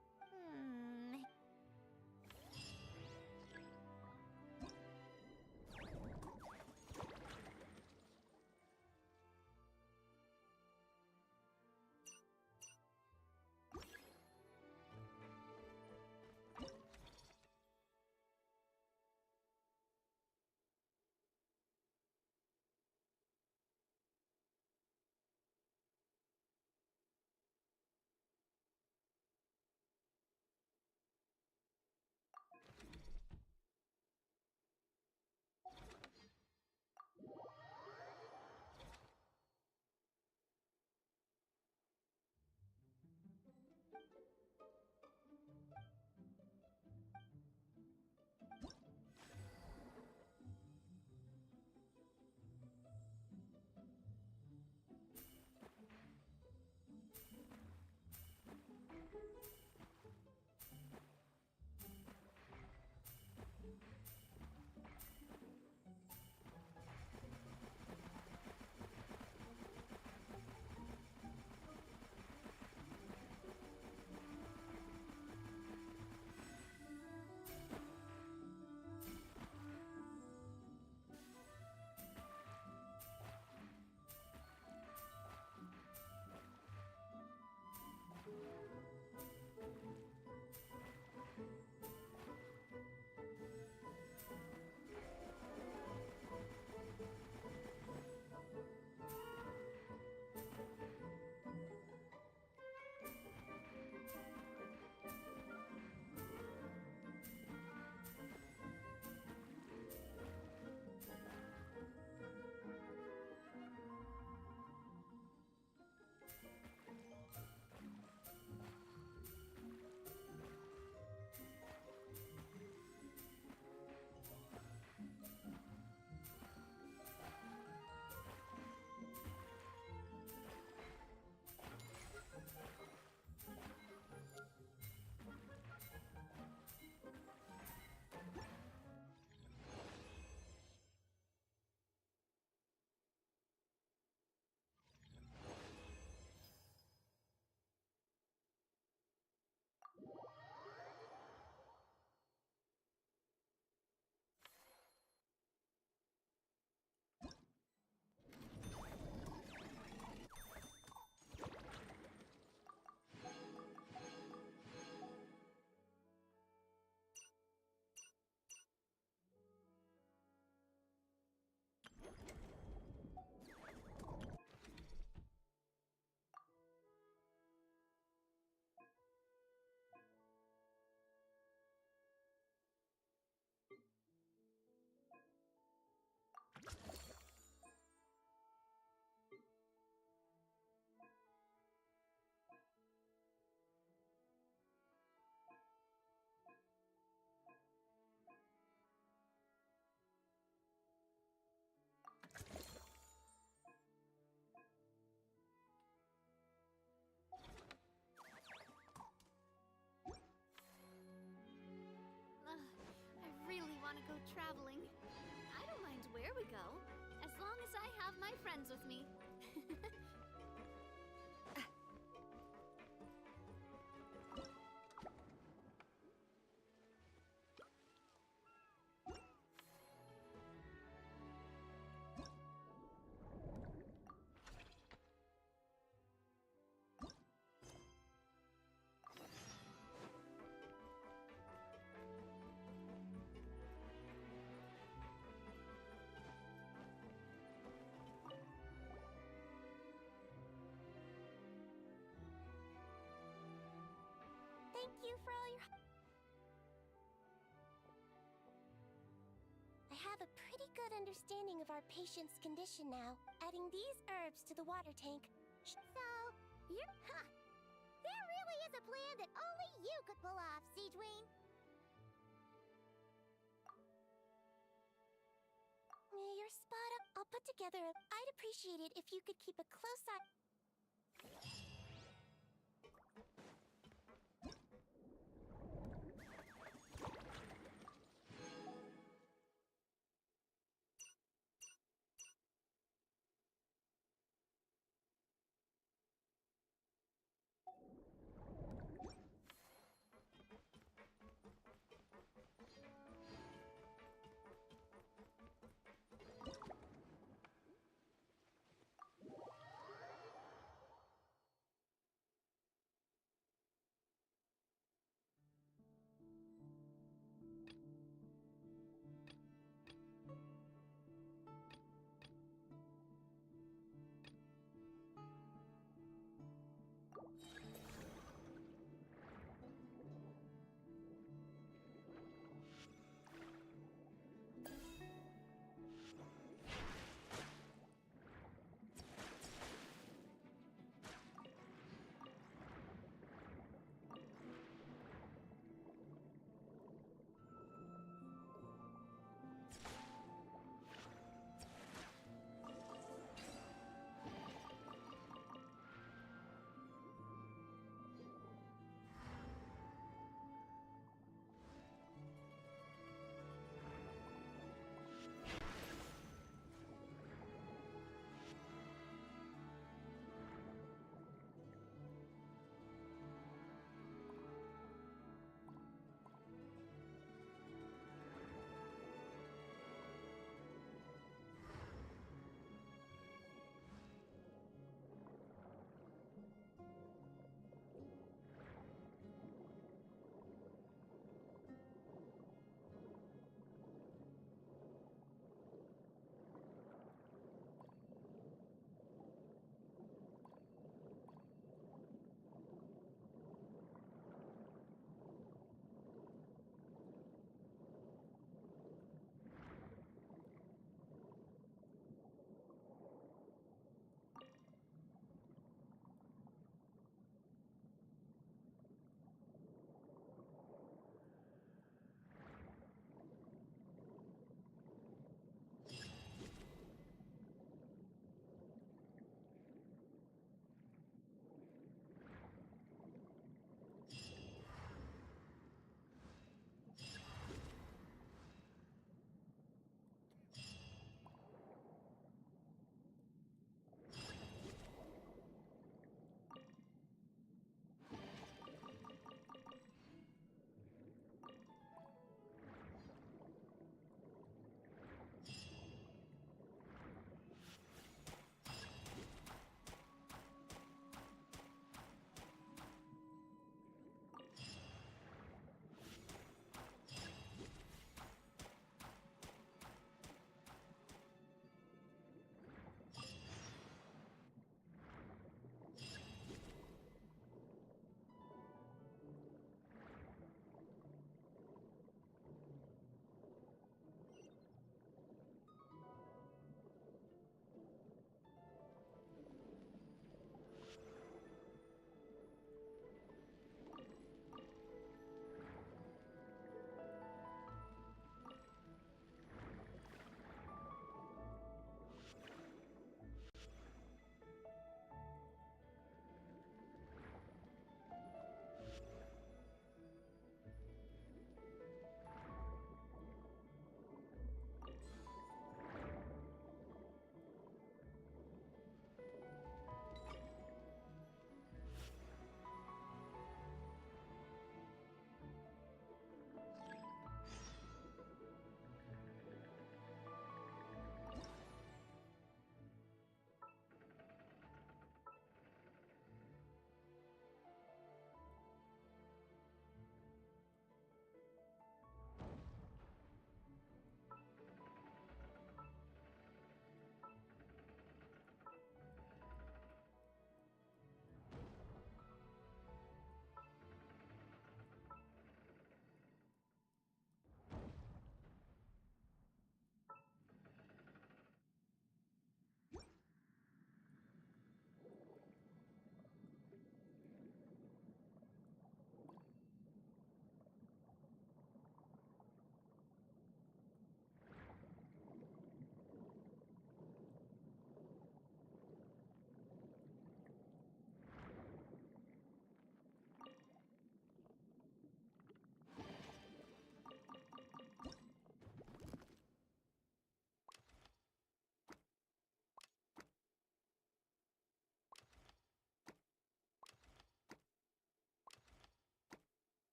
want to go traveling. I don't mind where we go, as long as I have my friends with me. Thank you for all your... I have a pretty good understanding of our patient's condition now. Adding these herbs to the water tank. So, you're... Huh! There really is a plan that only you could pull off, Siegwin! You're spot on. I'll put together I'd appreciate it if you could keep a close eye.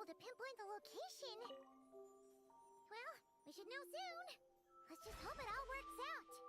able to pinpoint the location. Well, we should know soon. Let's just hope it all works out.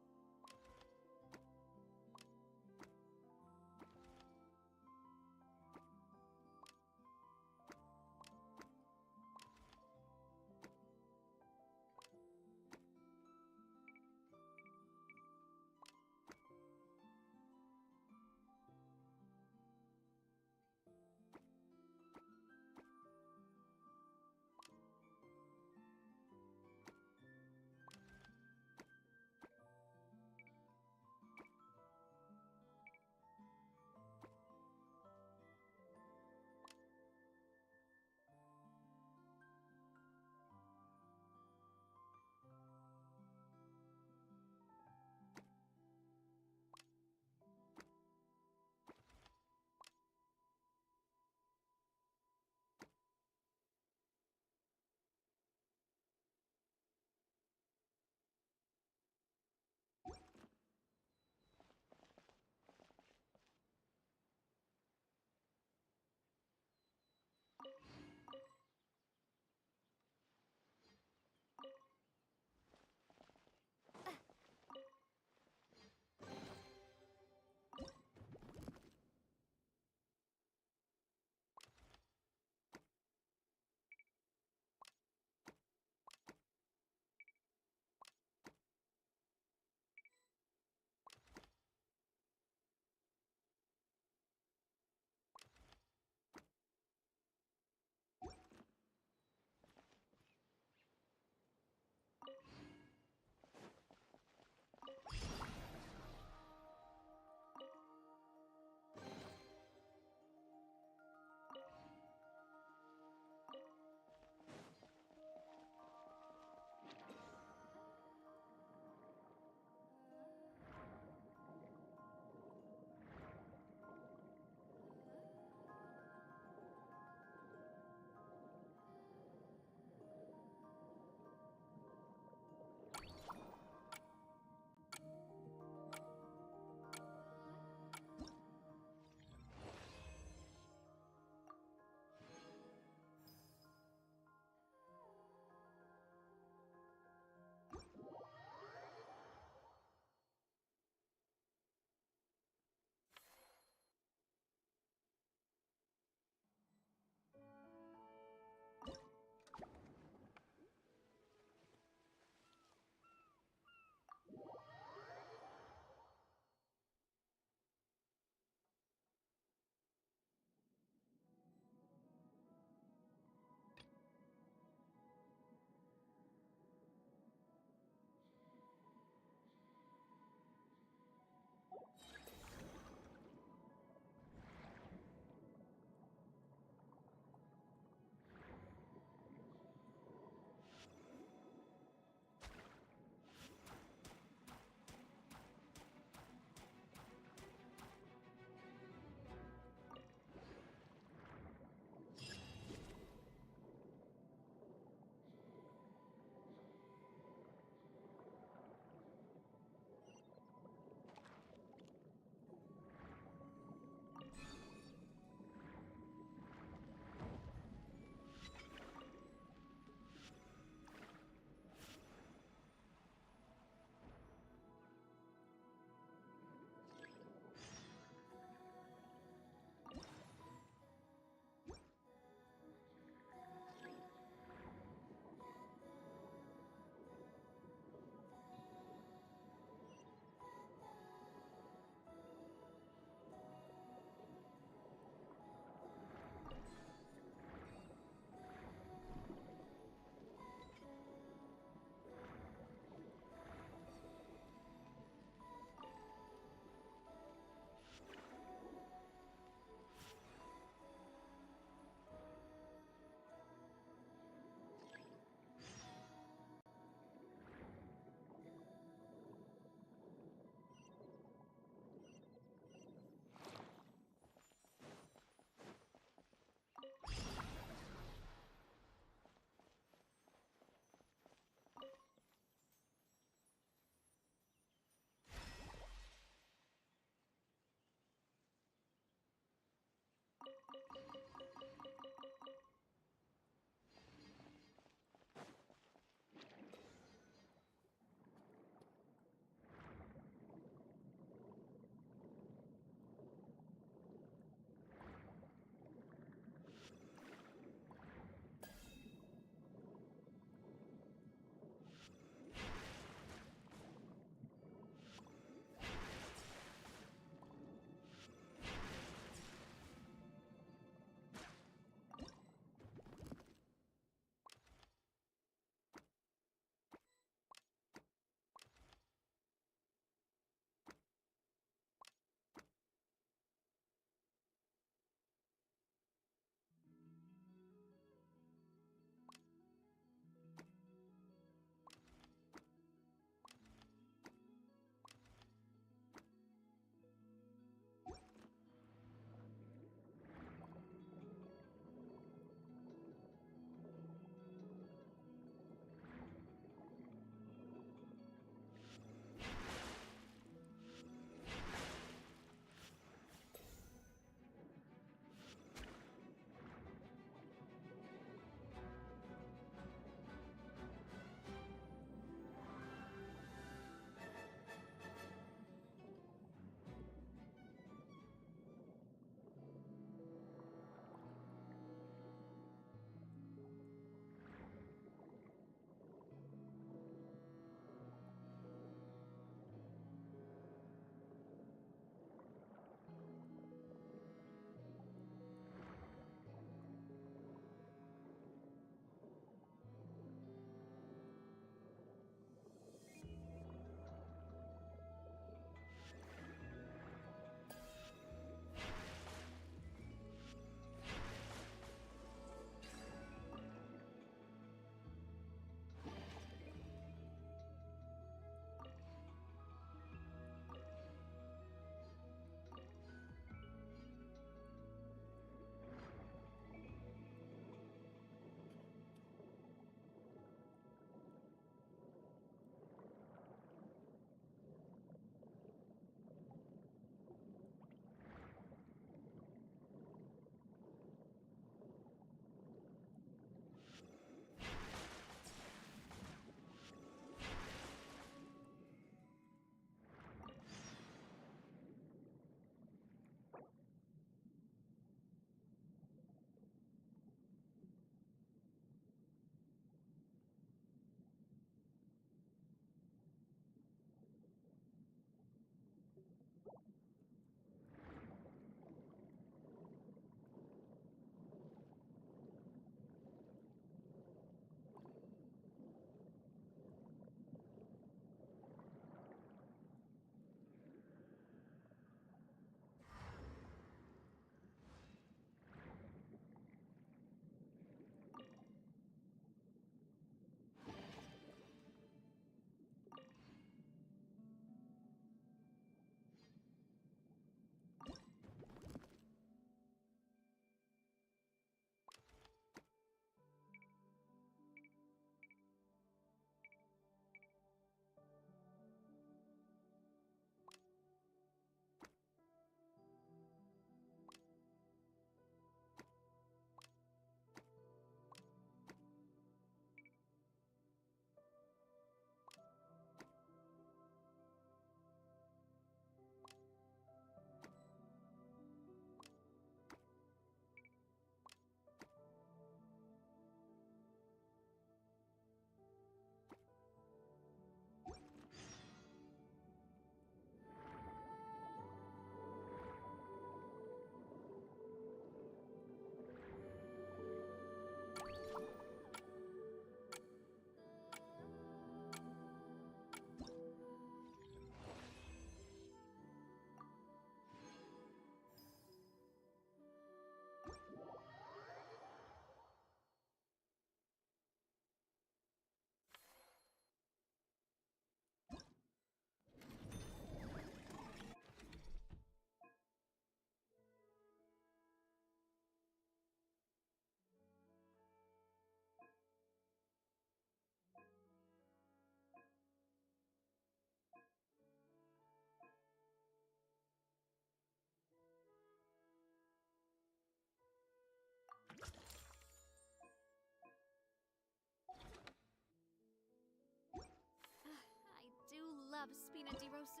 job, Spina di Rosu.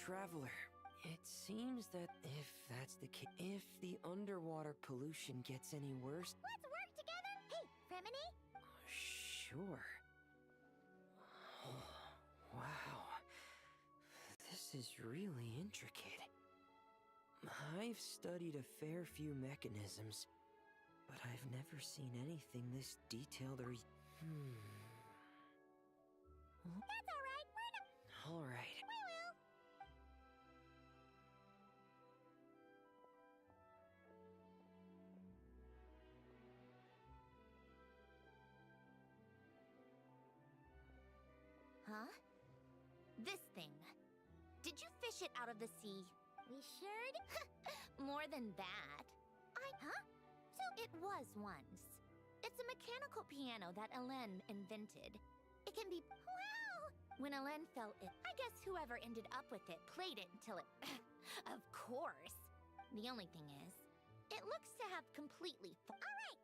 traveler. It seems that if that's the case, if the underwater pollution gets any worse... Let's work together! Hey, Remini? Sure. Oh, wow. This is really intricate. I've studied a fair few mechanisms, but I've never seen anything this detailed or... That's alright, we're not... Alright. We will! Huh? This thing. Did you fish it out of the sea? We sure did. More than that. Huh? So it was once. It's a mechanical piano that Elen invented. It can be... Wow! When Elen felt it, I guess whoever ended up with it played it until it... Of course! The only thing is, it looks to have completely... Alright!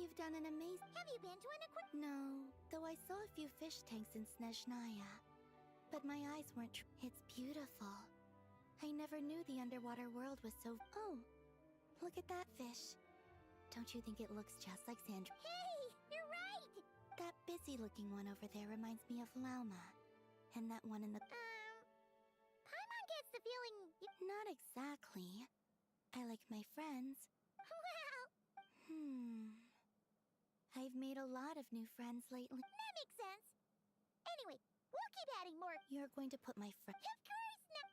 You've done an amazing... Have you been to an No, though I saw a few fish tanks in Snezhnaya. But my eyes weren't It's beautiful. I never knew the underwater world was so... Oh, look at that fish. Don't you think it looks just like Sandra? Hey, you're right! That busy-looking one over there reminds me of Lauma. And that one in the... Paimon gets the feeling Not exactly. I like my friends. Well... I've made a lot of new friends lately. That makes sense. Anyway, we'll keep adding more... You're going to put my friend... Of course not!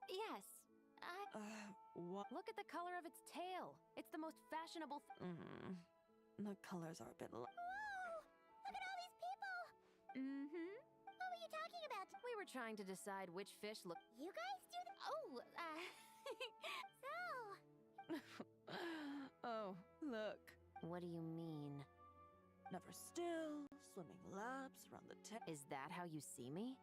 Yes. What? Look at the color of its tail. It's the most fashionable. The colors are a bit. Whoa! Look at all these people! Mm-hmm. What were you talking about? We were trying to decide which fish look. You guys do the... Oh, So... Oh, look. What do you mean? Never still, swimming laps around the Is that how you see me?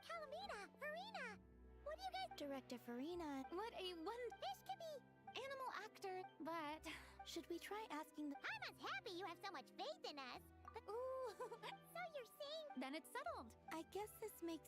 Kalamina! Farina! What do you guys... Director Farina... What a Fish can be... animal actor, but... Should we try asking the... Paimon's happy you have so much faith in us. But... Ooh, so you're saying... Then it's settled. I guess this makes...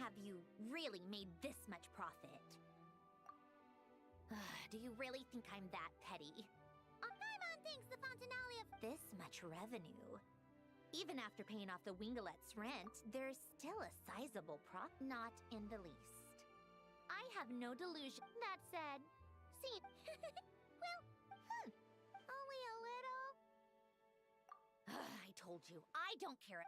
have you really made this much profit? Do you really think I'm that petty? Paimon thinks the Fontinalia This much revenue. Even after paying off the Wingalet's rent, there's still a sizable not in the least. I have no delusion. That said, see, well, only a little. I told you, I don't care.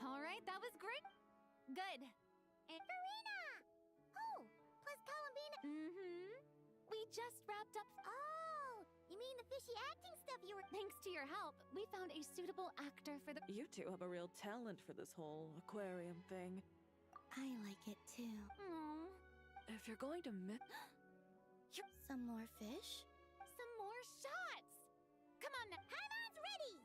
All right, that was great. Good. And Farina! Oh, plus Columbina. Mm-hmm. We just wrapped up. Oh, you mean the fishy acting stuff you were... Thanks to your help, we found a suitable actor for the... You two have a real talent for this whole aquarium thing. I like it too. Aww. If you're going to Some more fish? Some more shots! Come on now. Paimon's ready!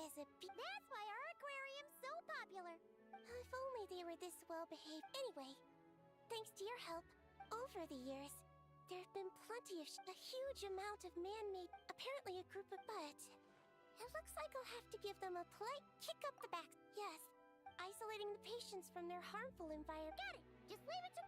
That's why our aquarium's so popular. If only they were this well behaved. Anyway, thanks to your help, over the years, there have been plenty of a huge amount of man-made, apparently a group of butts. It looks like I'll have to give them a polite kick up the back. Yes, isolating the patients from their harmful environment. Got it! Just leave it to...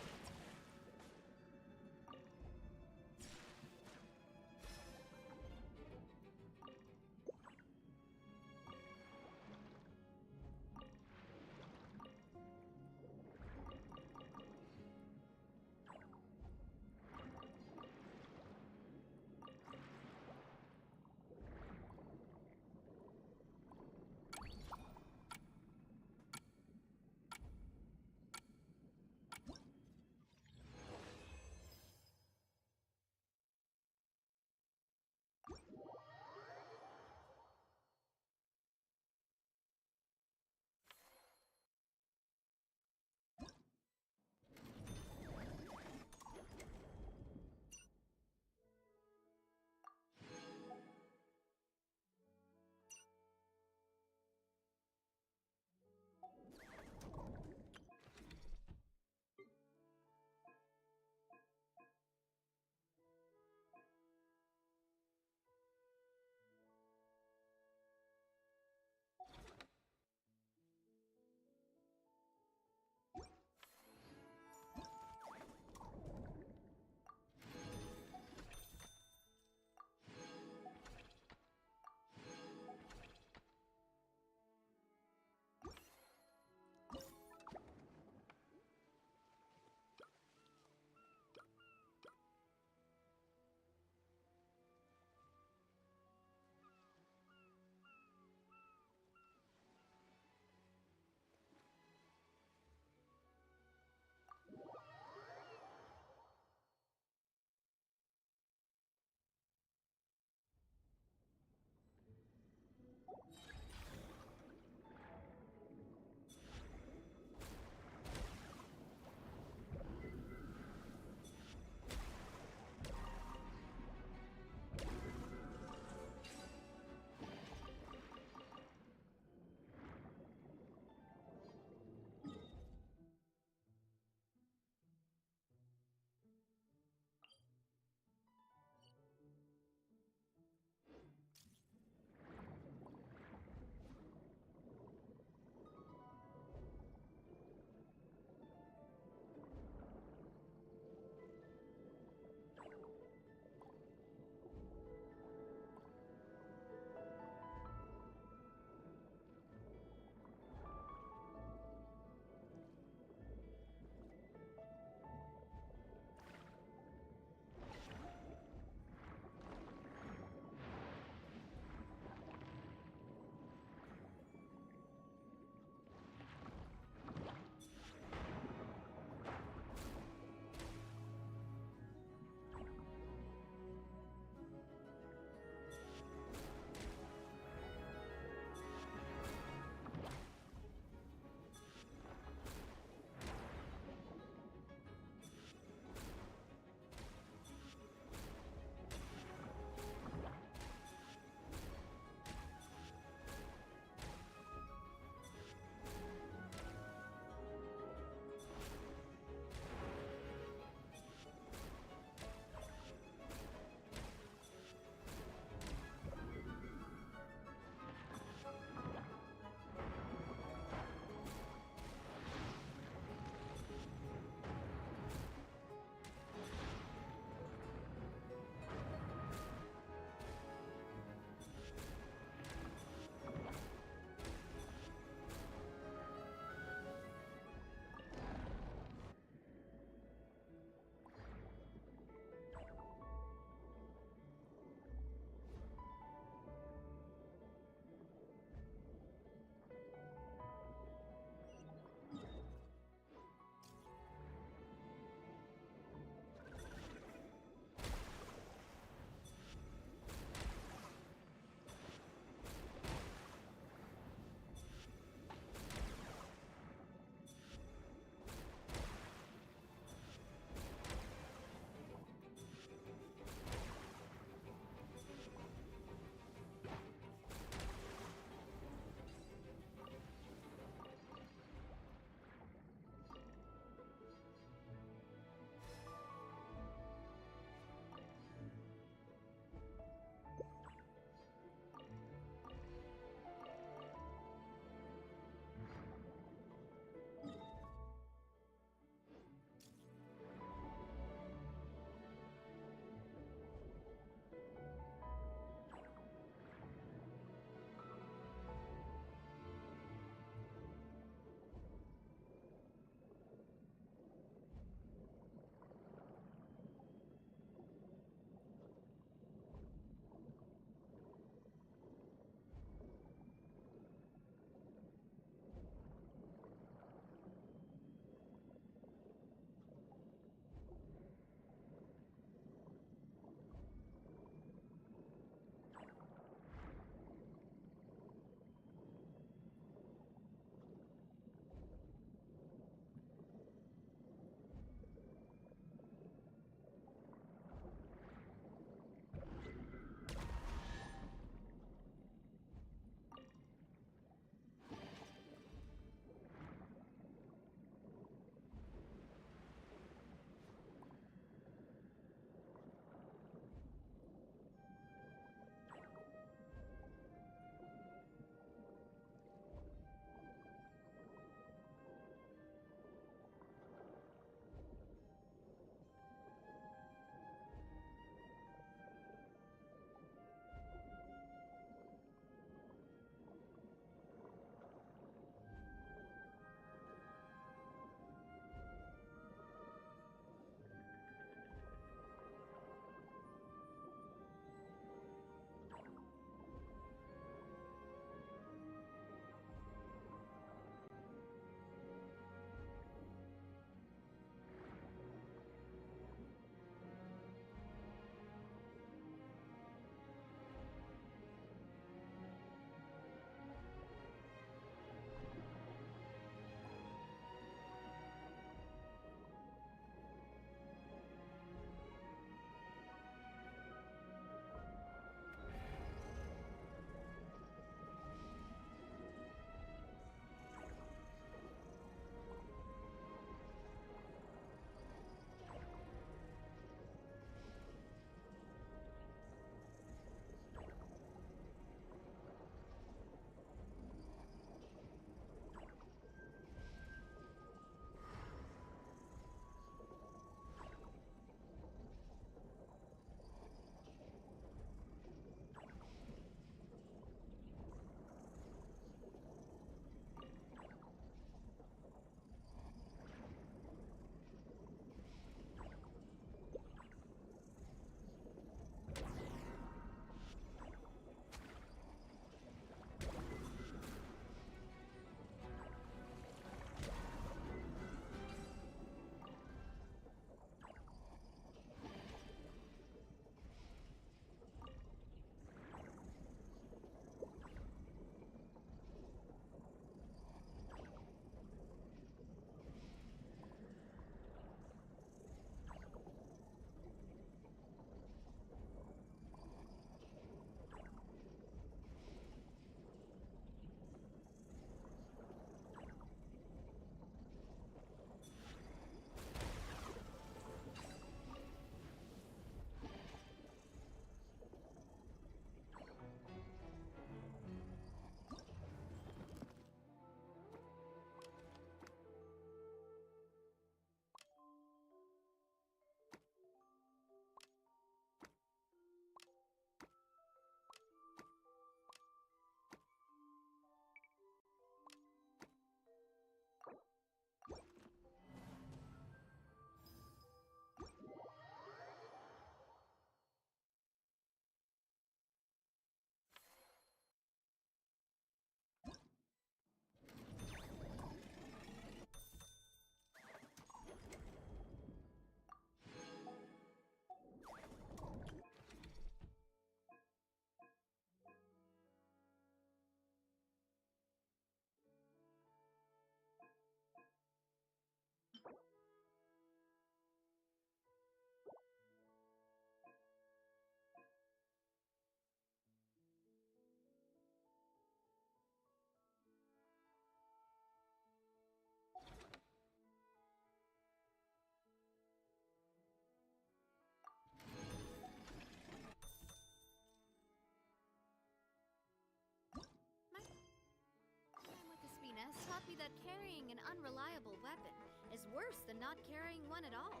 that carrying an unreliable weapon is worse than not carrying one at all.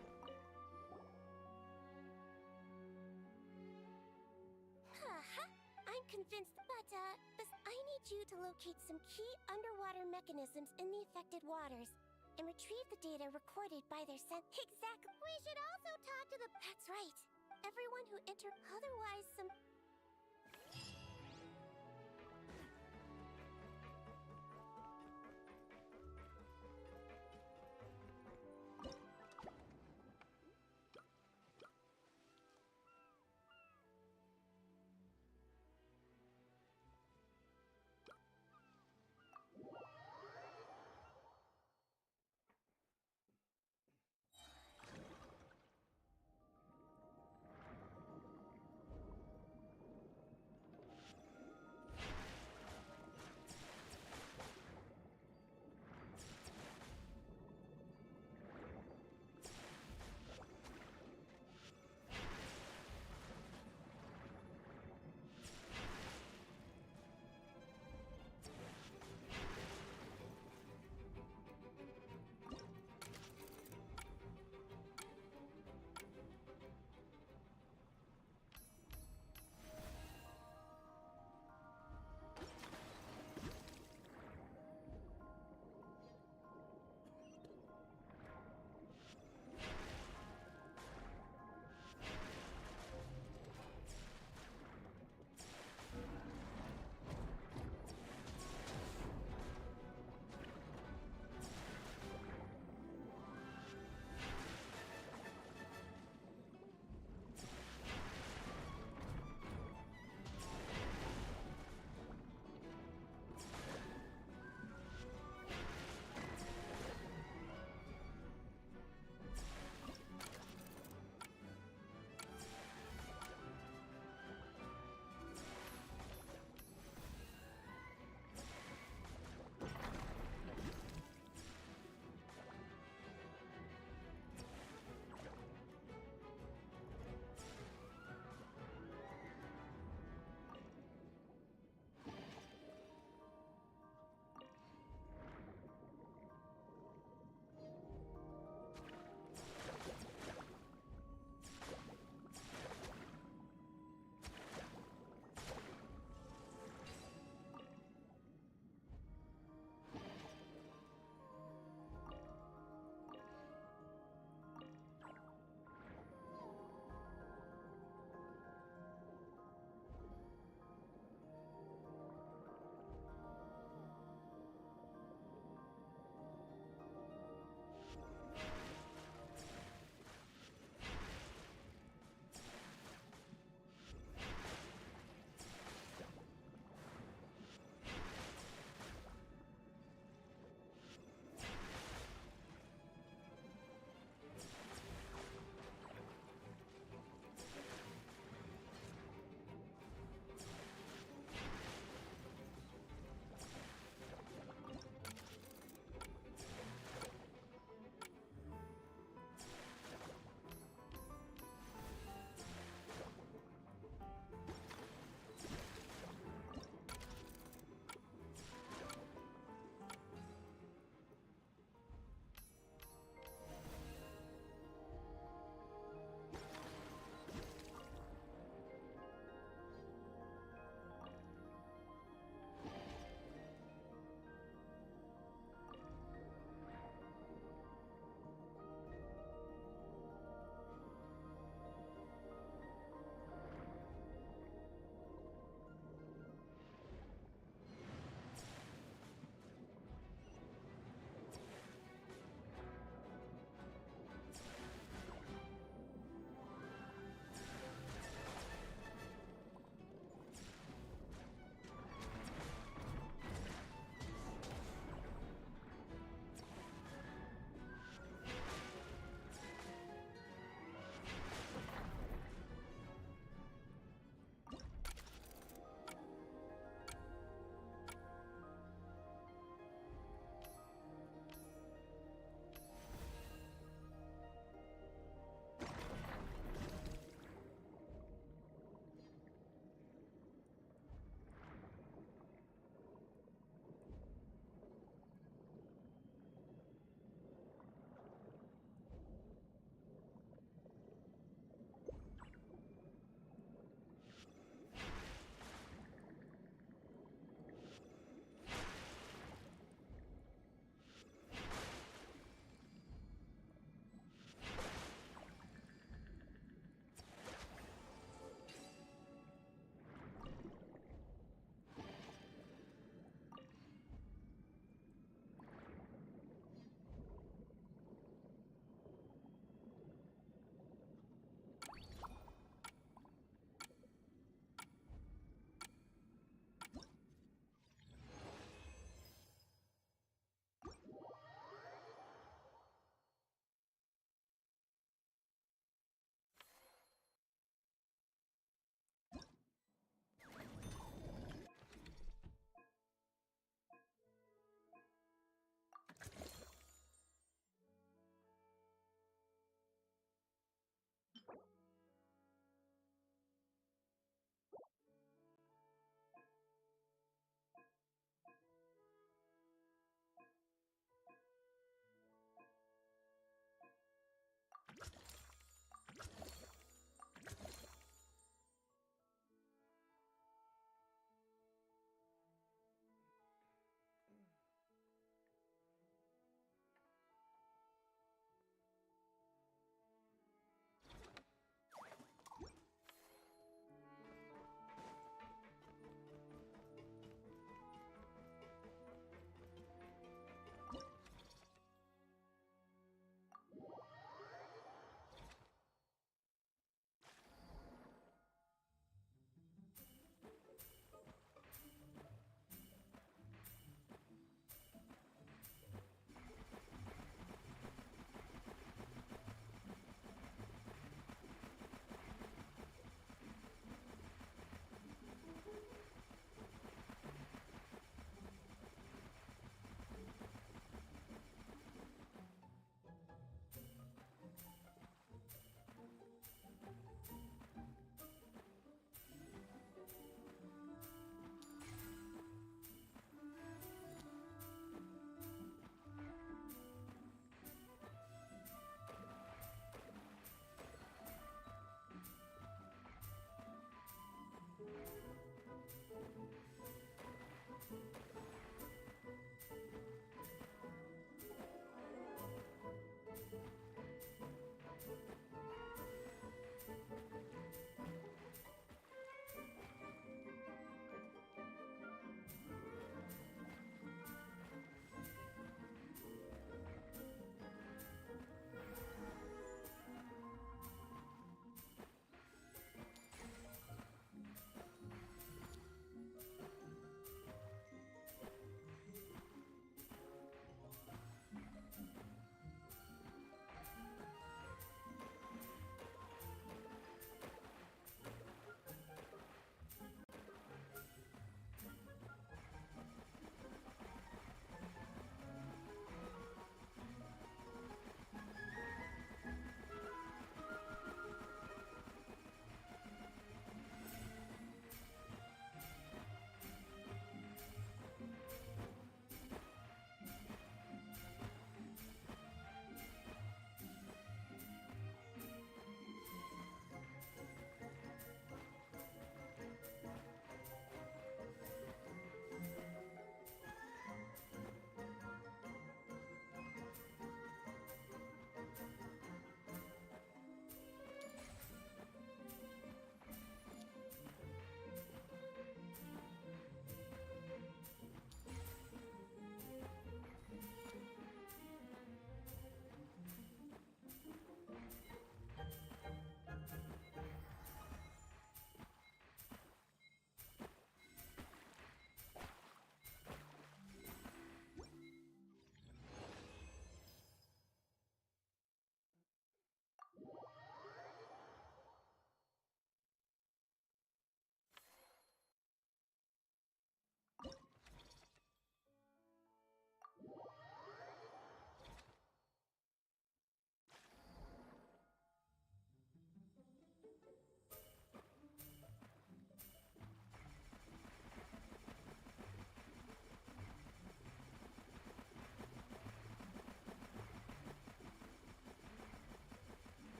I'm convinced, but, I need you to locate some key underwater mechanisms in the affected waters and retrieve the data recorded by their Exactly! We should also talk to the... That's right. Everyone who otherwise some...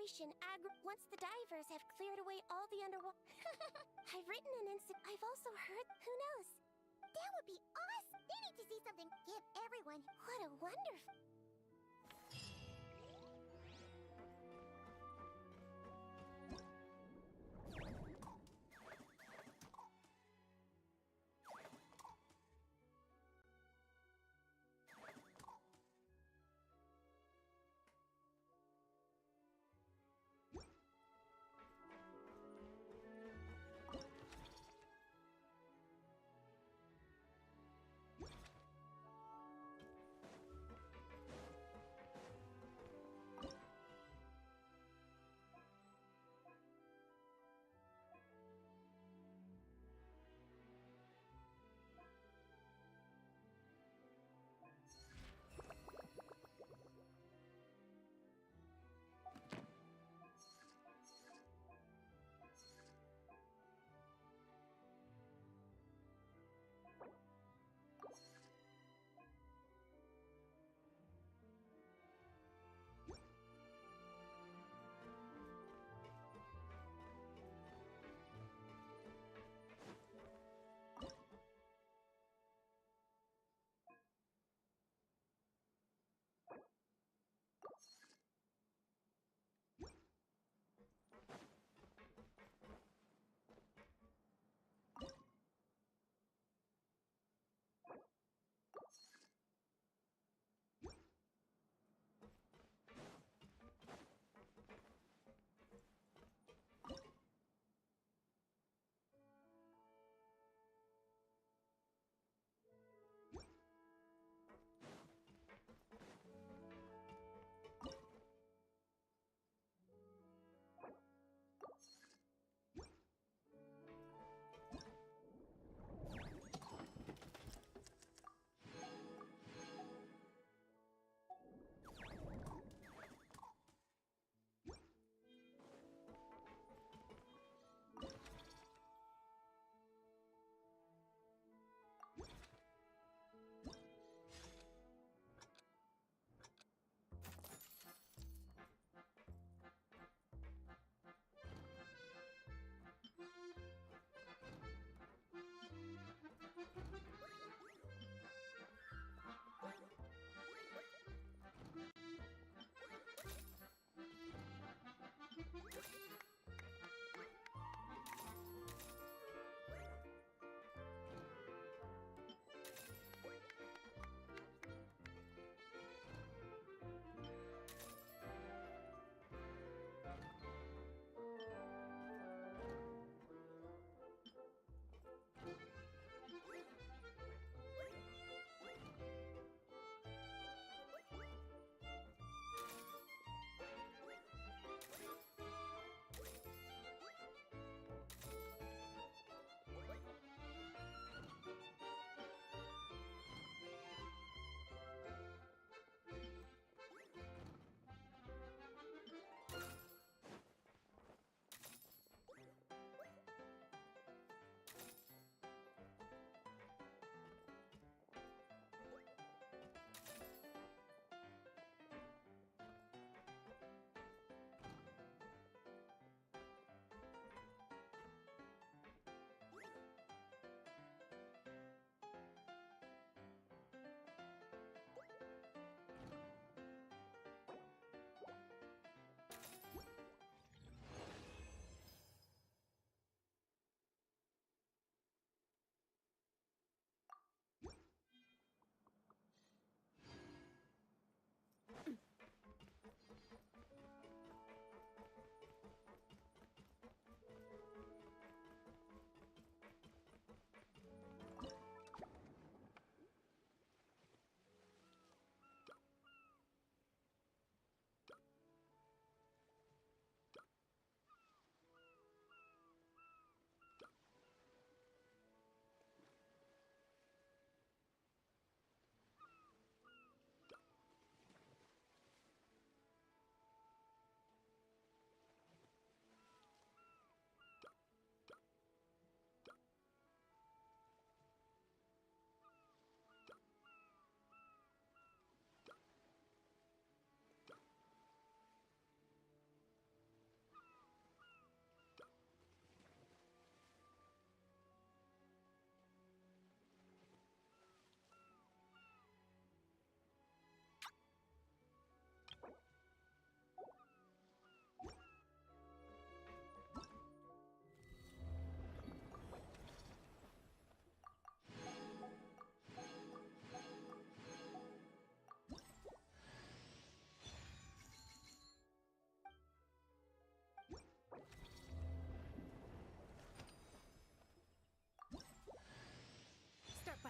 Operation once the divers have cleared away all the underwater. I've written an I've also heard. Who knows? That would be awesome. They need to see something. Give everyone. What a wonderful.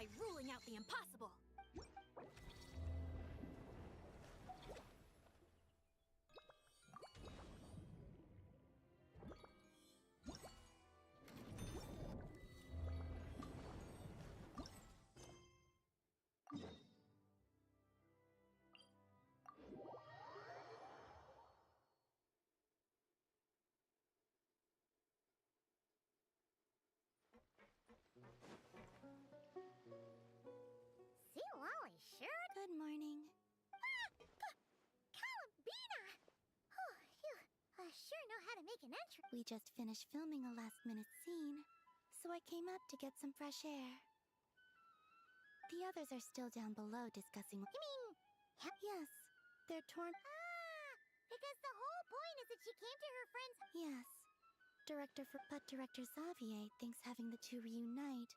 by ruling out the impossible. See, Lolly, sure. Good morning. Columbina! Oh, you sure know how to make an entry. We just finished filming a last-minute scene, so I came up to get some fresh air. The others are still down below discussing. You mean... Yes, they're torn. Because the whole point is that she came to her friends... Yes. But Director Xavier thinks having the two reunite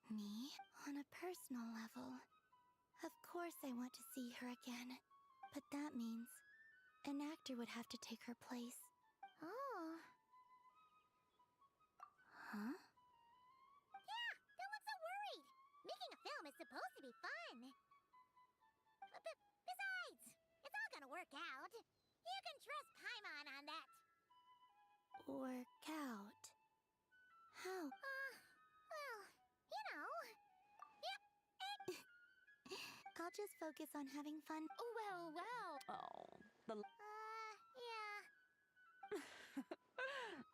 me on a personal level. Of course I want to see her again, but that means an actor would have to take her place. Oh. Huh? Yeah, don't look so worried. Making a film is supposed to be fun. Besides, it's all gonna work out. You can trust Paimon on that. Work out? How? Well, you know. Yep. I'll just focus on having fun. Well. Oh, the... Yeah.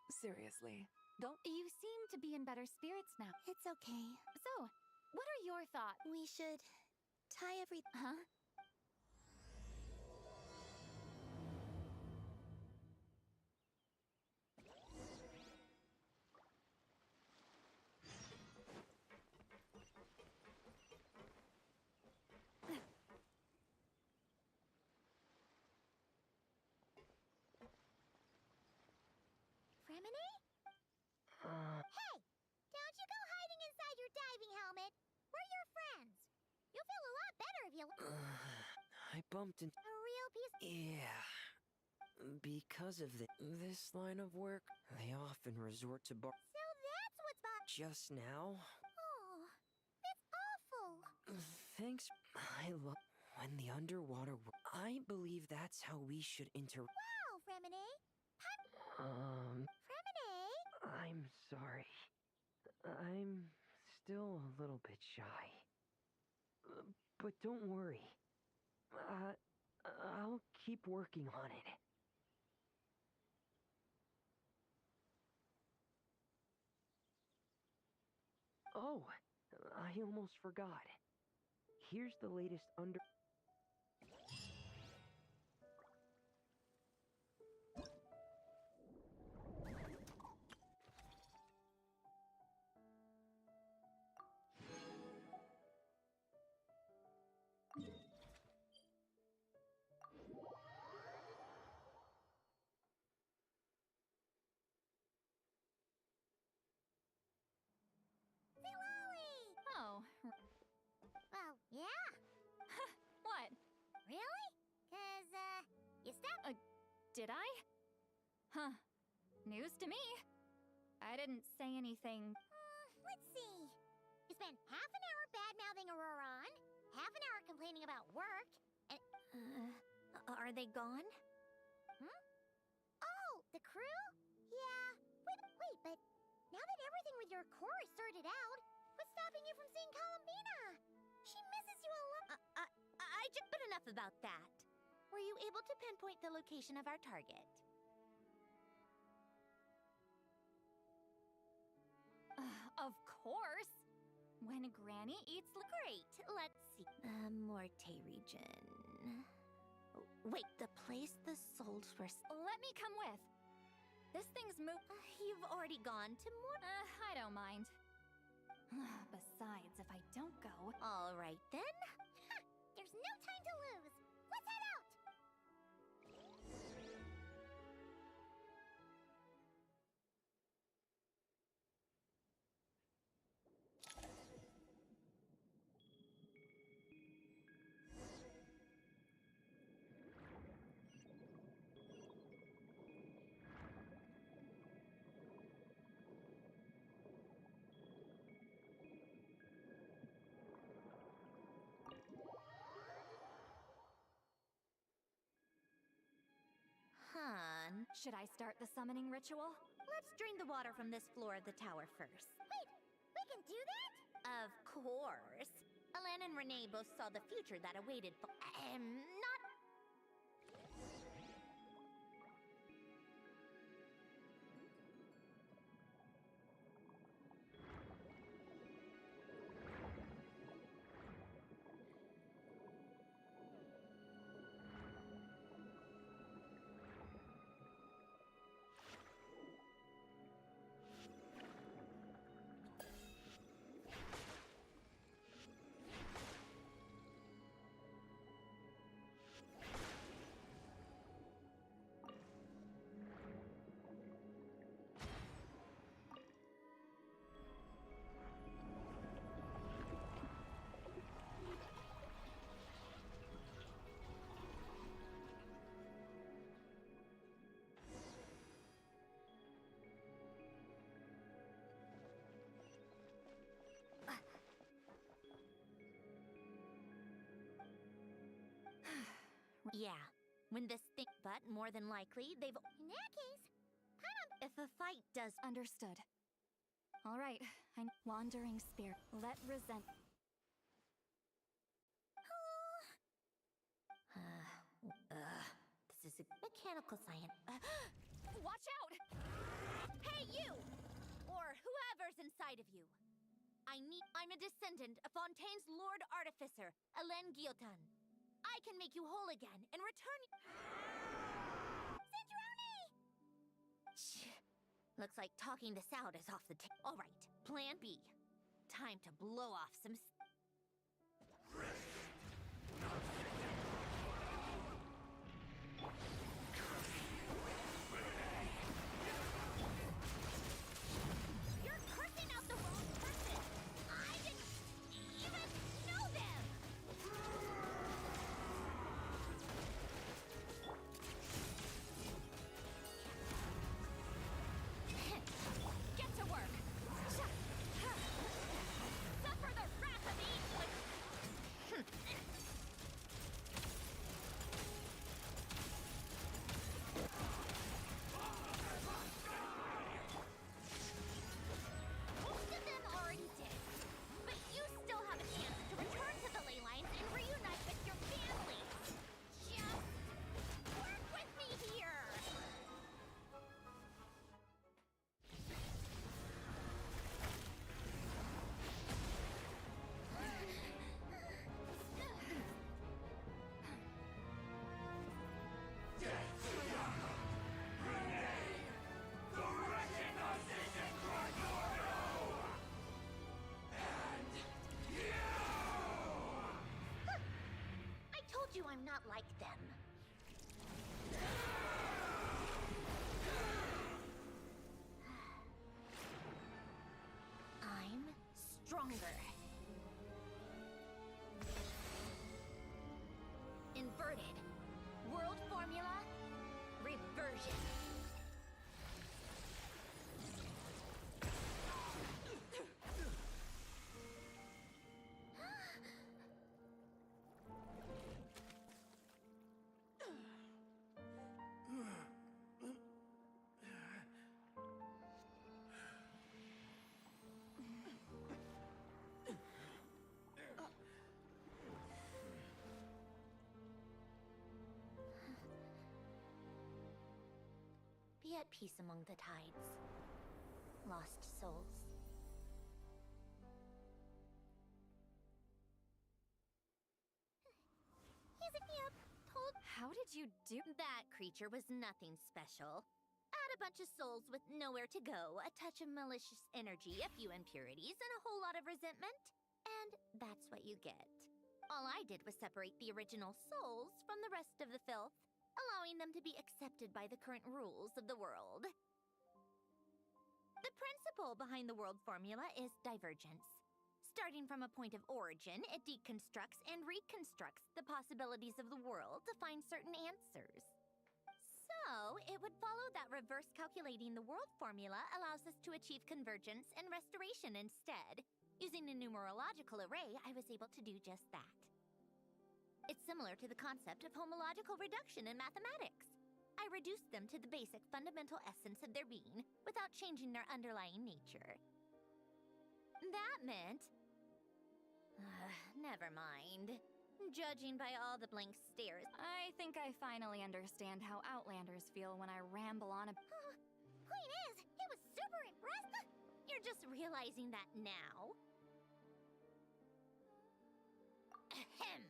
Seriously. You seem to be in better spirits now. It's okay. So, what are your thoughts? We should tie everything. Huh? Remini? Hey! Don't you go hiding inside your diving helmet. We're your friends. You'll feel a lot better if you... I bumped into... A real piece... Yeah. Because of this line of work, they often resort to bar... So that's what's Just now? Oh, it's awful. Thanks. I love... When the underwater... I believe that's how we should Wow, Remini. Remini? I'm sorry. I'm still a little bit shy. But don't worry. I'll keep working on it. Oh, I almost forgot. Here's the latest Oh. Well, yeah. What? Really? 'Cause, you stepped... Did I? Huh. News to me. I didn't say anything. Let's see. You spent half an hour bad-mouthing Auroron, half an hour complaining about work, and... Are they gone? Oh, the crew? Yeah. Wait, but now that everything with your core is sorted out, what's stopping you from seeing Columbina? She misses you a lot. I just... But enough about that. Were you able to pinpoint the location of our target? Of course. When Granny eats Great. Let's see. Morte region. Wait, the place the souls were... Let me come with. This thing's You've already gone to I don't mind. Besides, if I don't go... All right, then. There's no time to lose. Let's head out! Should I start the summoning ritual? Let's drain the water from this floor of the tower first. Wait, we can do that? Of course. Alan and Renee both saw the future that awaited for... not... Yeah, when this thing... But more than likely, they've... In that case, If a fight does... Understood. All right, I'm wandering spirit. Let resent... This is a mechanical science. Watch out! Hey, you! Or whoever's inside of you. I'm a descendant of Fontaine's Lord Artificer, Elen Guillotin. I can make you whole again and return... Citrone! Looks like talking this out is off the table. All right, plan B. Time to blow off some... You're cursing out the wrong person! I didn't even know them! Get to work! Suffer the wrath of Eastwood! Most of them already did. But you still have a chance to return to the ley lines and reunite with your family. Just work with me here! I told you I'm not like them. I'm stronger. Inverted. World formula. Reversion. Be at peace among the tides. Lost souls. Yep, told... How did you do... That creature was nothing special. Add a bunch of souls with nowhere to go, a touch of malicious energy, a few impurities, and a whole lot of resentment. And that's what you get. All I did was separate the original souls from the rest of the filth, allowing them to be accepted by the current rules of the world. The principle behind the world formula is divergence. Starting from a point of origin, it deconstructs and reconstructs the possibilities of the world to find certain answers. So, it would follow that reverse calculating the world formula allows us to achieve convergence and restoration instead. Using a numerological array, I was able to do just that. It's similar to the concept of homological reduction in mathematics. I reduced them to the basic fundamental essence of their being without changing their underlying nature. That meant... never mind. Judging by all the blank stares... I think I finally understand how Outlanders feel when I ramble on a... Point is, it was super impressive! You're just realizing that now. Ahem.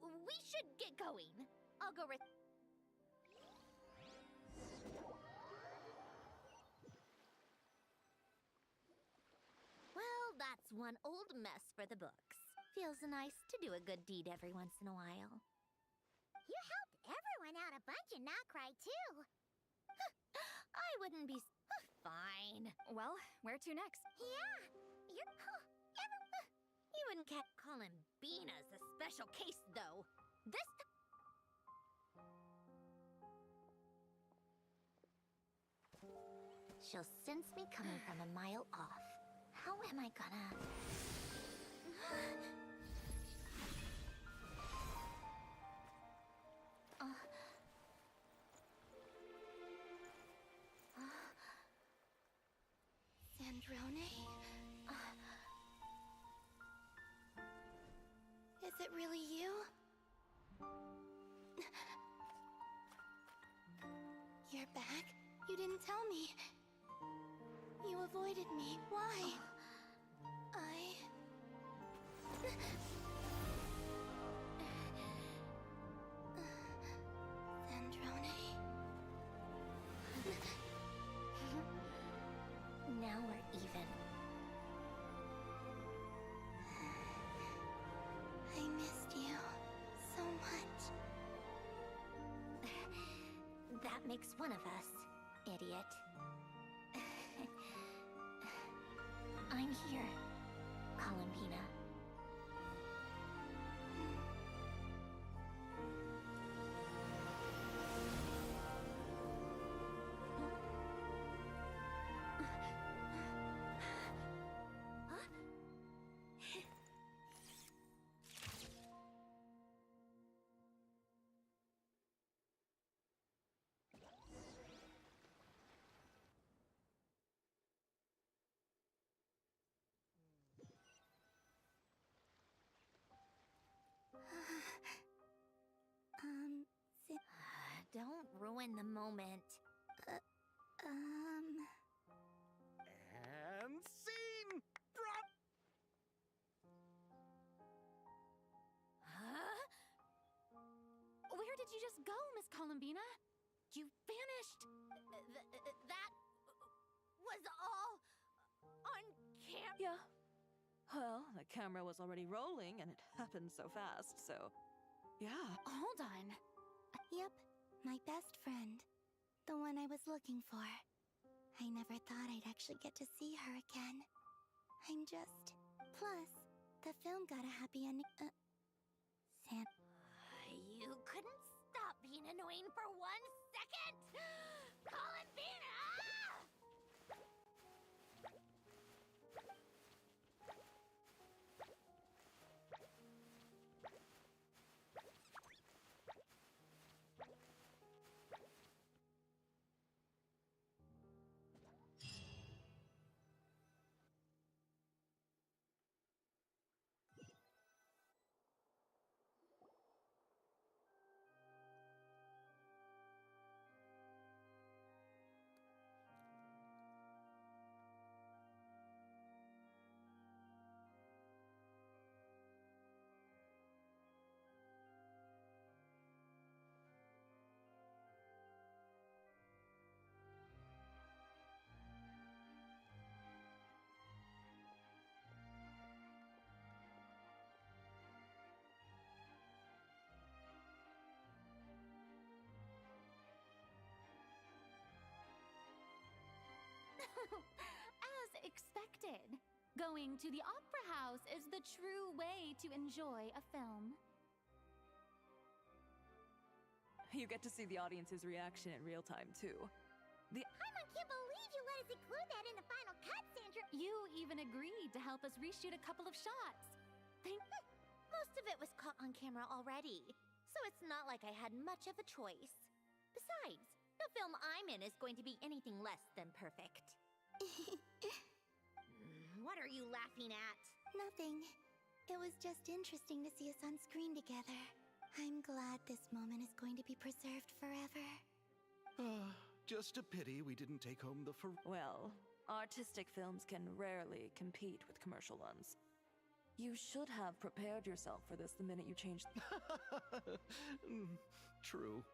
We should get going. I'll go Well, that's one old mess for the books. Feels nice to do a good deed every once in a while. You helped everyone out a bunch and not cry too. I wouldn't be... Fine. Well, where to next? Yeah, you're... You wouldn't call him Bina's a special case, though. This... She'll sense me coming from a mile off. How am I gonna... Sandrone? Is it really you? You're back? You didn't tell me. You avoided me. Why? Sandrone? Now we're even. I missed you so much. That makes one of us, idiot. I'm here, Columbina. Don't ruin the moment. And scene! Drop! Where did you just go, Miss Columbina? You vanished! That was all on camera. Yeah. Well, the camera was already rolling and it happened so fast, so... Yeah. Hold on. Yep, my best friend. The one I was looking for. I never thought I'd actually get to see her again. I'm just... Plus, the film got a happy ending. You couldn't stop being annoying for 1 second! Columbina! As expected, going to the opera house is the true way to enjoy a film. You get to see the audience's reaction in real time, too. I can't believe you let us include that in the final cut, Sandra. You even agreed to help us reshoot a couple of shots. Most of it was caught on camera already, so it's not like I had much of a choice. Besides, the film I'm in is going to be anything less than perfect. What are you laughing at? Nothing. It was just interesting to see us on screen together. I'm glad this moment is going to be preserved forever. Just a pity we didn't take home the Well, artistic films can rarely compete with commercial ones. You should have prepared yourself for this the minute you changed. True.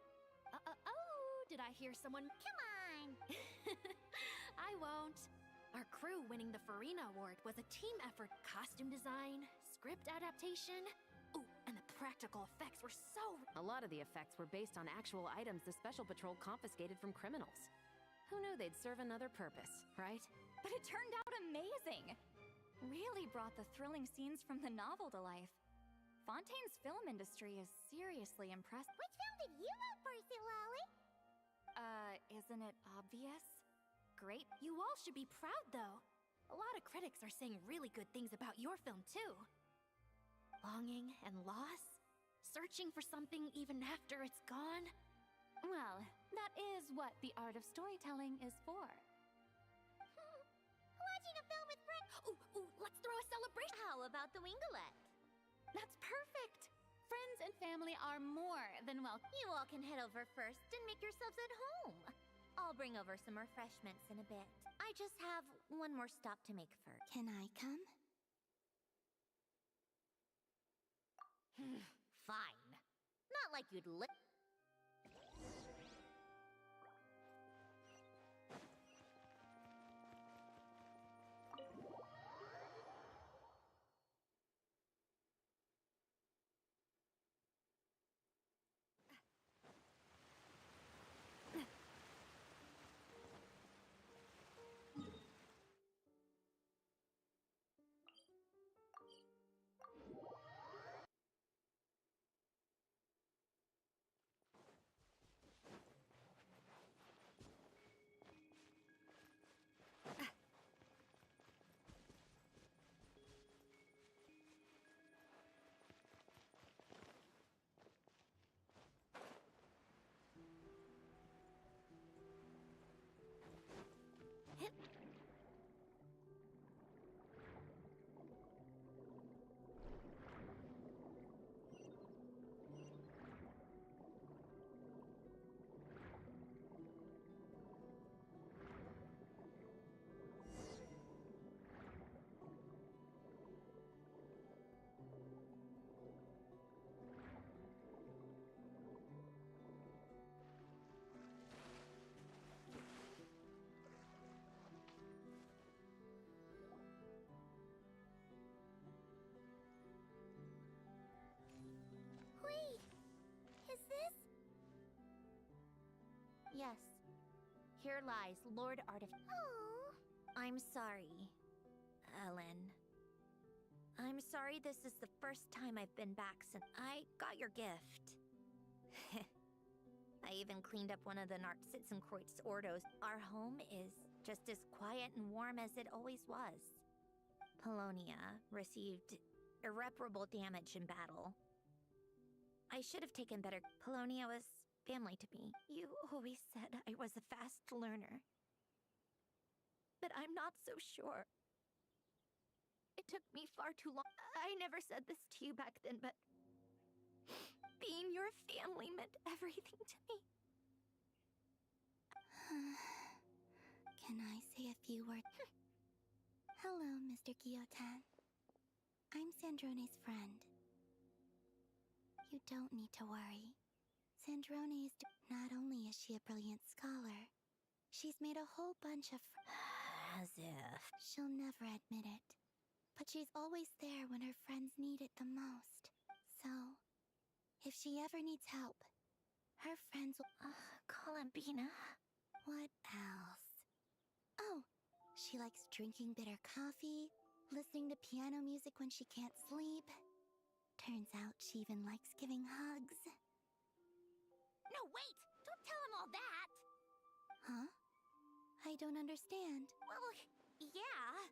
Oh, did I hear someone? Come on! I won't. Our crew winning the Farina Award was a team effort. Costume design, script adaptation. Ooh, and the practical effects were so... A lot of the effects were based on actual items the Special Patrol confiscated from criminals. Who knew they'd serve another purpose, right? But it turned out amazing! Really brought the thrilling scenes from the novel to life. Fontaine's film industry is seriously impressed. Which film did you vote for, Silali? Isn't it obvious? Great. You all should be proud, though. A lot of critics are saying really good things about your film, too. Longing and loss, searching for something even after it's gone. Well, that is what the art of storytelling is for. Watching a film with friends. Ooh, let's throw a celebration. How about the Winglet? That's perfect. Friends and family are more than welcome. You all can head over first and make yourselves at home. I'll bring over some refreshments in a bit. I just have one more stop to make first. Can I come? Fine. Not like you'd Yes. Here lies Lord Artif- Oh. I'm sorry, Ellen. I'm sorry this is the first time I've been back since I got your gift. I even cleaned up one of the Narcitzenkreuz Ordos. Our home is just as quiet and warm as it always was. Polonia received irreparable damage in battle. I should have taken better. Polonia was family to me. You always said I was a fast learner. But I'm not so sure. It took me far too long. I never said this to you back then, but being your family meant everything to me. Can I say a few words? Hello, Mr. Guillotin. I'm Sandrone's friend. You don't need to worry. Sandrone is... Not only is she a brilliant scholar, she's made a whole bunch of... As if... She'll never admit it. But she's always there when her friends need it the most. So, if she ever needs help, her friends will... Columbina. What else? Oh, she likes drinking bitter coffee, listening to piano music when she can't sleep. Turns out she even likes giving hugs. No, wait! Don't tell him all that! Huh? I don't understand. Well, yeah,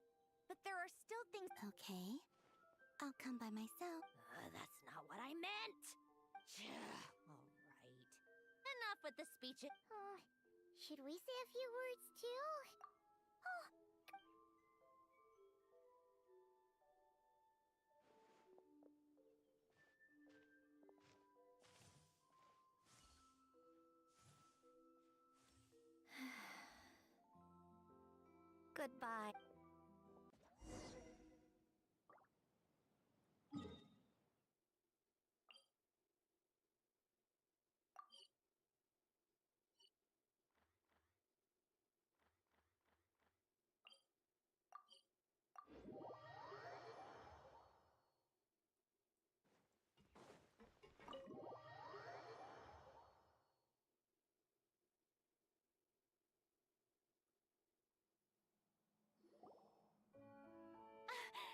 but there are still things... Okay. I'll come by myself. That's not what I meant! Alright. enough with the speeches. Should we say a few words too? Oh. Goodbye.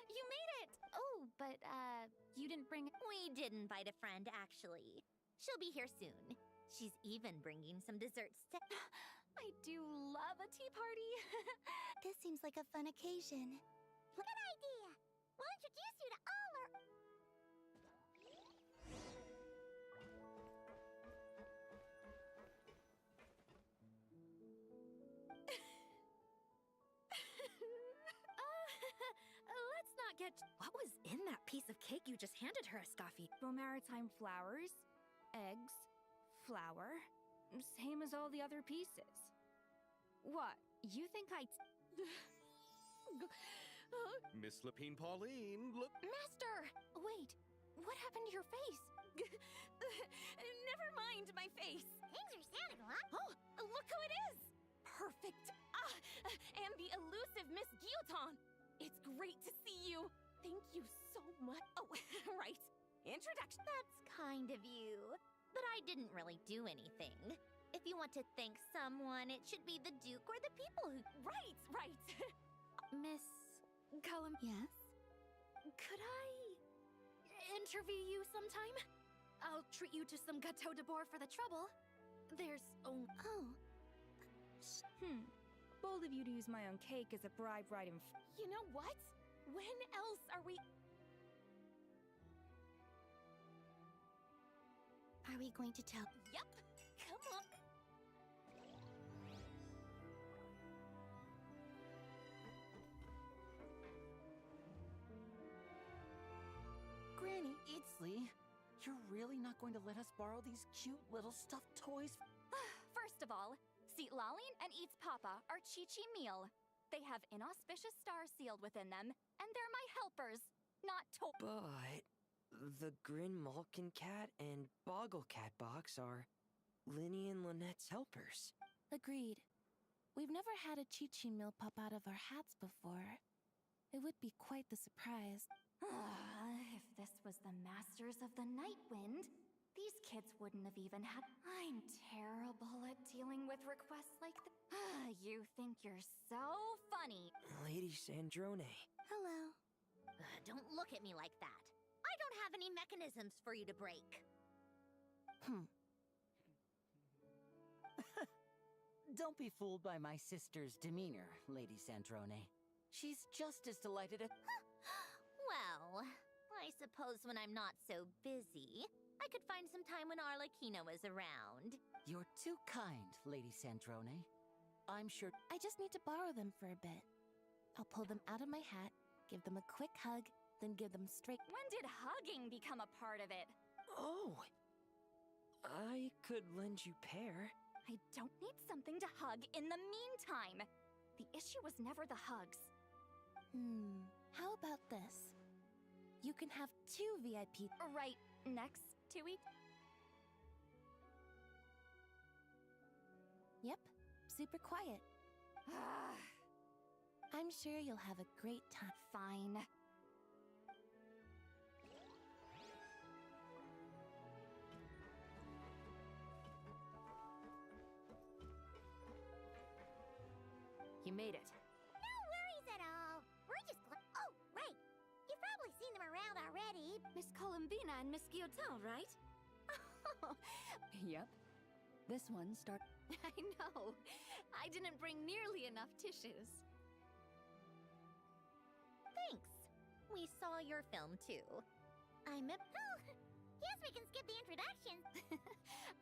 You made it! Oh, but, you didn't bring... We did invite a friend, actually. She'll be here soon. She's even bringing some desserts to... I do love a tea party. This seems like a fun occasion. Good idea! We'll introduce you to all our... Let's not get... What was in that piece of cake you just handed her, Escaffi? Maritime flowers, eggs, flour, same as all the other pieces. What, you think I... Miss Lapine Pauline, look. Master! Wait, what happened to your face? Never mind my face. Things are sounding a lot. Oh, look who it is! Perfect. And the elusive Miss Guillotin. It's great to see you. Thank you so much. Oh, right. Introduction. That's kind of you. But I didn't really do anything. If you want to thank someone, it should be the Duke or the people who... Right. Miss Cullum. Yes? Could I interview you sometime? I'll treat you to some gâteau de bord for the trouble. There's Oh. Bold of you to use my own cake as a bribe right in... You know what? When else are we... Are we going to tell... Yep. Come on. Granny, it's Lee. You're really not going to let us borrow these cute little stuffed toys? First of all, Seat Lalin and Eats Papa are Chi-Chi meal. They have inauspicious stars sealed within them, and they're my helpers, not to- But the Grin Malkin Cat and Boggle Cat box are Linny and Lynette's helpers. Agreed. We've never had a Chi-Chi meal pop out of our hats before. It would be quite the surprise. If this was the Masters of the Night Wind, these kids wouldn't have even had... I'm terrible at dealing with requests like this. You think you're so funny. Lady Sandrone. Hello. Don't look at me like that. I don't have any mechanisms for you to break. Don't be fooled by my sister's demeanor, Lady Sandrone. She's just as delighted at... Well, I suppose when I'm not so busy, I could find some time when Arlecchino is around. You're too kind, Lady Sandrone. I'm sure... I just need to borrow them for a bit. I'll pull them out of my hat, give them a quick hug, then give them straight... When did hugging become a part of it? Oh! I could lend you pair. I don't need something to hug in the meantime. The issue was never the hugs. How about this? You can have 2 VIP... Right next to each... Yep, super quiet. I'm sure you'll have a great time. Fine. You made it. No worries at all. We're just Oh, right. You've probably seen them around already. Miss Columbina and Miss Guillotin, right? Yep. This one start... I know. I didn't bring nearly enough tissues. Thanks. We saw your film, too. I'm a... Oh, Guess we can skip the introductions.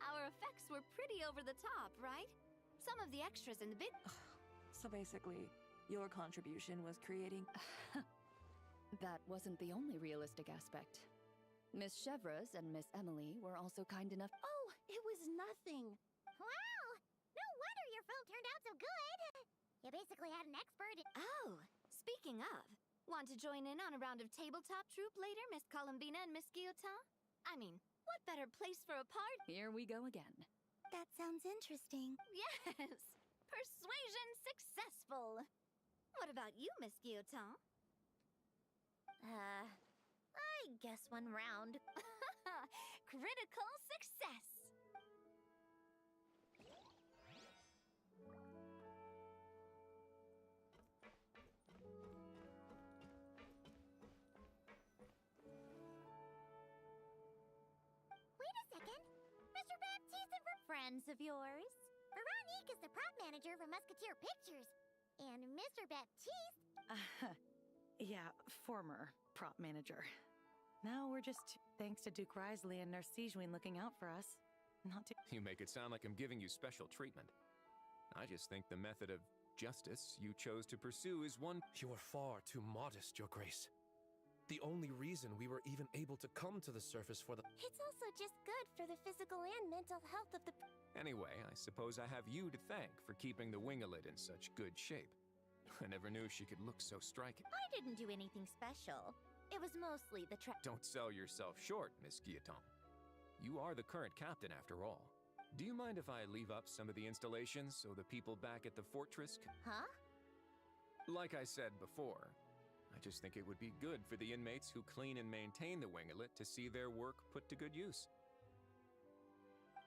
Our effects were pretty over the top, right? Some of the extras in the bit. So basically, your contribution was creating... That wasn't the only realistic aspect. Miss Chevreuse and Miss Emily were also kind enough. Oh, it was nothing. Wow! No wonder your film turned out so good. You basically had an expert in... Oh, speaking of, want to join in on a round of tabletop troupe later, Miss Columbina and Miss Guillotin? I mean, what better place for a party? Here we go again. That sounds interesting. Yes! Persuasion successful! What about you, Miss Guillotin? I guess one round. Critical success! Wait a second. Mr. Baptiste and friends of yours? Veronique is the prop manager for Musketeer Pictures. And Mr. Baptiste... Yeah, former prop manager. Now we're just, thanks to Duke Risley and Nurse Sigewin looking out for us, not to— You make it sound like I'm giving you special treatment. I just think the method of justice you chose to pursue is one— You are far too modest, Your Grace. The only reason we were even able to come to the surface for the— It's also just good for the physical and mental health of the... Anyway, I suppose I have you to thank for keeping the winglet in such good shape. I never knew she could look so striking. I didn't do anything special. It was mostly the Don't sell yourself short, Miss Guillotin. You are the current captain, after all. Do you mind if I leave up some of the installations so the people back at the fortress can— Huh? Like I said before, I just think it would be good for the inmates who clean and maintain the winglet to see their work put to good use.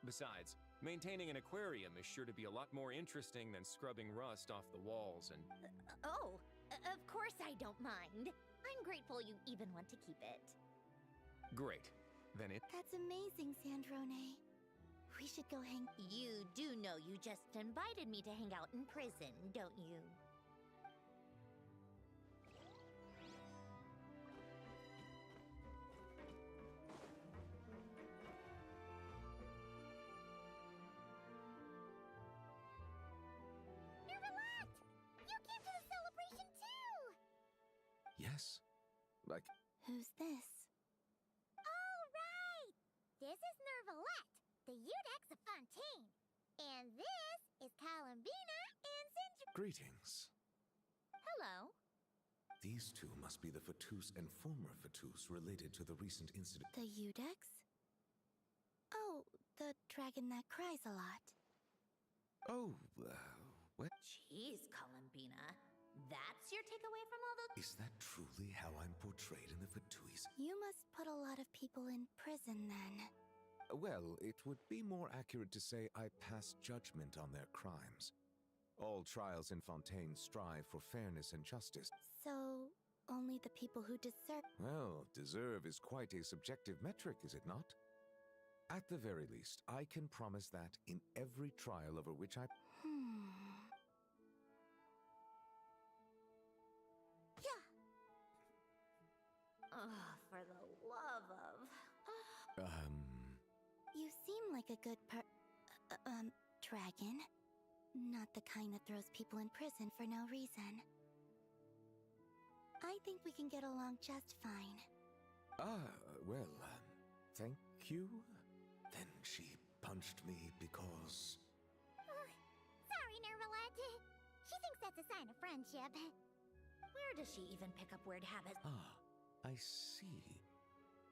Besides, maintaining an aquarium is sure to be a lot more interesting than scrubbing rust off the walls and... Of course I don't mind. I'm grateful you even want to keep it. Great. Then it... That's amazing, Sandrone. We should go hang... You do know you just invited me to hang out in prison, don't you? Yes? Like... Who's this? All right! This is Nervalette, the Eudex of Fontaine. And this is Columbina and Sindri... Greetings. Hello. These two must be the Fatus and former Fatus related to the recent incident. The Eudex? Oh, the dragon that cries a lot. Oh, what? Jeez, Columbina. That's your takeaway from all the... Is that truly how I'm portrayed in the Fatus? You must put a lot of people in prison, then. Well, it would be more accurate to say I pass judgment on their crimes. All trials in Fontaine strive for fairness and justice. So, only the people who deserve... Well, deserve is quite a subjective metric, is it not? At the very least, I can promise that in every trial over which I... Yeah. Oh, for the love of... You seem like a good dragon. Not the kind that throws people in prison for no reason. I think we can get along just fine. Well, thank you. Then she punched me because... Sorry, Nervalette. She thinks that's a sign of friendship. Where does she even pick up weird habits? I see.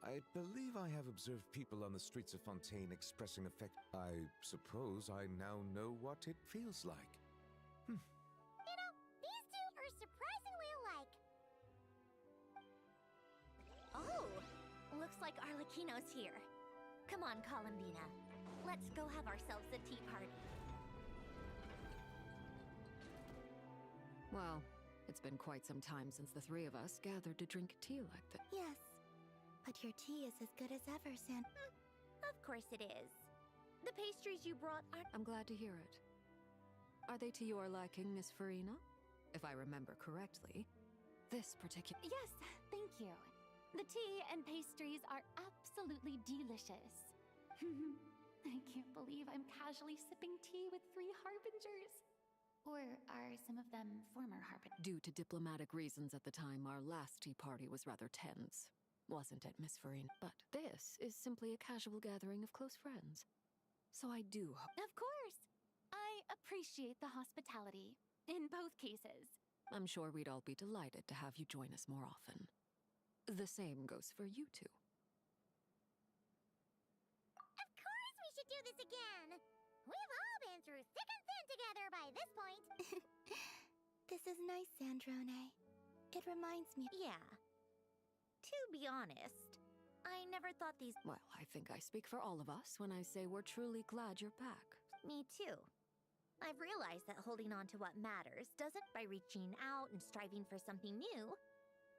I believe I have observed people on the streets of Fontaine expressing affect. I suppose I now know what it feels like. You know, these two are surprisingly alike. Oh, looks like Arlecchino's here. Come on, Columbina. Let's go have ourselves a tea party. Well, it's been quite some time since the three of us gathered to drink tea like that. Yes. But your tea is as good as ever, Of course it is. The pastries you brought aren't... I'm glad to hear it. Are they to your liking, Miss Farina? If I remember correctly, this particular... Yes, thank you. The tea and pastries are absolutely delicious. I can't believe I'm casually sipping tea with 3 harbingers. Or are some of them former harbingers? Due to diplomatic reasons at the time, our last tea party was rather tense. Wasn't it, Miss Farine? But this is simply a casual gathering of close friends. So I do hope... Of course! I appreciate the hospitality. In both cases. I'm sure we'd all be delighted to have you join us more often. The same goes for you two. Of course we should do this again! We've all been through thick and thin together by this point. This is nice, Sandrone. It reminds me... Yeah. To be honest, I never thought these... Well, I think I speak for all of us when I say we're truly glad you're back. Me too. I've realized that holding on to what matters doesn't by reaching out and striving for something new.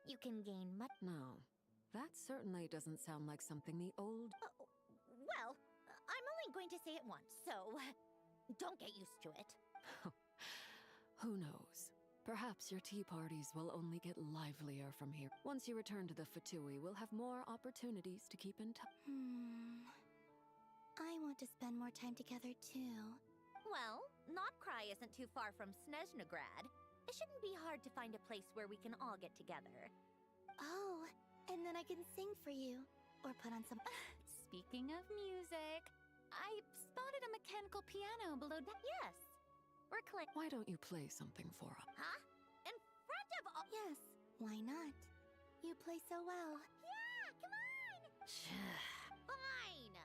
You can gain much... No, that certainly doesn't sound like something the old... Well, I'm only going to say it once, so don't get used to it. Who knows? Perhaps your tea parties will only get livelier from here. Once you return to the Fatui, we'll have more opportunities to keep in touch. I want to spend more time together too. Well, Notcry isn't too far from Snezhnograd. It shouldn't be hard to find a place where we can all get together. Oh, and then I can sing for you. Or put on some... Speaking of music, I spotted a mechanical piano below deck. Yes. Why don't you play something for us? Huh? In front of all... Yes, why not? You play so well. Yeah, come on! Fine!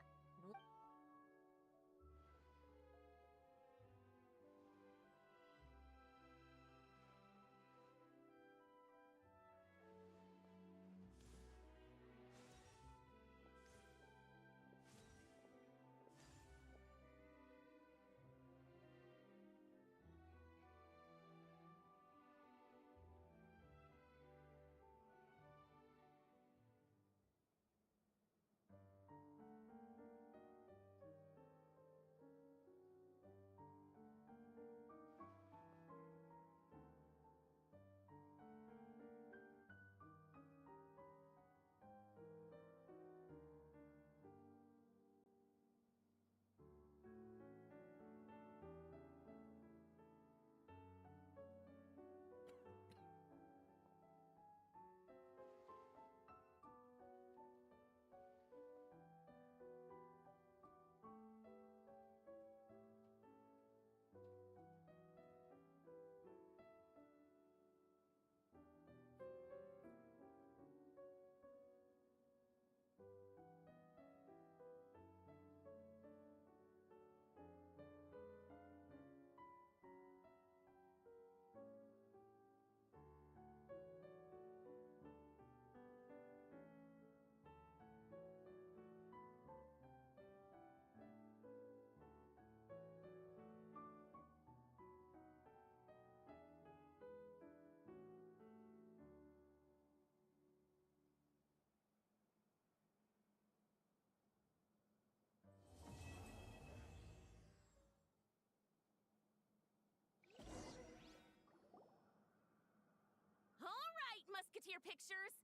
Musketeer pictures?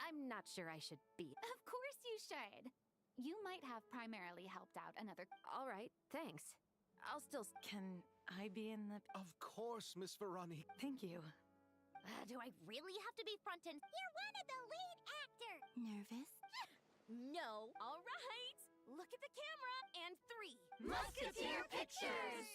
I'm not sure I should be. Of course you should. You might have primarily helped out another... All right, thanks. I'll still... Can I be in the... Of course, Miss Verani. Thank you. Do I really have to be front and... You're one of the lead actor! Nervous? No. All right. Look at the camera. And 3. Musketeer pictures!